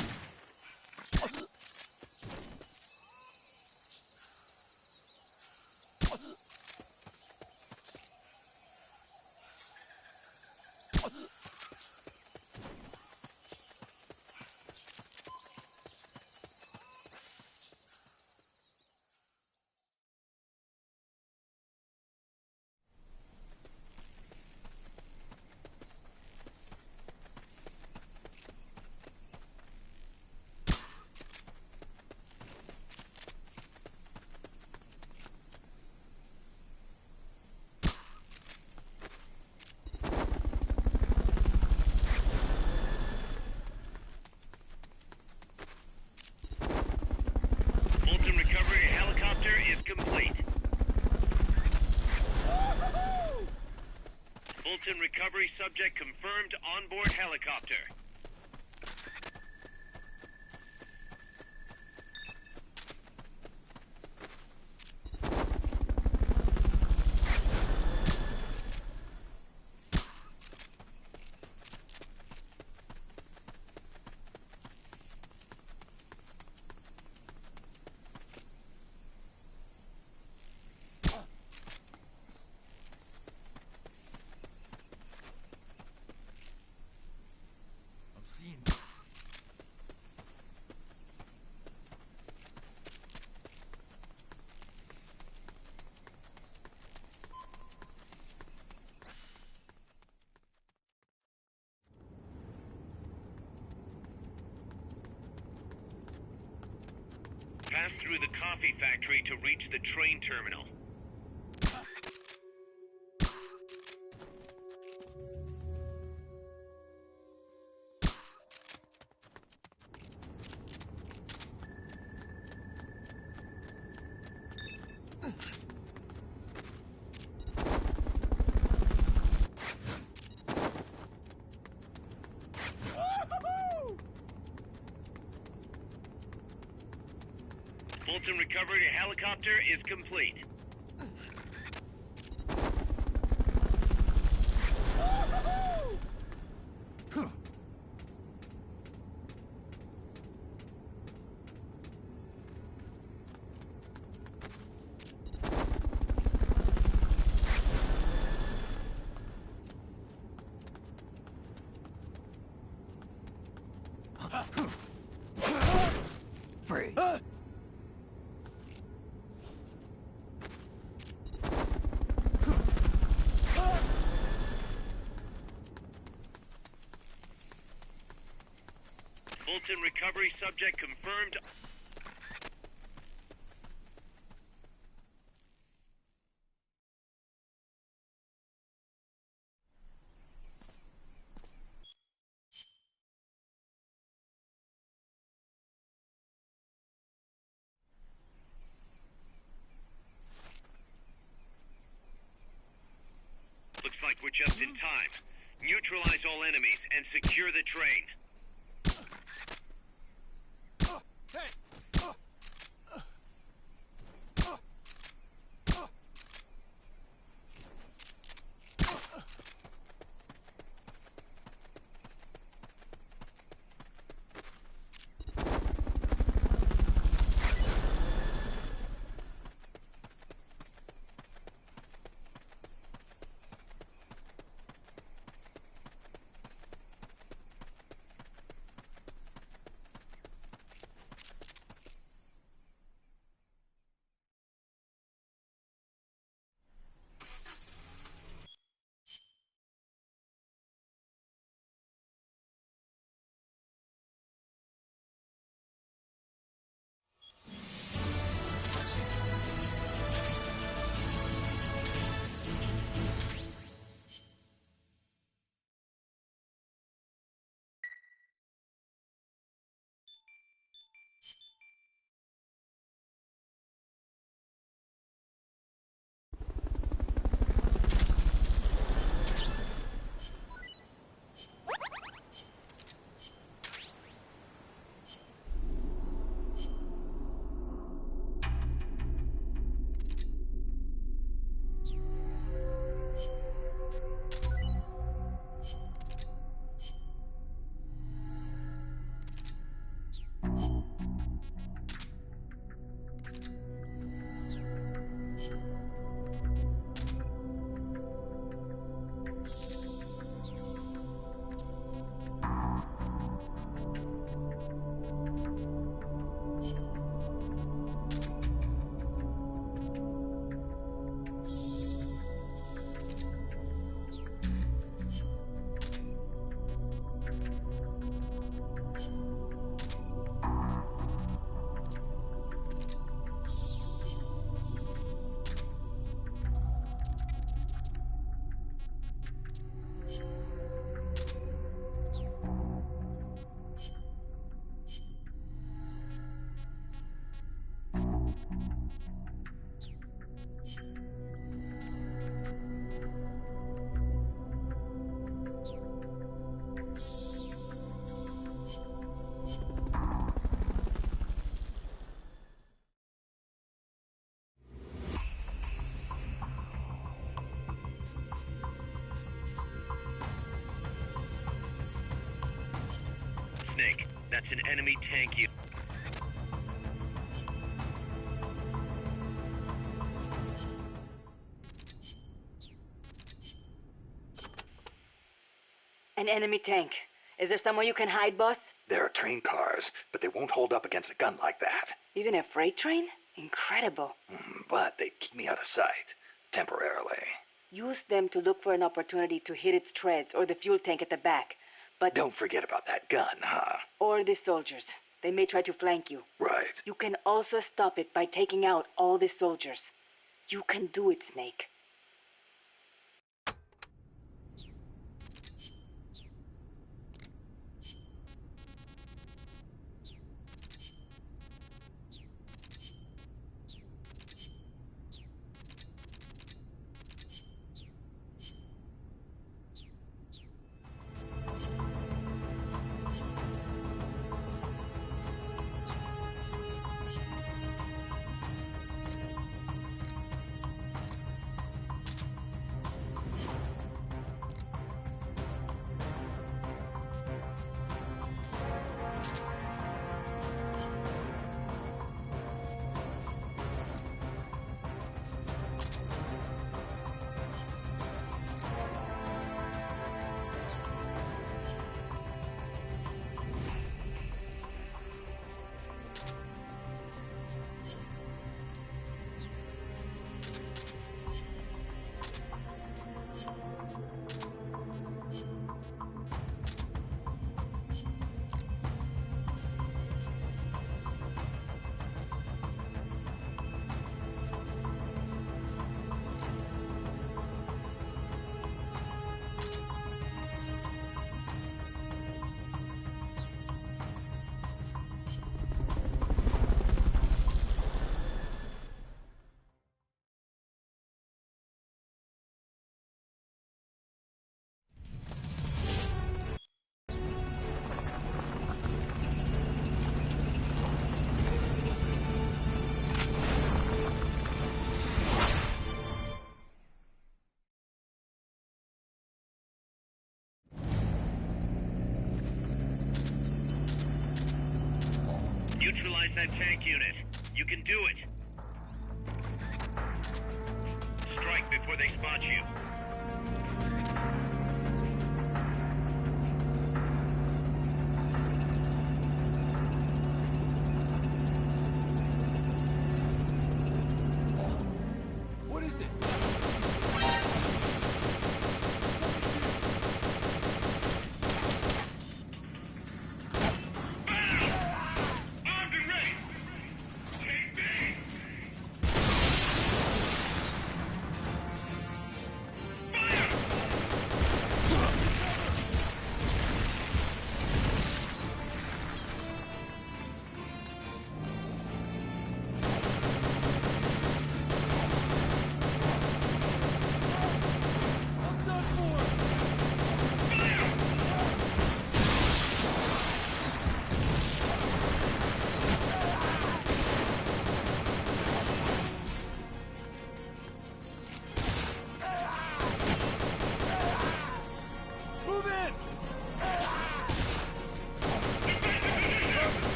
Speaker 15: Fulton recovery helicopter is complete. Fulton recovery subject confirmed onboard helicopter. Pass through the coffee factory to reach the train terminal. Fulton recovery helicopter is complete.
Speaker 4: Freeze.
Speaker 15: Fulton recovery subject confirmed. Looks like we're just in time. Neutralize all enemies and secure the train. That's an enemy tank unit.
Speaker 17: An enemy tank. Is there somewhere you can hide, boss?
Speaker 4: There are train cars, but they won't hold up against a gun like that.
Speaker 17: Even a freight train? Incredible.
Speaker 4: But they keep me out of sight. Temporarily.
Speaker 17: Use them to look for an opportunity to hit its treads or the fuel tank at the back. But
Speaker 4: don't forget about that gun, huh?
Speaker 17: Or the soldiers. They may try to flank you.
Speaker 4: Right.
Speaker 17: You can also stop it by taking out all the soldiers. You can do it, Snake.
Speaker 15: Neutralize that tank unit. You can do it. Strike before they spot you.
Speaker 2: What is it?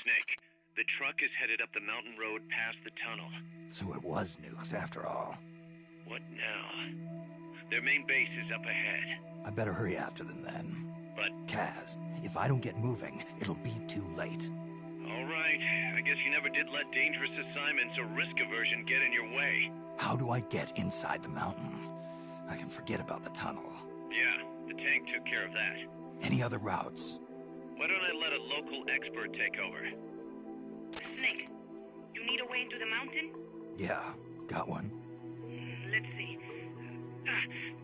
Speaker 15: Snake, the truck is headed up the mountain road past the tunnel.
Speaker 4: So it was nukes after all.
Speaker 15: What now? Their main base is up ahead.
Speaker 4: I better hurry after them then.
Speaker 15: But...
Speaker 4: Kaz, if I don't get moving, it'll be too late.
Speaker 15: All right. I guess you never did let dangerous assignments or risk aversion get in your way.
Speaker 4: How do I get inside the mountain? I can forget about the tunnel.
Speaker 15: Yeah, the tank took care of that.
Speaker 4: Any other routes?
Speaker 15: Why don't I let a local expert take over?
Speaker 16: Snake, you need a way into the mountain?
Speaker 4: Yeah, got one.
Speaker 16: Let's see.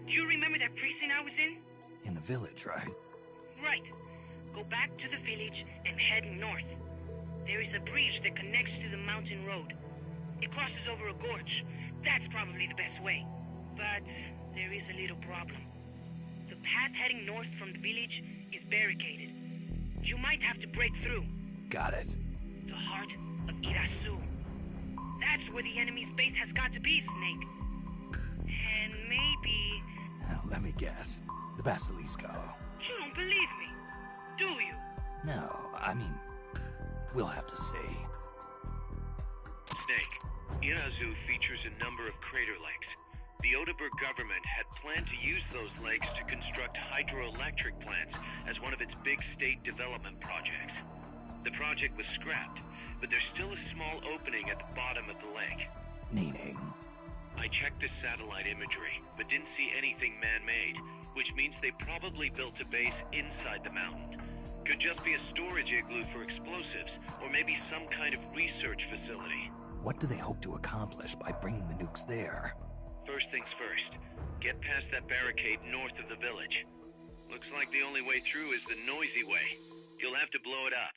Speaker 16: Do you remember that precinct I was in?
Speaker 4: In the village, right?
Speaker 16: Right. Go back to the village and head north. There is a bridge that connects to the mountain road. It crosses over a gorge. That's probably the best way. But there is a little problem. The path heading north from the village is barricaded. You might have to break through.
Speaker 4: Got it.
Speaker 16: The heart of Irasu. That's where the enemy's base has got to be, Snake. And maybe...
Speaker 4: Let me guess. The Basilisco.
Speaker 16: You don't believe me, do you?
Speaker 4: No, I mean... We'll have to see.
Speaker 15: Snake, Irazu features a number of crater lakes. The Odeberg government had planned to use those lakes to construct hydroelectric plants as one of its big state development projects. The project was scrapped, but there's still a small opening at the bottom of the lake.
Speaker 4: Meaning?
Speaker 15: I checked the satellite imagery, but didn't see anything man-made, which means they probably built a base inside the mountain. Could just be a storage igloo for explosives, or maybe some kind of research facility.
Speaker 4: What do they hope to accomplish by bringing the nukes there?
Speaker 15: First things first, get past that barricade north of the village. Looks like the only way through is the noisy way. You'll have to blow it up.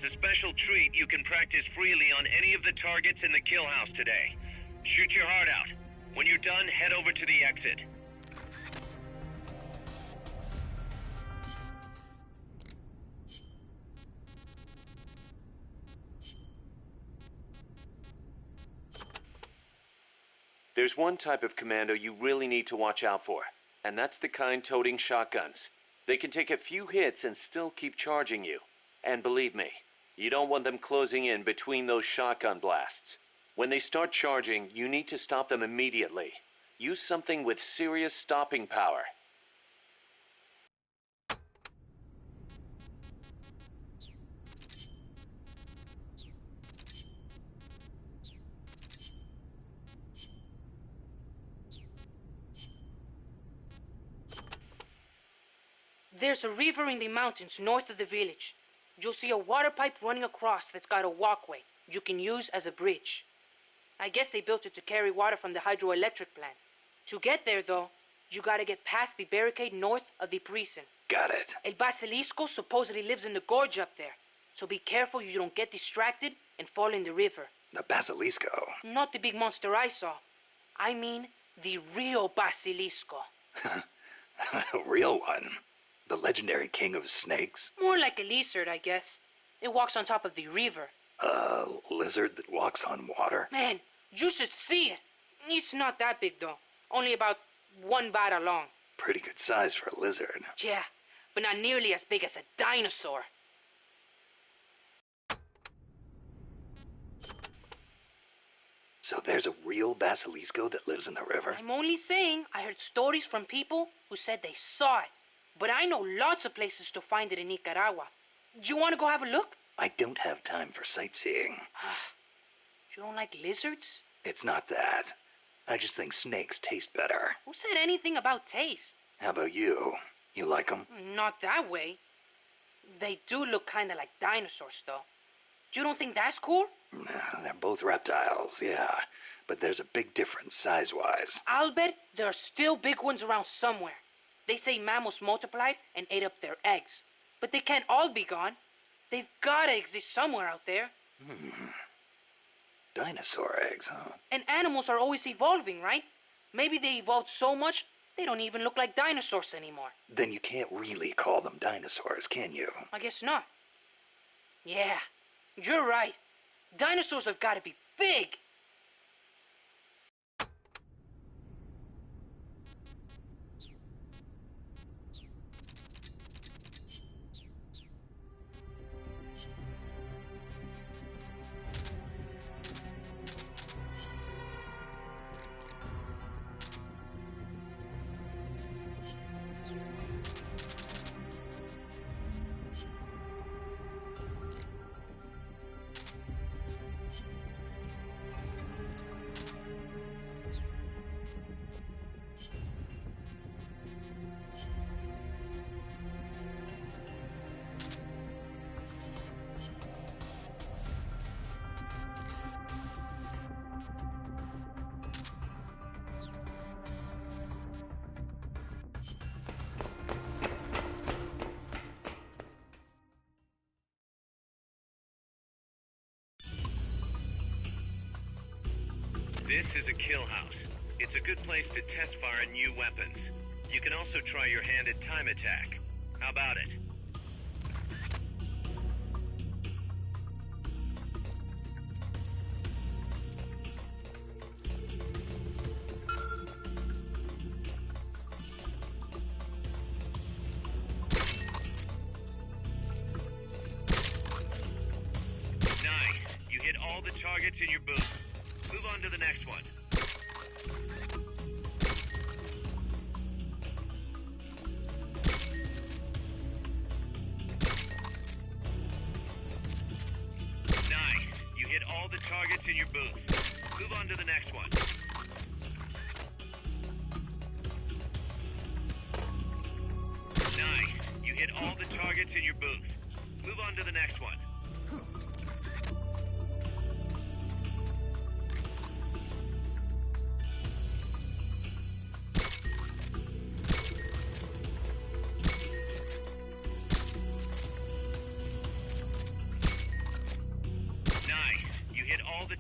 Speaker 15: As a special treat, you can practice freely on any of the targets in the kill house today. Shoot your heart out. When you're done, head over to the exit.
Speaker 1: There's one type of commando you really need to watch out for, and that's the kind toting shotguns. They can take a few hits and still keep charging you. And believe me, you don't want them closing in between those shotgun blasts. When they start charging, you need to stop them immediately. Use something with serious stopping power.
Speaker 14: There's a river in the mountains north of the village. You'll see a water pipe running across that's got a walkway you can use as a bridge. I guess they built it to carry water from the hydroelectric plant. To get there, though, you gotta get past the barricade north of the prison.
Speaker 4: Got it.
Speaker 14: El Basilisco supposedly lives in the gorge up there, so be careful you don't get distracted and fall in the river.
Speaker 4: The Basilisco?
Speaker 14: Not the big monster I saw. I mean the real Basilisco.
Speaker 4: A real one? The legendary king of snakes?
Speaker 14: More like a lizard, I guess. It walks on top of the river.
Speaker 4: A lizard that walks on water?
Speaker 14: Man, you should see it. It's not that big, though. Only about 1 bada long.
Speaker 4: Pretty good size for a lizard.
Speaker 14: Yeah, but not nearly as big as a dinosaur.
Speaker 4: So there's a real Basilisco that lives in the river?
Speaker 14: I'm only saying I heard stories from people who said they saw it. But I know lots of places to find it in Nicaragua. Do you want to go have a look?
Speaker 4: I don't have time for sightseeing.
Speaker 14: You don't like lizards?
Speaker 4: It's not that. I just think snakes taste better.
Speaker 14: Who said anything about taste?
Speaker 4: How about you? You like them?
Speaker 14: Not that way. They do look kind of like dinosaurs, though. You don't think that's cool?
Speaker 4: They're both reptiles, yeah. But there's a big difference size-wise.
Speaker 14: I'll bet there are still big ones around somewhere. They say mammals multiplied and ate up their eggs. But they can't all be gone. They've gotta exist somewhere out there.
Speaker 4: Dinosaur eggs, huh?
Speaker 14: And animals are always evolving, right? Maybe they evolved so much, they don't even look like dinosaurs anymore.
Speaker 4: Then you can't really call them dinosaurs, can you?
Speaker 14: I guess not. Yeah, you're right. Dinosaurs have gotta be big.
Speaker 15: This is a kill house. It's a good place to test fire new weapons. You can also try your hand at time attack. How about it? Nice. You hit all the targets in your booth. Move on to the next one. Nice. You hit all the targets in your booth. Move on to the next one. Nice. You hit all the targets in your booth. Move on to the next one.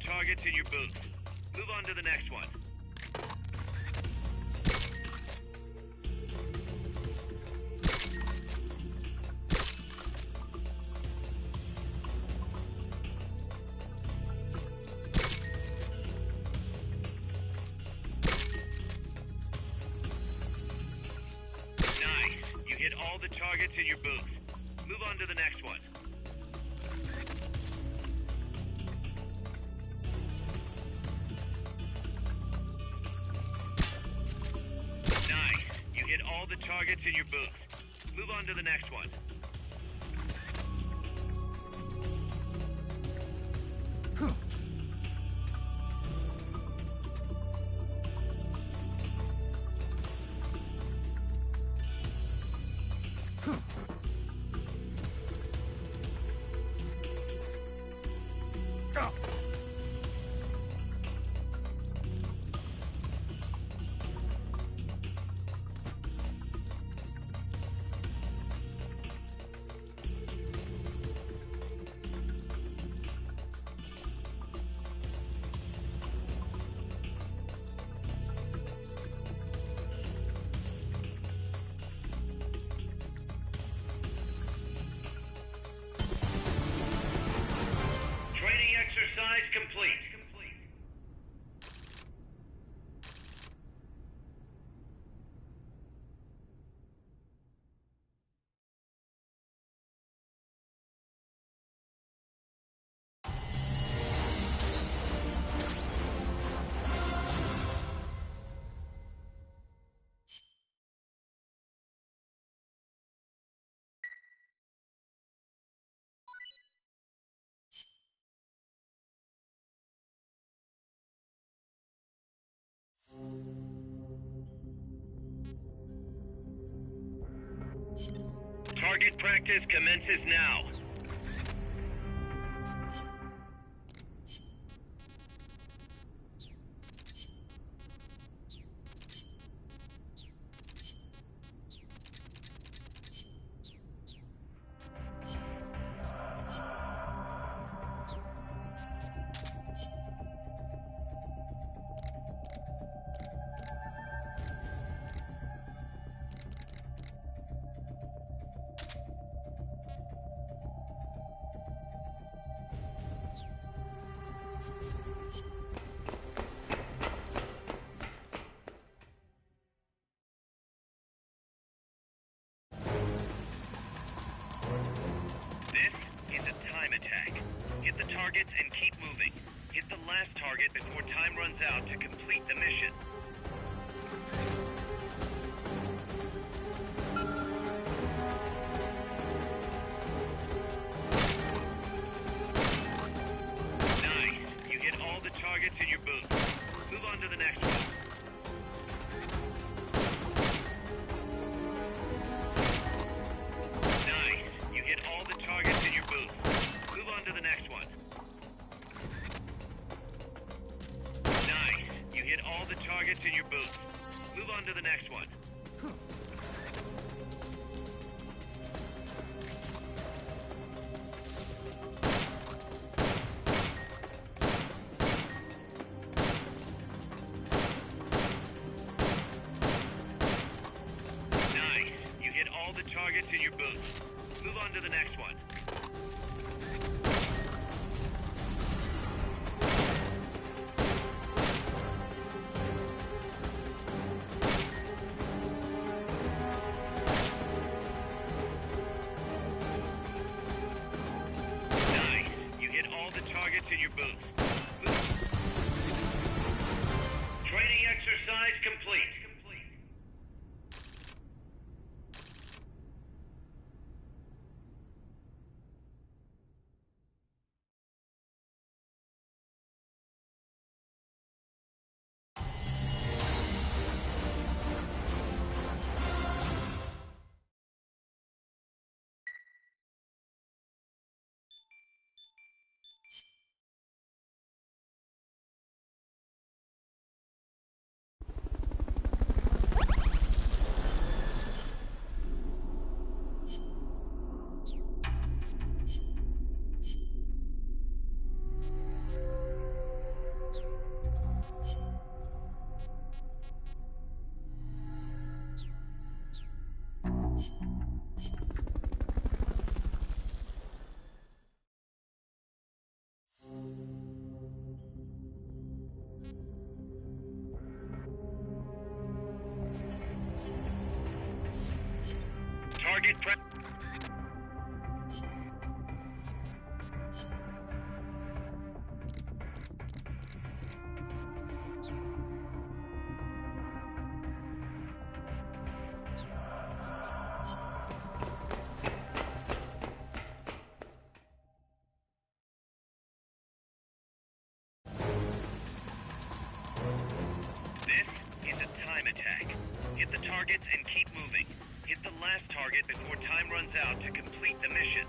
Speaker 15: targets in your booth. Move on to the next one. Nice. You hit all the targets in your booth. Move on to the next one. Nice. You hit all the targets in your booth. Move on to the next one. Training exercise complete. Target practice commences now. This is a time attack. Hit the targets and keep moving. Hit the last target before time runs out to complete the mission. Nice. You hit all the targets in your booth. Move on to the next one. Nice. You hit all the targets in your booth. Move on to the next one. Nice. You hit all the targets in your booth. Move on to the next one. Nice. You hit all the targets in your booth. Move on to the next one. Nice. You hit all the targets in your booth. Training exercise complete. targets and keep moving. Hit the last target before time runs out to complete the mission.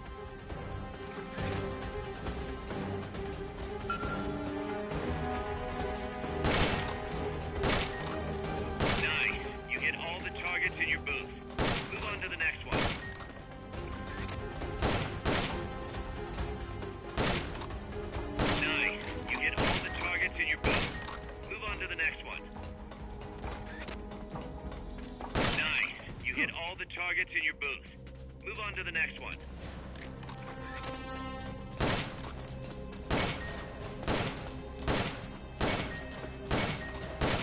Speaker 15: Nice. You hit all the targets in your booth. Move on to the next one. Nice. You hit all the targets in your booth. Move on to the next one. Nice. You hit all the targets in your booth. Move on to the next one.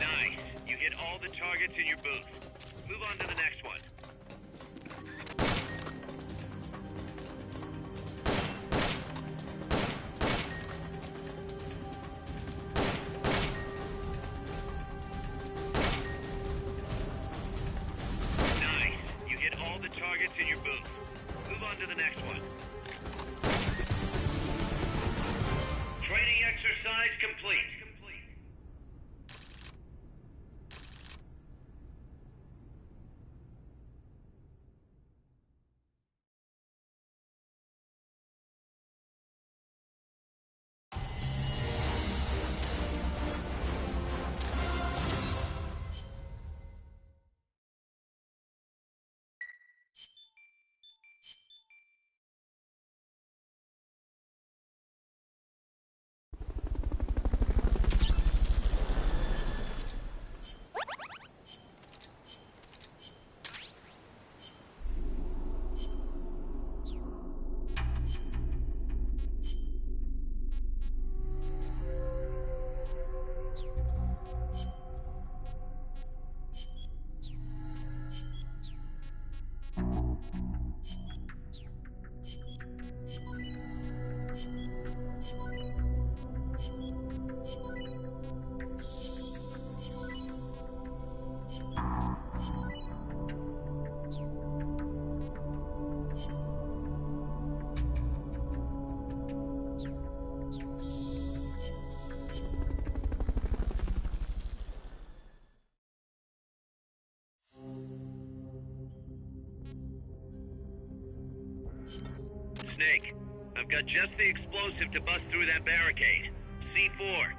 Speaker 15: Nice. You hit all the targets in your booth. Move on to the next one. Nice. You hit all the targets in your booth. Move on to the next one. Training exercise complete. Snake, I've got just the explosive to bust through that barricade. C4.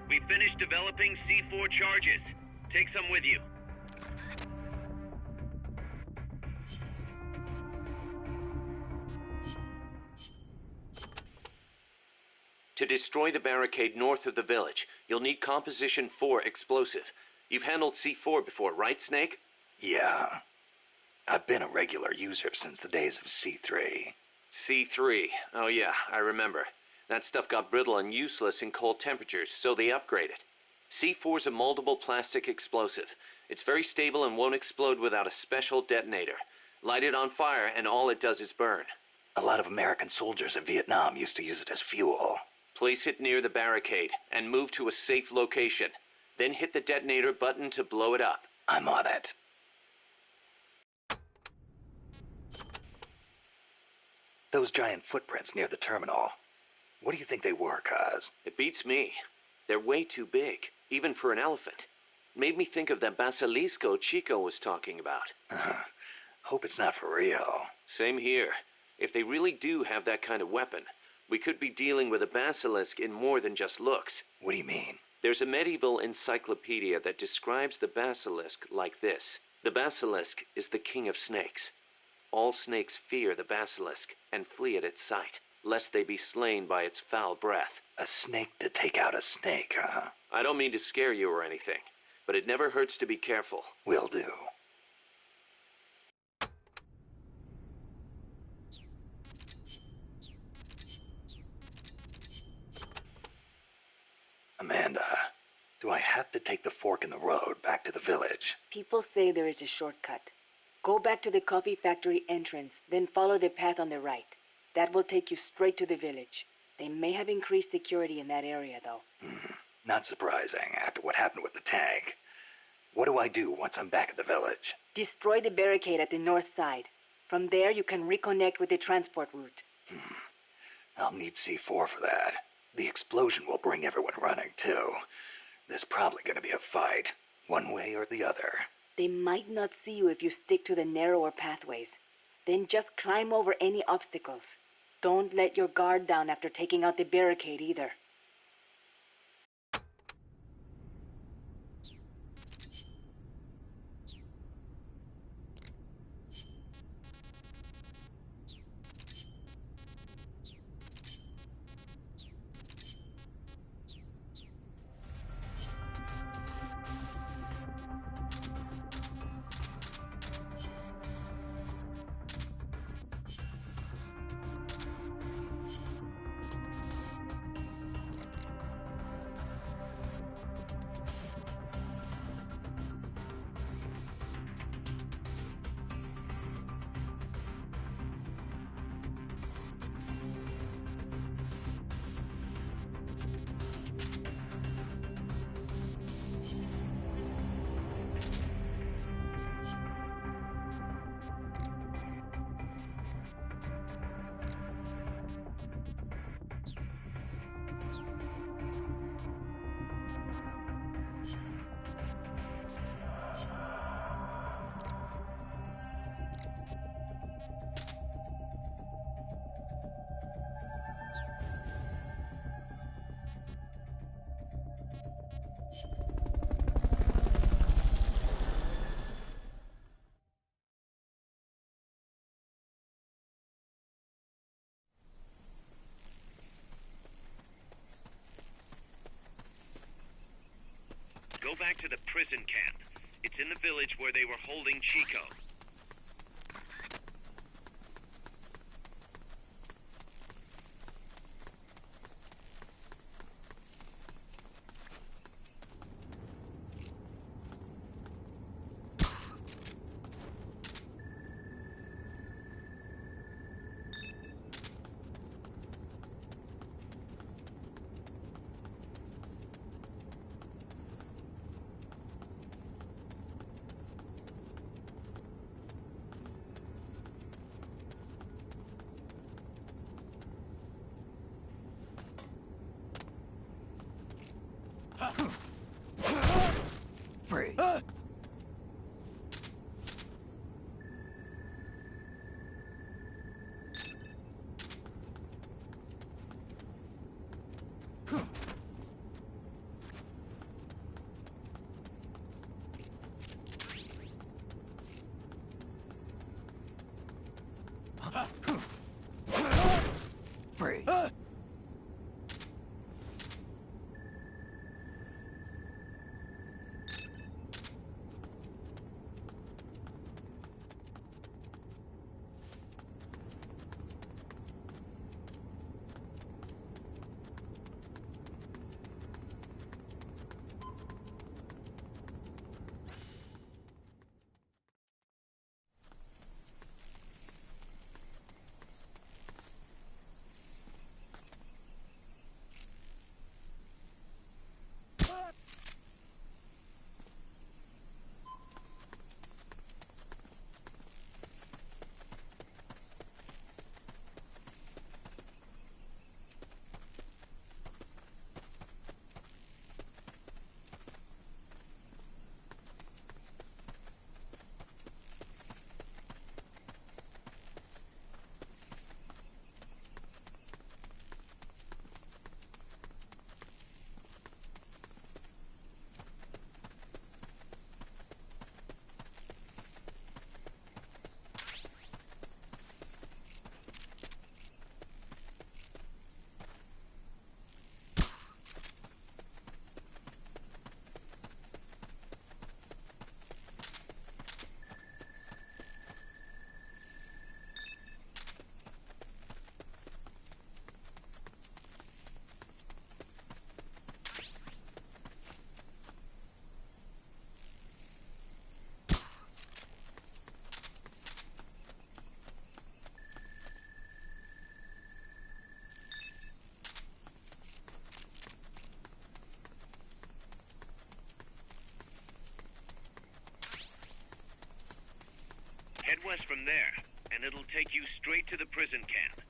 Speaker 15: We finished developing C4 charges. Take some with you.
Speaker 1: To destroy the barricade north of the village, you'll need Composition 4 explosive. You've handled C4 before, right, Snake?
Speaker 4: Yeah. I've been a regular user since the days of C3.
Speaker 1: C3. Oh yeah, I remember. That stuff got brittle and useless in cold temperatures, so they upgraded. C4's a moldable plastic explosive. It's very stable and won't explode without a special detonator. Light it on fire and all it does is burn.
Speaker 4: A lot of American soldiers in Vietnam used to use it as fuel.
Speaker 1: Place it near the barricade and move to a safe location. Then hit the detonator button to blow it up.
Speaker 4: I'm on it. Those giant footprints near the terminal. What do you think they were, Kaz?
Speaker 1: It beats me. They're way too big, even for an elephant. Made me think of that basilisco Chico was talking about.
Speaker 4: Hope it's not for real.
Speaker 1: Same here. If they really do have that kind of weapon, we could be dealing with a basilisk in more than just looks.
Speaker 4: What do you mean?
Speaker 1: There's a medieval encyclopedia that describes the basilisk like this. The basilisk is the king of snakes. All snakes fear the basilisk and flee at its sight, lest they be slain by its foul breath.
Speaker 4: A snake to take out a snake, huh?
Speaker 1: I don't mean to scare you or anything, but it never hurts to be careful.
Speaker 4: Will do. Amanda, do I have to take the fork in the road back to the village?
Speaker 17: People say there is a shortcut. Go back to the coffee factory entrance, then follow the path on the right. That will take you straight to the village. They may have increased security in that area, though.
Speaker 4: Not surprising after what happened with the tank. What do I do once I'm back at the village?
Speaker 17: Destroy the barricade at the north side. From there, you can reconnect with the transport route.
Speaker 4: I'll need C4 for that. The explosion will bring everyone running, too. There's probably going to be a fight, one way or the other.
Speaker 17: They might not see you if you stick to the narrower pathways. Then just climb over any obstacles. Don't let your guard down after taking out the barricade either.
Speaker 15: Go back to the prison camp. It's in the village where they were holding Chico.
Speaker 4: Freeze. Freeze.
Speaker 15: Head west from there, and it'll take you straight to the prison camp.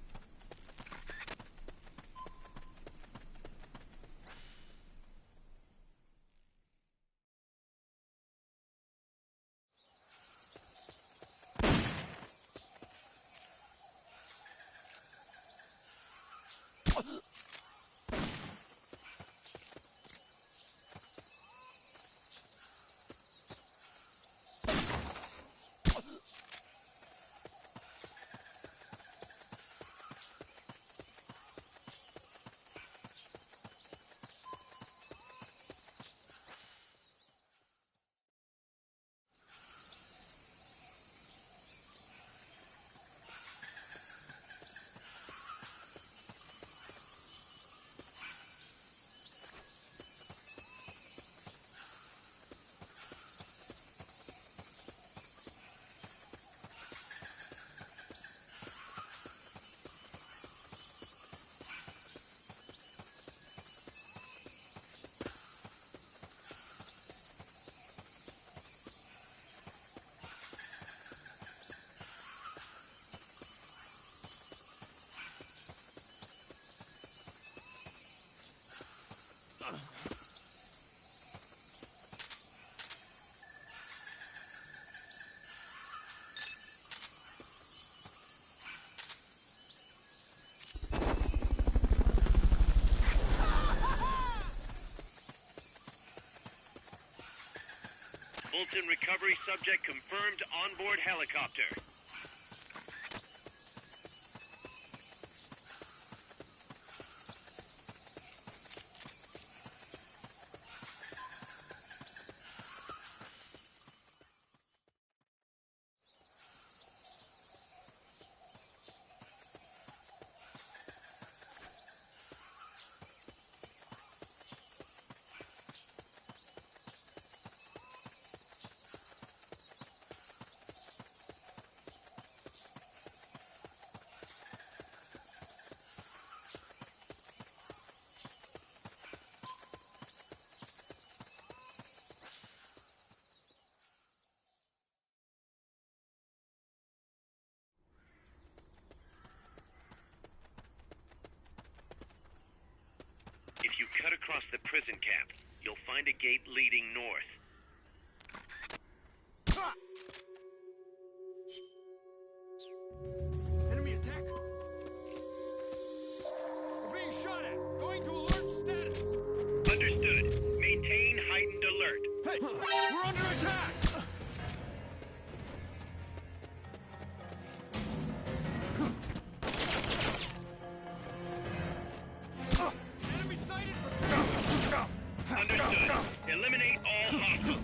Speaker 15: Fulton recovery subject confirmed onboard helicopter. If you cut across the prison camp, you'll find a gate leading north.
Speaker 3: Enemy attack! We're being shot at! Going to alert status!
Speaker 15: Understood. Maintain heightened alert.
Speaker 3: Hey! We're under attack! Enemy sighted!
Speaker 15: Understood. Eliminate all hostiles.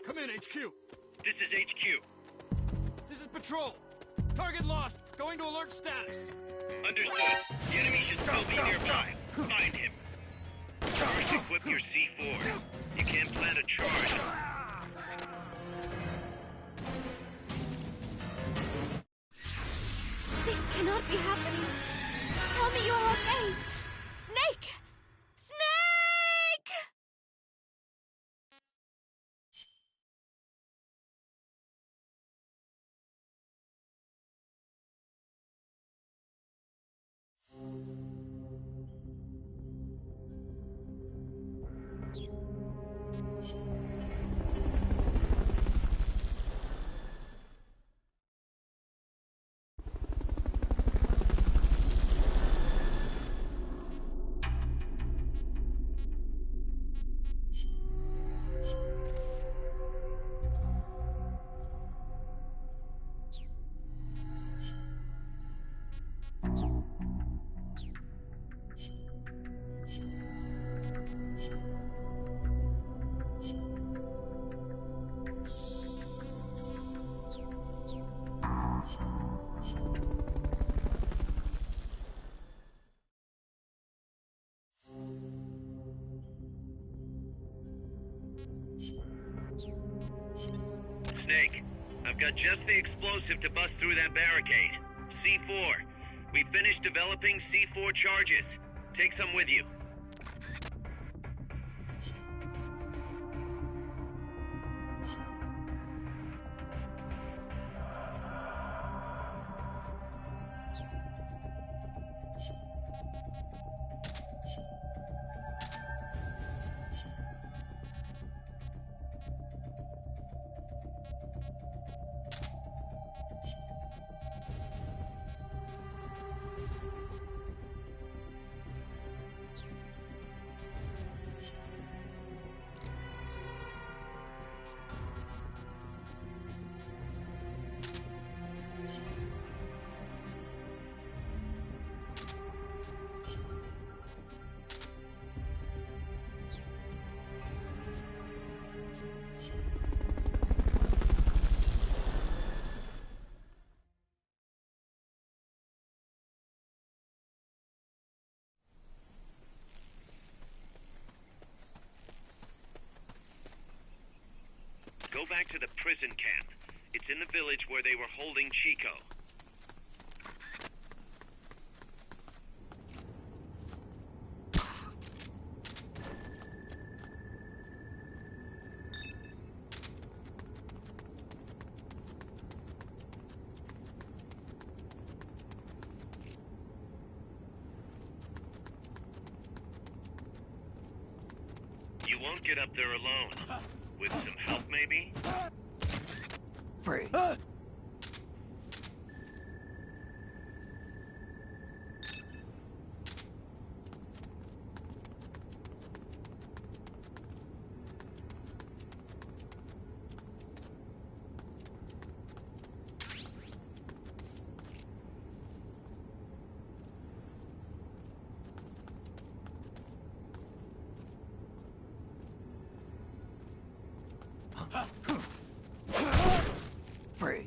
Speaker 3: Come in, HQ!
Speaker 15: This is HQ.
Speaker 3: This is Patrol! Target lost! Going to alert status!
Speaker 15: Understood. The enemy should still be nearby. Find him. First, equip your C4. You can't plant a charge.
Speaker 6: This cannot be happening. Tell me you're okay. Snake! Snake!
Speaker 15: Snake, I've got just the explosive to bust through that barricade. C4. We finished developing C4 charges. Take some with you. Go back to the prison camp. It's in the village where they were holding Chico. You won't get up there alone. With some help, maybe?
Speaker 4: Freeze. Freeze.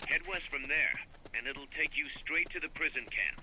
Speaker 15: Head west from there, and it'll take you straight to the prison camp.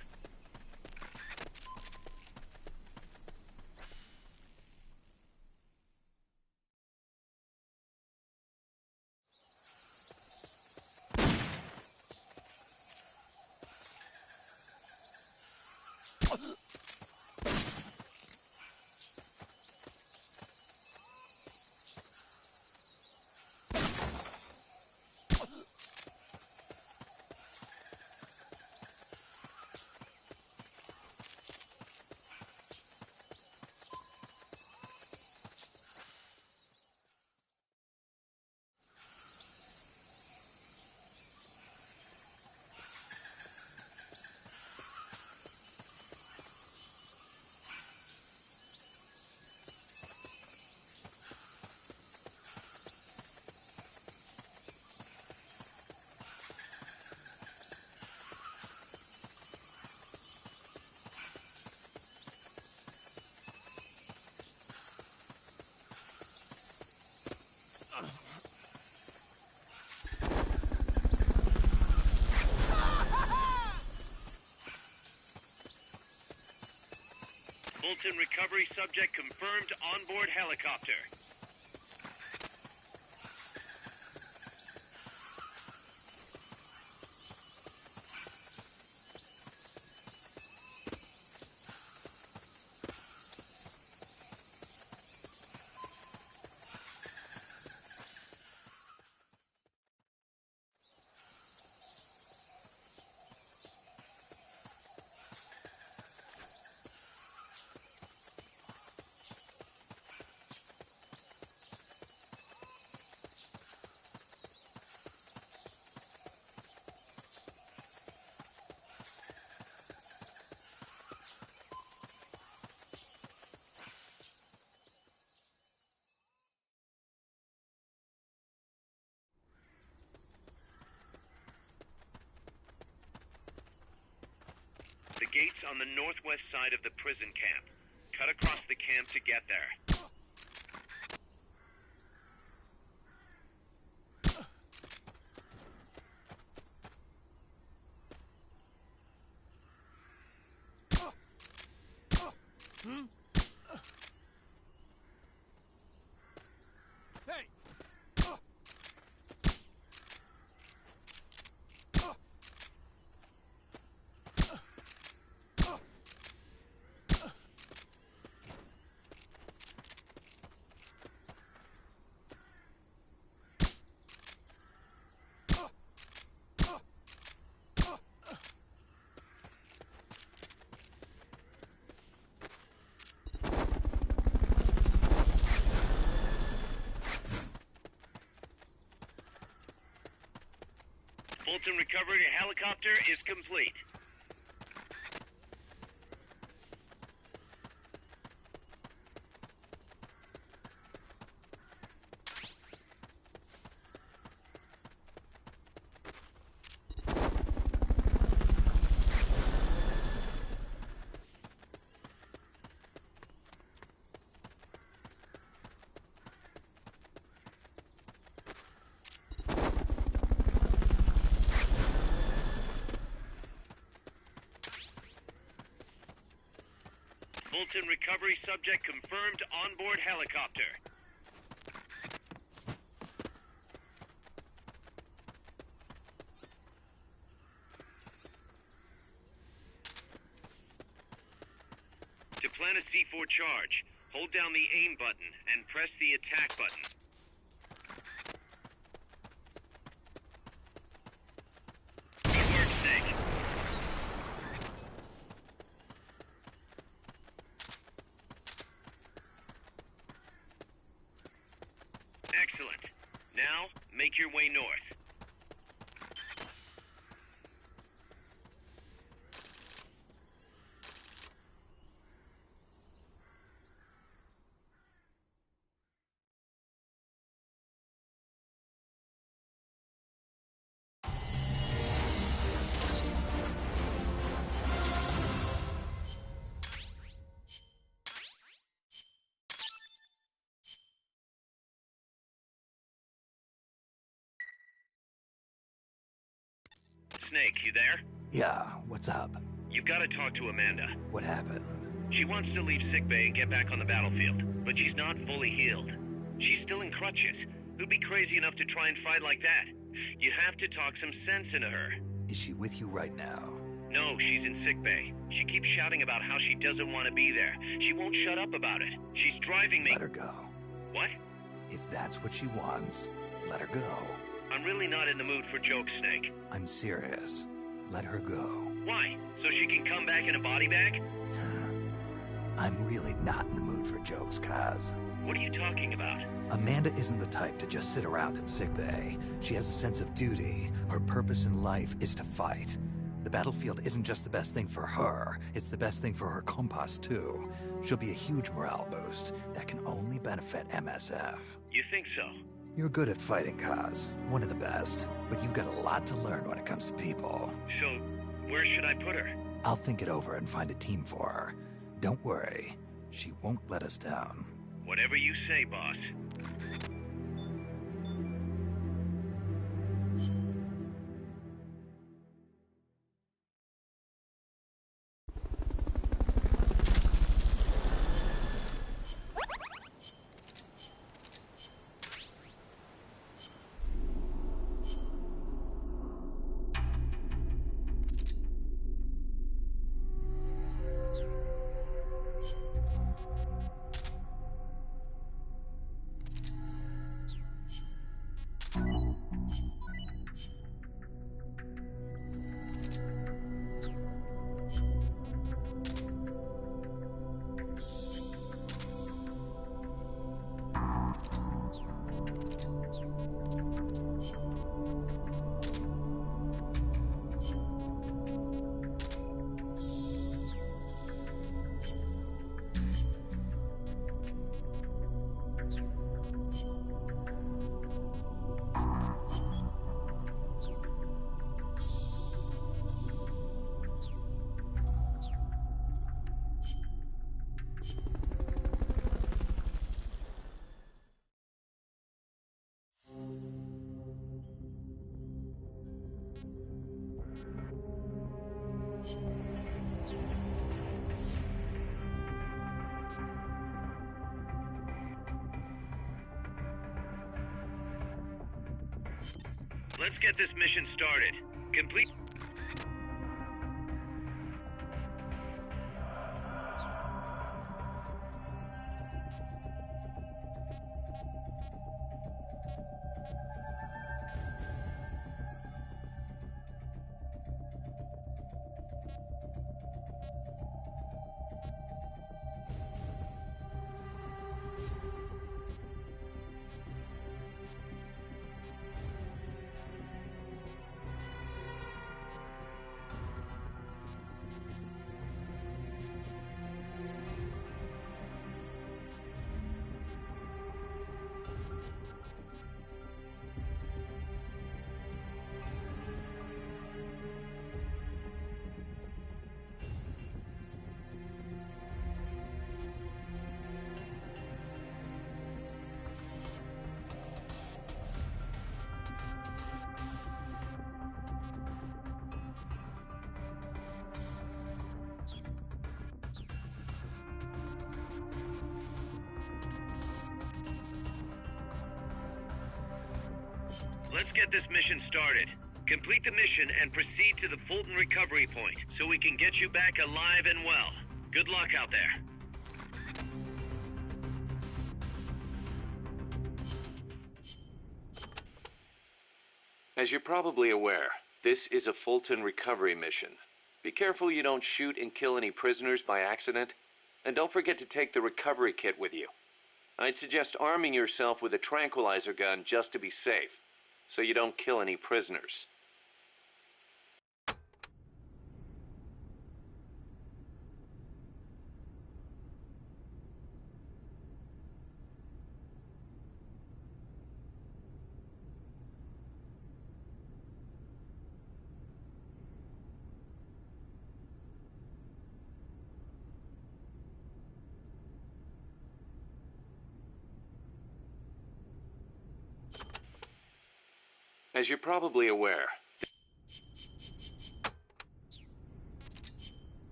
Speaker 15: Fulton recovery subject confirmed onboard helicopter. The gate's on the northwest side of the prison camp. Cut across the camp to get there. Bolton recovery helicopter is complete. Bolton recovery subject confirmed onboard helicopter. To plan a C4 charge, hold down the aim button and press the attack button. Good work, Snake. Excellent. Now, make your way north. Snake, you there?
Speaker 4: Yeah, what's up?
Speaker 15: You've got to talk to Amanda.
Speaker 4: What happened?
Speaker 15: She wants to leave sickbay and get back on the battlefield, but she's not fully healed. She's still in crutches. Who'd be crazy enough to try and fight like that? You have to talk some sense into her.
Speaker 4: Is she with you right now?
Speaker 15: No, she's in sickbay. She keeps shouting about how she doesn't want to be there. She won't shut up about it. She's driving me...
Speaker 4: Let her go.
Speaker 15: What?
Speaker 4: If that's what she wants, let her go.
Speaker 15: I'm really not in the mood for jokes, Snake.
Speaker 4: I'm serious. Let her go.
Speaker 15: Why? So she can come back in a body bag?
Speaker 4: I'm really not in the mood for jokes, Kaz.
Speaker 15: What are you talking about?
Speaker 4: Amanda isn't the type to just sit around in sickbay. She has a sense of duty. Her purpose in life is to fight. The battlefield isn't just the best thing for her, it's the best thing for her compas, too. She'll be a huge morale boost that can only benefit MSF.
Speaker 15: You think so?
Speaker 4: You're good at fighting, Kaz. One of the best. But you've got a lot to learn when it comes to people.
Speaker 15: So, where should I put her?
Speaker 4: I'll think it over and find a team for her. Don't worry. She won't let us down.
Speaker 15: Whatever you say, boss. Let's get this mission started. Complete... Let's get this mission started. Complete the mission and proceed to the Fulton recovery point so we can get you back alive and well. Good luck out there.
Speaker 1: As you're probably aware, this is a Fulton recovery mission. Be careful you don't shoot and kill any prisoners by accident, and don't forget to take the recovery kit with you. I'd suggest arming yourself with a tranquilizer gun just to be safe, so you don't kill any prisoners. As you're probably aware,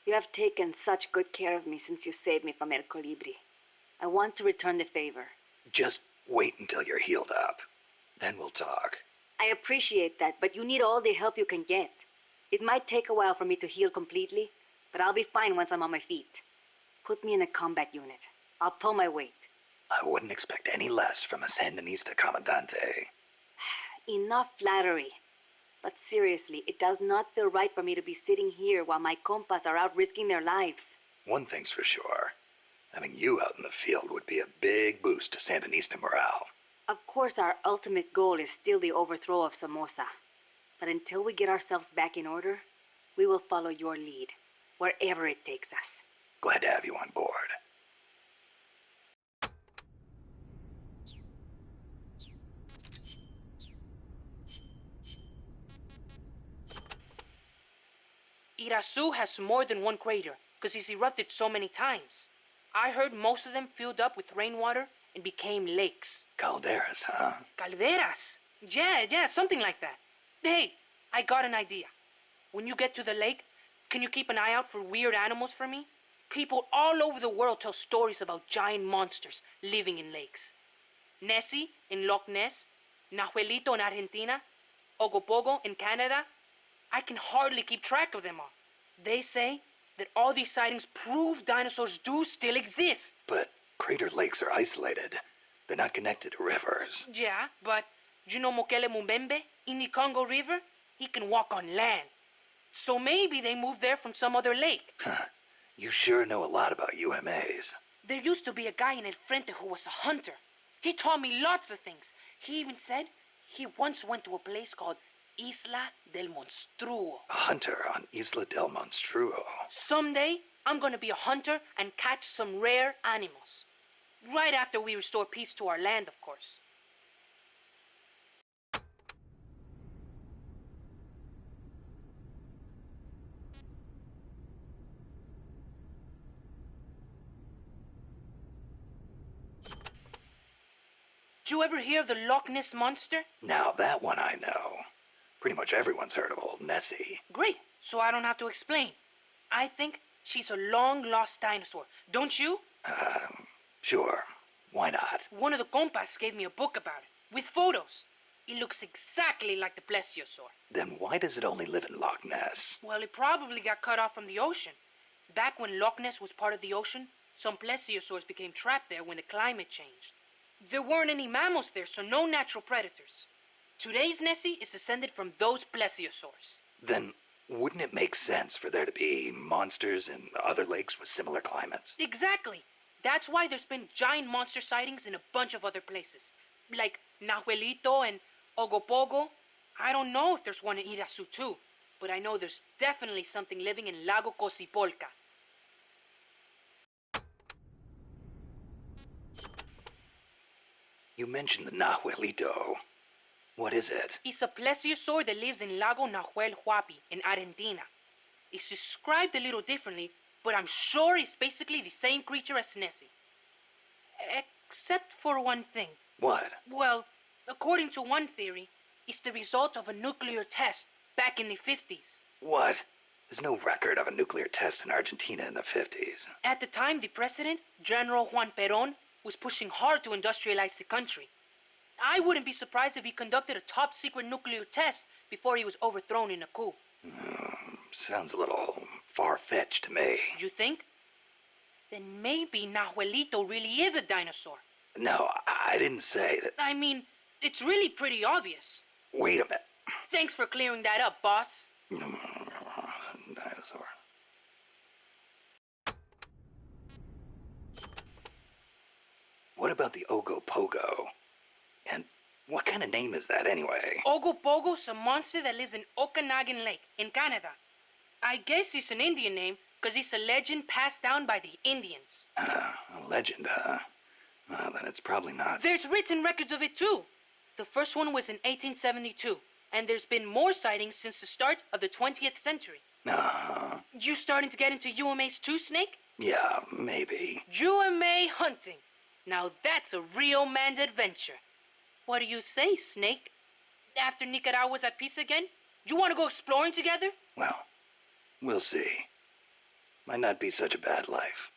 Speaker 17: You have taken such good care of me since you saved me from El Colibri. I want to return the favor.
Speaker 4: Just wait until you're healed up. Then we'll talk.
Speaker 17: I appreciate that, but you need all the help you can get. It might take a while for me to heal completely, but I'll be fine once I'm on my feet. Put me in a combat unit. I'll pull my weight.
Speaker 4: I wouldn't expect any less from a Sandinista Comandante.
Speaker 17: Enough flattery. But seriously, it does not feel right for me to be sitting here while my compas are out risking their lives.
Speaker 4: One thing's for sure. Having you out in the field would be a big boost to Sandinista morale.
Speaker 17: Of course, our ultimate goal is still the overthrow of Somoza. But until we get ourselves back in order, we will follow your lead, wherever it takes us.
Speaker 4: Glad to have you on board.
Speaker 14: Irasu has more than one crater, because he's erupted so many times. I heard most of them filled up with rainwater and became lakes.
Speaker 4: Calderas, huh?
Speaker 14: Calderas? Yeah, something like that. Hey, I got an idea. When you get to the lake, can you keep an eye out for weird animals for me? People all over the world tell stories about giant monsters living in lakes. Nessie in Loch Ness, Nahuelito in Argentina, Ogopogo in Canada. I can hardly keep track of them all. They say that all these sightings prove dinosaurs do still exist.
Speaker 4: But crater lakes are isolated. They're not connected to rivers.
Speaker 14: Yeah, but you know Mokele Mumbembe in the Congo River? He can walk on land. So maybe they moved there from some other lake.
Speaker 4: Huh. You sure know a lot about UMAs.
Speaker 14: There used to be a guy in El Frente who was a hunter. He taught me lots of things. He even said he once went to a place called Isla del Monstruo.
Speaker 4: A hunter on Isla del Monstruo.
Speaker 14: Someday, I'm gonna be a hunter and catch some rare animals. Right after we restore peace to our land, of course. Did you ever hear of the Loch Ness Monster?
Speaker 4: Now that one I know. Pretty much everyone's heard of old Nessie.
Speaker 14: Great, so I don't have to explain. I think she's a long-lost dinosaur, don't you?
Speaker 4: Sure. Why not?
Speaker 14: One of the compas gave me a book about it, with photos. It looks exactly like the plesiosaur.
Speaker 4: Then why does it only live in Loch Ness?
Speaker 14: Well, it probably got cut off from the ocean. Back when Loch Ness was part of the ocean, some plesiosaurs became trapped there when the climate changed. There weren't any mammals there, so no natural predators. Today's Nessie is descended from those plesiosaurs.
Speaker 4: Then wouldn't it make sense for there to be monsters in other lakes with similar climates?
Speaker 14: Exactly. That's why there's been giant monster sightings in a bunch of other places. Like Nahuelito and Ogopogo. I don't know if there's one in Irasu too, but I know there's definitely something living in Lago Cosipolca.
Speaker 4: You mentioned the Nahuelito. What is it?
Speaker 14: It's a plesiosaur that lives in Lago Nahuel Huapi in Argentina. It's described a little differently, but I'm sure it's basically the same creature as Nessie. Except for one thing.
Speaker 4: What?
Speaker 14: Well, according to one theory, is the result of a nuclear test back in the 50s.
Speaker 4: What? There's no record of a nuclear test in Argentina in the 50s.
Speaker 14: At the time, the president, General Juan Perón, was pushing hard to industrialize the country. I wouldn't be surprised if he conducted a top-secret nuclear test before he was overthrown in a coup.
Speaker 4: Sounds a little far-fetched to me.
Speaker 14: You think? Then maybe Nahuelito really is a dinosaur.
Speaker 4: No, I didn't say that.
Speaker 14: I mean, it's really pretty obvious.
Speaker 4: Wait a minute.
Speaker 14: Thanks for clearing that up, boss.
Speaker 4: Dinosaur. What about the Ogopogo? And what kind of name is that anyway?
Speaker 14: Ogopogo's a monster that lives in Okanagan Lake, in Canada. I guess it's an Indian name, because it's a legend passed down by the Indians.
Speaker 4: A legend, huh? Well, then it's probably not.
Speaker 14: There's written records of it, too. The first one was in 1872, and there's been more sightings since the start of the 20th century. You starting to get into UMAs too, Snake?
Speaker 4: Yeah, maybe.
Speaker 14: UMA hunting. Now that's a real man's adventure. What do you say, Snake? After Nicaragua's at peace again? You want to go exploring together?
Speaker 4: Well, we'll see. Might not be such a bad life.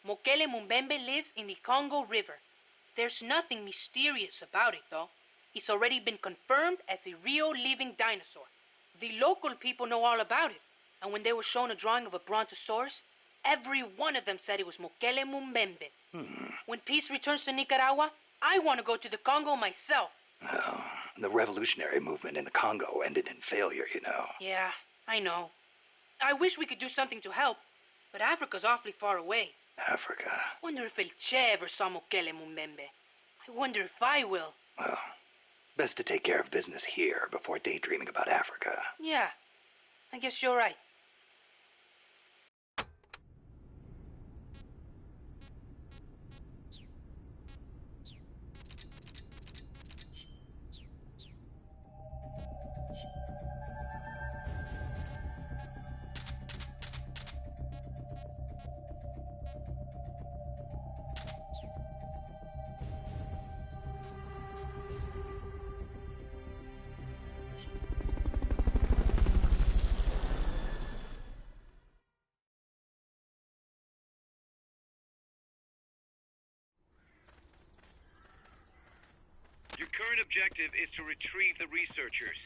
Speaker 14: Mokele Mumbembe lives in the Congo River. There's nothing mysterious about it, though. It's already been confirmed as a real living dinosaur. The local people know all about it, and when they were shown a drawing of a brontosaurus, every one of them said it was Mokele Mumbembe. When peace returns to Nicaragua, I want to go to the Congo myself.
Speaker 4: Well, the revolutionary movement in the Congo ended in failure, you know.
Speaker 14: Yeah, I know. I wish we could do something to help, but Africa's awfully far away.
Speaker 4: Africa.
Speaker 14: Wonder if El Che ever saw Mokele Mumbembe. I wonder if I will.
Speaker 4: Well, best to take care of business here before daydreaming about Africa.
Speaker 14: Yeah, I guess you're right.
Speaker 15: Your current objective is to retrieve the researchers.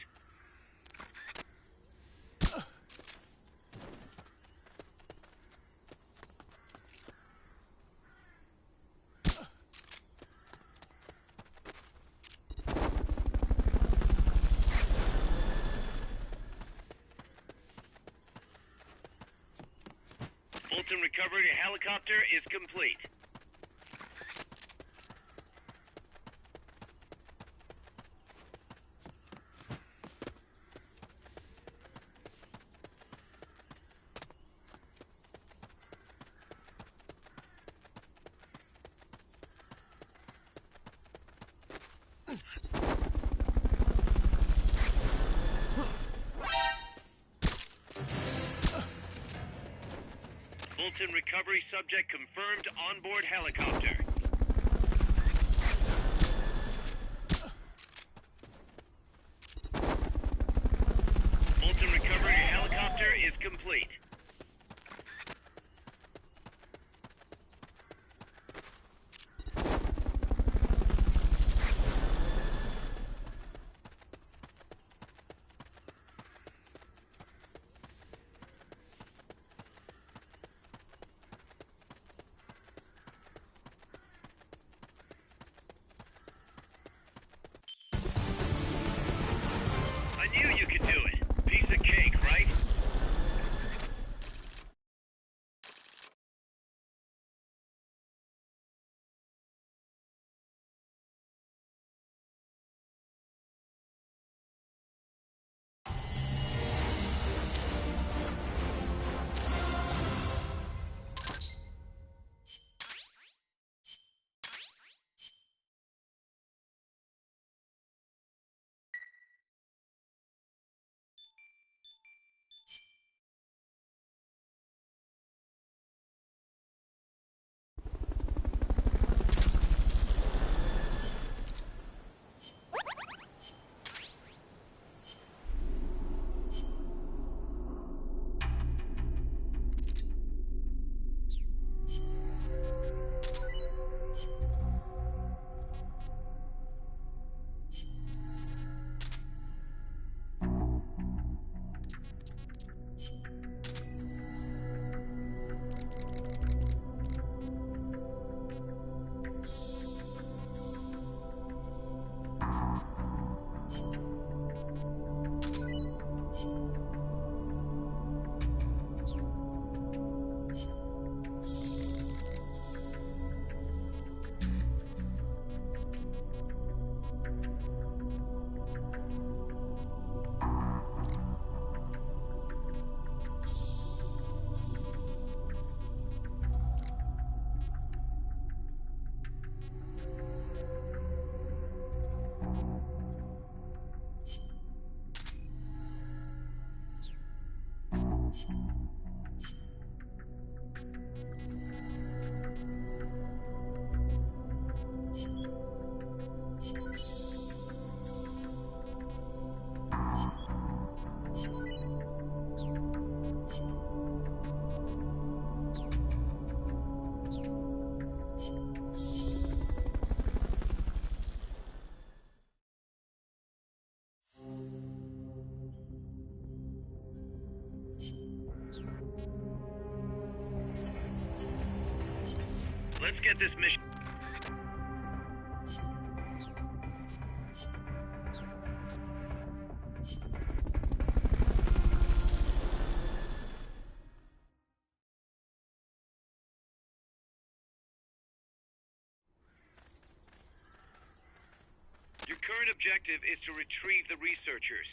Speaker 15: Fulton recovery helicopter is complete. Fulton recovery subject confirmed onboard helicopter. Fulton recovery helicopter is complete. I knew you could do it. Piece of cake, right?
Speaker 9: Let's get this mission. Your current objective is to retrieve the researchers.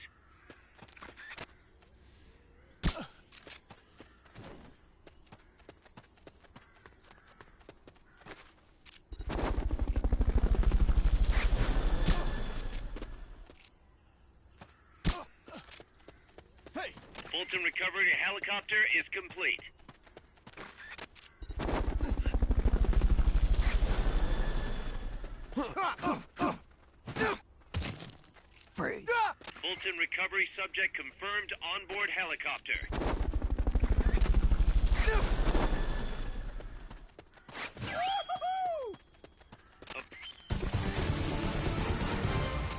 Speaker 9: Fulton recovery helicopter is complete.
Speaker 4: Freeze.
Speaker 9: Fulton recovery subject confirmed onboard helicopter.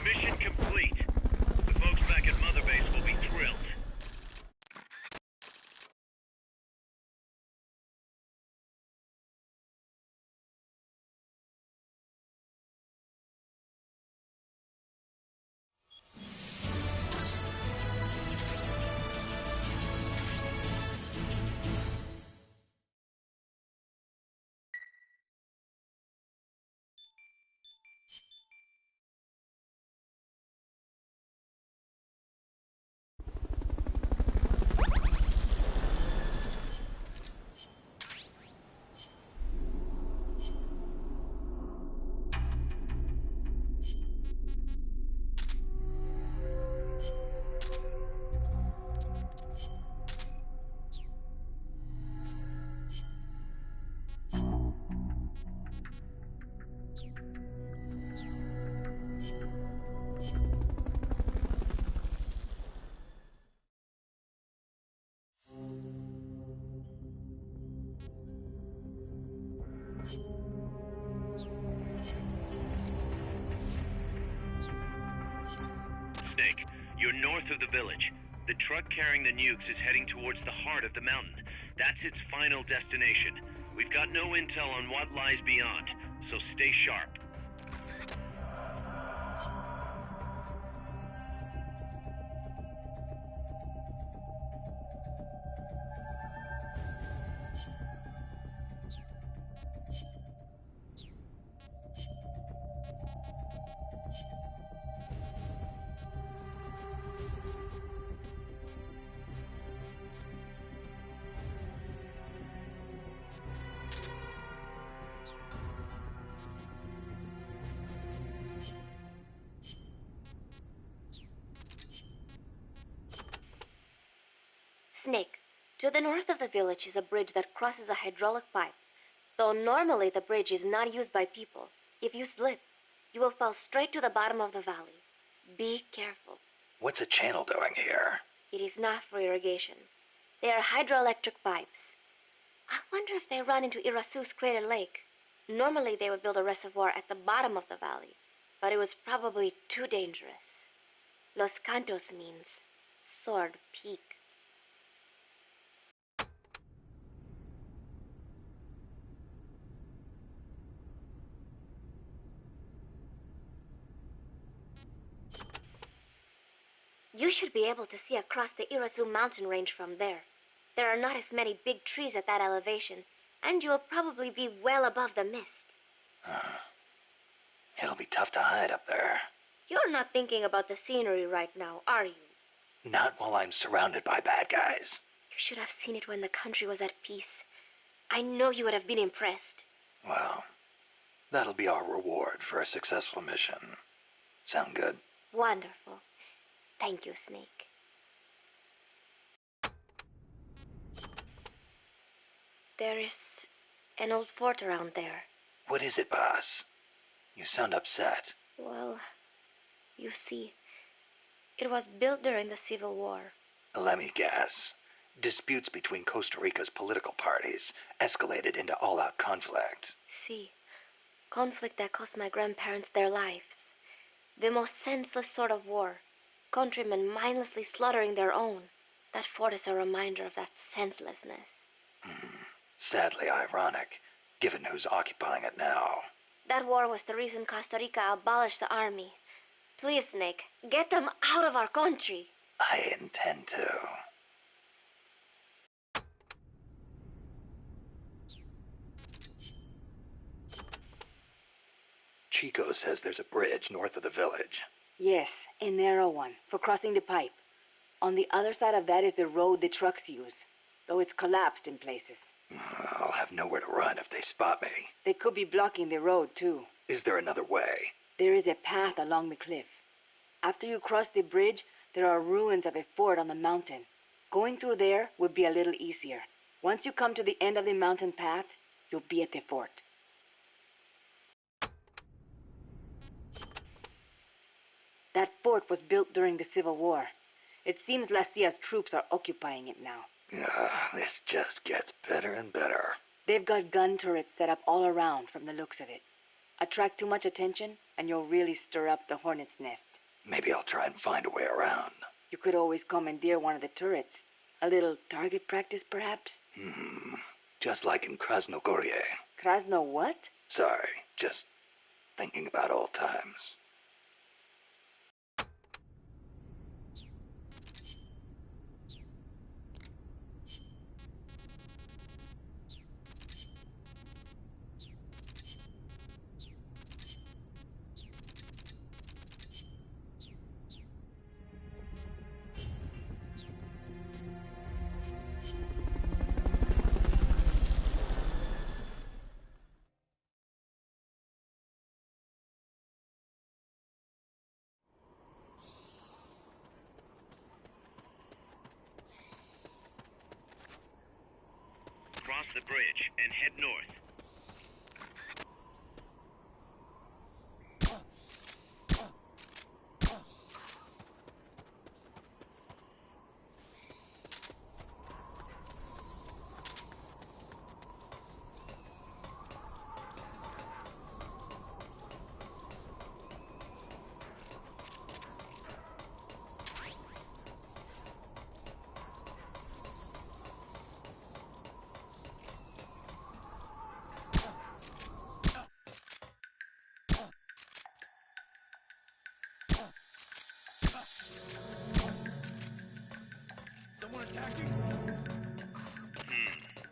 Speaker 9: Mission complete. The folks back at Mother Base will be thrilled. Snake, you're north of the village. The truck carrying the nukes is heading towards the heart of the mountain. That's its final destination. We've got no intel on what lies beyond, so stay sharp.
Speaker 6: Snake, to the north of the village is a bridge that crosses a hydraulic pipe. Though normally the bridge is not used by people, if you slip, you will fall straight to the bottom of the valley. Be careful.
Speaker 4: What's a channel doing here?
Speaker 6: It is not for irrigation. They are hydroelectric pipes. I wonder if they run into Irasu's Crater Lake. Normally they would build a reservoir at the bottom of the valley, but it was probably too dangerous. Los Cantos means sword peak. You should be able to see across the Irazu mountain range from there. There are not as many big trees at that elevation, and you'll probably be well above the mist.
Speaker 4: It'll be tough to hide up there.
Speaker 6: You're not thinking about the scenery right now, are you?
Speaker 4: Not while I'm surrounded by bad guys.
Speaker 6: You should have seen it when the country was at peace. I know you would have been impressed.
Speaker 4: Well, that'll be our reward for a successful mission. Sound good?
Speaker 6: Wonderful. Thank you, Snake. There is an old fort around there.
Speaker 4: What is it, boss? You sound upset.
Speaker 6: Well, you see, it was built during the Civil War.
Speaker 4: Let me guess. Disputes between Costa Rica's political parties escalated into all-out conflict.
Speaker 6: See, conflict that cost my grandparents their lives. The most senseless sort of war. Countrymen mindlessly slaughtering their own. That fort is a reminder of that senselessness.
Speaker 4: Sadly ironic, given who's occupying it now.
Speaker 6: That war was the reason Costa Rica abolished the army. Please, Snake, get them out of our country.
Speaker 4: I intend to. Chico says there's a bridge north of the village.
Speaker 17: Yes, a narrow one, for crossing the pipe. On the other side of that is the road the trucks use, though it's collapsed in places.
Speaker 4: I'll have nowhere to run if they spot me.
Speaker 17: They could be blocking the road, too.
Speaker 4: Is there another way?
Speaker 17: There is a path along the cliff. After you cross the bridge, there are ruins of a fort on the mountain. Going through there would be a little easier. Once you come to the end of the mountain path, you'll be at the fort. That fort was built during the Civil War. It seems La Cia's troops are occupying it now.
Speaker 4: This just gets better and better.
Speaker 17: They've got gun turrets set up all around from the looks of it. Attract too much attention, and you'll really stir up the hornet's nest.
Speaker 4: Maybe I'll try and find a way around.
Speaker 17: You could always commandeer one of the turrets. A little target practice, perhaps?
Speaker 4: Just like in Krasnogorye.
Speaker 17: Krasno what?
Speaker 4: Sorry, just thinking about old times.
Speaker 15: Cross the bridge and head north.
Speaker 2: Someone attacking?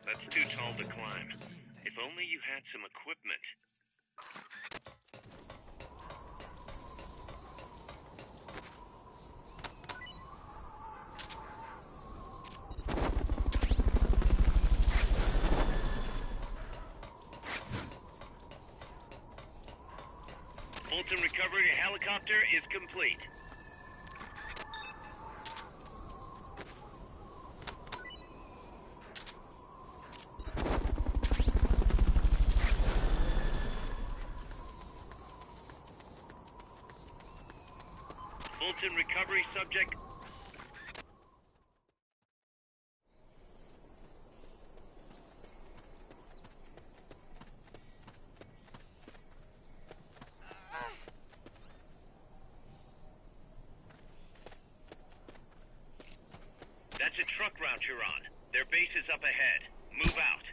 Speaker 15: That's too tall to climb. If only you had some equipment. Fulton recovery helicopter is complete. Fulton recovery subject. route you're on. Their base is up ahead. Move out.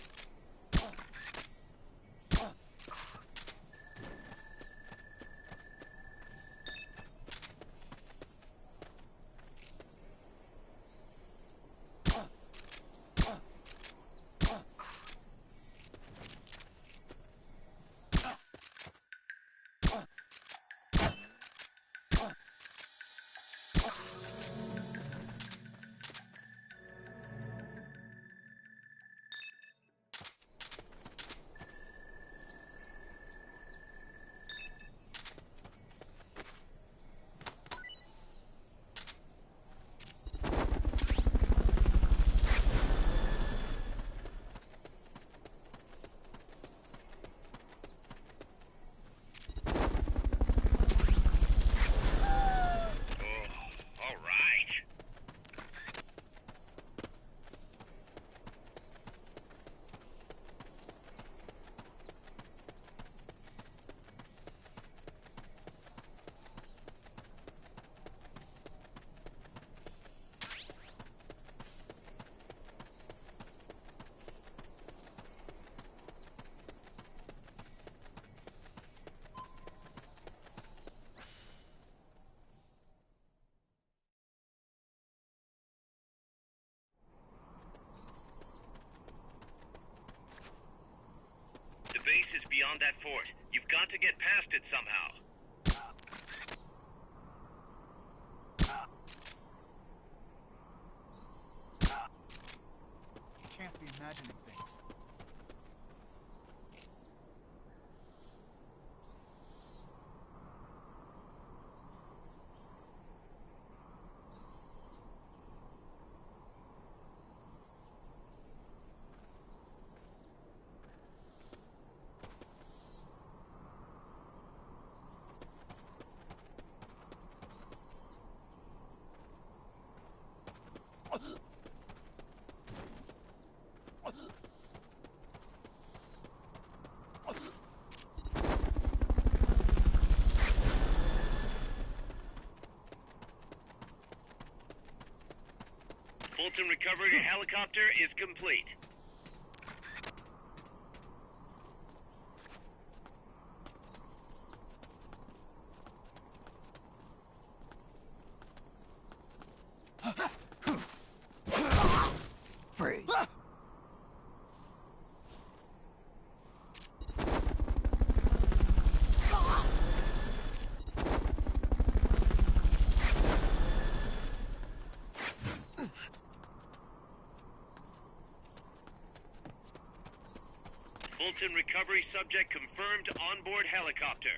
Speaker 15: The base is beyond that fort. You've got to get past it somehow.
Speaker 3: You can't be imagining things.
Speaker 15: Fulton recovery helicopter is complete.
Speaker 4: Freeze.
Speaker 15: Fulton recovery subject confirmed onboard helicopter.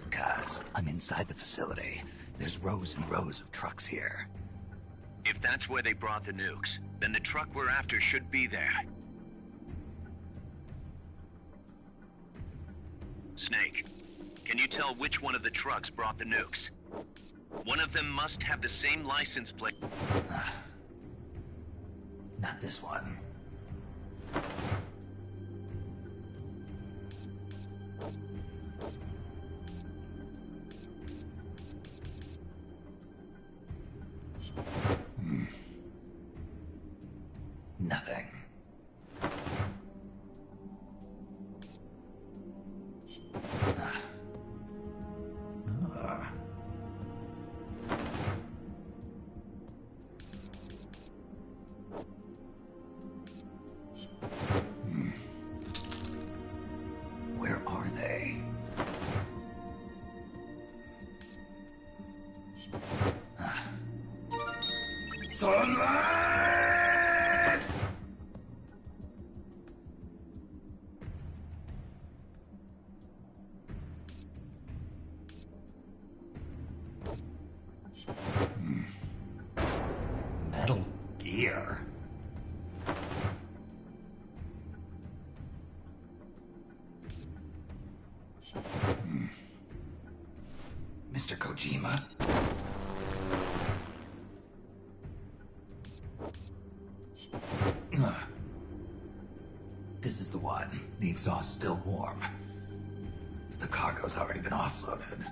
Speaker 4: Kaz, I'm inside the facility. There's rows and rows of trucks here.
Speaker 7: If that's where they brought the nukes, then the truck we're after should be there. Snake, can you tell which one of the trucks brought the nukes? One of them must have the same license plate.
Speaker 4: Not this one. Nothing. Where are they? Sunlight! Metal Gear? Mr. Kojima? This is the one. The exhaust's still warm. But the cargo's already been offloaded.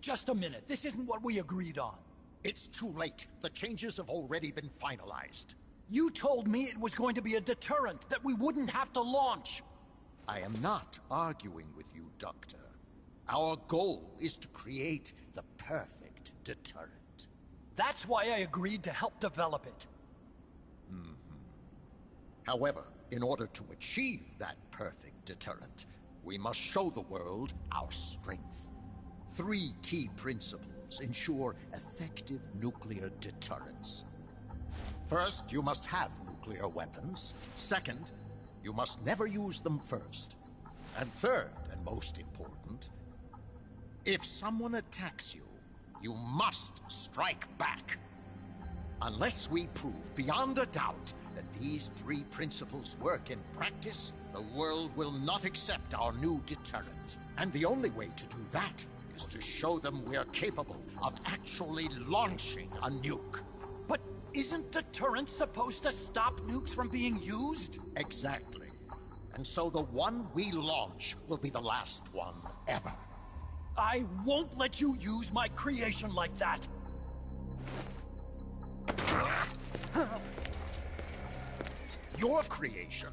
Speaker 18: Just a minute. This isn't what we agreed on.
Speaker 19: It's too late. The changes have already been finalized.
Speaker 18: You told me it was going to be a deterrent, that we wouldn't have to launch.
Speaker 19: I am not arguing with you, Doctor. Our goal is to create the perfect deterrent.
Speaker 18: That's why I agreed to help develop it.
Speaker 19: However, in order to achieve that perfect deterrent, we must show the world our strength. 3 key principles ensure effective nuclear deterrence. First, you must have nuclear weapons. Second, you must never use them first. And third, and most important, if someone attacks you, you must strike back. Unless we prove beyond a doubt that these 3 principles work in practice, the world will not accept our new deterrent. And the only way to do that is to show them we're capable of actually launching a nuke.
Speaker 18: But isn't deterrence supposed to stop nukes from being used?
Speaker 19: Exactly. And so the one we launch will be the last one ever.
Speaker 18: I won't let you use my creation like that.
Speaker 19: Your creation?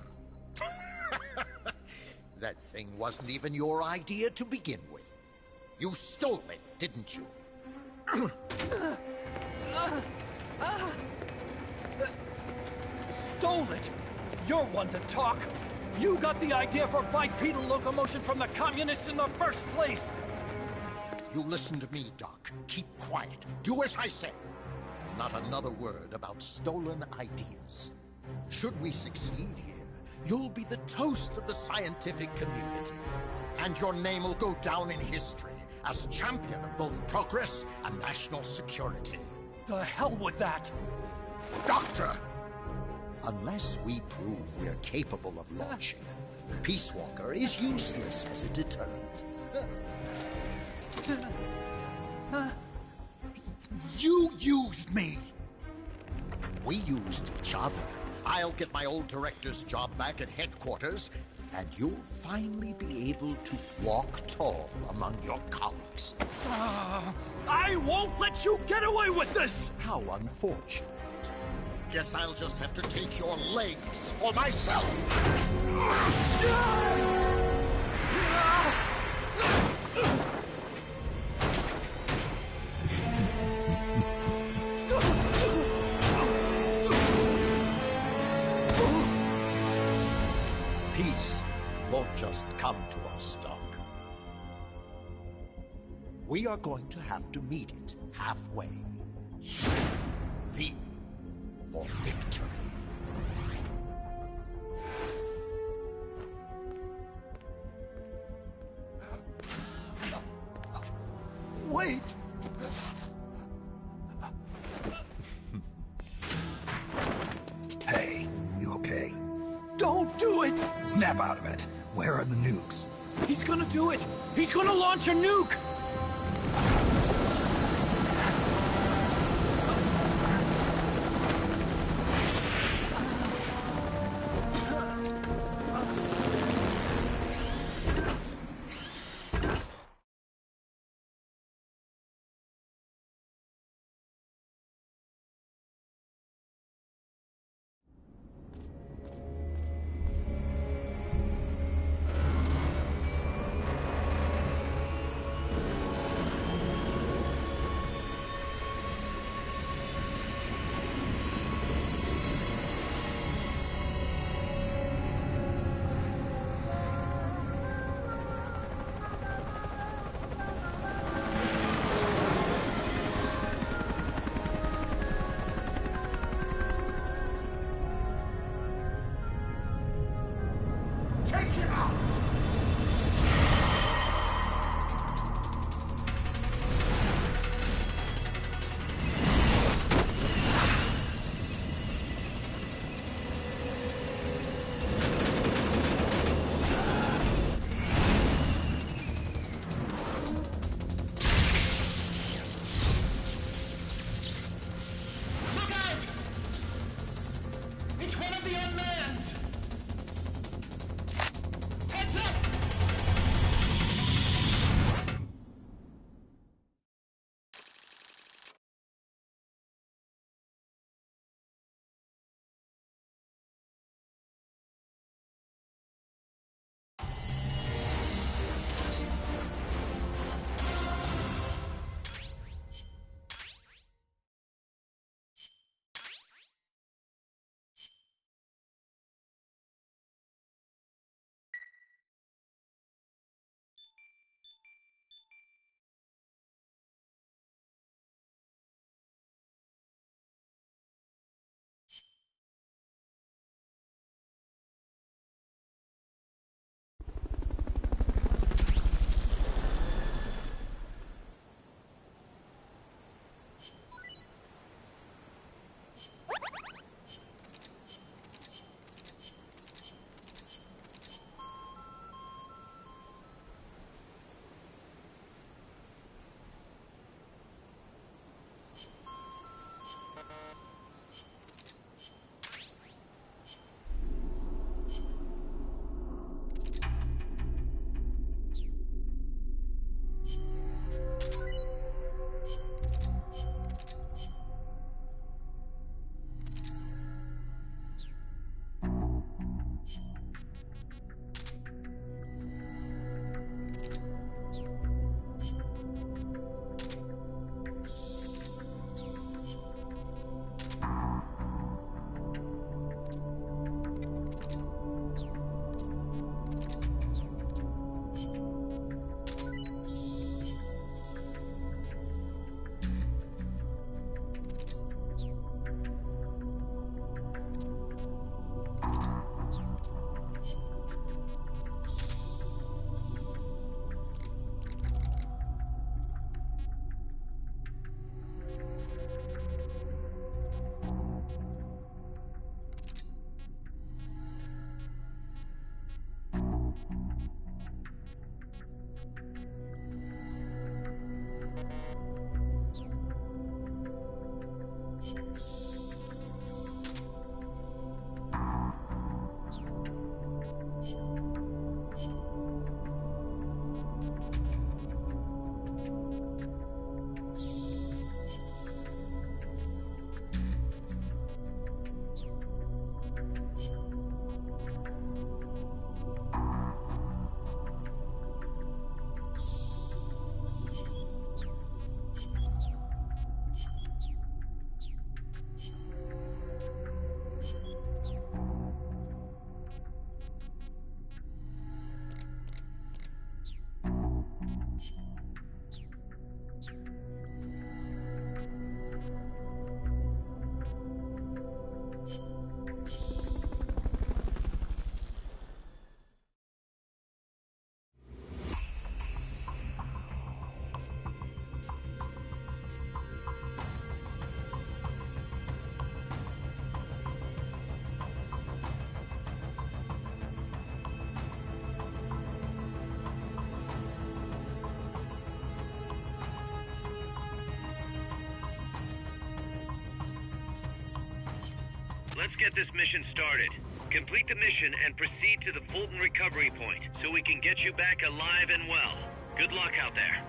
Speaker 19: That thing wasn't even your idea to begin with. You stole it, didn't you?
Speaker 18: Stole it? You're one to talk. You got the idea for bipedal locomotion from the communists in the first place.
Speaker 19: You listen to me, Doc. Keep quiet. Do as I say. Not another word about stolen ideas. Should we succeed here, you'll be the toast of the scientific community. And your name will go down in history as champion of both progress and national security.
Speaker 18: The hell with that!
Speaker 19: Doctor! Unless we prove we're capable of launching, Peace Walker is useless as a deterrent.
Speaker 18: You used me!
Speaker 19: We used each other. I'll get my old director's job back at headquarters, and you'll finally be able to walk tall among your colleagues.
Speaker 18: I won't let you get away with this!
Speaker 19: How unfortunate. Guess I'll just have to take your legs for myself. Peace won't just come to us, Doc. We are going to have to meet it halfway. V for victory.
Speaker 18: Wait!
Speaker 4: Hey, you okay?
Speaker 18: Don't do it!
Speaker 4: Snap out of it. Where are the nukes?
Speaker 18: He's gonna do it! He's gonna launch a nuke!
Speaker 11: the unmanned! Heads up!
Speaker 15: Let's get this mission started. Complete the mission and proceed to the Fulton recovery point so we can get you back alive and well. Good luck out there.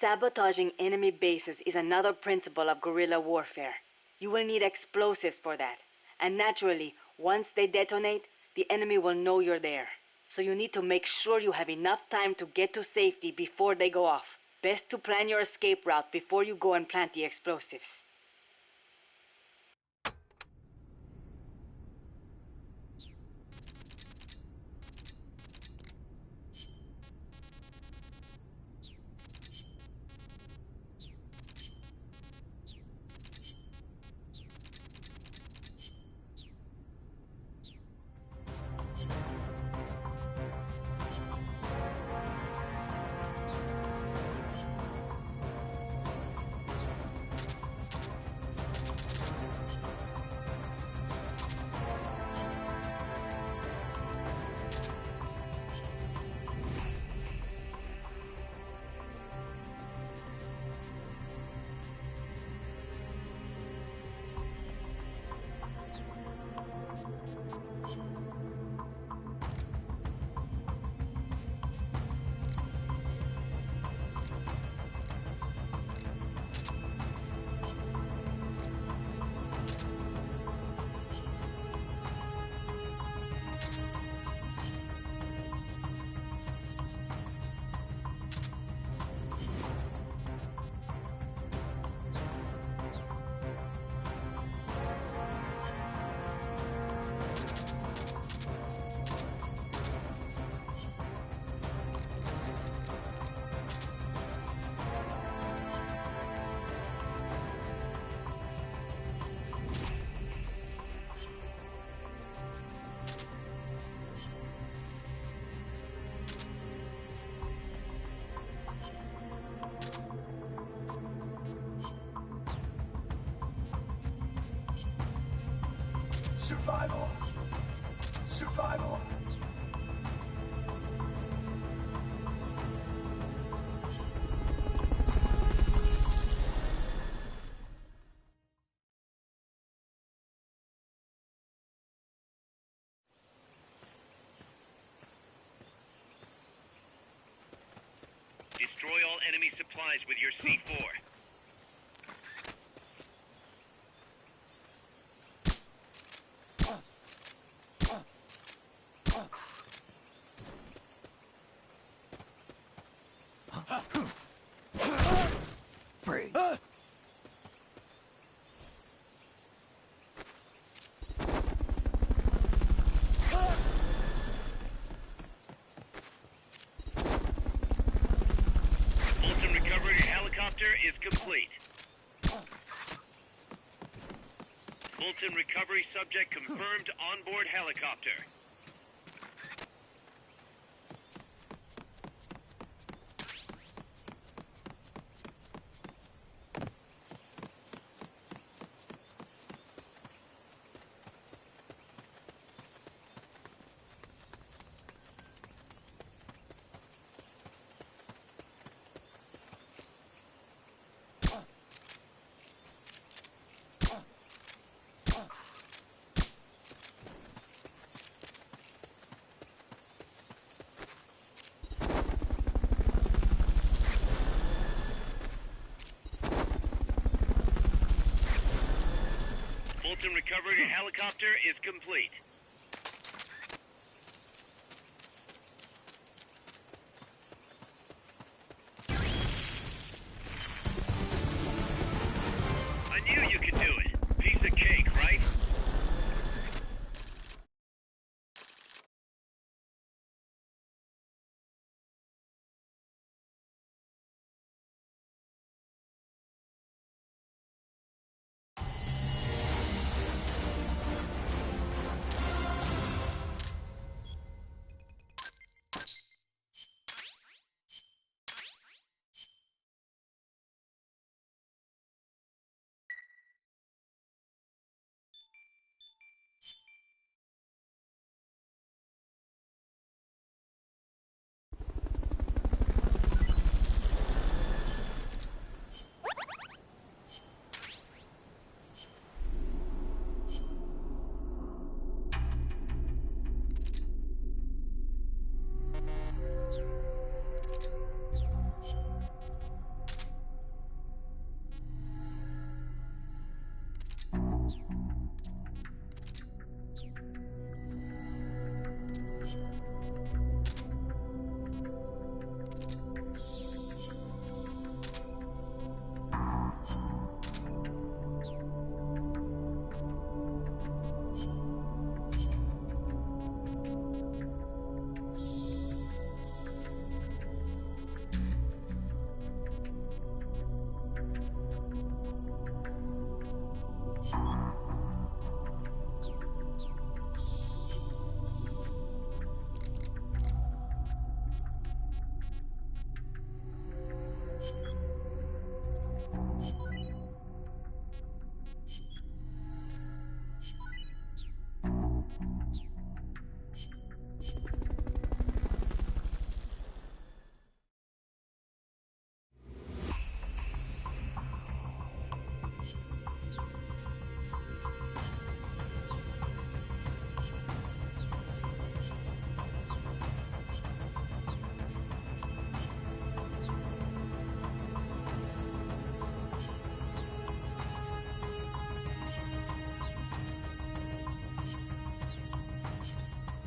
Speaker 17: Sabotaging enemy bases is another principle of guerrilla warfare. You will need explosives for that. And naturally, once they detonate, the enemy will know you're there. So you need to make sure you have enough time to get to safety before they go off. Best to plan your escape route before you go and plant the explosives.
Speaker 2: Survival. Survival.
Speaker 15: Destroy all enemy supplies with your C4.
Speaker 4: Freeze.
Speaker 15: Fulton recovery helicopter is complete. Fulton recovery subject confirmed onboard helicopter. Fulton recovery helicopter is complete. I knew you could do it. Piece of cake, right?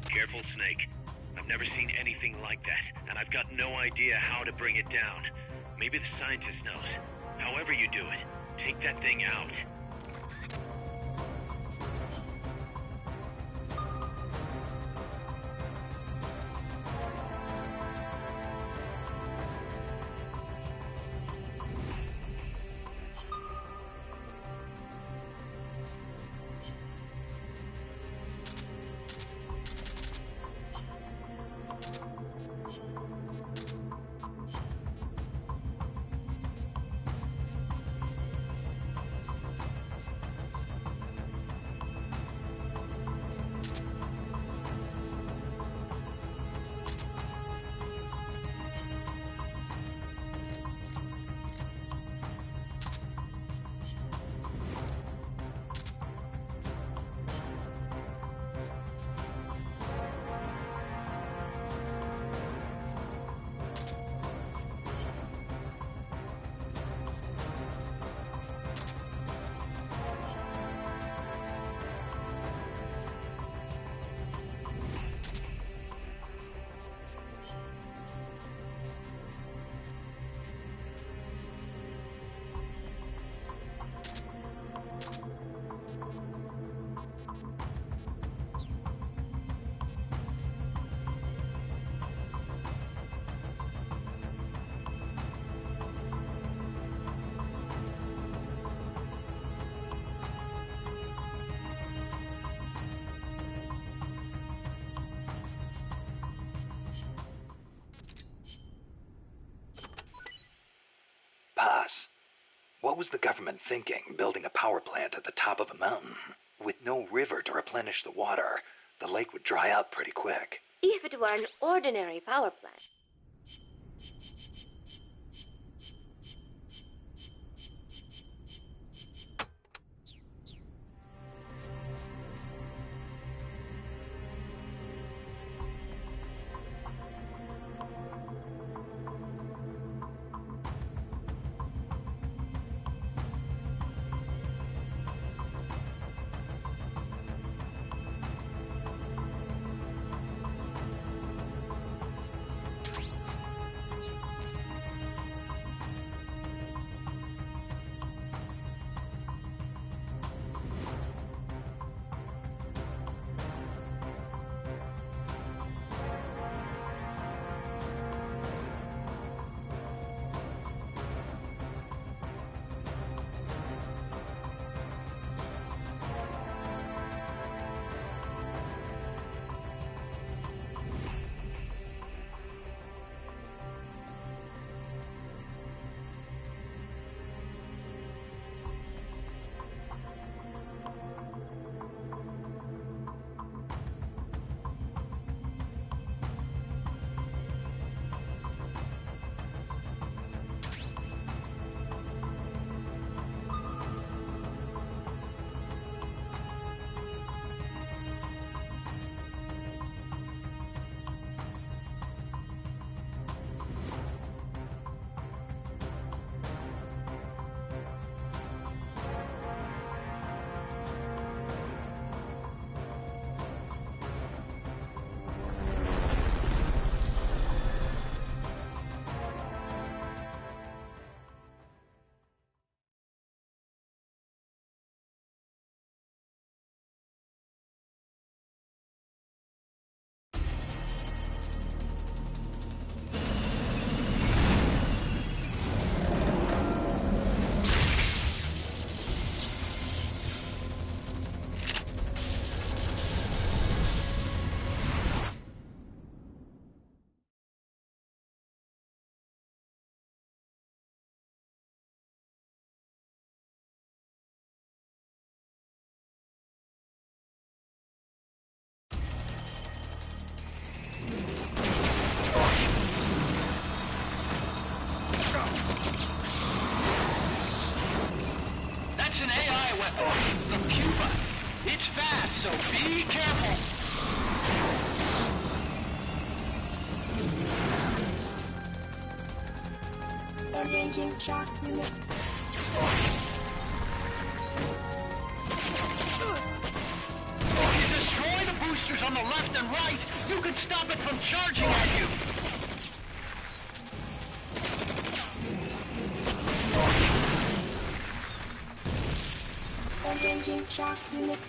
Speaker 15: Careful, Snake. I've never seen anything like that, and I've got no idea how to bring it down. Maybe the scientist knows. However you do it, take that thing out.
Speaker 4: What was the government thinking, building a power plant at the top of a mountain? With no river to replenish the water, the lake would dry up pretty quick.
Speaker 6: If it were an ordinary power plant.
Speaker 11: The Pupa. It's fast, so be careful.
Speaker 20: Engaging shock unit.
Speaker 11: If you destroy the boosters on the left and right, you can stop it from charging at you.
Speaker 20: Engaging shock unit.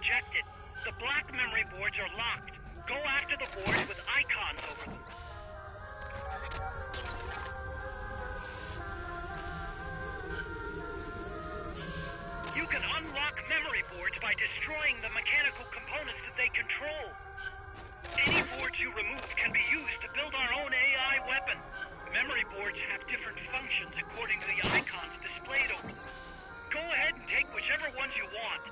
Speaker 11: rejected. The black memory boards are locked. Go after the boards with icons over them. You can unlock memory boards by destroying the mechanical components that they control. Any boards you remove can be used to build our own AI weapon. Memory boards have different functions according to the icons displayed over them. Go ahead and take whichever ones you want.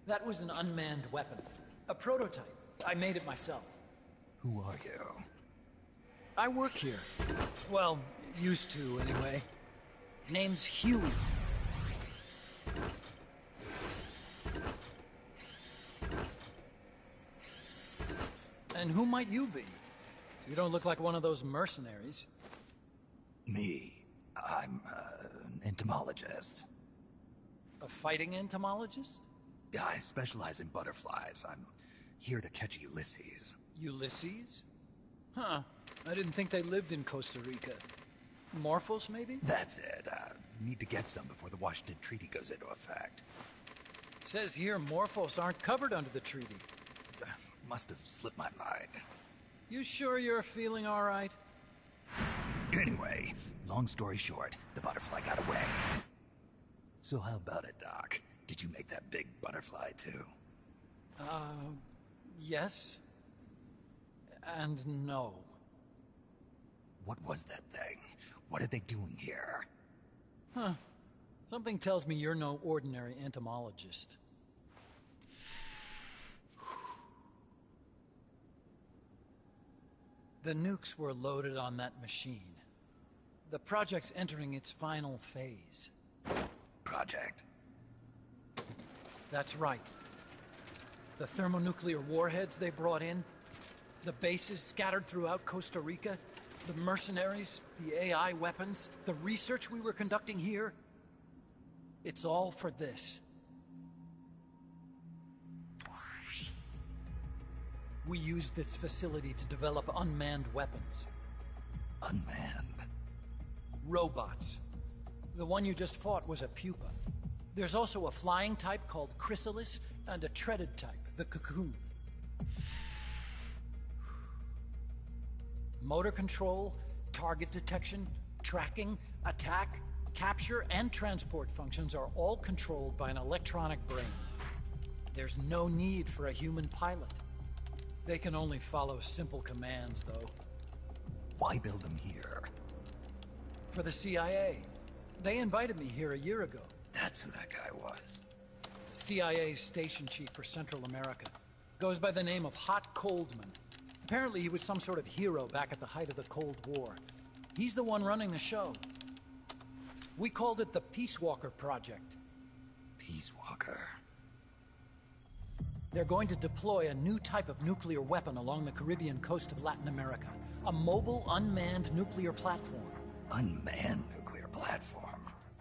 Speaker 18: That was an unmanned weapon. A prototype. I made it myself.
Speaker 4: Who are you?
Speaker 18: I work here. Well, used to, anyway. Name's Huey. And who might you be? You don't look like one of those mercenaries.
Speaker 4: Me. I'm an entomologist.
Speaker 18: A fighting entomologist?
Speaker 4: I specialize in butterflies. I'm here to catch Ulysses.
Speaker 18: Ulysses? Huh. I didn't think they lived in Costa Rica. Morphos, maybe?
Speaker 4: That's it. Need to get some before the Washington Treaty goes into effect.
Speaker 18: Says here Morphos aren't covered under the treaty.
Speaker 4: Must have slipped my mind.
Speaker 18: You sure you're feeling all right?
Speaker 4: Anyway, long story short, the butterfly got away. So how about it, Doc? Did you make that big butterfly, too?
Speaker 18: Yes. And no.
Speaker 4: What was that thing? What are they doing here?
Speaker 18: Huh. Something tells me you're no ordinary entomologist. The nukes were loaded on that machine. The project's entering its final phase.
Speaker 4: Project?
Speaker 18: That's right. The thermonuclear warheads they brought in, the bases scattered throughout Costa Rica, the mercenaries, the AI weapons, the research we were conducting here. It's all for this. We used this facility to develop unmanned weapons.
Speaker 4: Unmanned?
Speaker 18: Robots. The one you just fought was a pupa. There's also a flying type called Chrysalis, and a treaded type, the Cocoon. Motor control, target detection, tracking, attack, capture, and transport functions are all controlled by an electronic brain. There's no need for a human pilot. They can only follow simple commands, though.
Speaker 4: Why build them here?
Speaker 18: For the CIA. They invited me here a year ago.
Speaker 4: That's who that guy was.
Speaker 18: CIA's station chief for Central America. Goes by the name of Hot Coldman. Apparently he was some sort of hero back at the height of the Cold War. He's the one running the show. We called it the Peace Walker Project.
Speaker 4: Peace Walker?
Speaker 18: They're going to deploy a new type of nuclear weapon along the Caribbean coast of Latin America. A mobile, unmanned nuclear platform.
Speaker 4: Unmanned nuclear platform?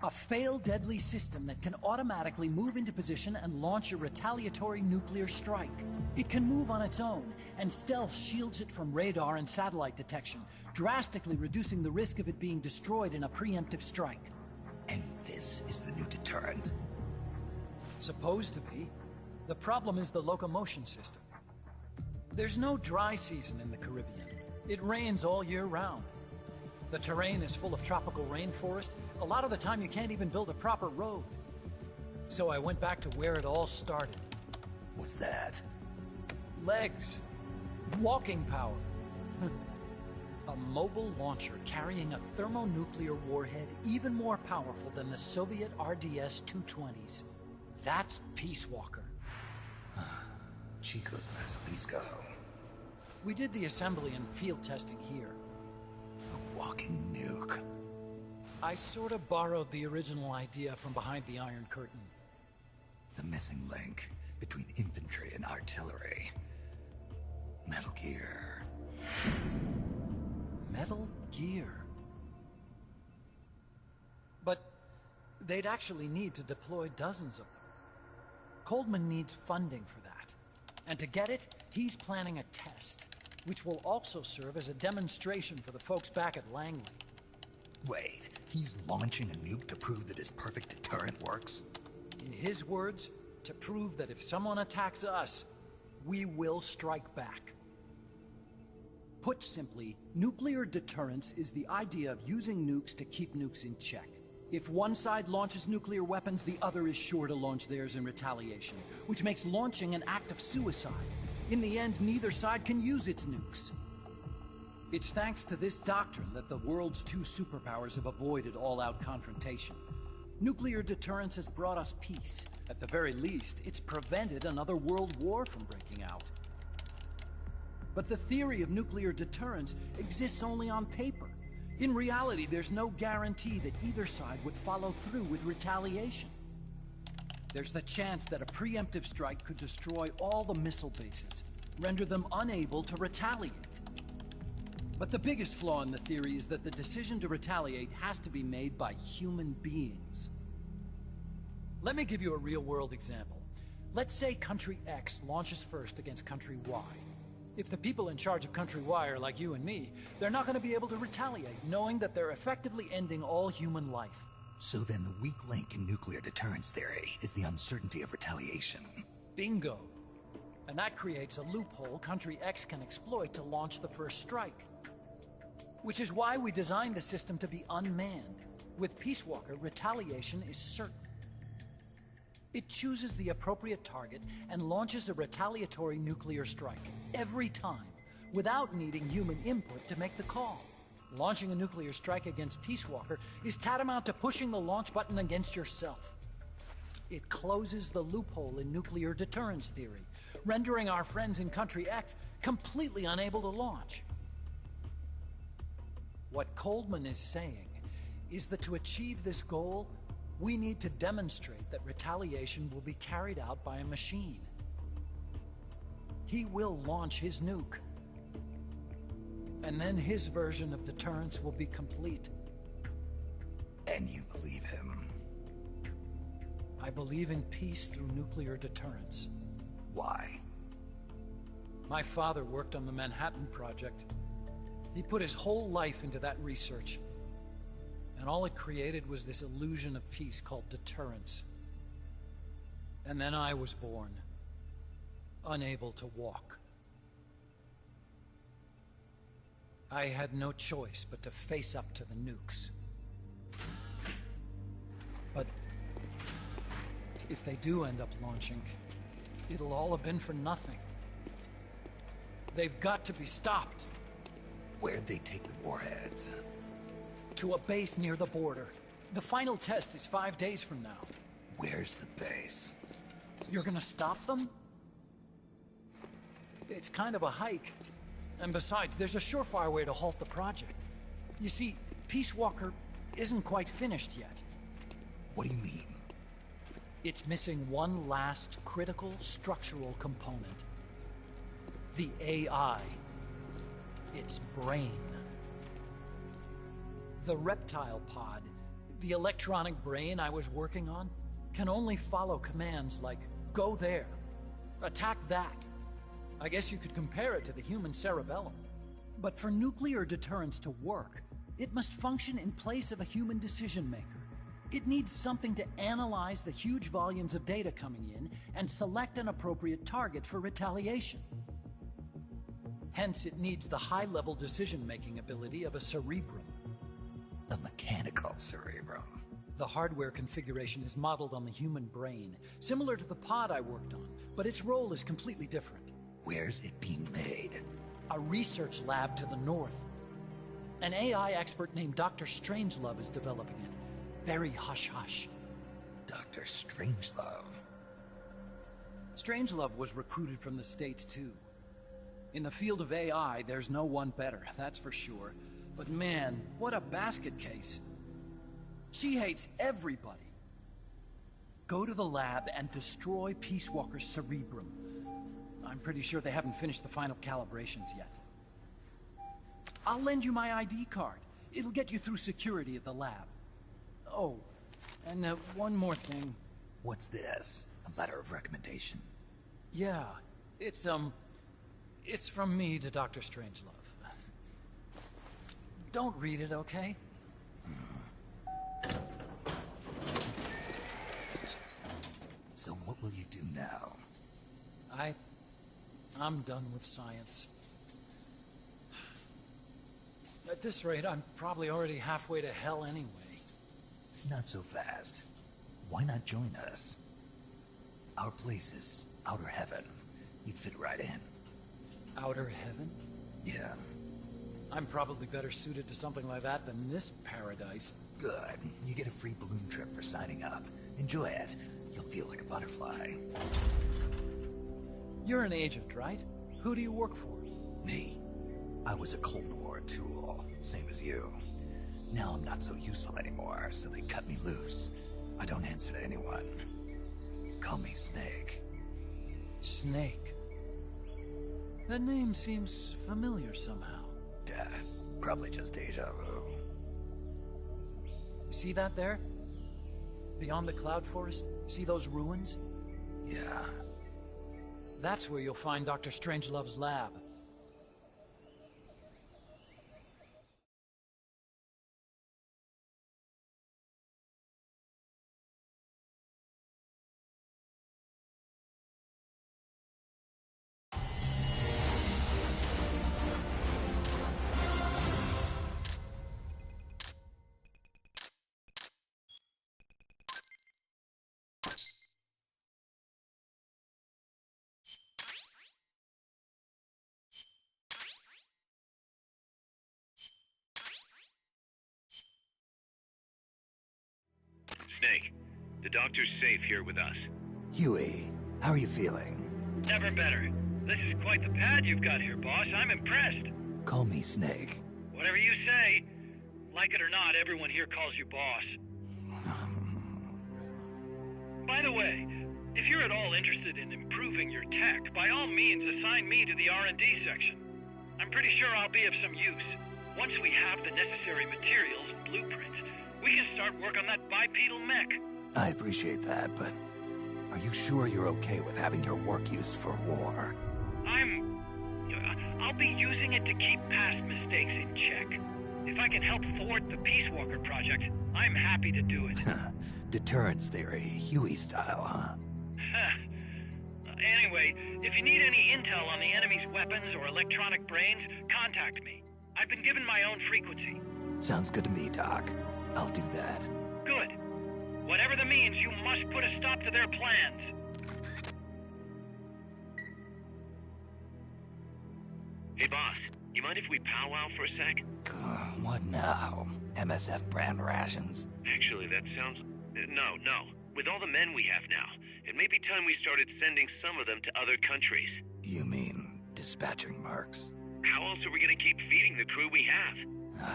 Speaker 18: A fail-deadly system that can automatically move into position and launch a retaliatory nuclear strike. It can move on its own, and stealth shields it from radar and satellite detection, drastically reducing the risk of it being destroyed in a preemptive strike.
Speaker 4: And this is the new deterrent?
Speaker 18: Supposed to be. The problem is the locomotion system. There's no dry season in the Caribbean. It rains all year round. The terrain is full of tropical rainforest. A lot of the time you can't even build a proper road. So I went back to where it all started.
Speaker 4: What's that?
Speaker 18: Legs. Walking power. A mobile launcher carrying a thermonuclear warhead even more powerful than the Soviet RDS-220s. That's Peace Walker.
Speaker 4: Chico's Basilisco.
Speaker 18: We did the assembly and field testing here.
Speaker 4: A walking nuke.
Speaker 18: I sort of borrowed the original idea from behind the Iron Curtain.
Speaker 4: The missing link between infantry and artillery. Metal Gear.
Speaker 18: Metal Gear. But they'd actually need to deploy dozens of them. Coldman needs funding for that. And to get it, he's planning a test, which will also serve as a demonstration for the folks back at Langley.
Speaker 4: Wait, he's launching a nuke to prove that his perfect deterrent works?
Speaker 18: In his words, to prove that if someone attacks us, we will strike back. Put simply, nuclear deterrence is the idea of using nukes to keep nukes in check. If one side launches nuclear weapons, the other is sure to launch theirs in retaliation, which makes launching an act of suicide. In the end, neither side can use its nukes. It's thanks to this doctrine that the world's two superpowers have avoided all-out confrontation. Nuclear deterrence has brought us peace. At the very least, it's prevented another world war from breaking out. But the theory of nuclear deterrence exists only on paper. In reality, there's no guarantee that either side would follow through with retaliation. There's the chance that a preemptive strike could destroy all the missile bases, render them unable to retaliate. But the biggest flaw in the theory is that the decision to retaliate has to be made by human beings. Let me give you a real-world example. Let's say Country X launches first against Country Y. If the people in charge of Country Y are like you and me, they're not going to be able to retaliate, knowing that they're effectively ending all human life.
Speaker 4: So then the weak link in nuclear deterrence theory is the uncertainty of retaliation.
Speaker 18: Bingo. And that creates a loophole Country X can exploit to launch the first strike. Which is why we designed the system to be unmanned. With Peace Walker, retaliation is certain. It chooses the appropriate target and launches a retaliatory nuclear strike every time, without needing human input to make the call. Launching a nuclear strike against Peace Walker is tantamount to pushing the launch button against yourself. It closes the loophole in nuclear deterrence theory, rendering our friends in Country X completely unable to launch. What Coldman is saying is that to achieve this goal, we need to demonstrate that retaliation will be carried out by a machine. He will launch his nuke. And then his version of deterrence will be complete.
Speaker 4: And you believe him?
Speaker 18: I believe in peace through nuclear deterrence.
Speaker 4: Why?
Speaker 18: My father worked on the Manhattan Project. He put his whole life into that research. And all it created was this illusion of peace called deterrence. And then I was born, unable to walk. I had no choice but to face up to the nukes. But if they do end up launching, it'll all have been for nothing. They've got to be stopped.
Speaker 4: Where'd they take the warheads?
Speaker 18: To a base near the border. The final test is 5 days from now.
Speaker 4: Where's the base?
Speaker 18: You're gonna stop them? It's kind of a hike. And besides, there's a surefire way to halt the project. You see, Peace Walker isn't quite finished yet.
Speaker 4: What do you mean?
Speaker 18: It's missing one last critical structural component. The AI. Its brain. The reptile pod, the electronic brain I was working on, can only follow commands like, go there, attack that. I guess you could compare it to the human cerebellum. But for nuclear deterrence to work, it must function in place of a human decision maker. It needs something to analyze the huge volumes of data coming in and select an appropriate target for retaliation. Hence, it needs the high-level decision-making ability of a cerebrum.
Speaker 4: A mechanical cerebrum.
Speaker 18: The hardware configuration is modeled on the human brain, similar to the pod I worked on, but its role is completely different.
Speaker 4: Where's it being made?
Speaker 18: A research lab to the north. An AI expert named Dr. Strangelove is developing it. Very hush-hush.
Speaker 4: Dr. Strangelove?
Speaker 18: Strangelove was recruited from the States, too. In the field of AI, there's no one better, that's for sure. But man, what a basket case. She hates everybody. Go to the lab and destroy Peace Walker's cerebrum. I'm pretty sure they haven't finished the final calibrations yet. I'll lend you my ID card. It'll get you through security at the lab. Oh, and one more thing.
Speaker 4: What's this? A letter of recommendation?
Speaker 18: Yeah, it's from me to Dr. Strangelove. Don't read it, okay?
Speaker 4: So what will you do now?
Speaker 18: I'm done with science. At this rate, I'm probably already halfway to hell anyway.
Speaker 4: Not so fast. Why not join us? Our place is outer heaven. You'd fit right in.
Speaker 18: Outer heaven?
Speaker 4: Yeah.
Speaker 18: I'm probably better suited to something like that than this paradise.
Speaker 4: Good. You get a free balloon trip for signing up. Enjoy it. You'll feel like a butterfly.
Speaker 18: You're an agent, right? Who do you work for?
Speaker 4: Me. I was a Cold War tool, same as you. Now I'm not so useful anymore, so they cut me loose. I don't answer to anyone. Call me Snake.
Speaker 18: Snake? That name seems familiar somehow.
Speaker 4: Death. Probably just deja vu.
Speaker 18: You see that there? Beyond the cloud forest? See those ruins?
Speaker 4: Yeah.
Speaker 18: That's where you'll find Dr. Strangelove's lab.
Speaker 15: Snake, the doctor's safe here with us.
Speaker 4: Huey, how are you feeling?
Speaker 11: Never better. This is quite the pad you've got here, boss. I'm impressed.
Speaker 4: Call me Snake.
Speaker 11: Whatever you say. Like it or not, everyone here calls you boss. By the way, if you're at all interested in improving your tech, by all means assign me to the R&D section. I'm pretty sure I'll be of some use. Once we have the necessary materials and blueprints, we can start work on that bipedal mech.
Speaker 4: I appreciate that, but are you sure you're okay with having your work used for war?
Speaker 11: I'll be using it to keep past mistakes in check. If I can help thwart the Peace Walker project, I'm happy to do it.
Speaker 4: Deterrence theory, Huey style, huh?
Speaker 11: Anyway, if you need any intel on the enemy's weapons or electronic brains, contact me. I've been given my own frequency.
Speaker 4: Sounds good to me, Doc. I'll do that.
Speaker 11: Good. Whatever the means, you must put a stop to their plans.
Speaker 15: Hey, boss. You mind if we powwow for a sec?
Speaker 4: What now? MSF brand rations?
Speaker 15: Actually, that sounds... No. With all the men we have now, it may be time we started sending some of them to other countries.
Speaker 4: You mean dispatching mercs?
Speaker 15: How else are we gonna keep feeding the crew we have?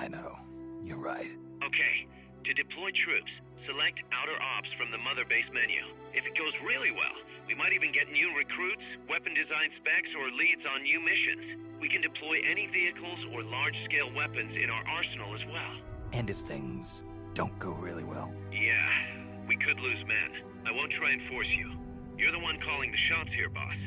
Speaker 4: I know. You're right.
Speaker 15: Okay. To deploy troops, select Outer Ops from the Mother Base menu. If it goes really well, we might even get new recruits, weapon design specs, or leads on new missions. We can deploy any vehicles or large-scale weapons in our arsenal as well.
Speaker 4: And if things don't go really well?
Speaker 15: Yeah, we could lose men. I won't try and force you. You're the one calling the shots here, boss.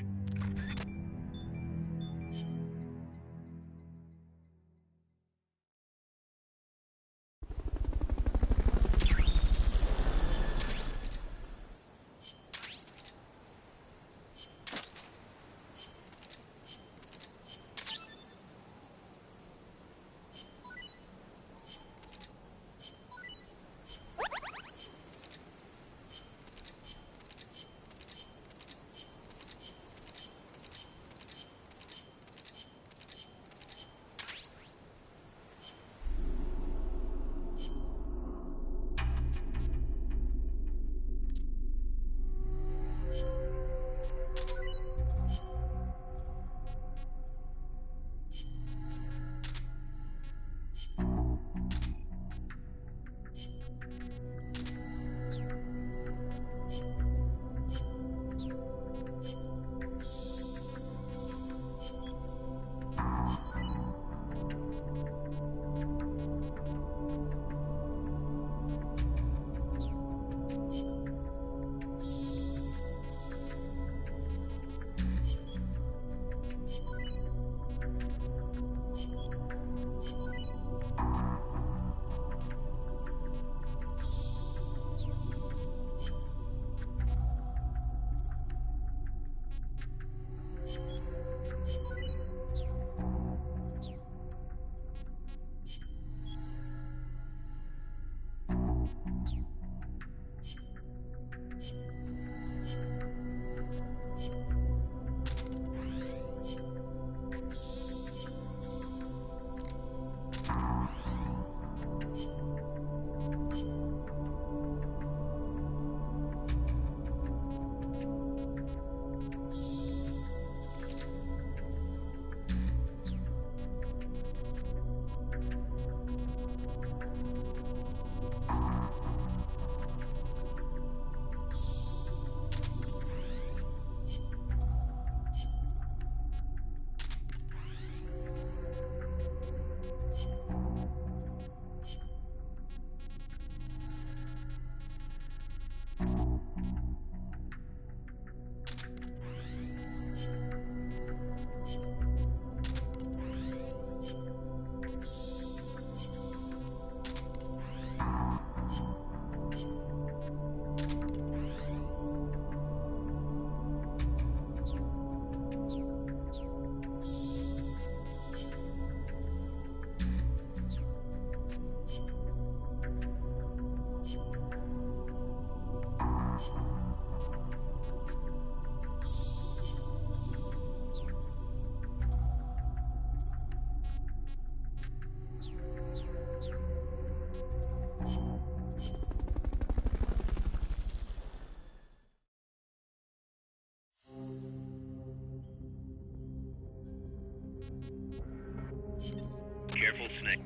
Speaker 9: Careful, Snake.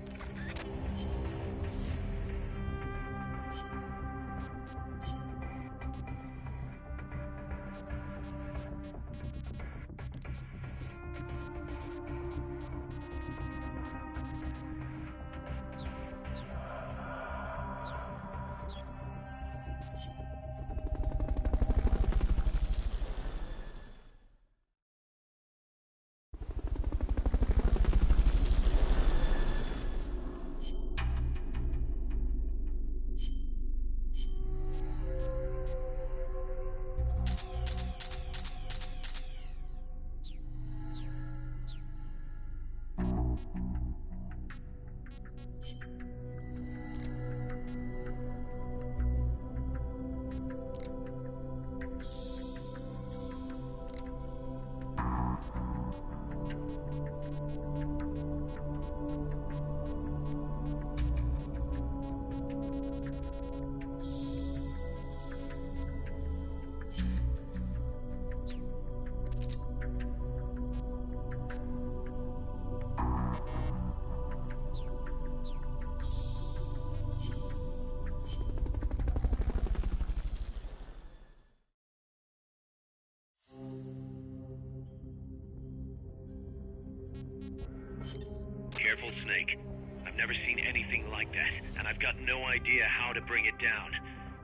Speaker 9: Careful, Snake. I've never seen anything like that, and I've got no idea how to bring it down.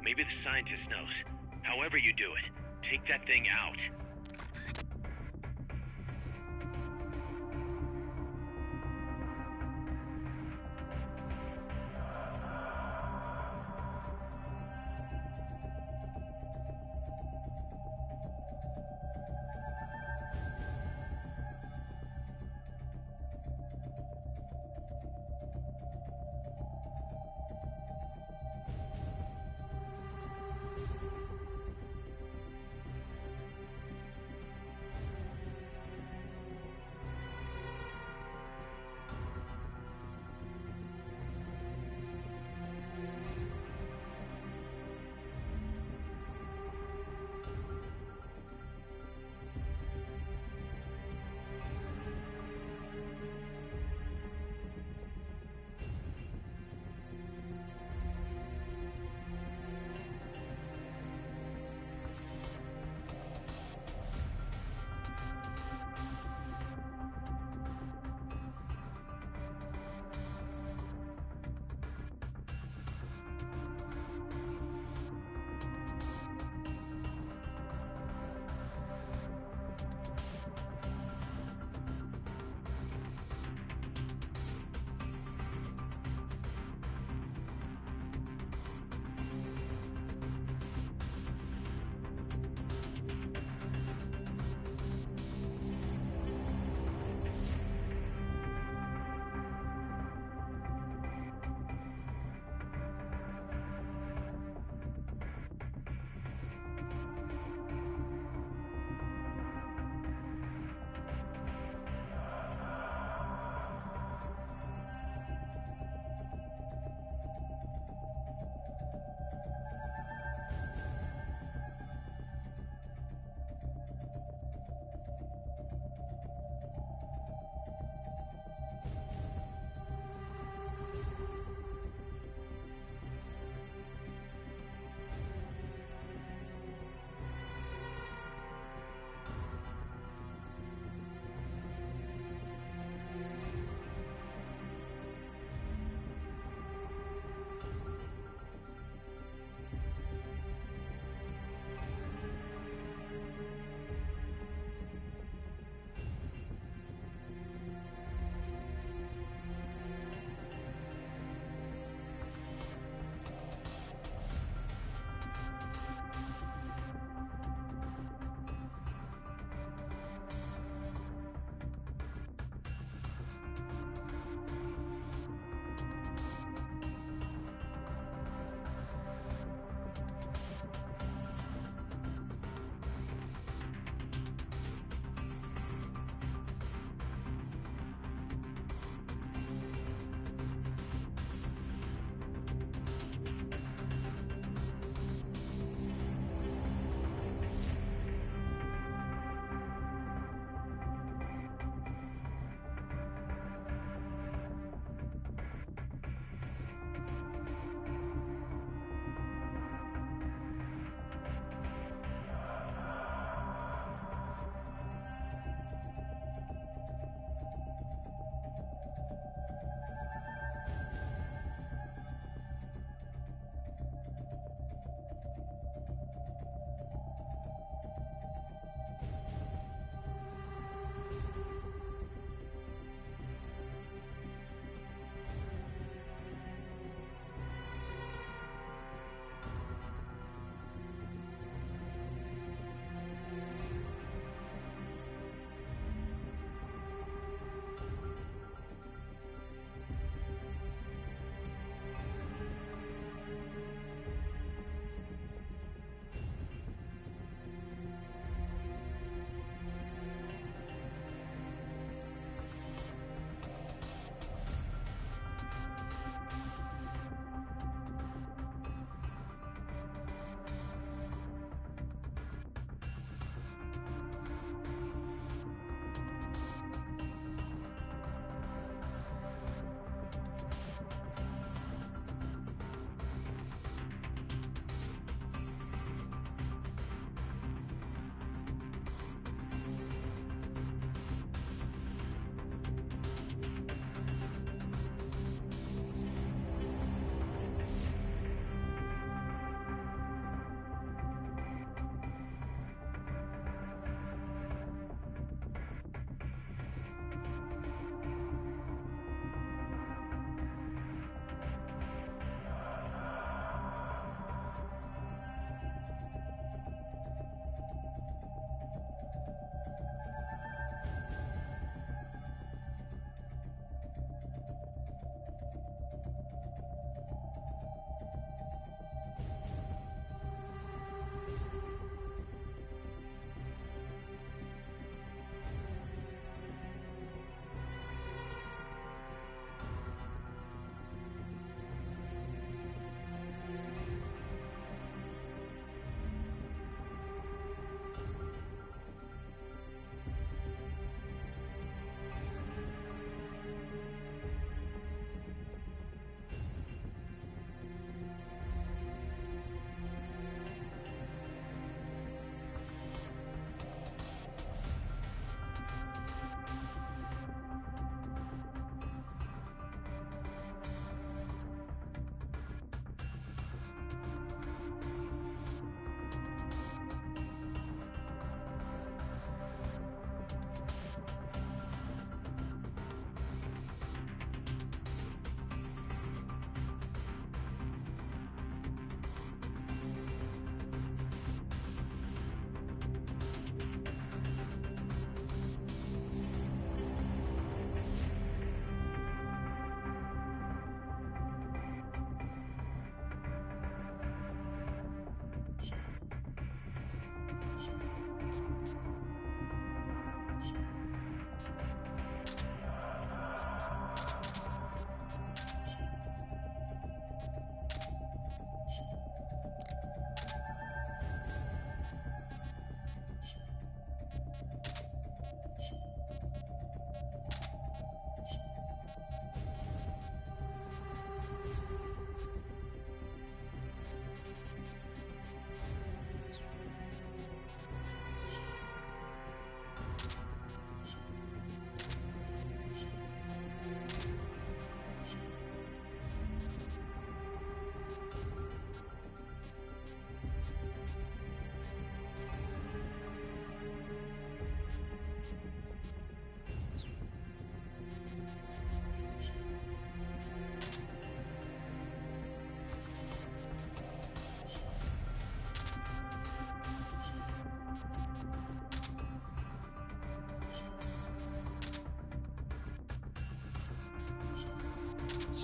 Speaker 9: Maybe the scientist knows. However you do it, take that thing out.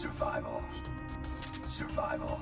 Speaker 4: Survival. Survival.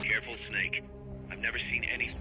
Speaker 9: Careful, Snake. I've never seen any...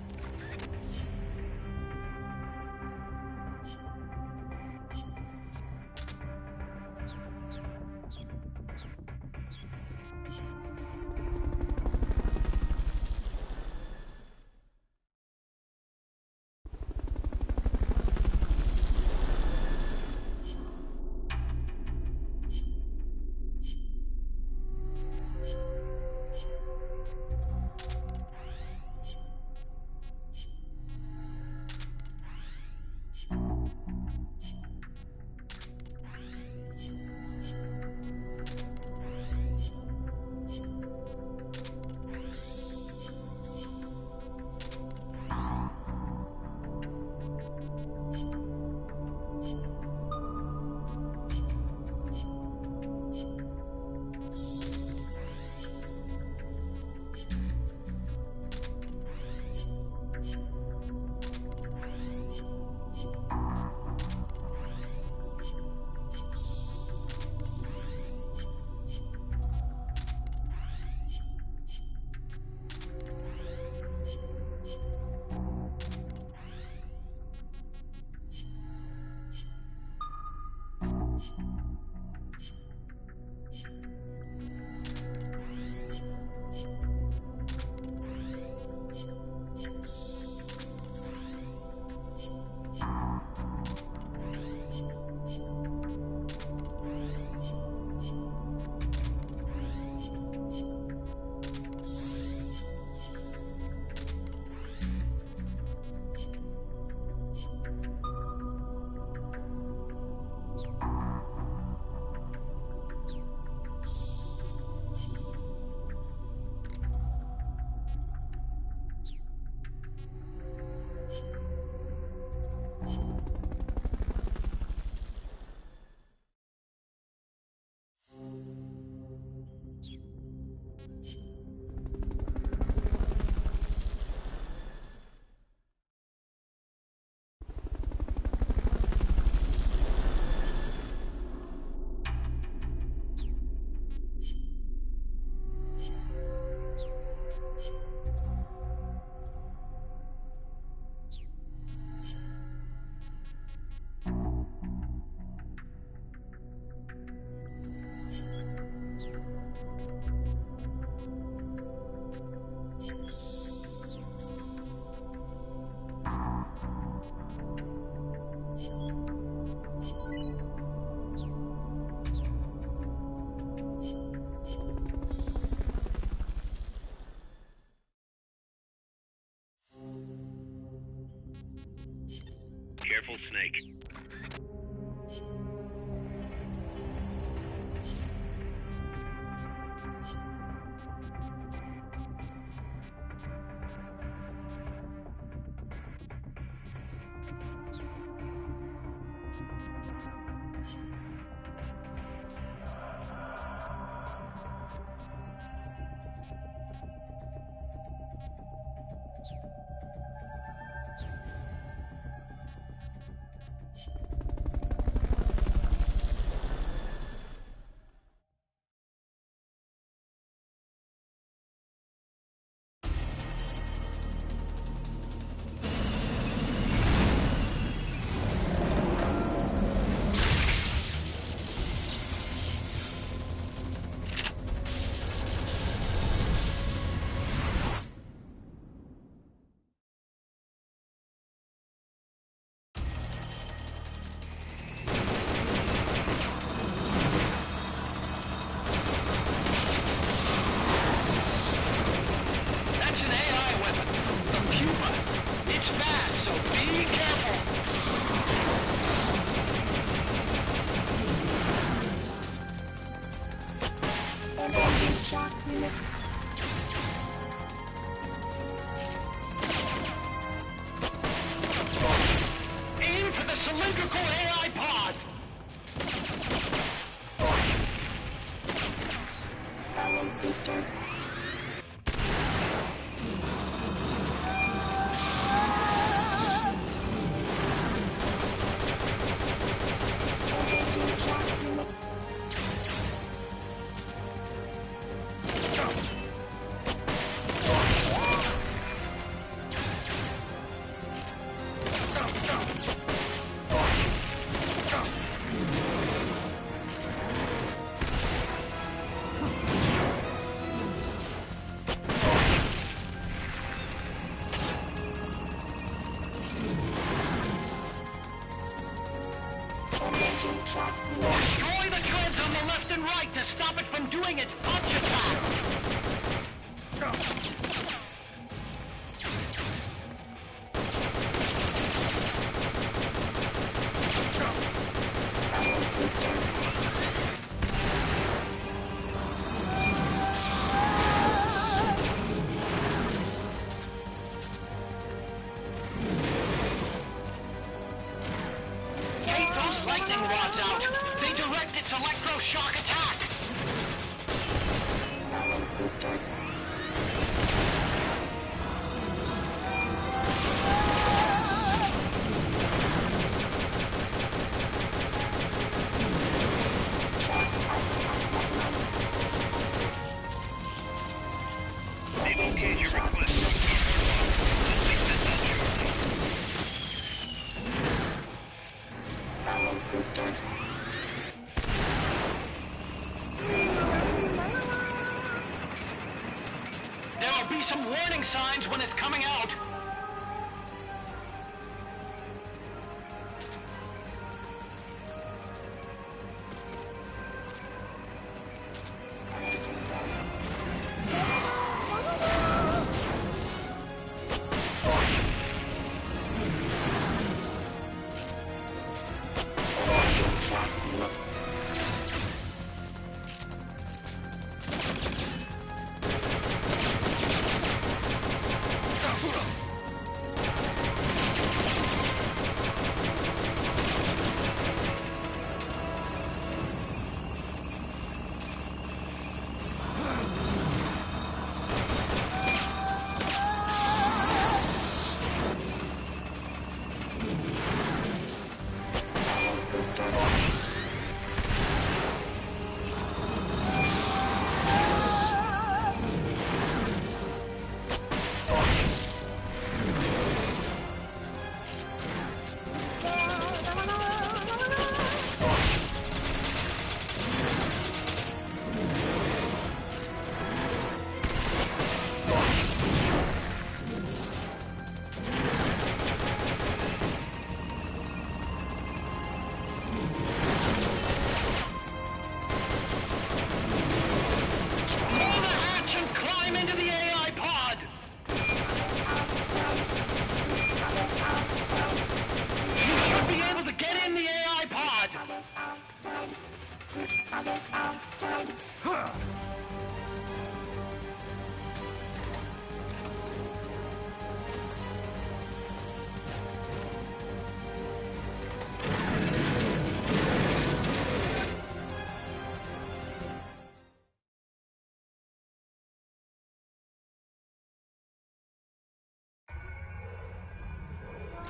Speaker 9: Careful, Snake.
Speaker 20: shock unit.
Speaker 11: Aim for the cylindrical AI pod!
Speaker 20: Firing boosters. Engaging shock unit. Engaging shock unit.
Speaker 11: Destroy the treads on the left and right to stop it from doing its punch attack!
Speaker 20: Firing boosters.
Speaker 11: Take those lightning rods out! They direct its electroshock attack!
Speaker 20: Firing boosters.
Speaker 9: They've okayed your request. They'll be sent out shortly.
Speaker 20: Firing boosters.
Speaker 11: There'll be some warning signs when it's coming out!
Speaker 20: Engaging shock unit. Firing boosters.
Speaker 11: Blow the hatch and climb into the AI pod! You should be able to get in the AI pod!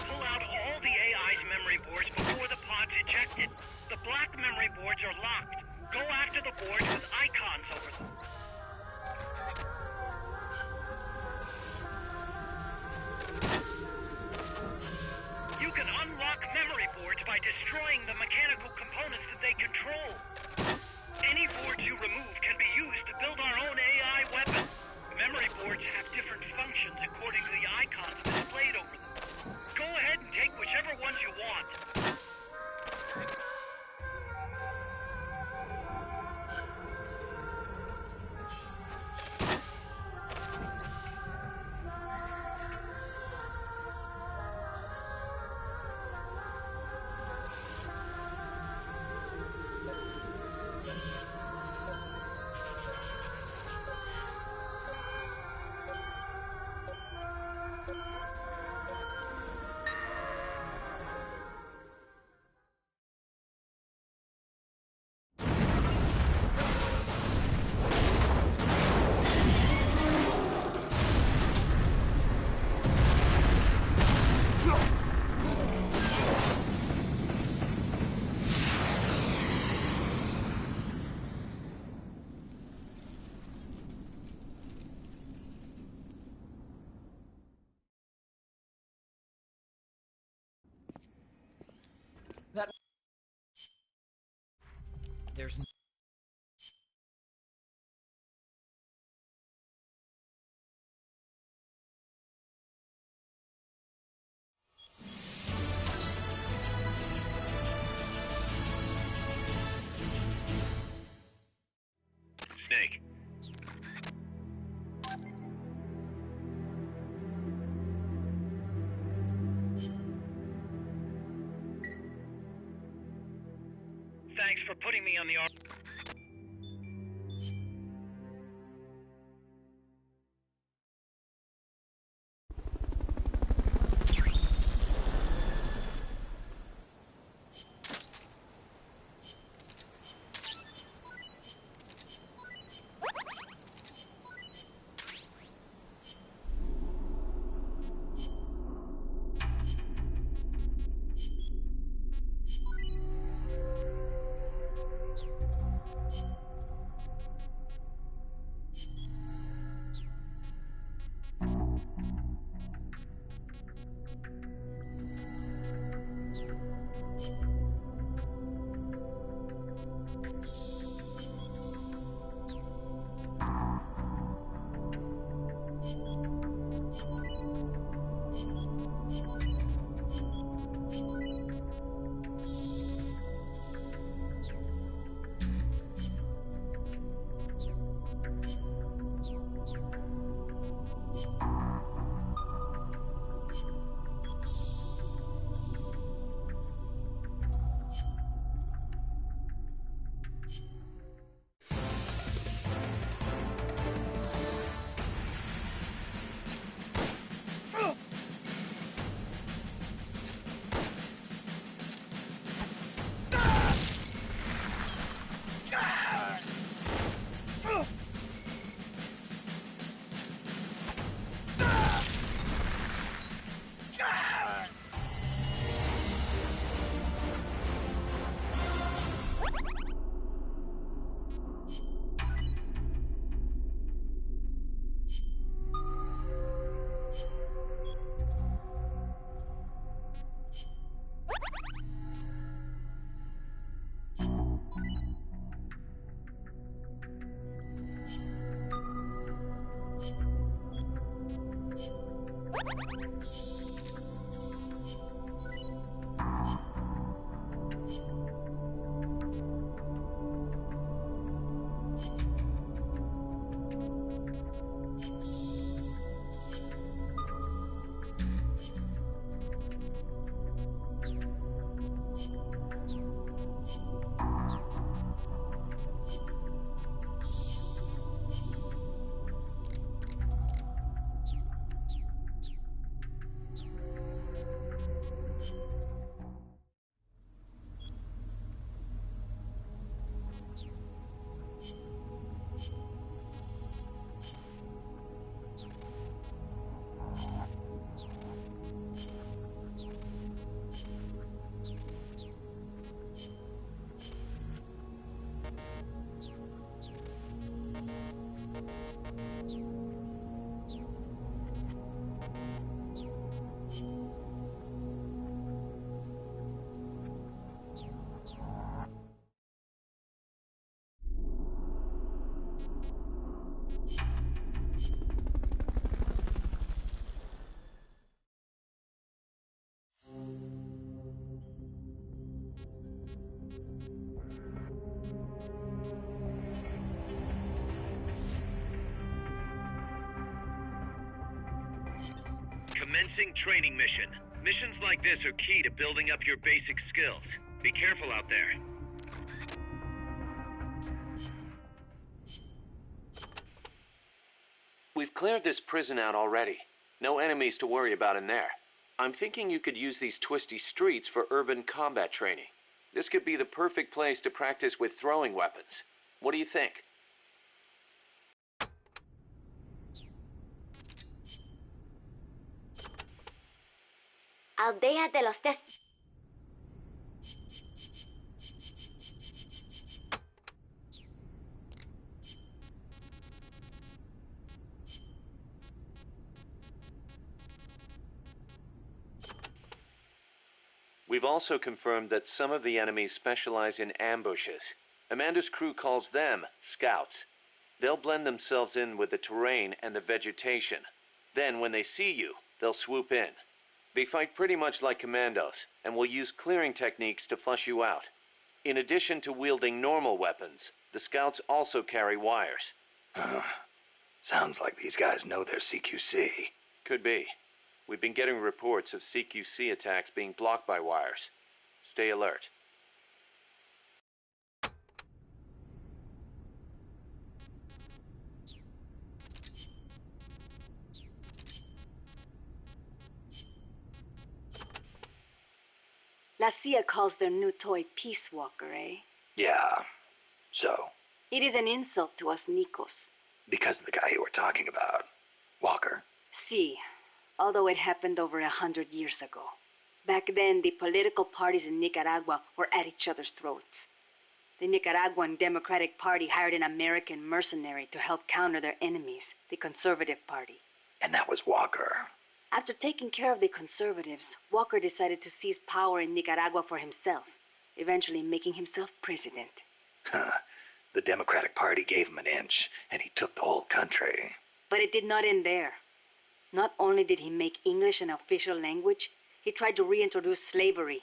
Speaker 11: Pull out all the AI's memory boards before the pod's ejected. The black memory boards are locked. Go after the boards with icons over them. You can unlock memory boards by destroying the mechanical components that they control. Any boards you remove can be used to build our own AI weapon. Memory boards have different functions according to the icons displayed over them. Go ahead and take whichever ones you want.
Speaker 18: That... There's...
Speaker 7: Snake.
Speaker 11: Thanks for putting me on the...
Speaker 7: Commencing training mission. Missions like this are key to building up your basic skills. Be careful out there.
Speaker 1: We've cleared this prison out already. No enemies to worry about in there. I'm thinking you could use these twisty streets for urban combat training. This could be the perfect place to practice with throwing weapons. What do you think?
Speaker 6: Aldea de los Tes...
Speaker 1: We've also confirmed that some of the enemies specialize in ambushes. Amanda's crew calls them scouts. They'll blend themselves in with the terrain and the vegetation. Then, when they see you, they'll swoop in. They fight pretty much like commandos, and will use clearing techniques to flush you out. In addition to wielding normal weapons, the scouts also carry wires.
Speaker 4: Sounds like these guys know their CQC.
Speaker 1: Could be. We've been getting reports of CQC attacks being blocked by wires. Stay alert.
Speaker 13: La CIA calls their new toy Peace Walker, eh?
Speaker 4: Yeah. So?
Speaker 13: It is an insult to us Nikos.
Speaker 4: Because of the guy you were talking about. Walker.
Speaker 13: Si. Although it happened over 100 years ago. Back then, the political parties in Nicaragua were at each other's throats. The Nicaraguan Democratic Party hired an American mercenary to help counter their enemies, the Conservative Party.
Speaker 4: And that was Walker.
Speaker 13: After taking care of the conservatives, Walker decided to seize power in Nicaragua for himself, eventually making himself president.
Speaker 4: The Democratic Party gave him an inch, and he took the whole country.
Speaker 13: But it did not end there. Not only did he make English an official language, he tried to reintroduce slavery.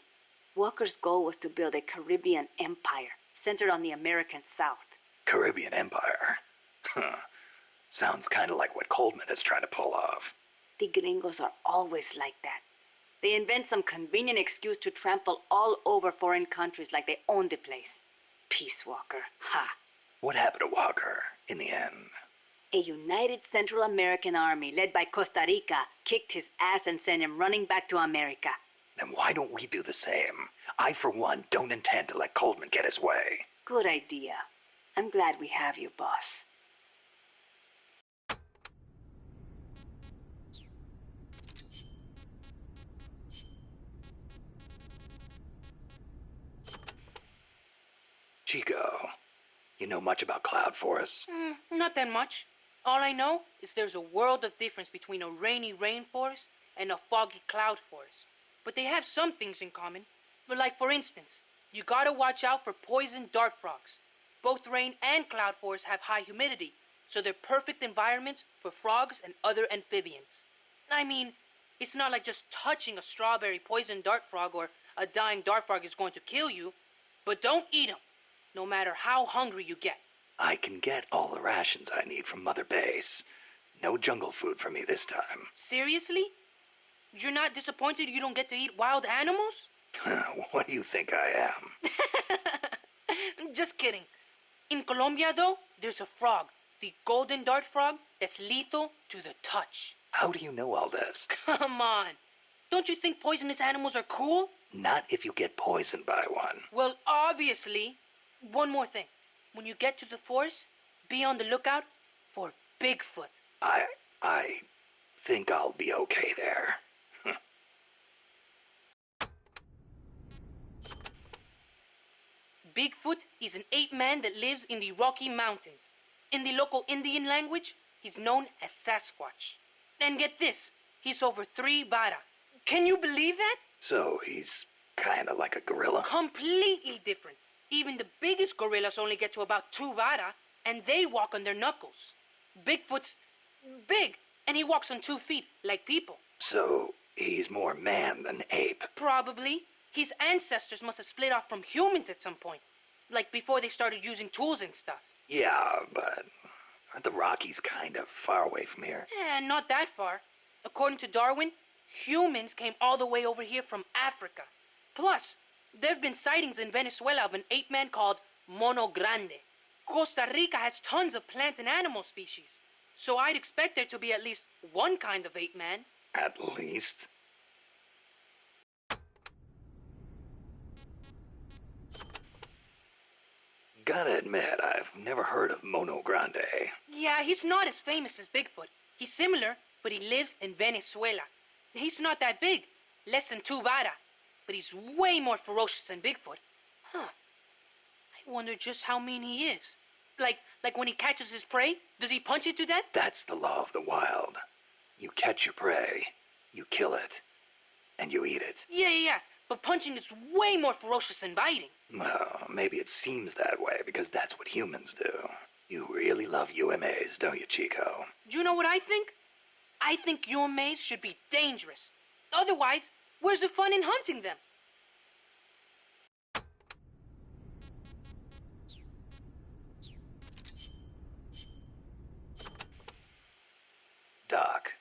Speaker 13: Walker's goal was to build a Caribbean empire, centered on the American South.
Speaker 4: Caribbean empire? Sounds kind of like what Coldman is trying to pull off.
Speaker 13: The gringos are always like that. They invent some convenient excuse to trample all over foreign countries like they own the place. Peace Walker, ha!
Speaker 4: What happened to Walker, in the end?
Speaker 13: A united Central American army led by Costa Rica kicked his ass and sent him running back to America.
Speaker 4: Then why don't we do the same? I, for one, don't intend to let Coldman get his way.
Speaker 13: Good idea. I'm glad we have you, boss.
Speaker 4: Chico, you know much about Cloud Forest?
Speaker 14: Not that much. All I know is there's a world of difference between a rainy rainforest and a foggy cloud forest. But they have some things in common. But like, for instance, you gotta watch out for poison dart frogs. Both rain and cloud forests have high humidity, so they're perfect environments for frogs and other amphibians. I mean, it's not like just touching a strawberry poison dart frog or a dying dart frog is going to kill you. But don't eat them, no matter how hungry you get.
Speaker 4: I can get all the rations I need from Mother Base. No jungle food for me this time.
Speaker 14: Seriously? You're not disappointed you don't get to eat wild animals?
Speaker 4: What do you think I am?
Speaker 14: Just kidding. In Colombia, though, there's a frog, the golden dart frog, that's lethal to the touch.
Speaker 4: How do you know all this?
Speaker 14: Come on. Don't you think poisonous animals are cool?
Speaker 4: Not if you get poisoned by one.
Speaker 14: Well, obviously. One more thing. When you get to the forest, be on the lookout for Bigfoot.
Speaker 4: I think I'll be okay there.
Speaker 14: Bigfoot is an ape man that lives in the Rocky Mountains. In the local Indian language, he's known as Sasquatch. And get this, he's over 3 vara. Can you believe that?
Speaker 4: So he's kind of like a gorilla?
Speaker 14: Completely different. Even the biggest gorillas only get to about 2 vara, and they walk on their knuckles. Bigfoot's big, and he walks on 2 feet, like people.
Speaker 4: So he's more man than ape?
Speaker 14: Probably. His ancestors must have split off from humans at some point. Like before they started using tools and stuff.
Speaker 4: Yeah, but aren't the Rockies kind of far away from here?
Speaker 14: Not that far. According to Darwin, humans came all the way over here from Africa. Plus, there have been sightings in Venezuela of an ape man called Mono Grande. Costa Rica has tons of plant and animal species. So I'd expect there to be at least one kind of ape man.
Speaker 4: At least? Gotta admit, I've never heard of Mono Grande.
Speaker 14: Yeah, he's not as famous as Bigfoot. He's similar, but he lives in Venezuela. He's not that big, less than 2 vara. But he's way more ferocious than Bigfoot. Huh. I wonder just how mean he is. Like when he catches his prey, does he punch it to death?
Speaker 4: That's the law of the wild. You catch your prey, you kill it, and you eat it.
Speaker 14: Yeah. But punching is way more ferocious than biting.
Speaker 4: Well, maybe it seems that way because that's what humans do. You really love UMAs, don't you, Chico?
Speaker 14: Do you know what I think? I think UMAs should be dangerous. Otherwise, where's the fun in hunting them?
Speaker 4: Doc,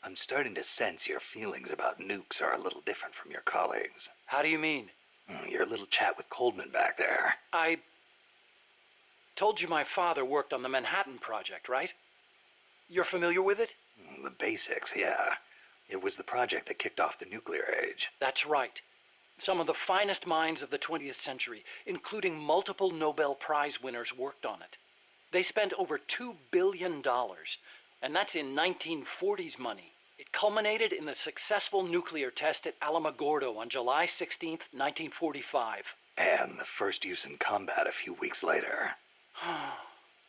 Speaker 4: I'm starting to sense your feelings about nukes are a little different from your colleagues.
Speaker 18: How do you mean?
Speaker 4: Your little chat with Coldman back there.
Speaker 18: I told you my father worked on the Manhattan Project, right? You're familiar with it?
Speaker 4: The basics, yeah. It was the project that kicked off the nuclear age.
Speaker 18: That's right. Some of the finest minds of the 20th century, including multiple Nobel Prize winners, worked on it. They spent over $2 billion, and that's in 1940s money. It culminated in the successful nuclear test at Alamogordo on July 16th, 1945.
Speaker 4: And the first use in combat a few weeks later.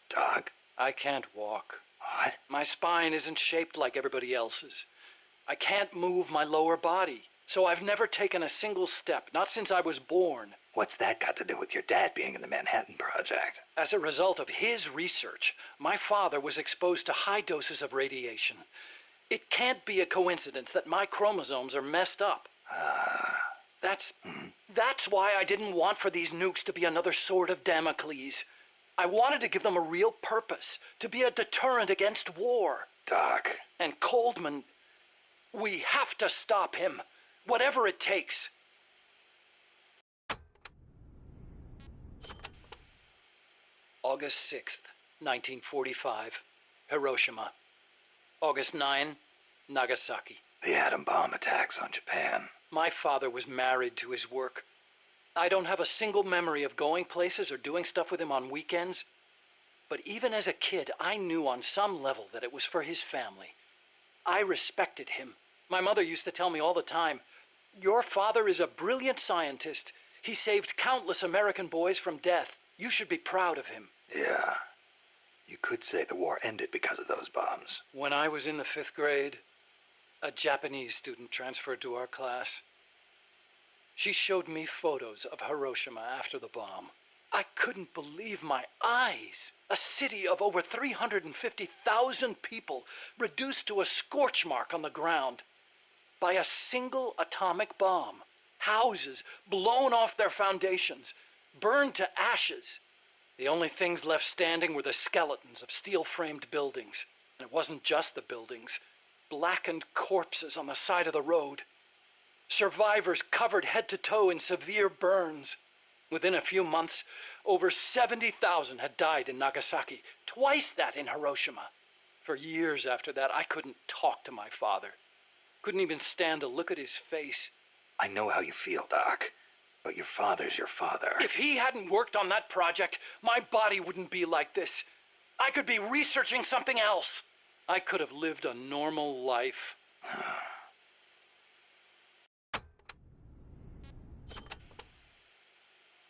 Speaker 4: Doc?
Speaker 18: I can't walk.
Speaker 4: What?
Speaker 18: My spine isn't shaped like everybody else's. I can't move my lower body, so I've never taken a single step, not since I was born.
Speaker 4: What's that got to do with your dad being in the Manhattan Project?
Speaker 18: As a result of his research, my father was exposed to high doses of radiation. It can't be a coincidence that my chromosomes are messed up. That's why I didn't want for these nukes to be another sword of Damocles. I wanted to give them a real purpose, to be a deterrent against war.
Speaker 4: Doc.
Speaker 18: And Coldman, we have to stop him, whatever it takes. August 6th, 1945, Hiroshima. August 9, Nagasaki.
Speaker 4: The atom bomb attacks on Japan.
Speaker 18: My father was married to his work. I don't have a single memory of going places or doing stuff with him on weekends. But even as a kid, I knew on some level that it was for his family. I respected him. My mother used to tell me all the time, "Your father is a brilliant scientist. He saved countless American boys from death. You should be proud of him."
Speaker 4: Yeah. You could say the war ended because of those bombs.
Speaker 18: When I was in the 5th grade, a Japanese student transferred to our class. She showed me photos of Hiroshima after the bomb. I couldn't believe my eyes. A city of over 350,000 people reduced to a scorch mark on the ground by a single atomic bomb. Houses blown off their foundations, burned to ashes. The only things left standing were the skeletons of steel-framed buildings. And it wasn't just the buildings. Blackened corpses on the side of the road. Survivors covered head to toe in severe burns. Within a few months, over 70,000 had died in Nagasaki, twice that in Hiroshima. For years after that, I couldn't talk to my father. Couldn't even stand to look at his face.
Speaker 4: I know how you feel, Doc. But your father's your father.
Speaker 18: If he hadn't worked on that project, my body wouldn't be like this. I could be researching something else. I could have lived a normal life.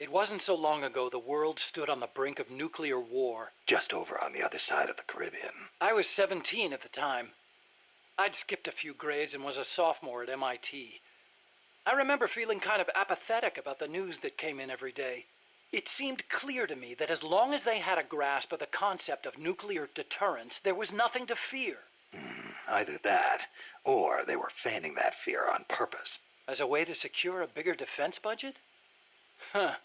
Speaker 18: It wasn't so long ago the world stood on the brink of nuclear war.
Speaker 4: Just over on the other side of the Caribbean.
Speaker 18: I was 17 at the time. I'd skipped a few grades and was a sophomore at MIT. I remember feeling kind of apathetic about the news that came in every day. It seemed clear to me that as long as they had a grasp of the concept of nuclear deterrence, there was nothing to fear.
Speaker 4: Either that, or they were fanning that fear on purpose.
Speaker 18: As a way to secure a bigger defense budget? Huh,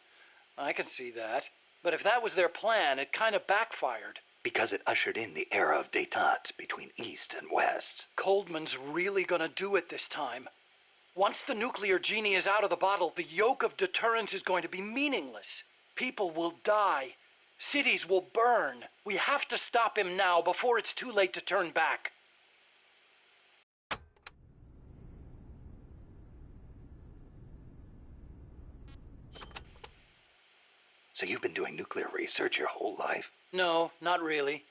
Speaker 18: I can see that. But if that was their plan, it kind of backfired.
Speaker 4: Because it ushered in the era of détente between East and West.
Speaker 18: Coldman's really gonna do it this time. Once the nuclear genie is out of the bottle, the yoke of deterrence is going to be meaningless. People will die. Cities will burn. We have to stop him now before it's too late to turn back.
Speaker 4: So you've been doing nuclear research your whole life?
Speaker 18: No, not really.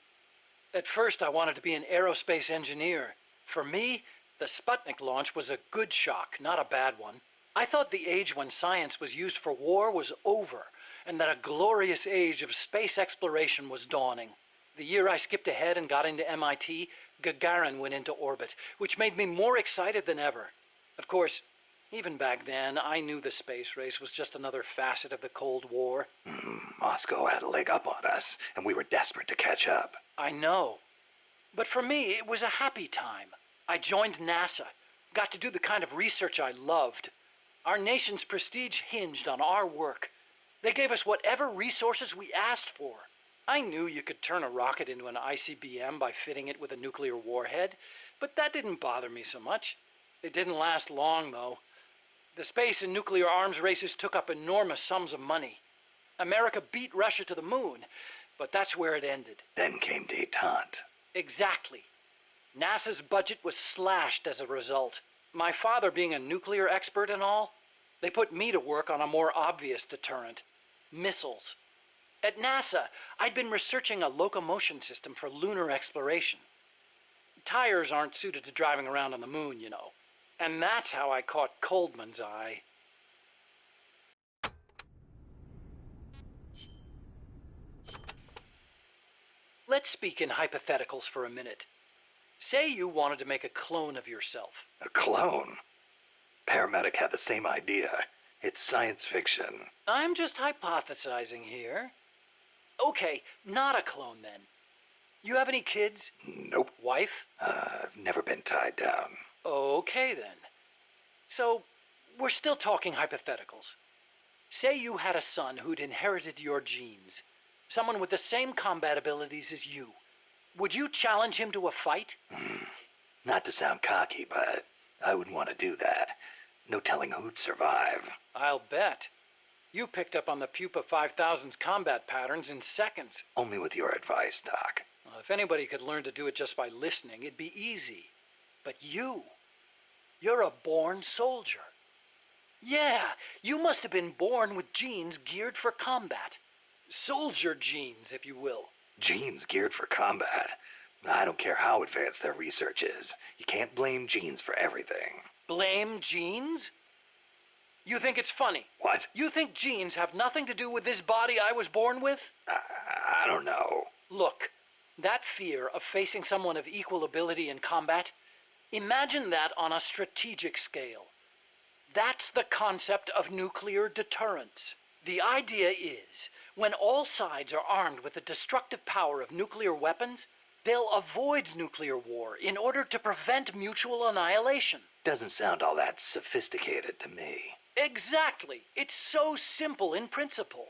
Speaker 18: At first I wanted to be an aerospace engineer. For me, the Sputnik launch was a good shock, not a bad one. I thought the age when science was used for war was over, and that a glorious age of space exploration was dawning. The year I skipped ahead and got into MIT, Gagarin went into orbit, which made me more excited than ever. Of course, Even back then, I knew the space race was just another facet of the Cold War.
Speaker 4: Moscow had a leg up on us, and we were desperate to catch up.
Speaker 18: I know. But for me, it was a happy time. I joined NASA, got to do the kind of research I loved. Our nation's prestige hinged on our work. They gave us whatever resources we asked for. I knew you could turn a rocket into an ICBM by fitting it with a nuclear warhead, but that didn't bother me so much. It didn't last long, though. The space and nuclear arms races took up enormous sums of money. America beat Russia to the moon, but that's where it ended.
Speaker 4: Then came détente.
Speaker 18: Exactly. NASA's budget was slashed as a result. My father being a nuclear expert and all, they put me to work on a more obvious deterrent: missiles. At NASA, I'd been researching a locomotion system for lunar exploration. Tires aren't suited to driving around on the moon, you know. And that's how I caught Coldman's eye. Let's speak in hypotheticals for a minute. Say you wanted to make a clone of yourself.
Speaker 4: A clone? Paramedic had the same idea. It's science fiction.
Speaker 18: I'm just hypothesizing here. Okay, not a clone then. You have any kids?
Speaker 4: Nope.
Speaker 18: Wife?
Speaker 4: I've never been tied down.
Speaker 18: Okay then. So, we're still talking hypotheticals. Say you had a son who'd inherited your genes. Someone with the same combat abilities as you. Would you challenge him to a fight?
Speaker 4: Not to sound cocky, but I wouldn't want to do that. No telling who'd survive.
Speaker 18: I'll bet. You picked up on the Pupa 5000's combat patterns in seconds.
Speaker 4: Only with your advice, Doc.
Speaker 18: Well, if anybody could learn to do it just by listening, it'd be easy. But you're a born soldier. Yeah, you must have been born with genes geared for combat. Soldier genes, if you will.
Speaker 4: Genes geared for combat? I don't care how advanced their research is. You can't blame genes for everything.
Speaker 18: Blame genes? You think it's funny?
Speaker 4: What?
Speaker 18: You think genes have nothing to do with this body I was born with?
Speaker 4: I don't know.
Speaker 18: Look, that fear of facing someone of equal ability in combat, imagine that on a strategic scale. That's the concept of nuclear deterrence. The idea is, when all sides are armed with the destructive power of nuclear weapons, they'll avoid nuclear war in order to prevent mutual annihilation.
Speaker 4: Doesn't sound all that sophisticated to me.
Speaker 18: Exactly. It's so simple in principle.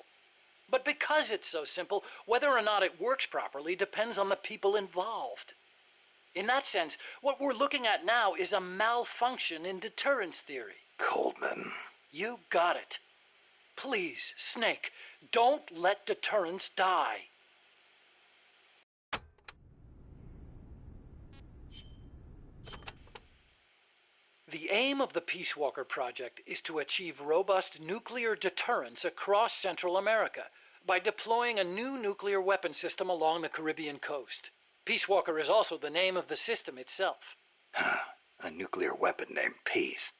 Speaker 18: But because it's so simple, whether or not it works properly depends on the people involved. In that sense, what we're looking at now is a malfunction in deterrence theory.
Speaker 4: Coldman.
Speaker 18: You got it. Please, Snake, don't let deterrence die. The aim of the Peace Walker project is to achieve robust nuclear deterrence across Central America by deploying a new nuclear weapon system along the Caribbean coast. Peace Walker is also the name of the system itself.
Speaker 4: A nuclear weapon named Peace.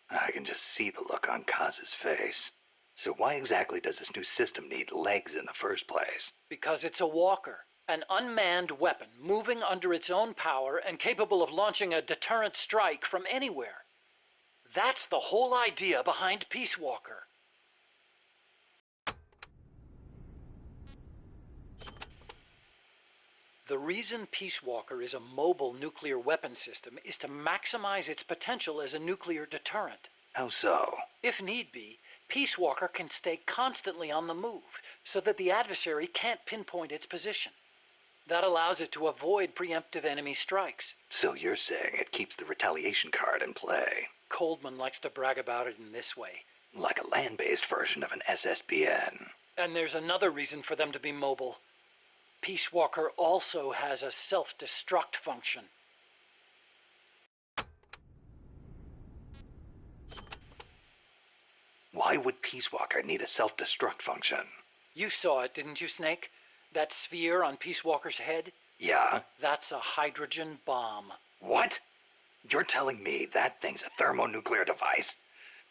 Speaker 4: I can just see the look on Kaz's face. So why exactly does this new system need legs in the first place?
Speaker 18: Because it's a walker. An unmanned weapon moving under its own power and capable of launching a deterrent strike from anywhere. That's the whole idea behind Peace Walker. The reason Peace Walker is a mobile nuclear weapon system is to maximize its potential as a nuclear deterrent.
Speaker 4: How so?
Speaker 18: If need be, Peace Walker can stay constantly on the move so that the adversary can't pinpoint its position. That allows it to avoid preemptive enemy strikes.
Speaker 4: So you're saying it keeps the retaliation card in play?
Speaker 18: Coldman likes to brag about it in this way.
Speaker 4: Like a land-based version of an SSBN.
Speaker 18: And there's another reason for them to be mobile. Peace Walker also has a self-destruct function.
Speaker 4: Why would Peace Walker need a self-destruct function?
Speaker 18: You saw it, didn't you, Snake? That sphere on Peace Walker's head?
Speaker 4: Yeah?
Speaker 18: That's a hydrogen bomb.
Speaker 4: What? You're telling me that thing's a thermonuclear device?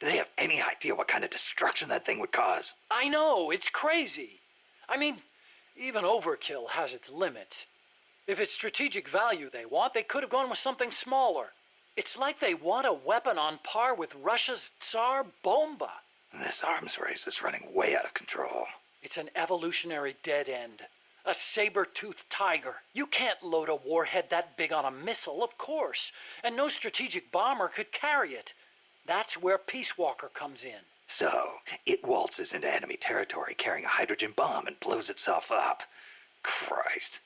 Speaker 4: Do they have any idea what kind of destruction that thing would cause?
Speaker 18: I know, it's crazy. I mean, even overkill has its limits. If it's strategic value they want, they could have gone with something smaller. It's like they want a weapon on par with Russia's Tsar Bomba.
Speaker 4: This arms race is running way out of control.
Speaker 18: It's an evolutionary dead end. A saber-toothed tiger. You can't load a warhead that big on a missile, of course. And no strategic bomber could carry it. That's where Peace Walker comes in.
Speaker 4: So, it waltzes into enemy territory carrying a hydrogen bomb and blows itself up. Christ.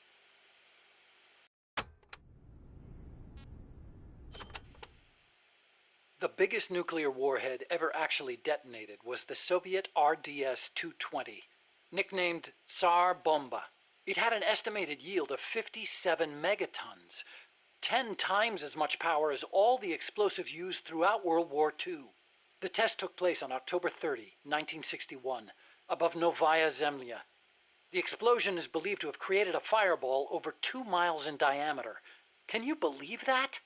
Speaker 18: The biggest nuclear warhead ever actually detonated was the Soviet RDS-220, nicknamed Tsar Bomba. It had an estimated yield of 57 megatons, 10 times as much power as all the explosives used throughout World War II. The test took place on October 30, 1961, above Novaya Zemlya. The explosion is believed to have created a fireball over 2 miles in diameter. Can you believe that?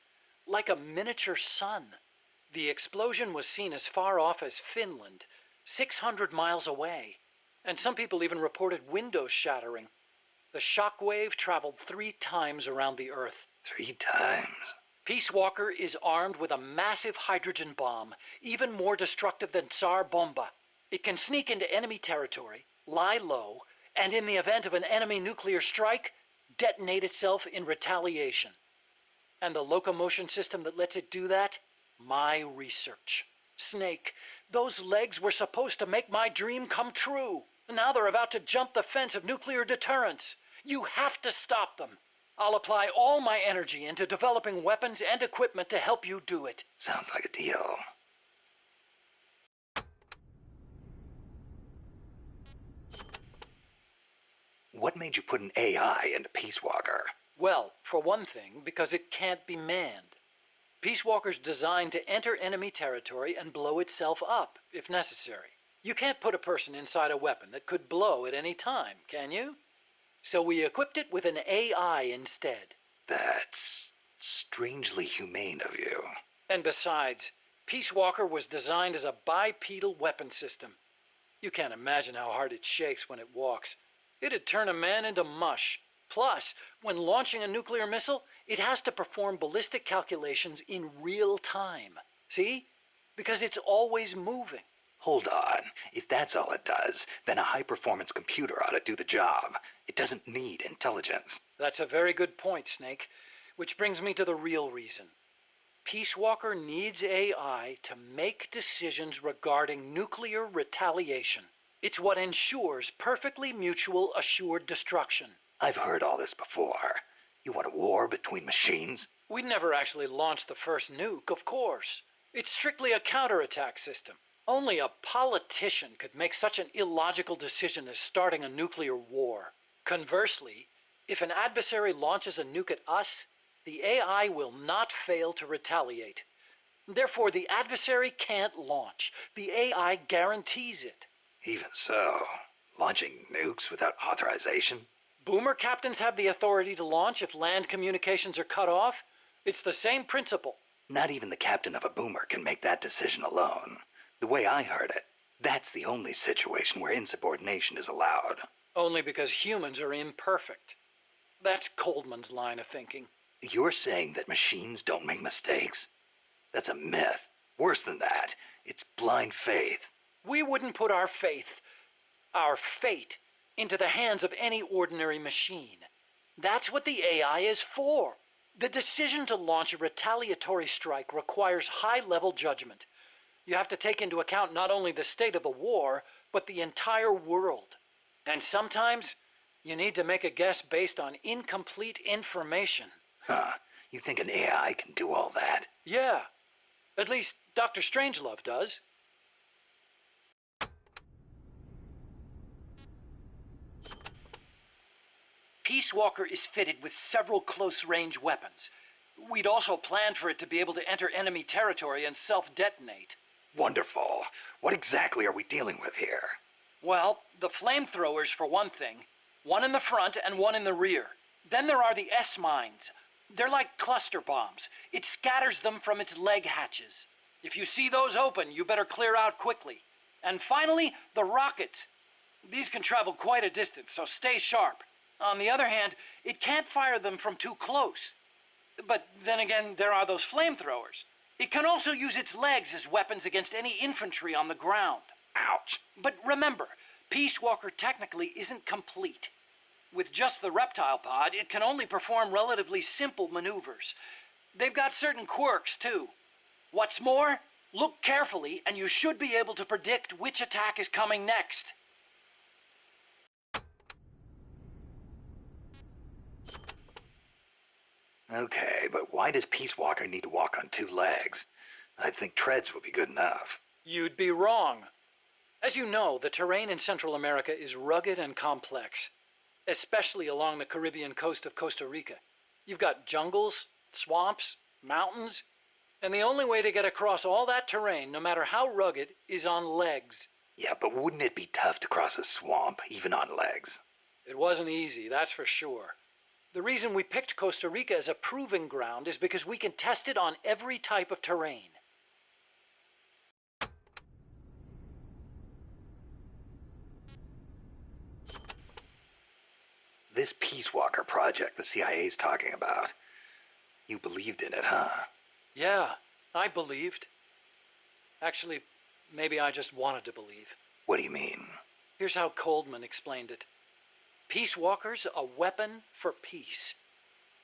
Speaker 18: Like a miniature sun. The explosion was seen as far off as Finland, 600 miles away, and some people even reported windows shattering. The shock wave traveled 3 times around the Earth.
Speaker 4: 3 times?
Speaker 18: Peace Walker is armed with a massive hydrogen bomb, even more destructive than Tsar Bomba. It can sneak into enemy territory, lie low, and in the event of an enemy nuclear strike, detonate itself in retaliation. And the locomotion system that lets it do that? My research. Snake, those legs were supposed to make my dream come true. Now they're about to jump the fence of nuclear deterrence. You have to stop them. I'll apply all my energy into developing weapons and equipment to help you do it.
Speaker 4: Sounds like a deal. What made you put an AI into Peace Walker?
Speaker 18: Well, for one thing, because it can't be manned. Peace Walker's designed to enter enemy territory and blow itself up, if necessary. You can't put a person inside a weapon that could blow at any time, can you? So we equipped it with an AI instead.
Speaker 4: That's strangely humane of you.
Speaker 18: And besides, Peace Walker was designed as a bipedal weapon system. You can't imagine how hard it shakes when it walks. It'd turn a man into mush. Plus, when launching a nuclear missile, it has to perform ballistic calculations in real time. See? Because it's always moving.
Speaker 4: Hold on. If that's all it does, then a high-performance computer ought to do the job. It doesn't need intelligence.
Speaker 18: That's a very good point, Snake. Which brings me to the real reason. Peace Walker needs AI to make decisions regarding nuclear retaliation. It's what ensures perfectly mutual assured destruction.
Speaker 4: I've heard all this before. You want a war between machines?
Speaker 18: We'd never actually launched the first nuke, of course. It's strictly a counterattack system. Only a politician could make such an illogical decision as starting a nuclear war. Conversely, if an adversary launches a nuke at us, the AI will not fail to retaliate. Therefore, the adversary can't launch. The AI guarantees it.
Speaker 4: Even so, launching nukes without authorization?
Speaker 18: Boomer captains have the authority to launch if land communications are cut off. It's the same principle.
Speaker 4: Not even the captain of a boomer can make that decision alone. The way I heard it, that's the only situation where insubordination is allowed.
Speaker 18: Only because humans are imperfect. That's Coldman's line of thinking.
Speaker 4: You're saying that machines don't make mistakes? That's a myth. Worse than that, it's blind faith.
Speaker 18: We wouldn't put our faith, our fate, into the hands of any ordinary machine. That's what the AI is for. The decision to launch a retaliatory strike requires high-level judgment. You have to take into account not only the state of the war, but the entire world. And sometimes, you need to make a guess based on incomplete information.
Speaker 4: Huh. You think an AI can do all that?
Speaker 18: Yeah. At least Dr. Strangelove does. Peace Walker is fitted with several close-range weapons. We'd also planned for it to be able to enter enemy territory and self-detonate.
Speaker 4: Wonderful. What exactly are we dealing with here?
Speaker 18: Well, the flamethrowers for one thing. One in the front and one in the rear. Then there are the S-mines. They're like cluster bombs. It scatters them from its leg hatches. If you see those open, you better clear out quickly. And finally, the rockets. These can travel quite a distance, so stay sharp. On the other hand, it can't fire them from too close. But then again, there are those flamethrowers. It can also use its legs as weapons against any infantry on the ground.
Speaker 4: Ouch.
Speaker 18: But remember, Peace Walker technically isn't complete. With just the reptile pod, it can only perform relatively simple maneuvers. They've got certain quirks, too. What's more, look carefully, and you should be able to predict which attack is coming next.
Speaker 4: Okay, but why does Peace Walker need to walk on 2 legs? I'd think treads would be good enough.
Speaker 18: You'd be wrong. As you know, the terrain in Central America is rugged and complex, especially along the Caribbean coast of Costa Rica. You've got jungles, swamps, mountains, and the only way to get across all that terrain, no matter how rugged, is on legs.
Speaker 4: Yeah, but wouldn't it be tough to cross a swamp, even on legs?
Speaker 18: It wasn't easy, that's for sure. The reason we picked Costa Rica as a proving ground is because we can test it on every type of terrain.
Speaker 4: This Peace Walker project the CIA's talking about, you believed in it, huh?
Speaker 18: Yeah, I believed. Actually, maybe I just wanted to believe.
Speaker 4: What do you mean?
Speaker 18: Here's how Coldman explained it. Peace Walker's a weapon for peace.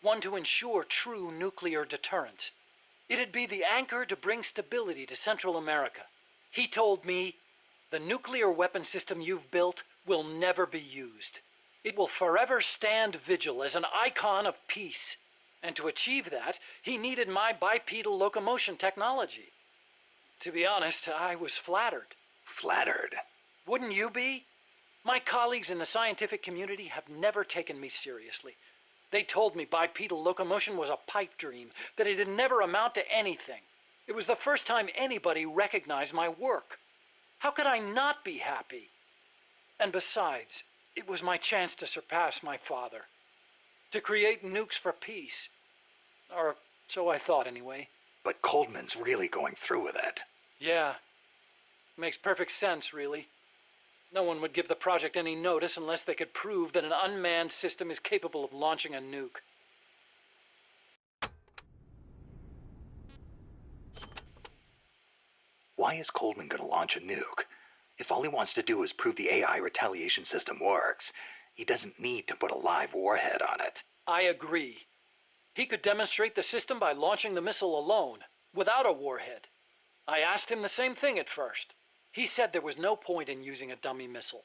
Speaker 18: One to ensure true nuclear deterrence. It'd be the anchor to bring stability to Central America. He told me, the nuclear weapon system you've built will never be used. It will forever stand vigil as an icon of peace. And to achieve that, he needed my bipedal locomotion technology. To be honest, I was flattered.
Speaker 4: Flattered?
Speaker 18: Wouldn't you be? My colleagues in the scientific community have never taken me seriously. They told me bipedal locomotion was a pipe dream, that it'd never amount to anything. It was the first time anybody recognized my work. How could I not be happy? And besides, it was my chance to surpass my father. To create nukes for peace. Or so I thought anyway.
Speaker 4: But Coldman's really going through with it.
Speaker 18: Yeah. Makes perfect sense, really. No one would give the project any notice unless they could prove that an unmanned system is capable of launching a nuke.
Speaker 4: Why is Coldman going to launch a nuke? If all he wants to do is prove the AI retaliation system works, he doesn't need to put a live warhead on it.
Speaker 18: I agree. He could demonstrate the system by launching the missile alone, without a warhead. I asked him the same thing at first. He said there was no point in using a dummy missile.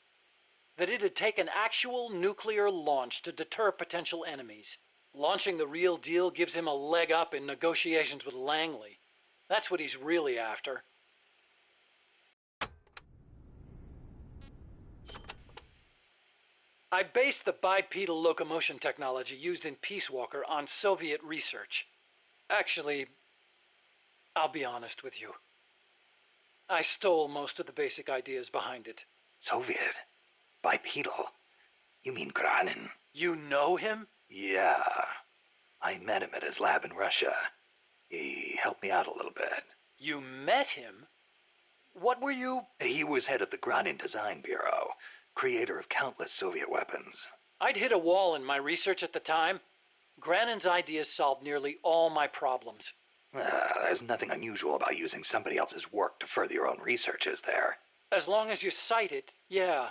Speaker 18: That it'd take an actual nuclear launch to deter potential enemies. Launching the real deal gives him a leg up in negotiations with Langley. That's what he's really after. I based the bipedal locomotion technology used in Peace Walker on Soviet research. Actually, I'll be honest with you. I stole most of the basic ideas behind it.
Speaker 4: Soviet? Bipedal? You mean Granin?
Speaker 18: You know him?
Speaker 4: Yeah. I met him at his lab in Russia. He helped me out a little bit.
Speaker 18: You met him? What were you?
Speaker 4: He was head of the Granin Design Bureau, creator of countless Soviet weapons.
Speaker 18: I'd hit a wall in my research at the time. Granin's ideas solved nearly all my problems.
Speaker 4: There's nothing unusual about using somebody else's work to further your own research, is there?
Speaker 18: As long as you cite it, yeah.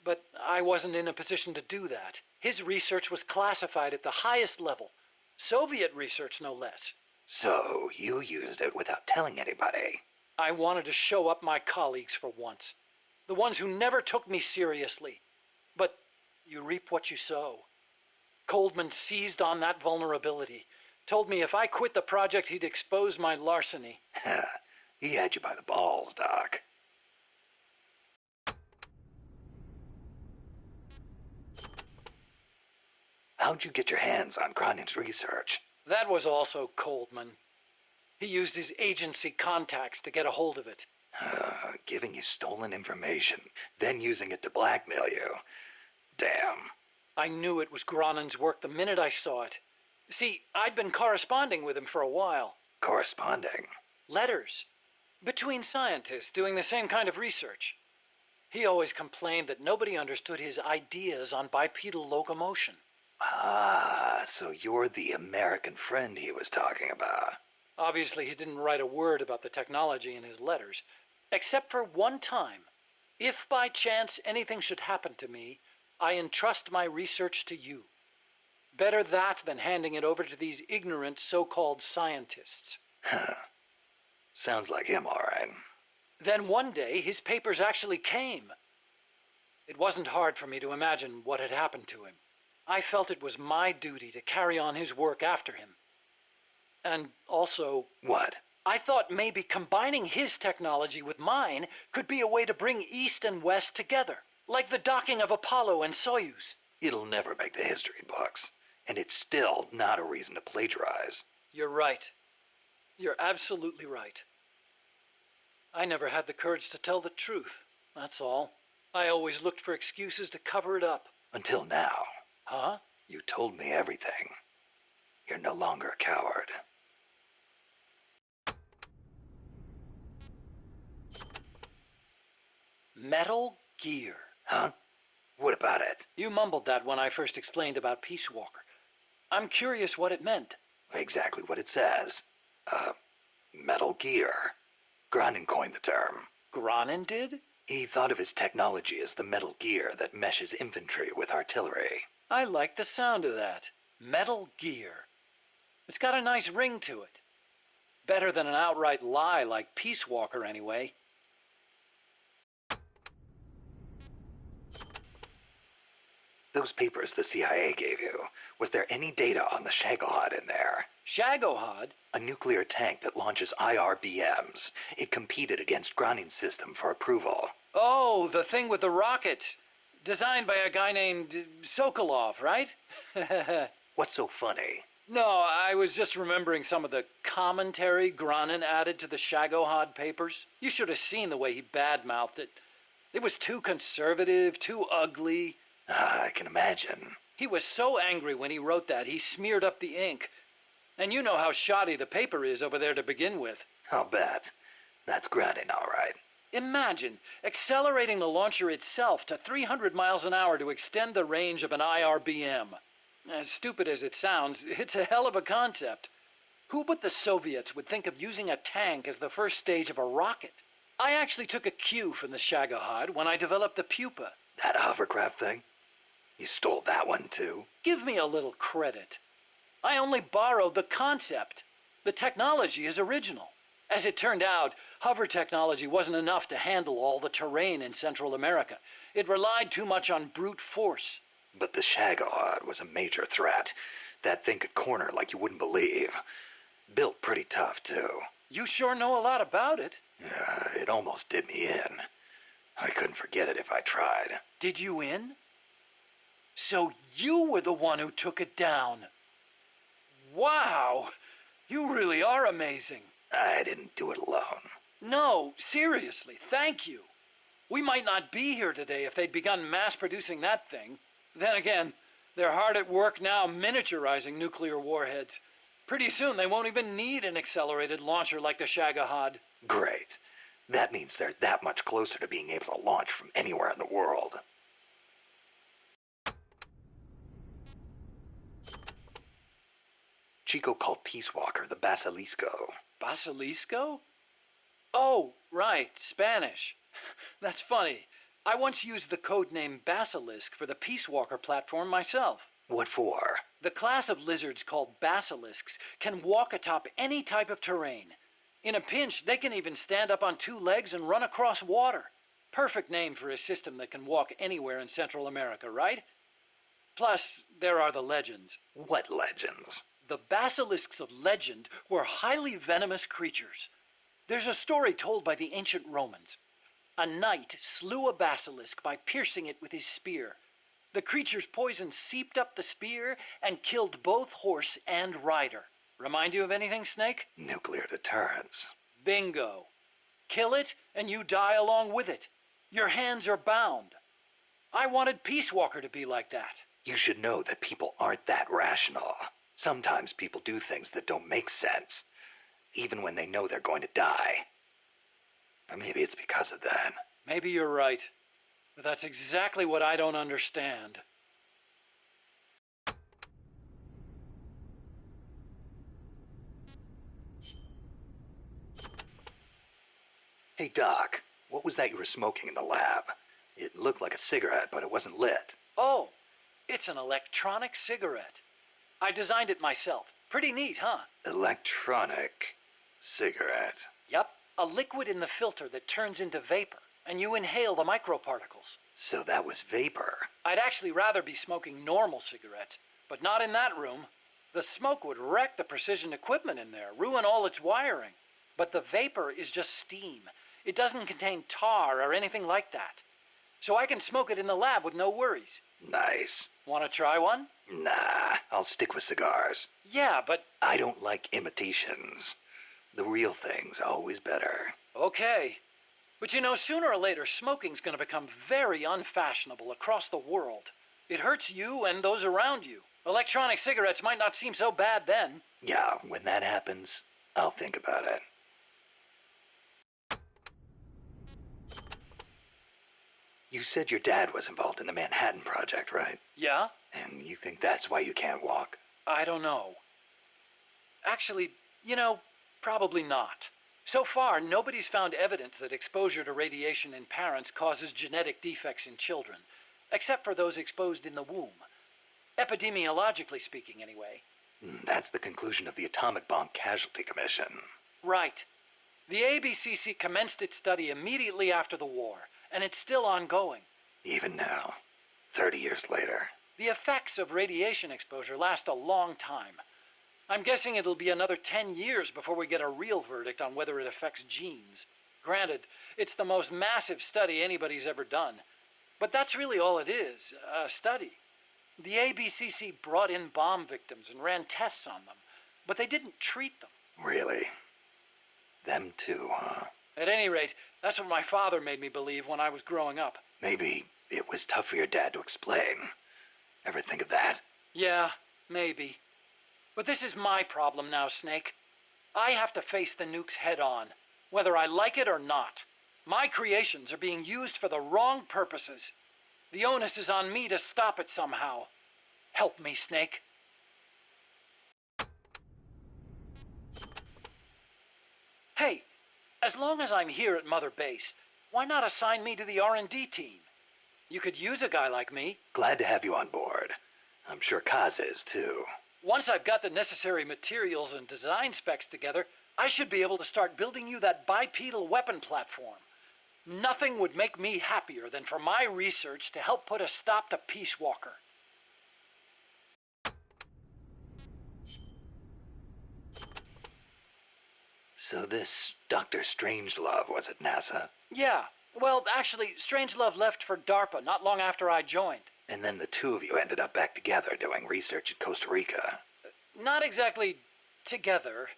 Speaker 18: But I wasn't in a position to do that. His research was classified at the highest level. Soviet research, no less.
Speaker 4: So you used it without telling anybody?
Speaker 18: I wanted to show up my colleagues for once. The ones who never took me seriously. But you reap what you sow. Coldman seized on that vulnerability. Told me if I quit the project, he'd expose my larceny.
Speaker 4: He had you by the balls, Doc. How'd you get your hands on Granin's research?
Speaker 18: That was also Coldman. He used his agency contacts to get a hold of it.
Speaker 4: Giving you stolen information, then using it to blackmail you. Damn.
Speaker 18: I knew it was Granin's work the minute I saw it. See, I'd been corresponding with him for a while.
Speaker 4: Corresponding?
Speaker 18: Letters. Between scientists doing the same kind of research. He always complained that nobody understood his ideas on bipedal locomotion.
Speaker 4: Ah, so you're the American friend he was talking about.
Speaker 18: Obviously, he didn't write a word about the technology in his letters, except for one time. If by chance anything should happen to me, I entrust my research to you. Better that than handing it over to these ignorant so-called scientists.
Speaker 4: Sounds like him, all right.
Speaker 18: Then one day, his papers actually came. It wasn't hard for me to imagine what had happened to him. I felt it was my duty to carry on his work after him. And also...
Speaker 4: What?
Speaker 18: I thought maybe combining his technology with mine could be a way to bring East and West together, like the docking of Apollo and Soyuz.
Speaker 4: It'll never make the history books, and it's still not a reason to plagiarize.
Speaker 18: You're right. You're absolutely right. I never had the courage to tell the truth, that's all. I always looked for excuses to cover it up.
Speaker 4: Until now.
Speaker 18: Huh?
Speaker 4: You told me everything. You're no longer a coward.
Speaker 18: Metal Gear.
Speaker 4: Huh? What about it?
Speaker 18: You mumbled that when I first explained about Peace Walker. I'm curious what it meant.
Speaker 4: Exactly what it says. Metal Gear. Granin coined the term.
Speaker 18: Granin did?
Speaker 4: He thought of his technology as the metal gear that meshes infantry with artillery.
Speaker 18: I like the sound of that. Metal Gear. It's got a nice ring to it. Better than an outright lie like Peace Walker, anyway.
Speaker 4: Those papers the CIA gave you, was there any data on the Shagohod in there?
Speaker 18: Shagohod?
Speaker 4: A nuclear tank that launches IRBMs. It competed against Granin's system for approval.
Speaker 18: Oh, the thing with the rockets. Designed by a guy named Sokolov, right?
Speaker 4: What's so funny?
Speaker 18: No, I was just remembering some of the commentary Granin added to the Shagohod papers. You should have seen the way he badmouthed it. It was too conservative, too ugly.
Speaker 4: I can imagine.
Speaker 18: He was so angry when he wrote that, he smeared up the ink. And you know how shoddy the paper is over there to begin with.
Speaker 4: I'll bet. That's Granin, all right.
Speaker 18: Imagine accelerating the launcher itself to 300 miles an hour to extend the range of an IRBM. As stupid as it sounds, it's a hell of a concept. Who but the Soviets would think of using a tank as the first stage of a rocket? I actually took a cue from the Shagohod when I developed the Pupa.
Speaker 4: That hovercraft thing? You stole that one, too?
Speaker 18: Give me a little credit. I only borrowed the concept. The technology is original. As it turned out, hover technology wasn't enough to handle all the terrain in Central America. It relied too much on brute force.
Speaker 4: But the Shagohod was a major threat. That thing could corner like you wouldn't believe. Built pretty tough, too.
Speaker 18: You sure know a lot about it.
Speaker 4: It almost did me in. I couldn't forget it if I tried.
Speaker 18: Did you in? So you were the one who took it down. Wow! You really are amazing.
Speaker 4: I didn't do it alone.
Speaker 18: No, seriously, thank you. We might not be here today if they'd begun mass-producing that thing. Then again, they're hard at work now miniaturizing nuclear warheads. Pretty soon they won't even need an accelerated launcher like the Shagohod.
Speaker 4: Great. That means they're that much closer to being able to launch from anywhere in the world. Chico called Peace Walker the Basilisco.
Speaker 18: Basilisco? Oh, right, Spanish. That's funny. I once used the codename Basilisk for the Peace Walker platform myself.
Speaker 4: What for?
Speaker 18: The class of lizards called basilisks can walk atop any type of terrain. In a pinch, they can even stand up on two legs and run across water. Perfect name for a system that can walk anywhere in Central America, right? Plus, there are the legends.
Speaker 4: What legends?
Speaker 18: The basilisks of legend were highly venomous creatures. There's a story told by the ancient Romans. A knight slew a basilisk by piercing it with his spear. The creature's poison seeped up the spear and killed both horse and rider. Remind you of anything, Snake?
Speaker 4: Nuclear deterrence.
Speaker 18: Bingo. Kill it, and you die along with it. Your hands are bound. I wanted Peace Walker to be like that.
Speaker 4: You should know that people aren't that rational. Sometimes people do things that don't make sense, even when they know they're going to die. Or maybe it's because of that.
Speaker 18: Maybe you're right. But that's exactly what I don't understand.
Speaker 4: Hey, Doc, what was that you were smoking in the lab? It looked like a cigarette, but it wasn't lit.
Speaker 18: Oh, it's an electronic cigarette. I designed it myself. Pretty neat, huh?
Speaker 4: Electronic cigarette.
Speaker 18: Yep, a liquid in the filter that turns into vapor, and you inhale the microparticles.
Speaker 4: So that was vapor.
Speaker 18: I'd actually rather be smoking normal cigarettes, but not in that room. The smoke would wreck the precision equipment in there, ruin all its wiring. But the vapor is just steam. It doesn't contain tar or anything like that. So I can smoke it in the lab with no worries.
Speaker 4: Nice.
Speaker 18: Want to try one?
Speaker 4: Nah, I'll stick with cigars.
Speaker 18: Yeah, but...
Speaker 4: I don't like imitations. The real thing's always better.
Speaker 18: Okay. But you know, sooner or later, smoking's gonna become very unfashionable across the world. It hurts you and those around you. Electronic cigarettes might not seem so bad then.
Speaker 4: Yeah, when that happens, I'll think about it. You said your dad was involved in the Manhattan Project, right?
Speaker 18: Yeah?
Speaker 4: And you think that's why you can't walk?
Speaker 18: I don't know. Actually, you know, probably not. So far, nobody's found evidence that exposure to radiation in parents causes genetic defects in children, except for those exposed in the womb. Epidemiologically speaking, anyway.
Speaker 4: That's the conclusion of the Atomic Bomb Casualty Commission.
Speaker 18: Right. The ABCC commenced its study immediately after the war, and it's still ongoing.
Speaker 4: Even now, 30 years later.
Speaker 18: The effects of radiation exposure last a long time. I'm guessing it'll be another 10 years before we get a real verdict on whether it affects genes. Granted, it's the most massive study anybody's ever done. But that's really all it is, a study. The ABCC brought in bomb victims and ran tests on them, but they didn't treat them.
Speaker 4: Really? Them too, huh?
Speaker 18: At any rate, that's what my father made me believe when I was growing up.
Speaker 4: Maybe it was tough for your dad to explain. Ever think of that?
Speaker 18: Yeah, maybe. But this is my problem now, Snake. I have to face the nukes head on, whether I like it or not. My creations are being used for the wrong purposes. The onus is on me to stop it somehow. Help me, Snake. Hey, as long as I'm here at Mother Base, why not assign me to the R&D team? You could use a guy like me.
Speaker 4: Glad to have you on board. I'm sure Kaz is, too.
Speaker 18: Once I've got the necessary materials and design specs together, I should be able to start building you that bipedal weapon platform. Nothing would make me happier than for my research to help put a stop to Peace Walker.
Speaker 4: So this Dr. Strangelove was at NASA?
Speaker 18: Yeah. Well, actually, Strangelove left for DARPA not long after I joined.
Speaker 4: And then the two of you ended up back together doing research in Costa Rica.
Speaker 18: Not exactly together.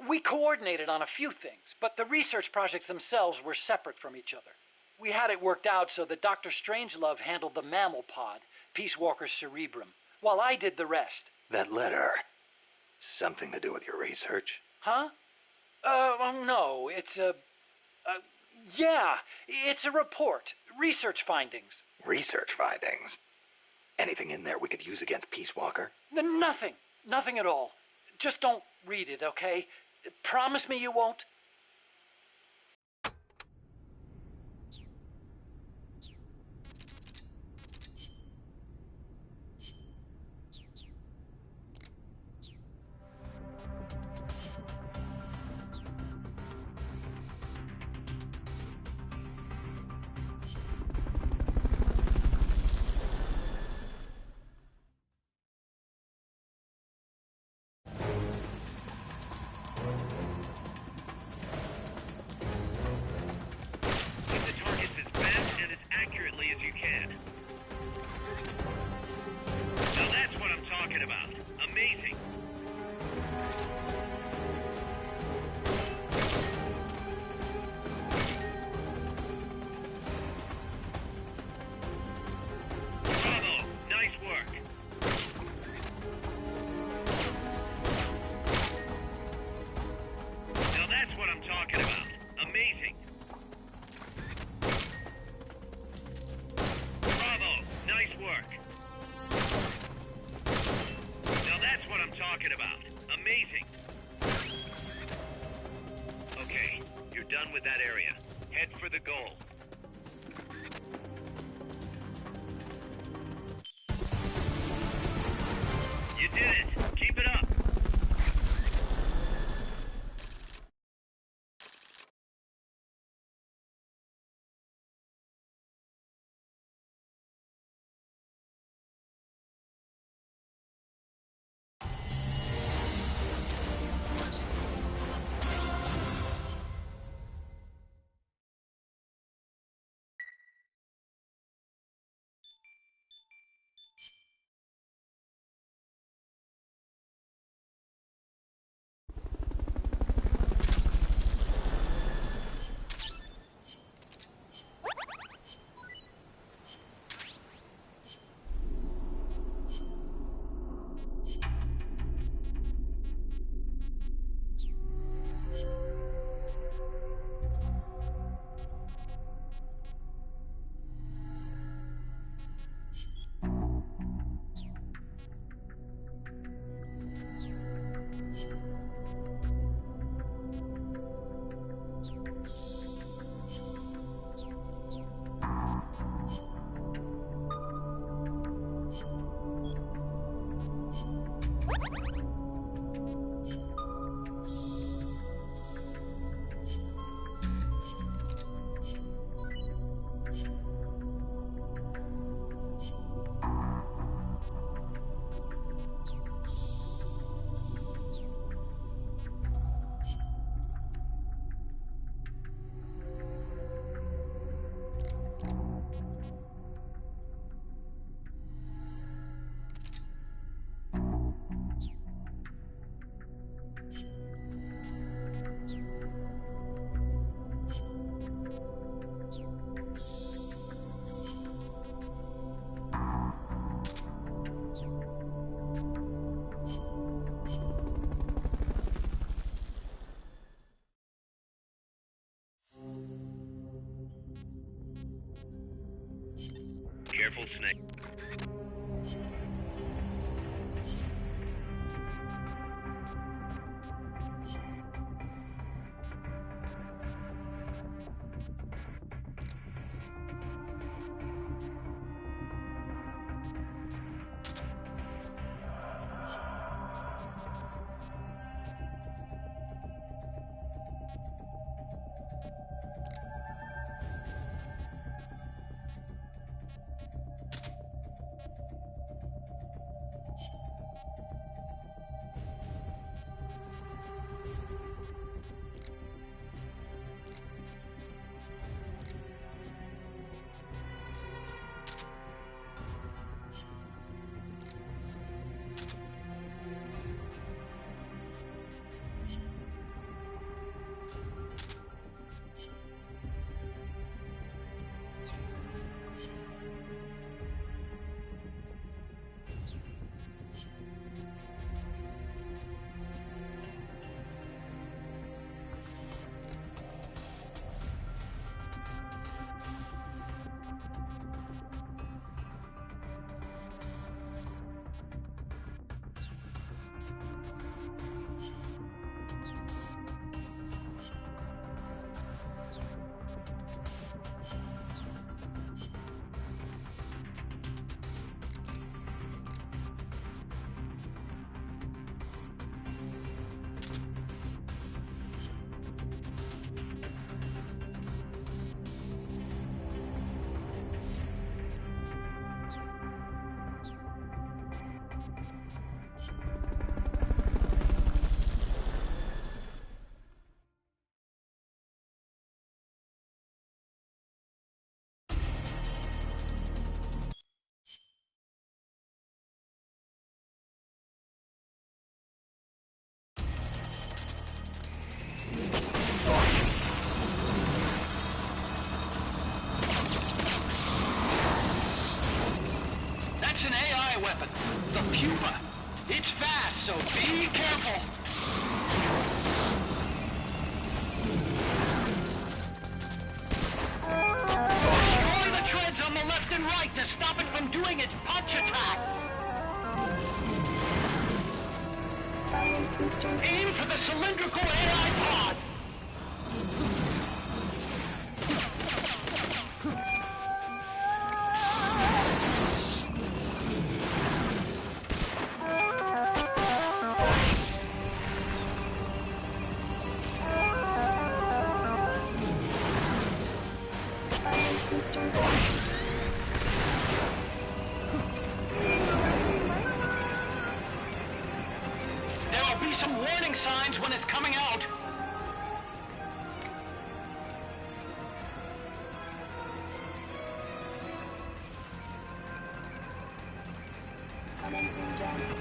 Speaker 18: We coordinated on a few things, but the research projects themselves were separate from each other. We had it worked out so that Dr. Strangelove handled the mammal pod, Peace Walker's cerebrum, while I did the rest.
Speaker 4: That letter, something to do with your research?
Speaker 18: Huh? No, it's yeah, it's a report. Research findings.
Speaker 4: Research findings? Anything in there we could use against Peace Walker?
Speaker 18: Nothing. Nothing at all. Just don't read it, okay? Promise me you won't?
Speaker 9: You did it. Keep it up. Careful, Snake.
Speaker 11: weapon, the Pupa. It's fast, so be careful. Destroy the treads on the left and right to stop it from doing its punch attack. Aim for the cylindrical AI pod. some warning signs when it's coming out.
Speaker 20: Commencing jump.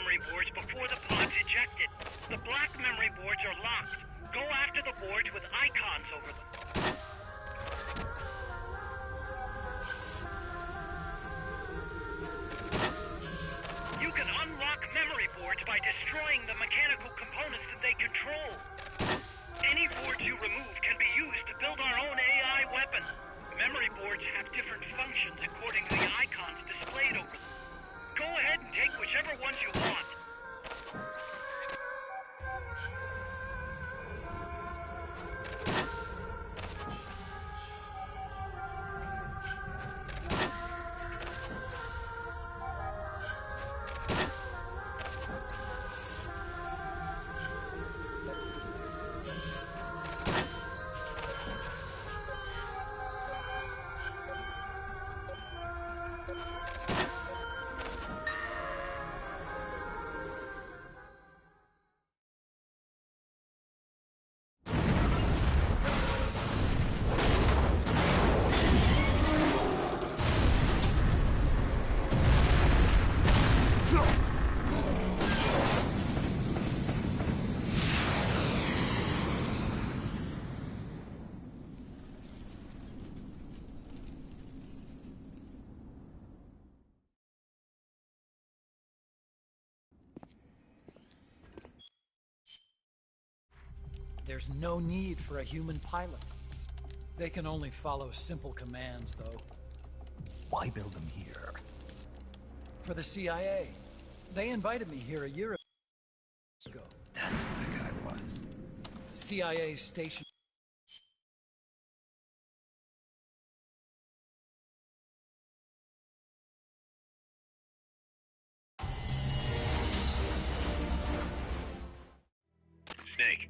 Speaker 11: memory boards before the pod's ejected. The black memory boards are locked. Go after the boards with icons over them. You can unlock memory boards by destroying the mechanical components that they control. Any boards you remove can be used to build our own AI weapon. Memory boards have different functions according to the icons displayed over them. Go ahead and take whichever ones you want.
Speaker 18: There's no need for a human pilot. They can only follow simple commands, though.
Speaker 4: Why build them here?
Speaker 18: For the CIA. They invited me here a year ago.
Speaker 4: That's who that guy was.
Speaker 18: CIA station.
Speaker 9: Snake.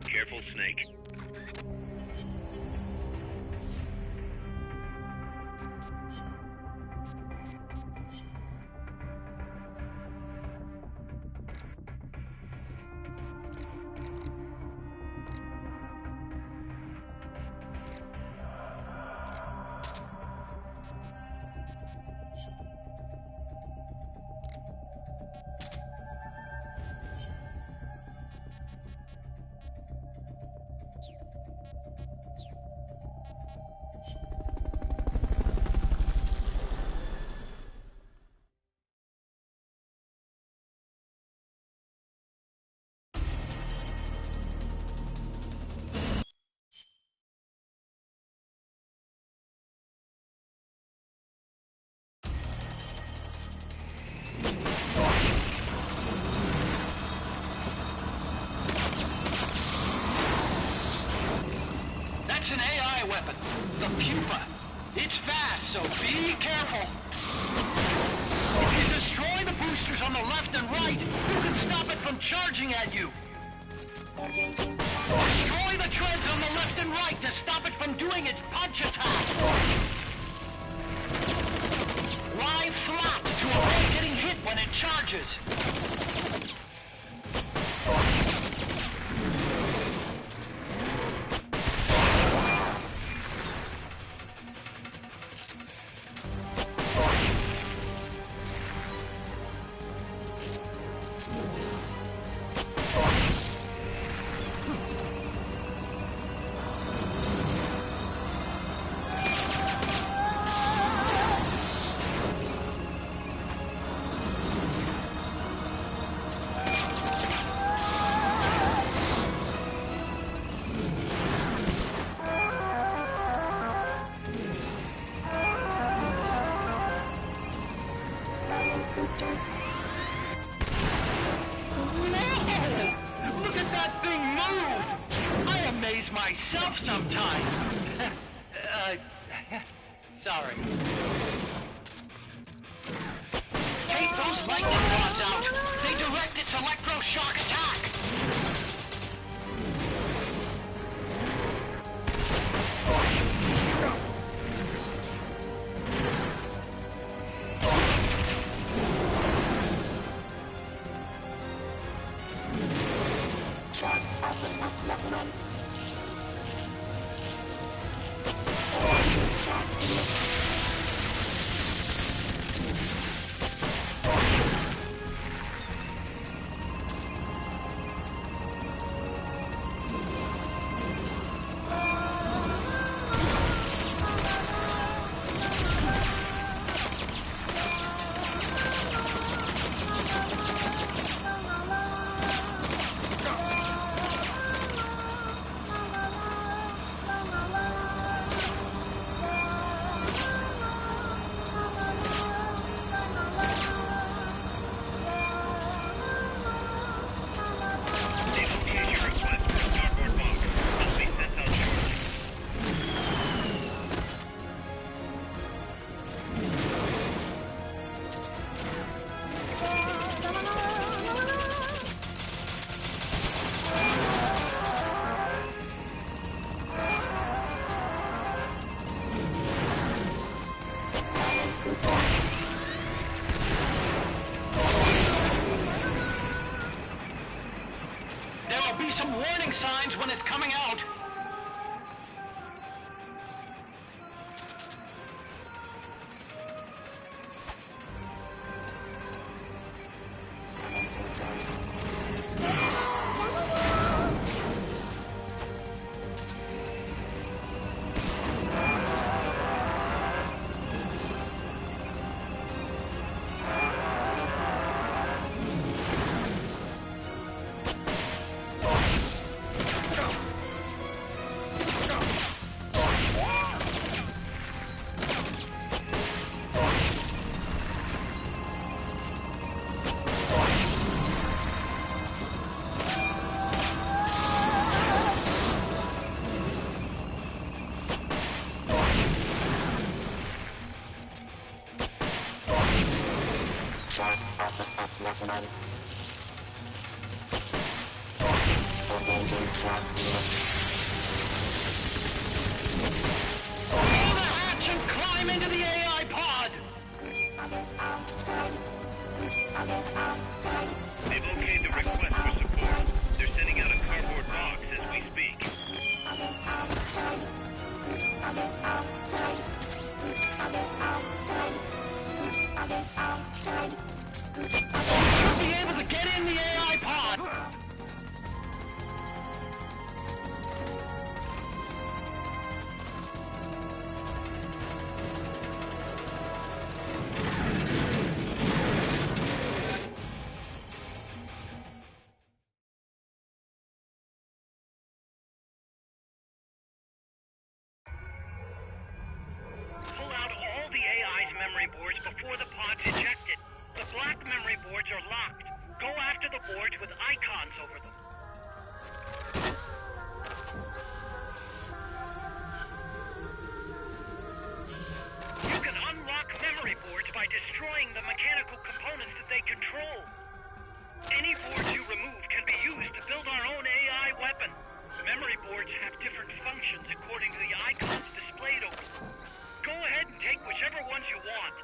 Speaker 9: Careful, Snake.
Speaker 11: An AI weapon, the Pupa. It's fast, so be careful. If you destroy the boosters on the left and right, you can stop it from charging at you. Destroy the treads on the left and right to stop it from doing its punch attack. Lie flat to avoid getting hit when it charges. Myself sometimes. Sorry. Take those lightning rods out. They direct its electroshock attack. signs when it's coming out.
Speaker 9: They've okayed the request for support. They're sending out a cardboard box as we speak.
Speaker 11: Should be able to get in the AI pod! Pull out all the AI's memory boards before the pod's ejected. The black memory boards are locked. Go after the boards with icons over them. You can unlock memory boards by destroying the mechanical components that they control. Any boards you remove can be used to build our own AI weapon. Memory boards have different functions according to the icons displayed over them. Go ahead and take whichever ones you want.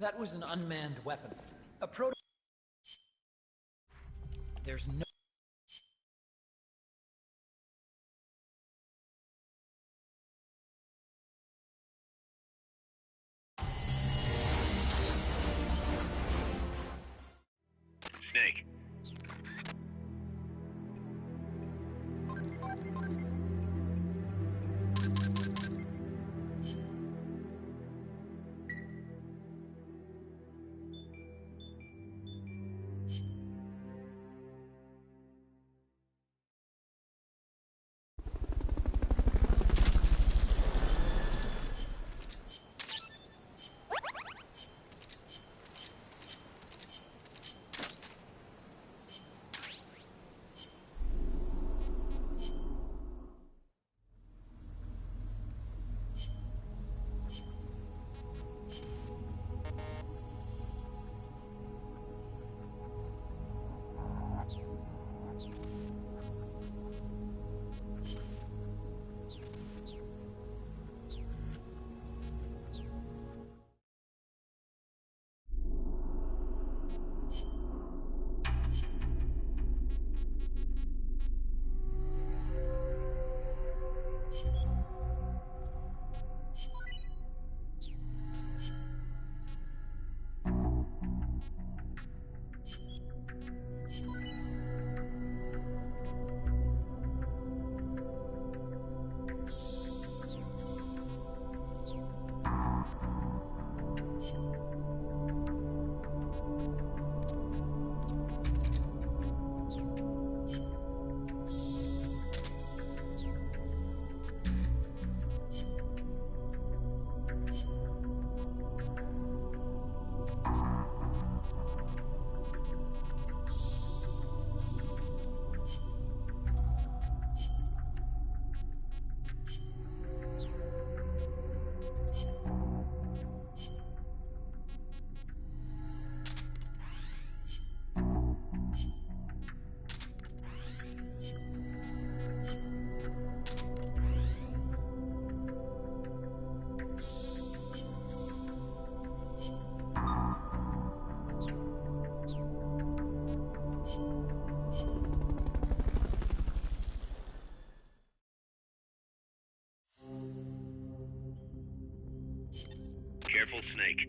Speaker 18: That was an unmanned weapon. A proto... There's no...
Speaker 9: Snake. careful, Snake.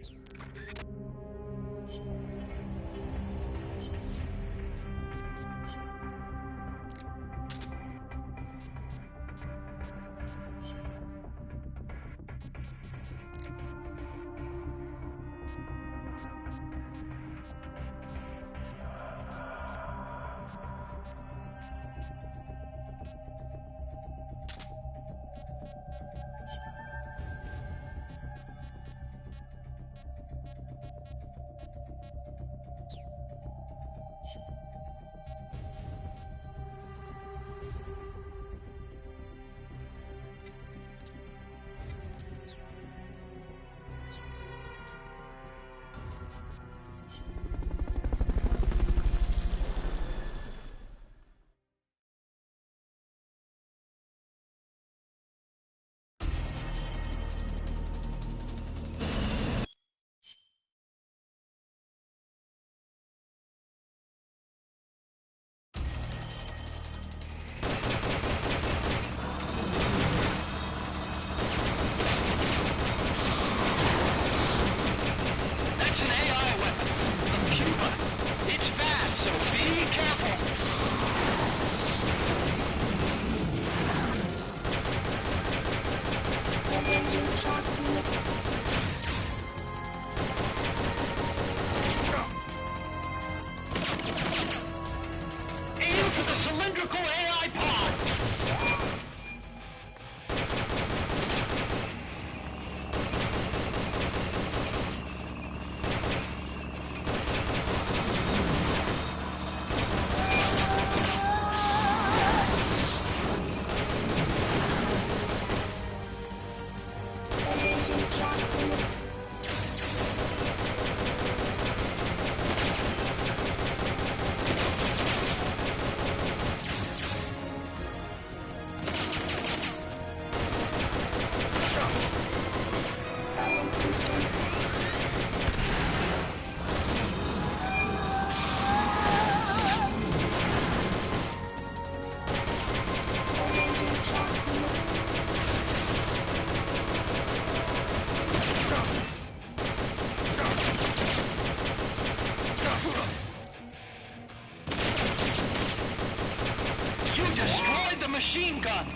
Speaker 11: Machine gun!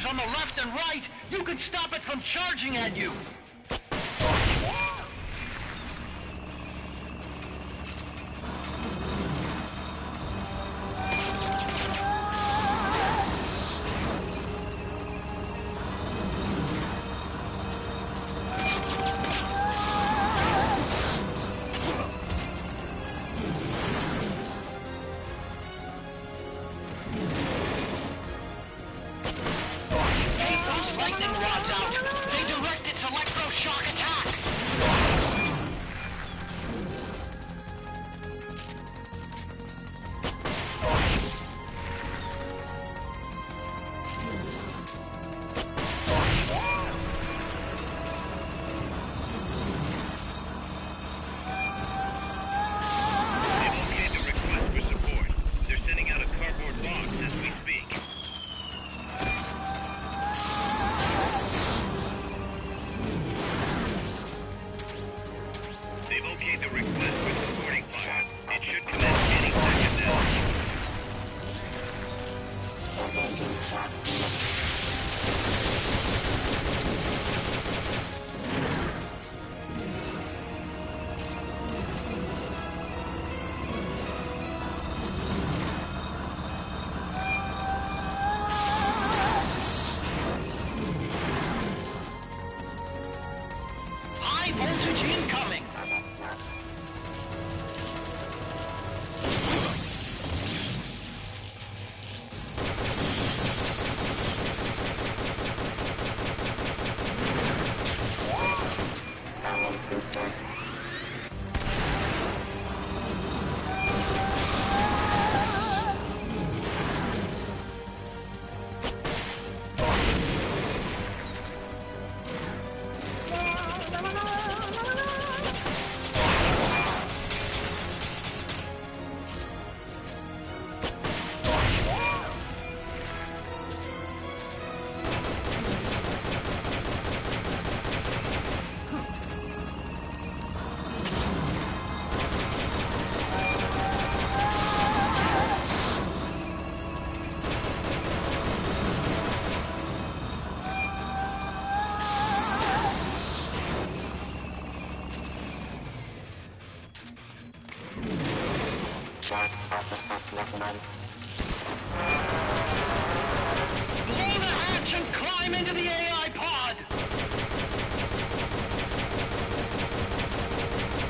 Speaker 11: On the left and right, you can stop it from charging at you! Blow the hatch and climb into the AI pod!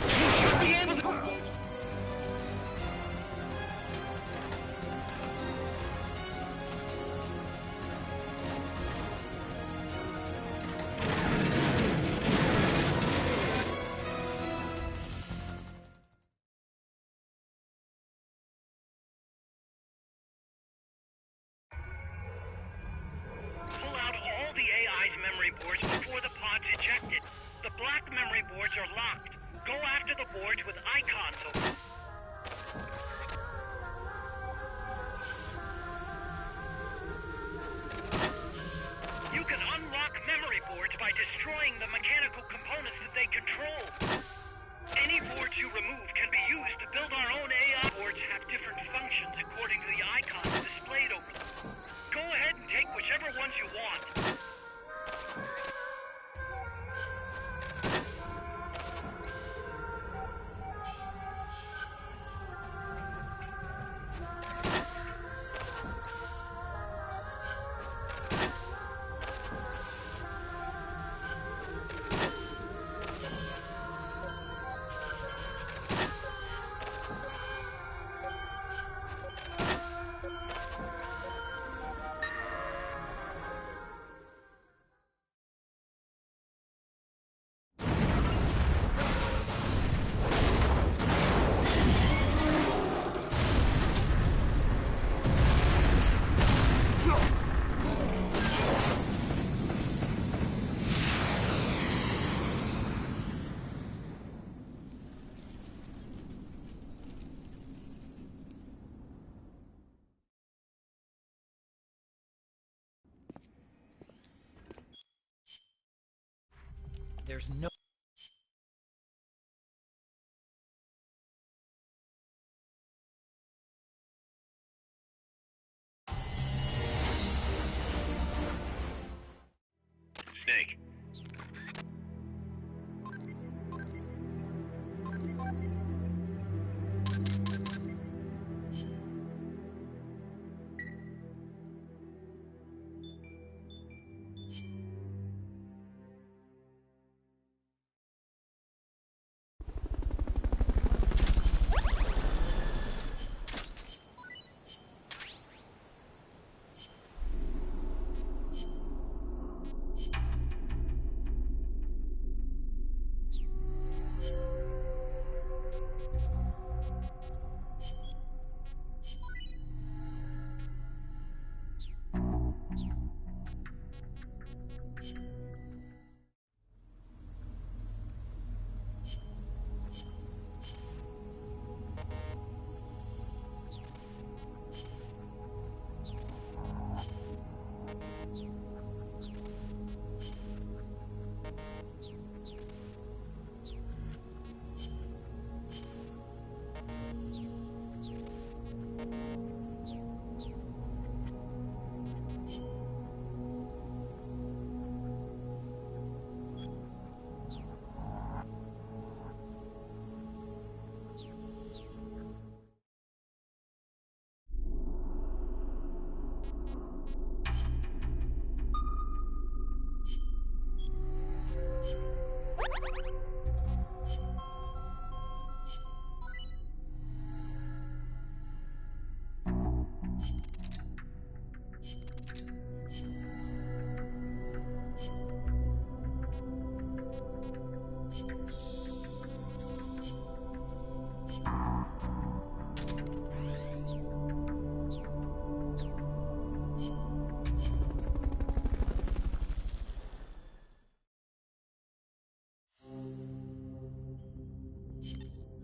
Speaker 11: You should be able to... Pull out all the AI's memory boards before the pod's ejected. The black memory boards are locked. Go after the boards with icons over. You can unlock memory boards by destroying the mechanical components that they control. Any boards you remove can be used to build our own AI. Boards have different functions according to the icons displayed over them. Go ahead and take whichever ones you want.
Speaker 18: There's no...
Speaker 9: Snake.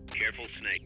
Speaker 9: Careful, Snake.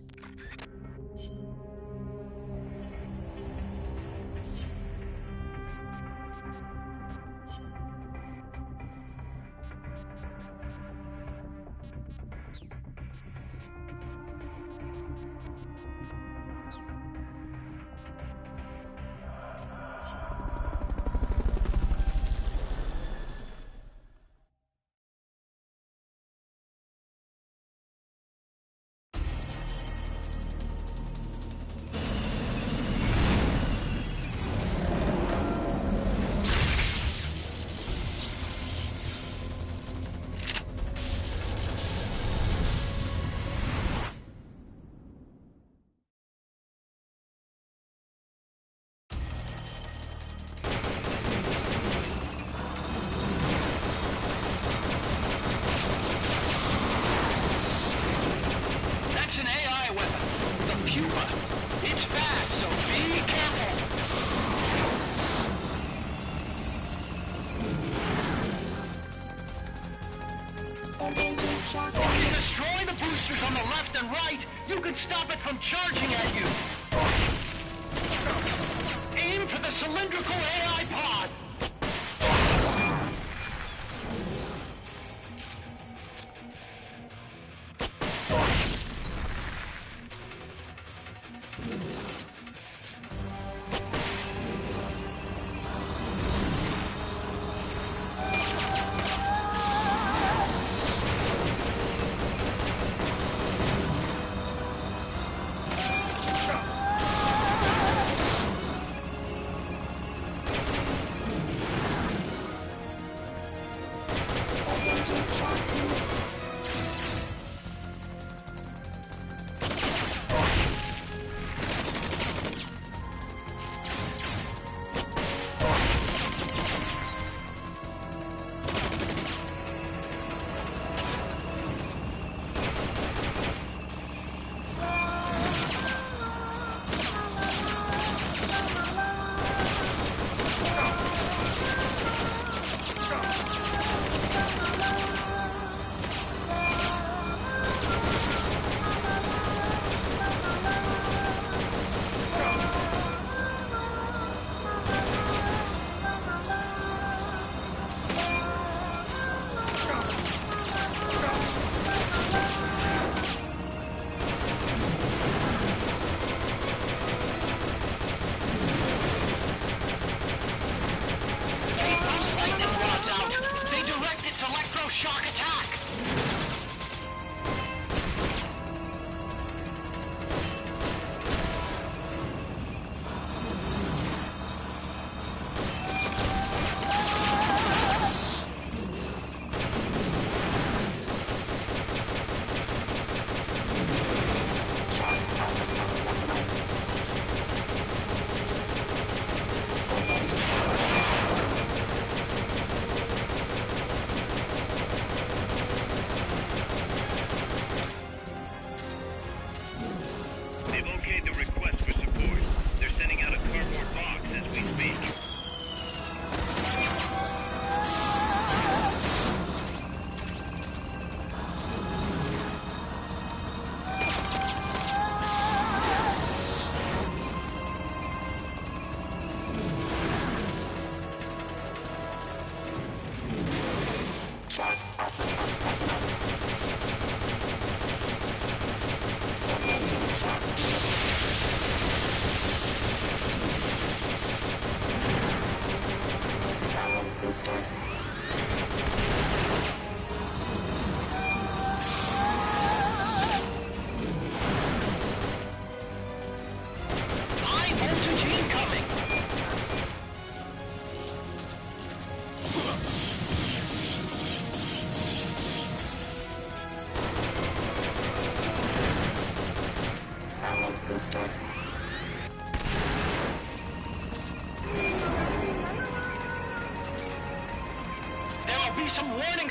Speaker 11: If you destroy the boosters on the left and right, you can stop it from charging at you. Aim for the cylindrical AI pod.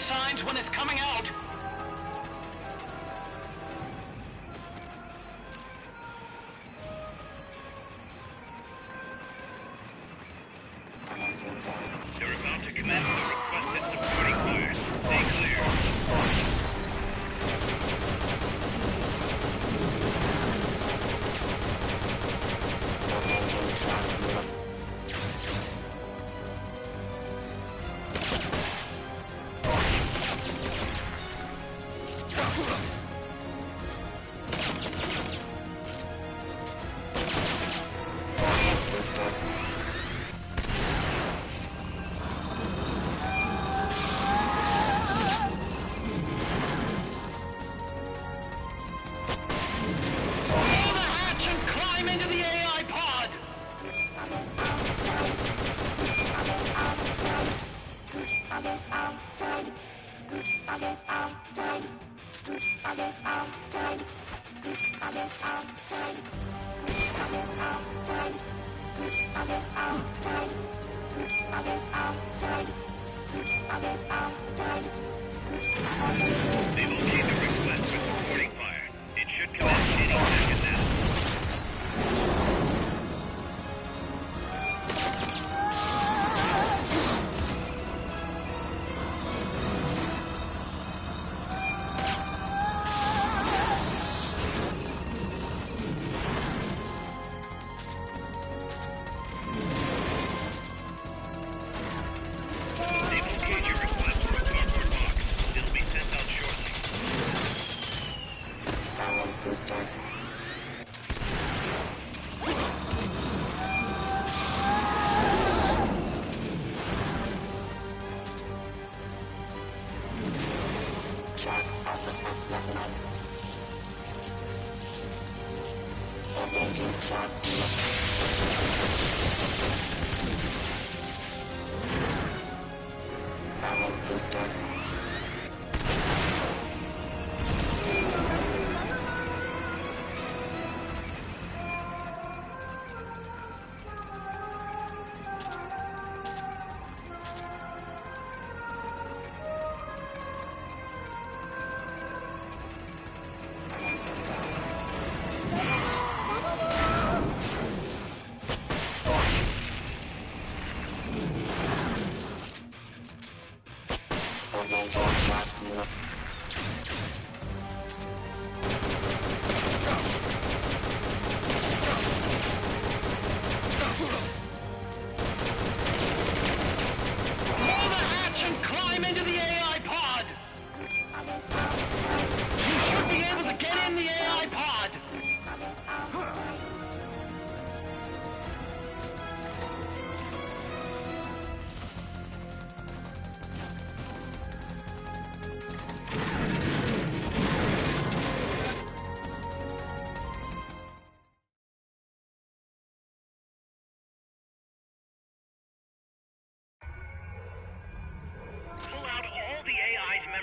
Speaker 11: Signs when it's coming out.
Speaker 9: They're about to commence the requested supporting fire. Stay clear.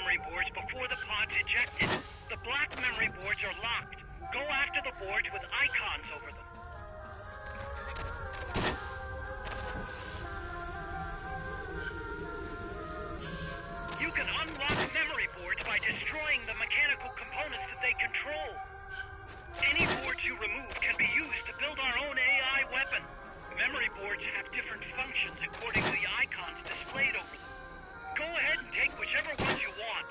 Speaker 11: memory boards before the pod's ejected. The black memory boards are locked. Go after the boards with icons over them. You can unlock memory boards by destroying the mechanical components that they control. Any boards you remove can be used to build our own AI weapon. Memory boards have different functions according to the icons displayed over them. Go ahead and take whichever ones you want.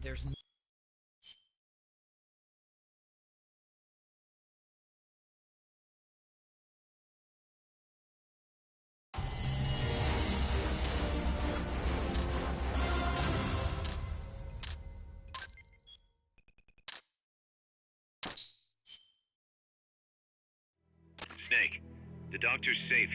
Speaker 18: There's no...
Speaker 9: Snake, the doctor's safe.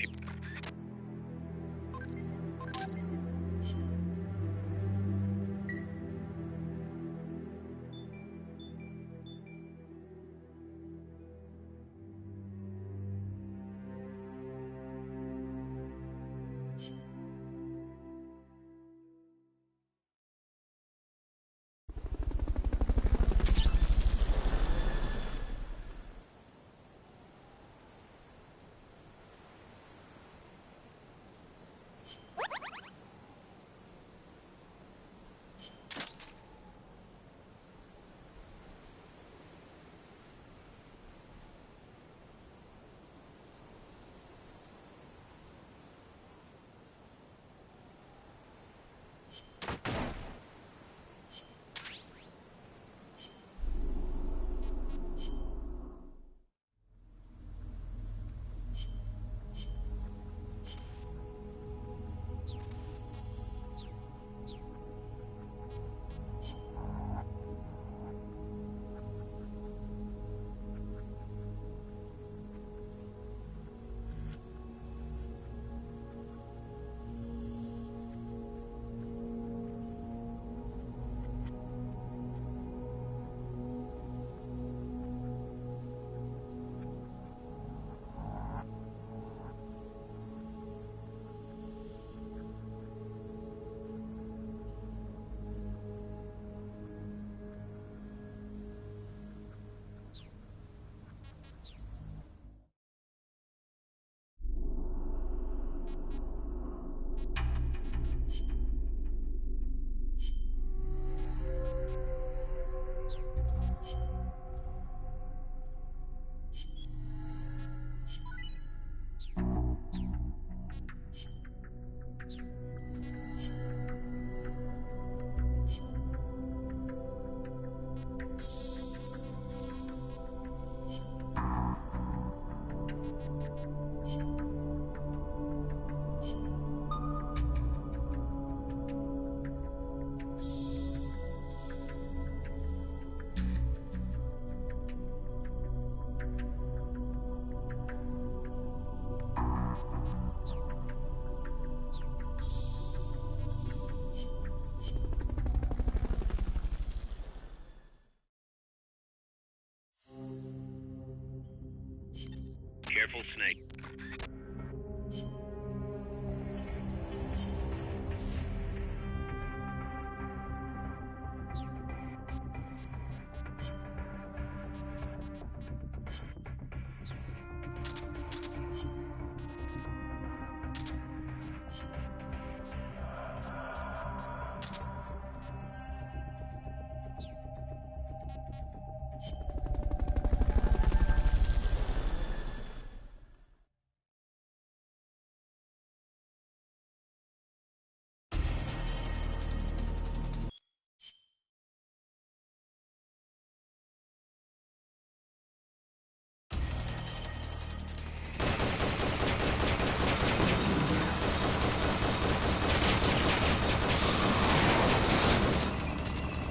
Speaker 9: careful, Snake.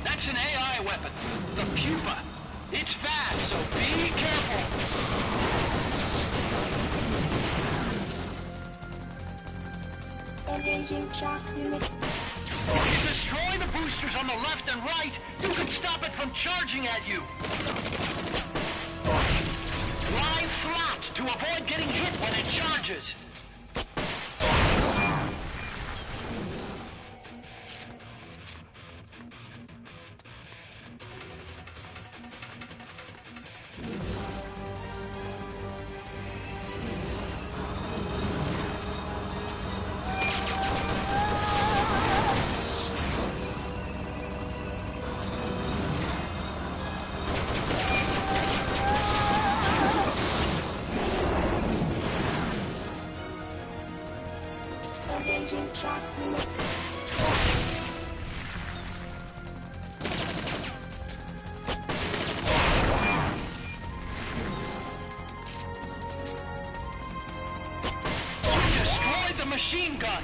Speaker 11: That's an AI weapon, the Pupa. It's fast, so be careful.
Speaker 21: Engaging shock unit.
Speaker 11: If you destroy the boosters on the left and right, you can stop it from charging at you. Lie flat to avoid getting hit when it charges.
Speaker 21: Engaging shock unit.
Speaker 11: Destroy the machine gun.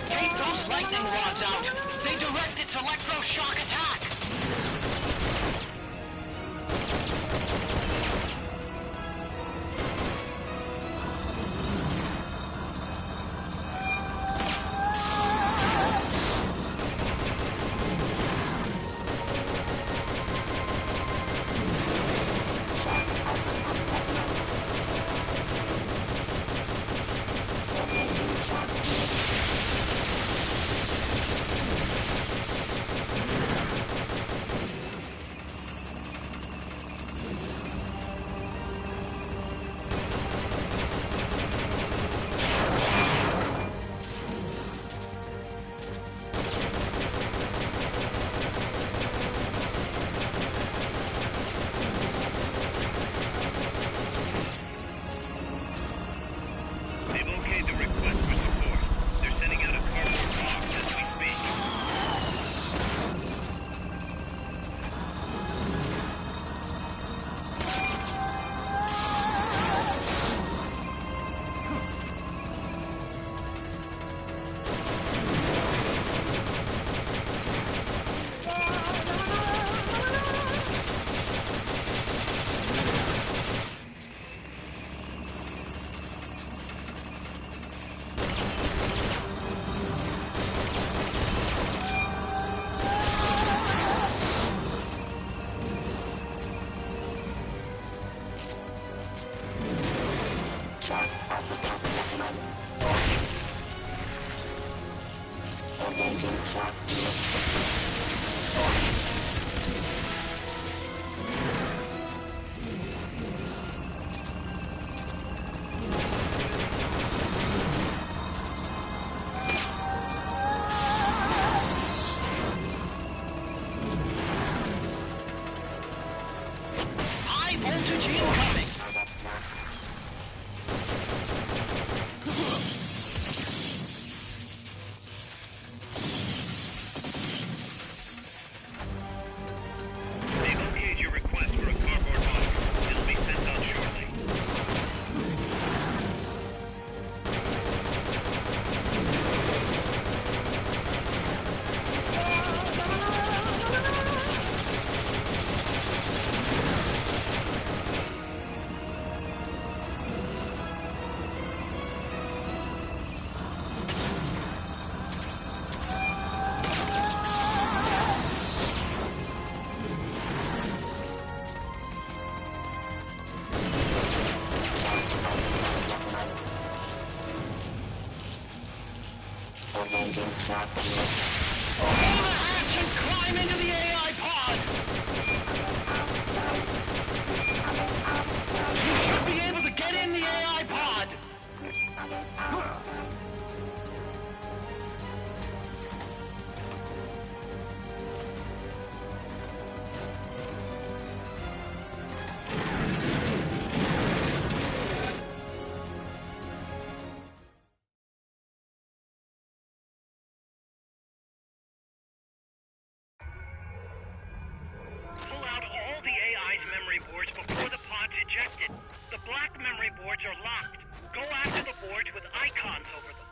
Speaker 11: Take those lightning rods out. They direct its electroshock attack.
Speaker 9: They've okayed the request for support. They're sending out a cardboard box as we speak.
Speaker 21: Engaging shock unit.
Speaker 11: High voltage incoming.
Speaker 9: They've okayed your request for a cardboard box. It'll be sent out shortly.
Speaker 11: hatch and climb into the AI pod! You should be able to get in the AI pod! Pull out all the AI's memory boards before the pod's ejected. The black memory boards are locked. Go after the boards with icons over them.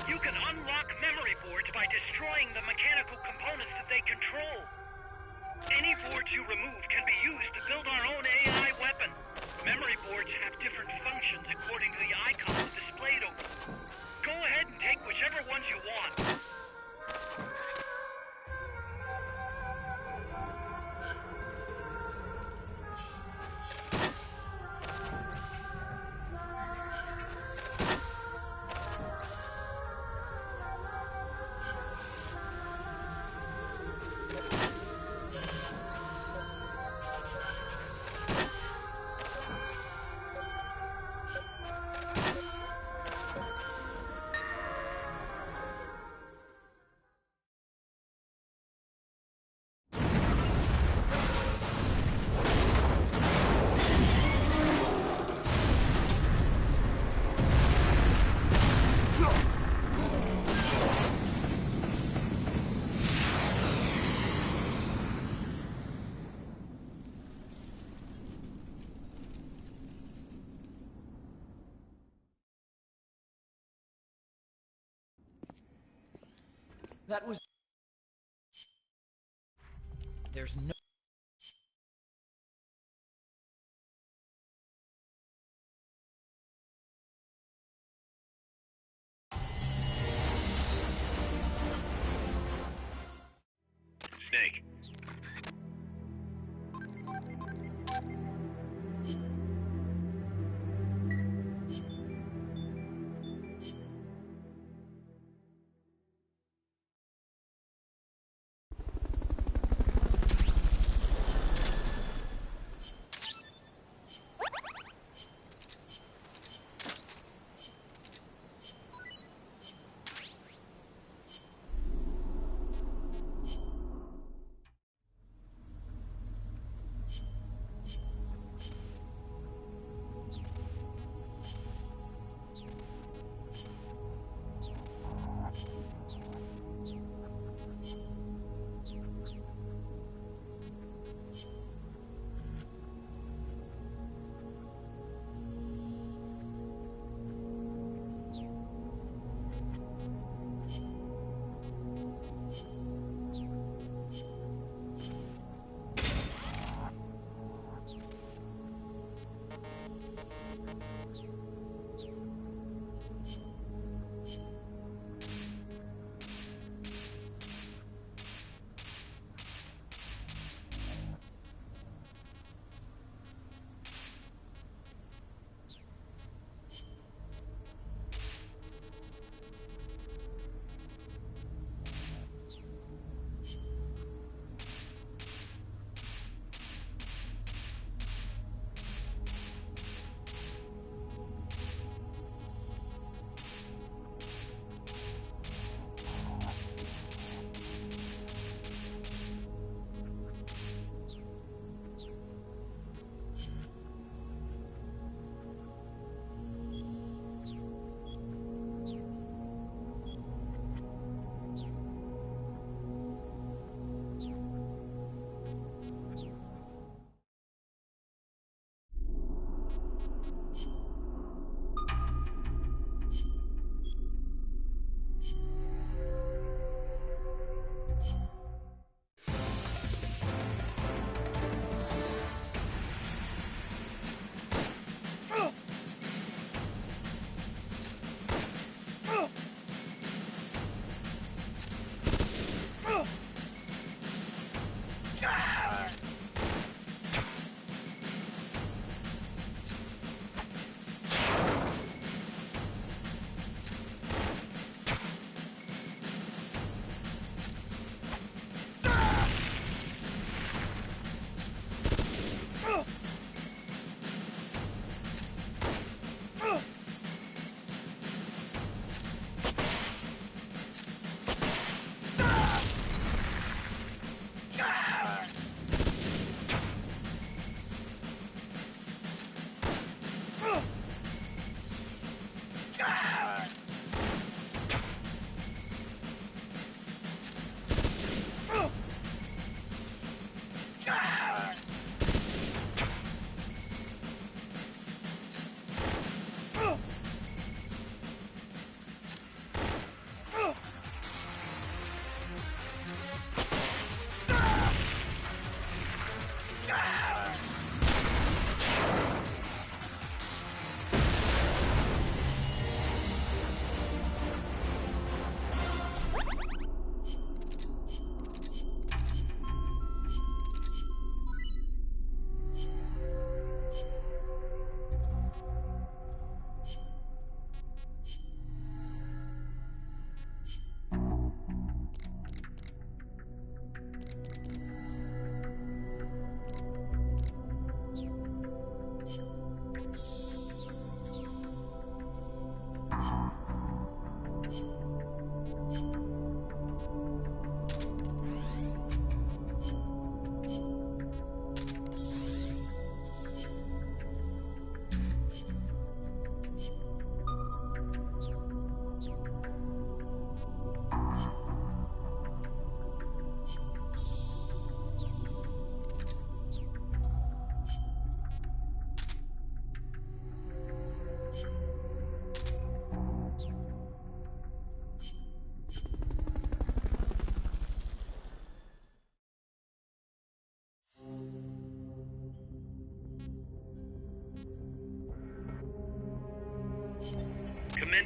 Speaker 11: You can unlock memory boards by destroying the mechanical components that they control. Any boards you remove can be used to build our own AI weapon. Memory boards have different functions according to the icons displayed over them. Go ahead and take whichever ones you want.
Speaker 18: That was... There's no...
Speaker 9: Snake.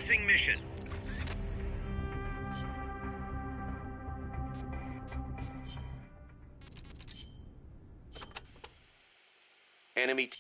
Speaker 9: Commencing mission.
Speaker 1: Enemy.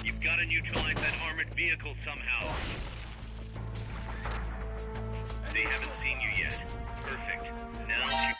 Speaker 9: You've got to neutralize that armored vehicle somehow. They haven't seen you yet. Perfect. Now you...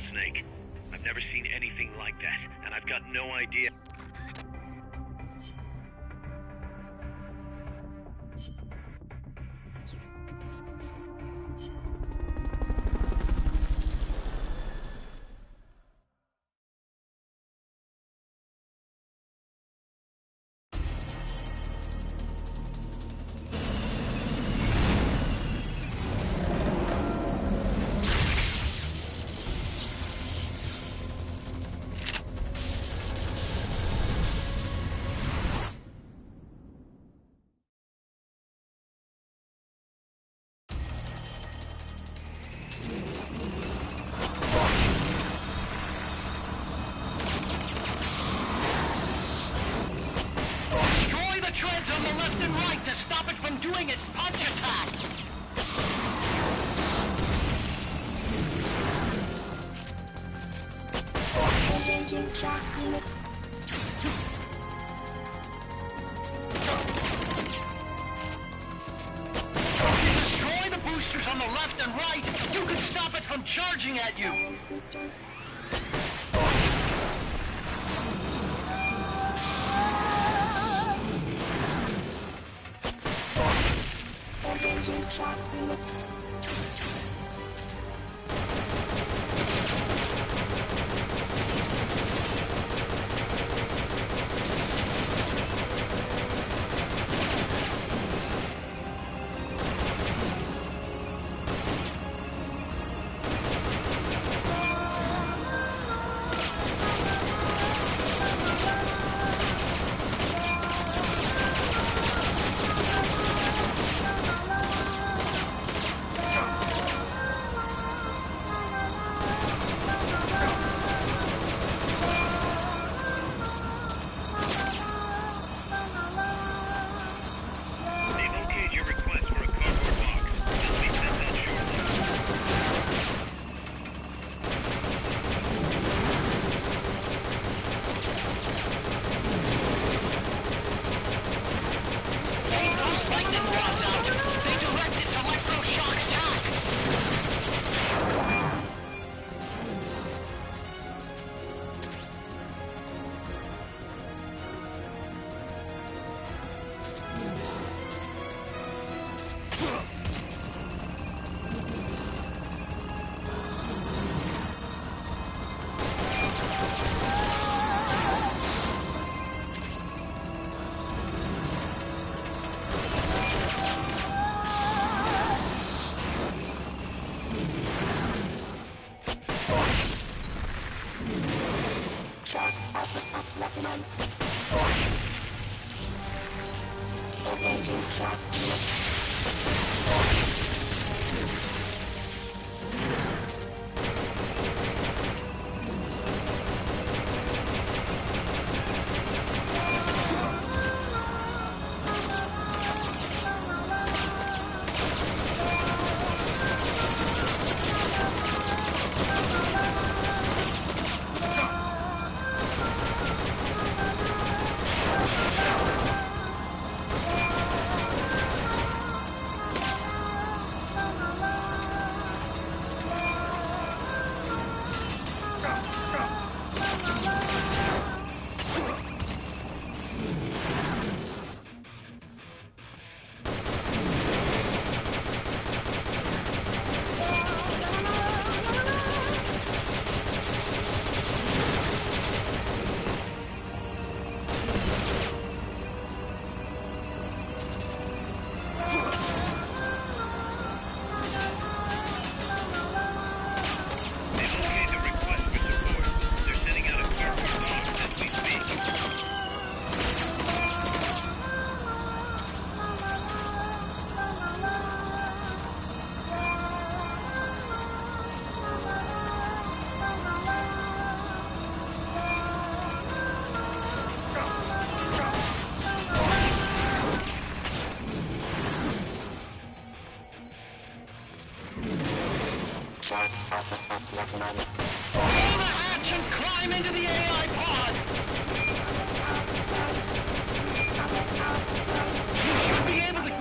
Speaker 9: Snake. I've never seen anything like that, and I've got no idea.
Speaker 11: Doing its punch attack!
Speaker 21: Engaging track units.
Speaker 11: If you destroy the boosters on the left and right, you can stop it from charging at you!
Speaker 21: Engaging track units. Engaging track units.
Speaker 11: Open the hatch and climb into the AI pod! You should be able to...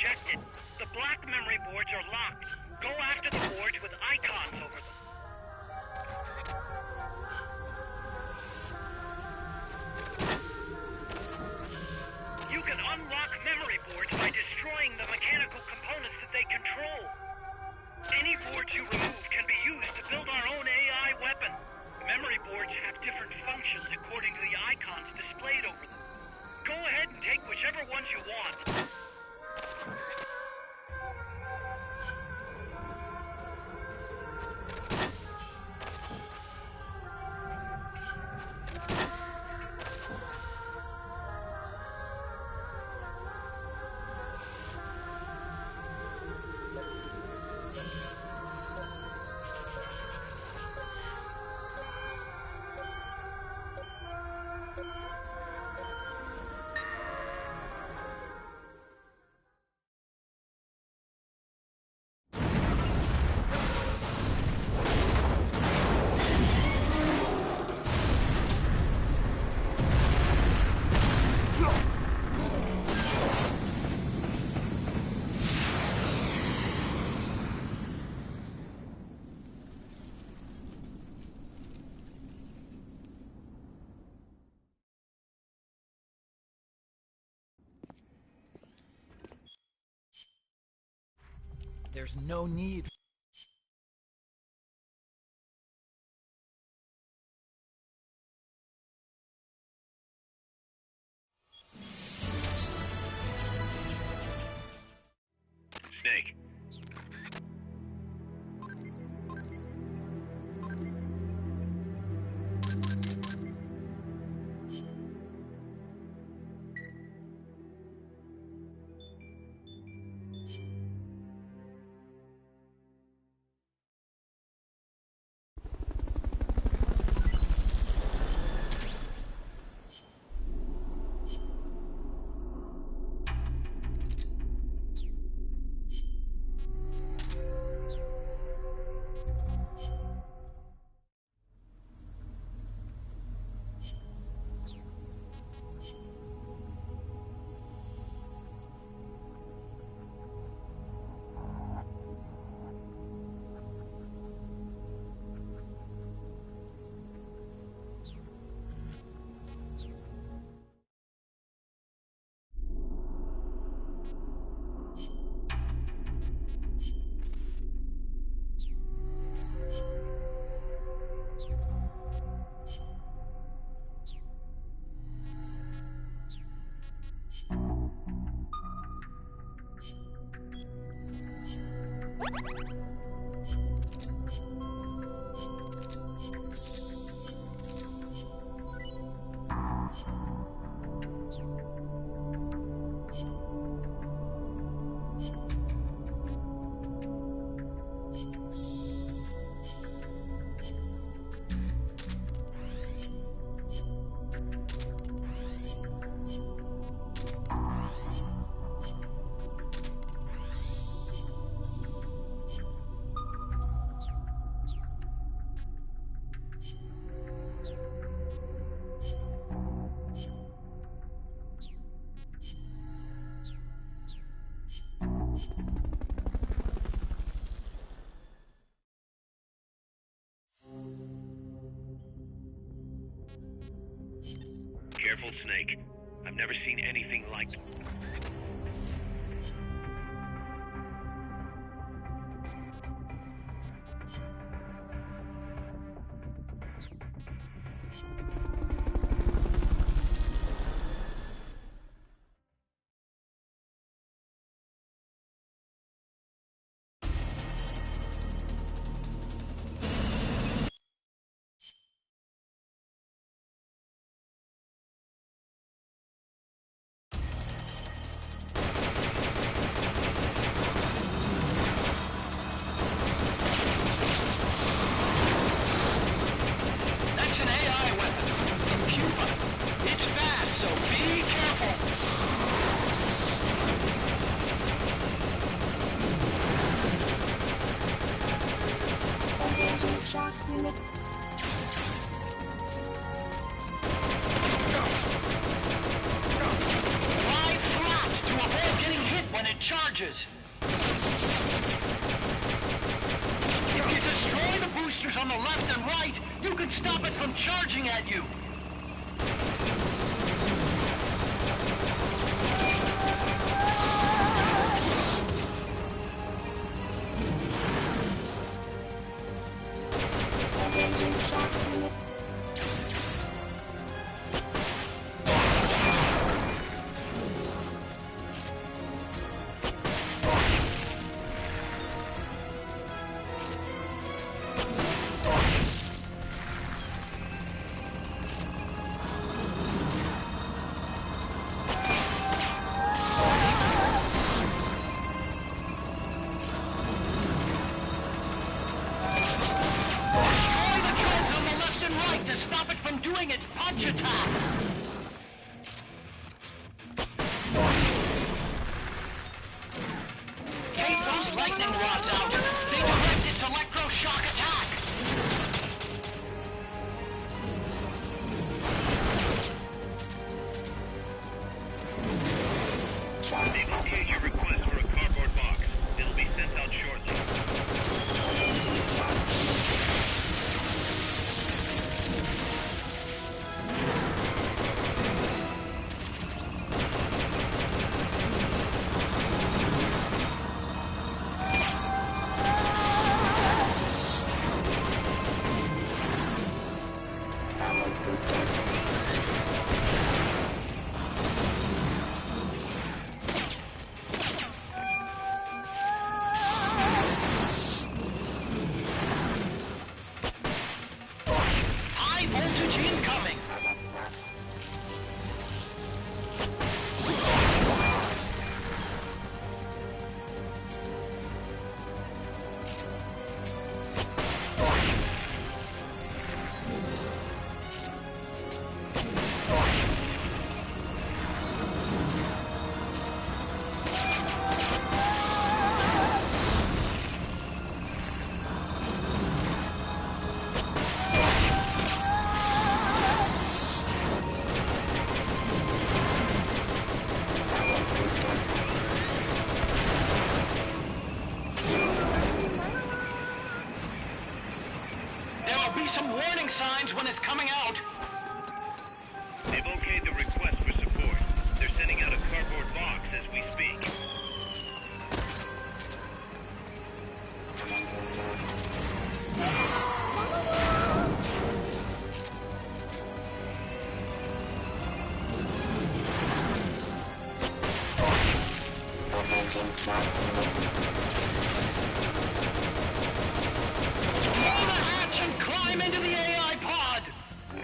Speaker 11: rejected. The black memory boards are locked. Go after the boards with icons over them. You can unlock memory boards by destroying the mechanical components that they control. Any boards you remove can be used to build our own AI weapon. Memory boards have different functions according to the icons displayed over them. Go ahead and take whichever ones you want.
Speaker 18: There's no need.
Speaker 9: Snake. Careful, Snake. I've never seen anything like it.
Speaker 11: Lie flat to avoid getting hit when it charges. If you destroy the boosters on the left and right, you can stop it from charging at you.
Speaker 21: Engaging shock units.
Speaker 11: Doing its punch attack! Take those lightning rods out! They direct its electroshock attack!
Speaker 9: They've okayed your request for a cardboard box. It'll be sent out shortly.
Speaker 11: High voltage incoming! There'll be some warning signs when it's coming out.
Speaker 9: They've okayed the request for support. They're sending out a cardboard box as we speak.
Speaker 11: Blow the hatch and climb into the AI pod! You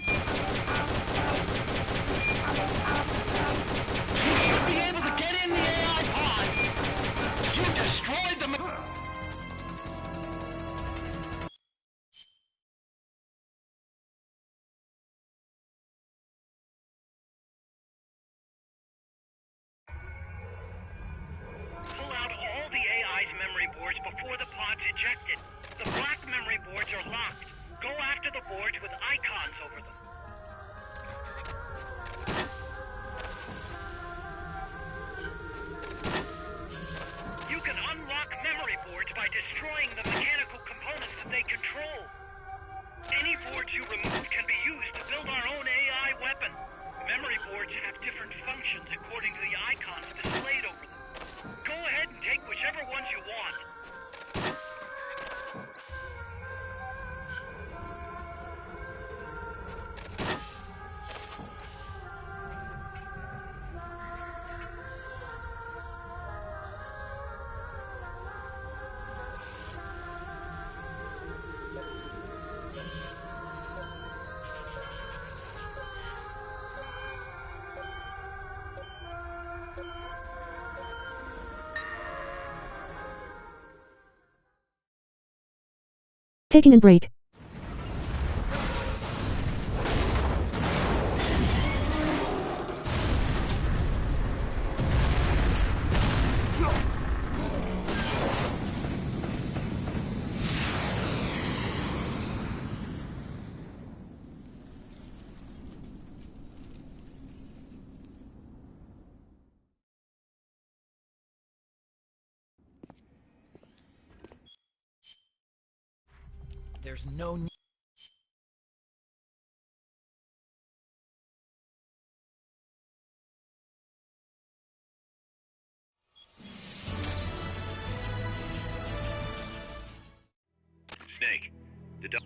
Speaker 11: should be able to get in the AI pod! You destroyed the... Pull out all the AI's memory boards before the pod's ejected. The black memory boards are locked. Go after the boards with icons over them. You can unlock memory boards by destroying the mechanical components that they control. Any boards you remove can be used to build our own AI weapon. Memory boards have different functions according to the icons displayed over them. Go ahead and take whichever ones you want.
Speaker 8: Taking a break.
Speaker 18: There's no need.
Speaker 9: Snake, the dog.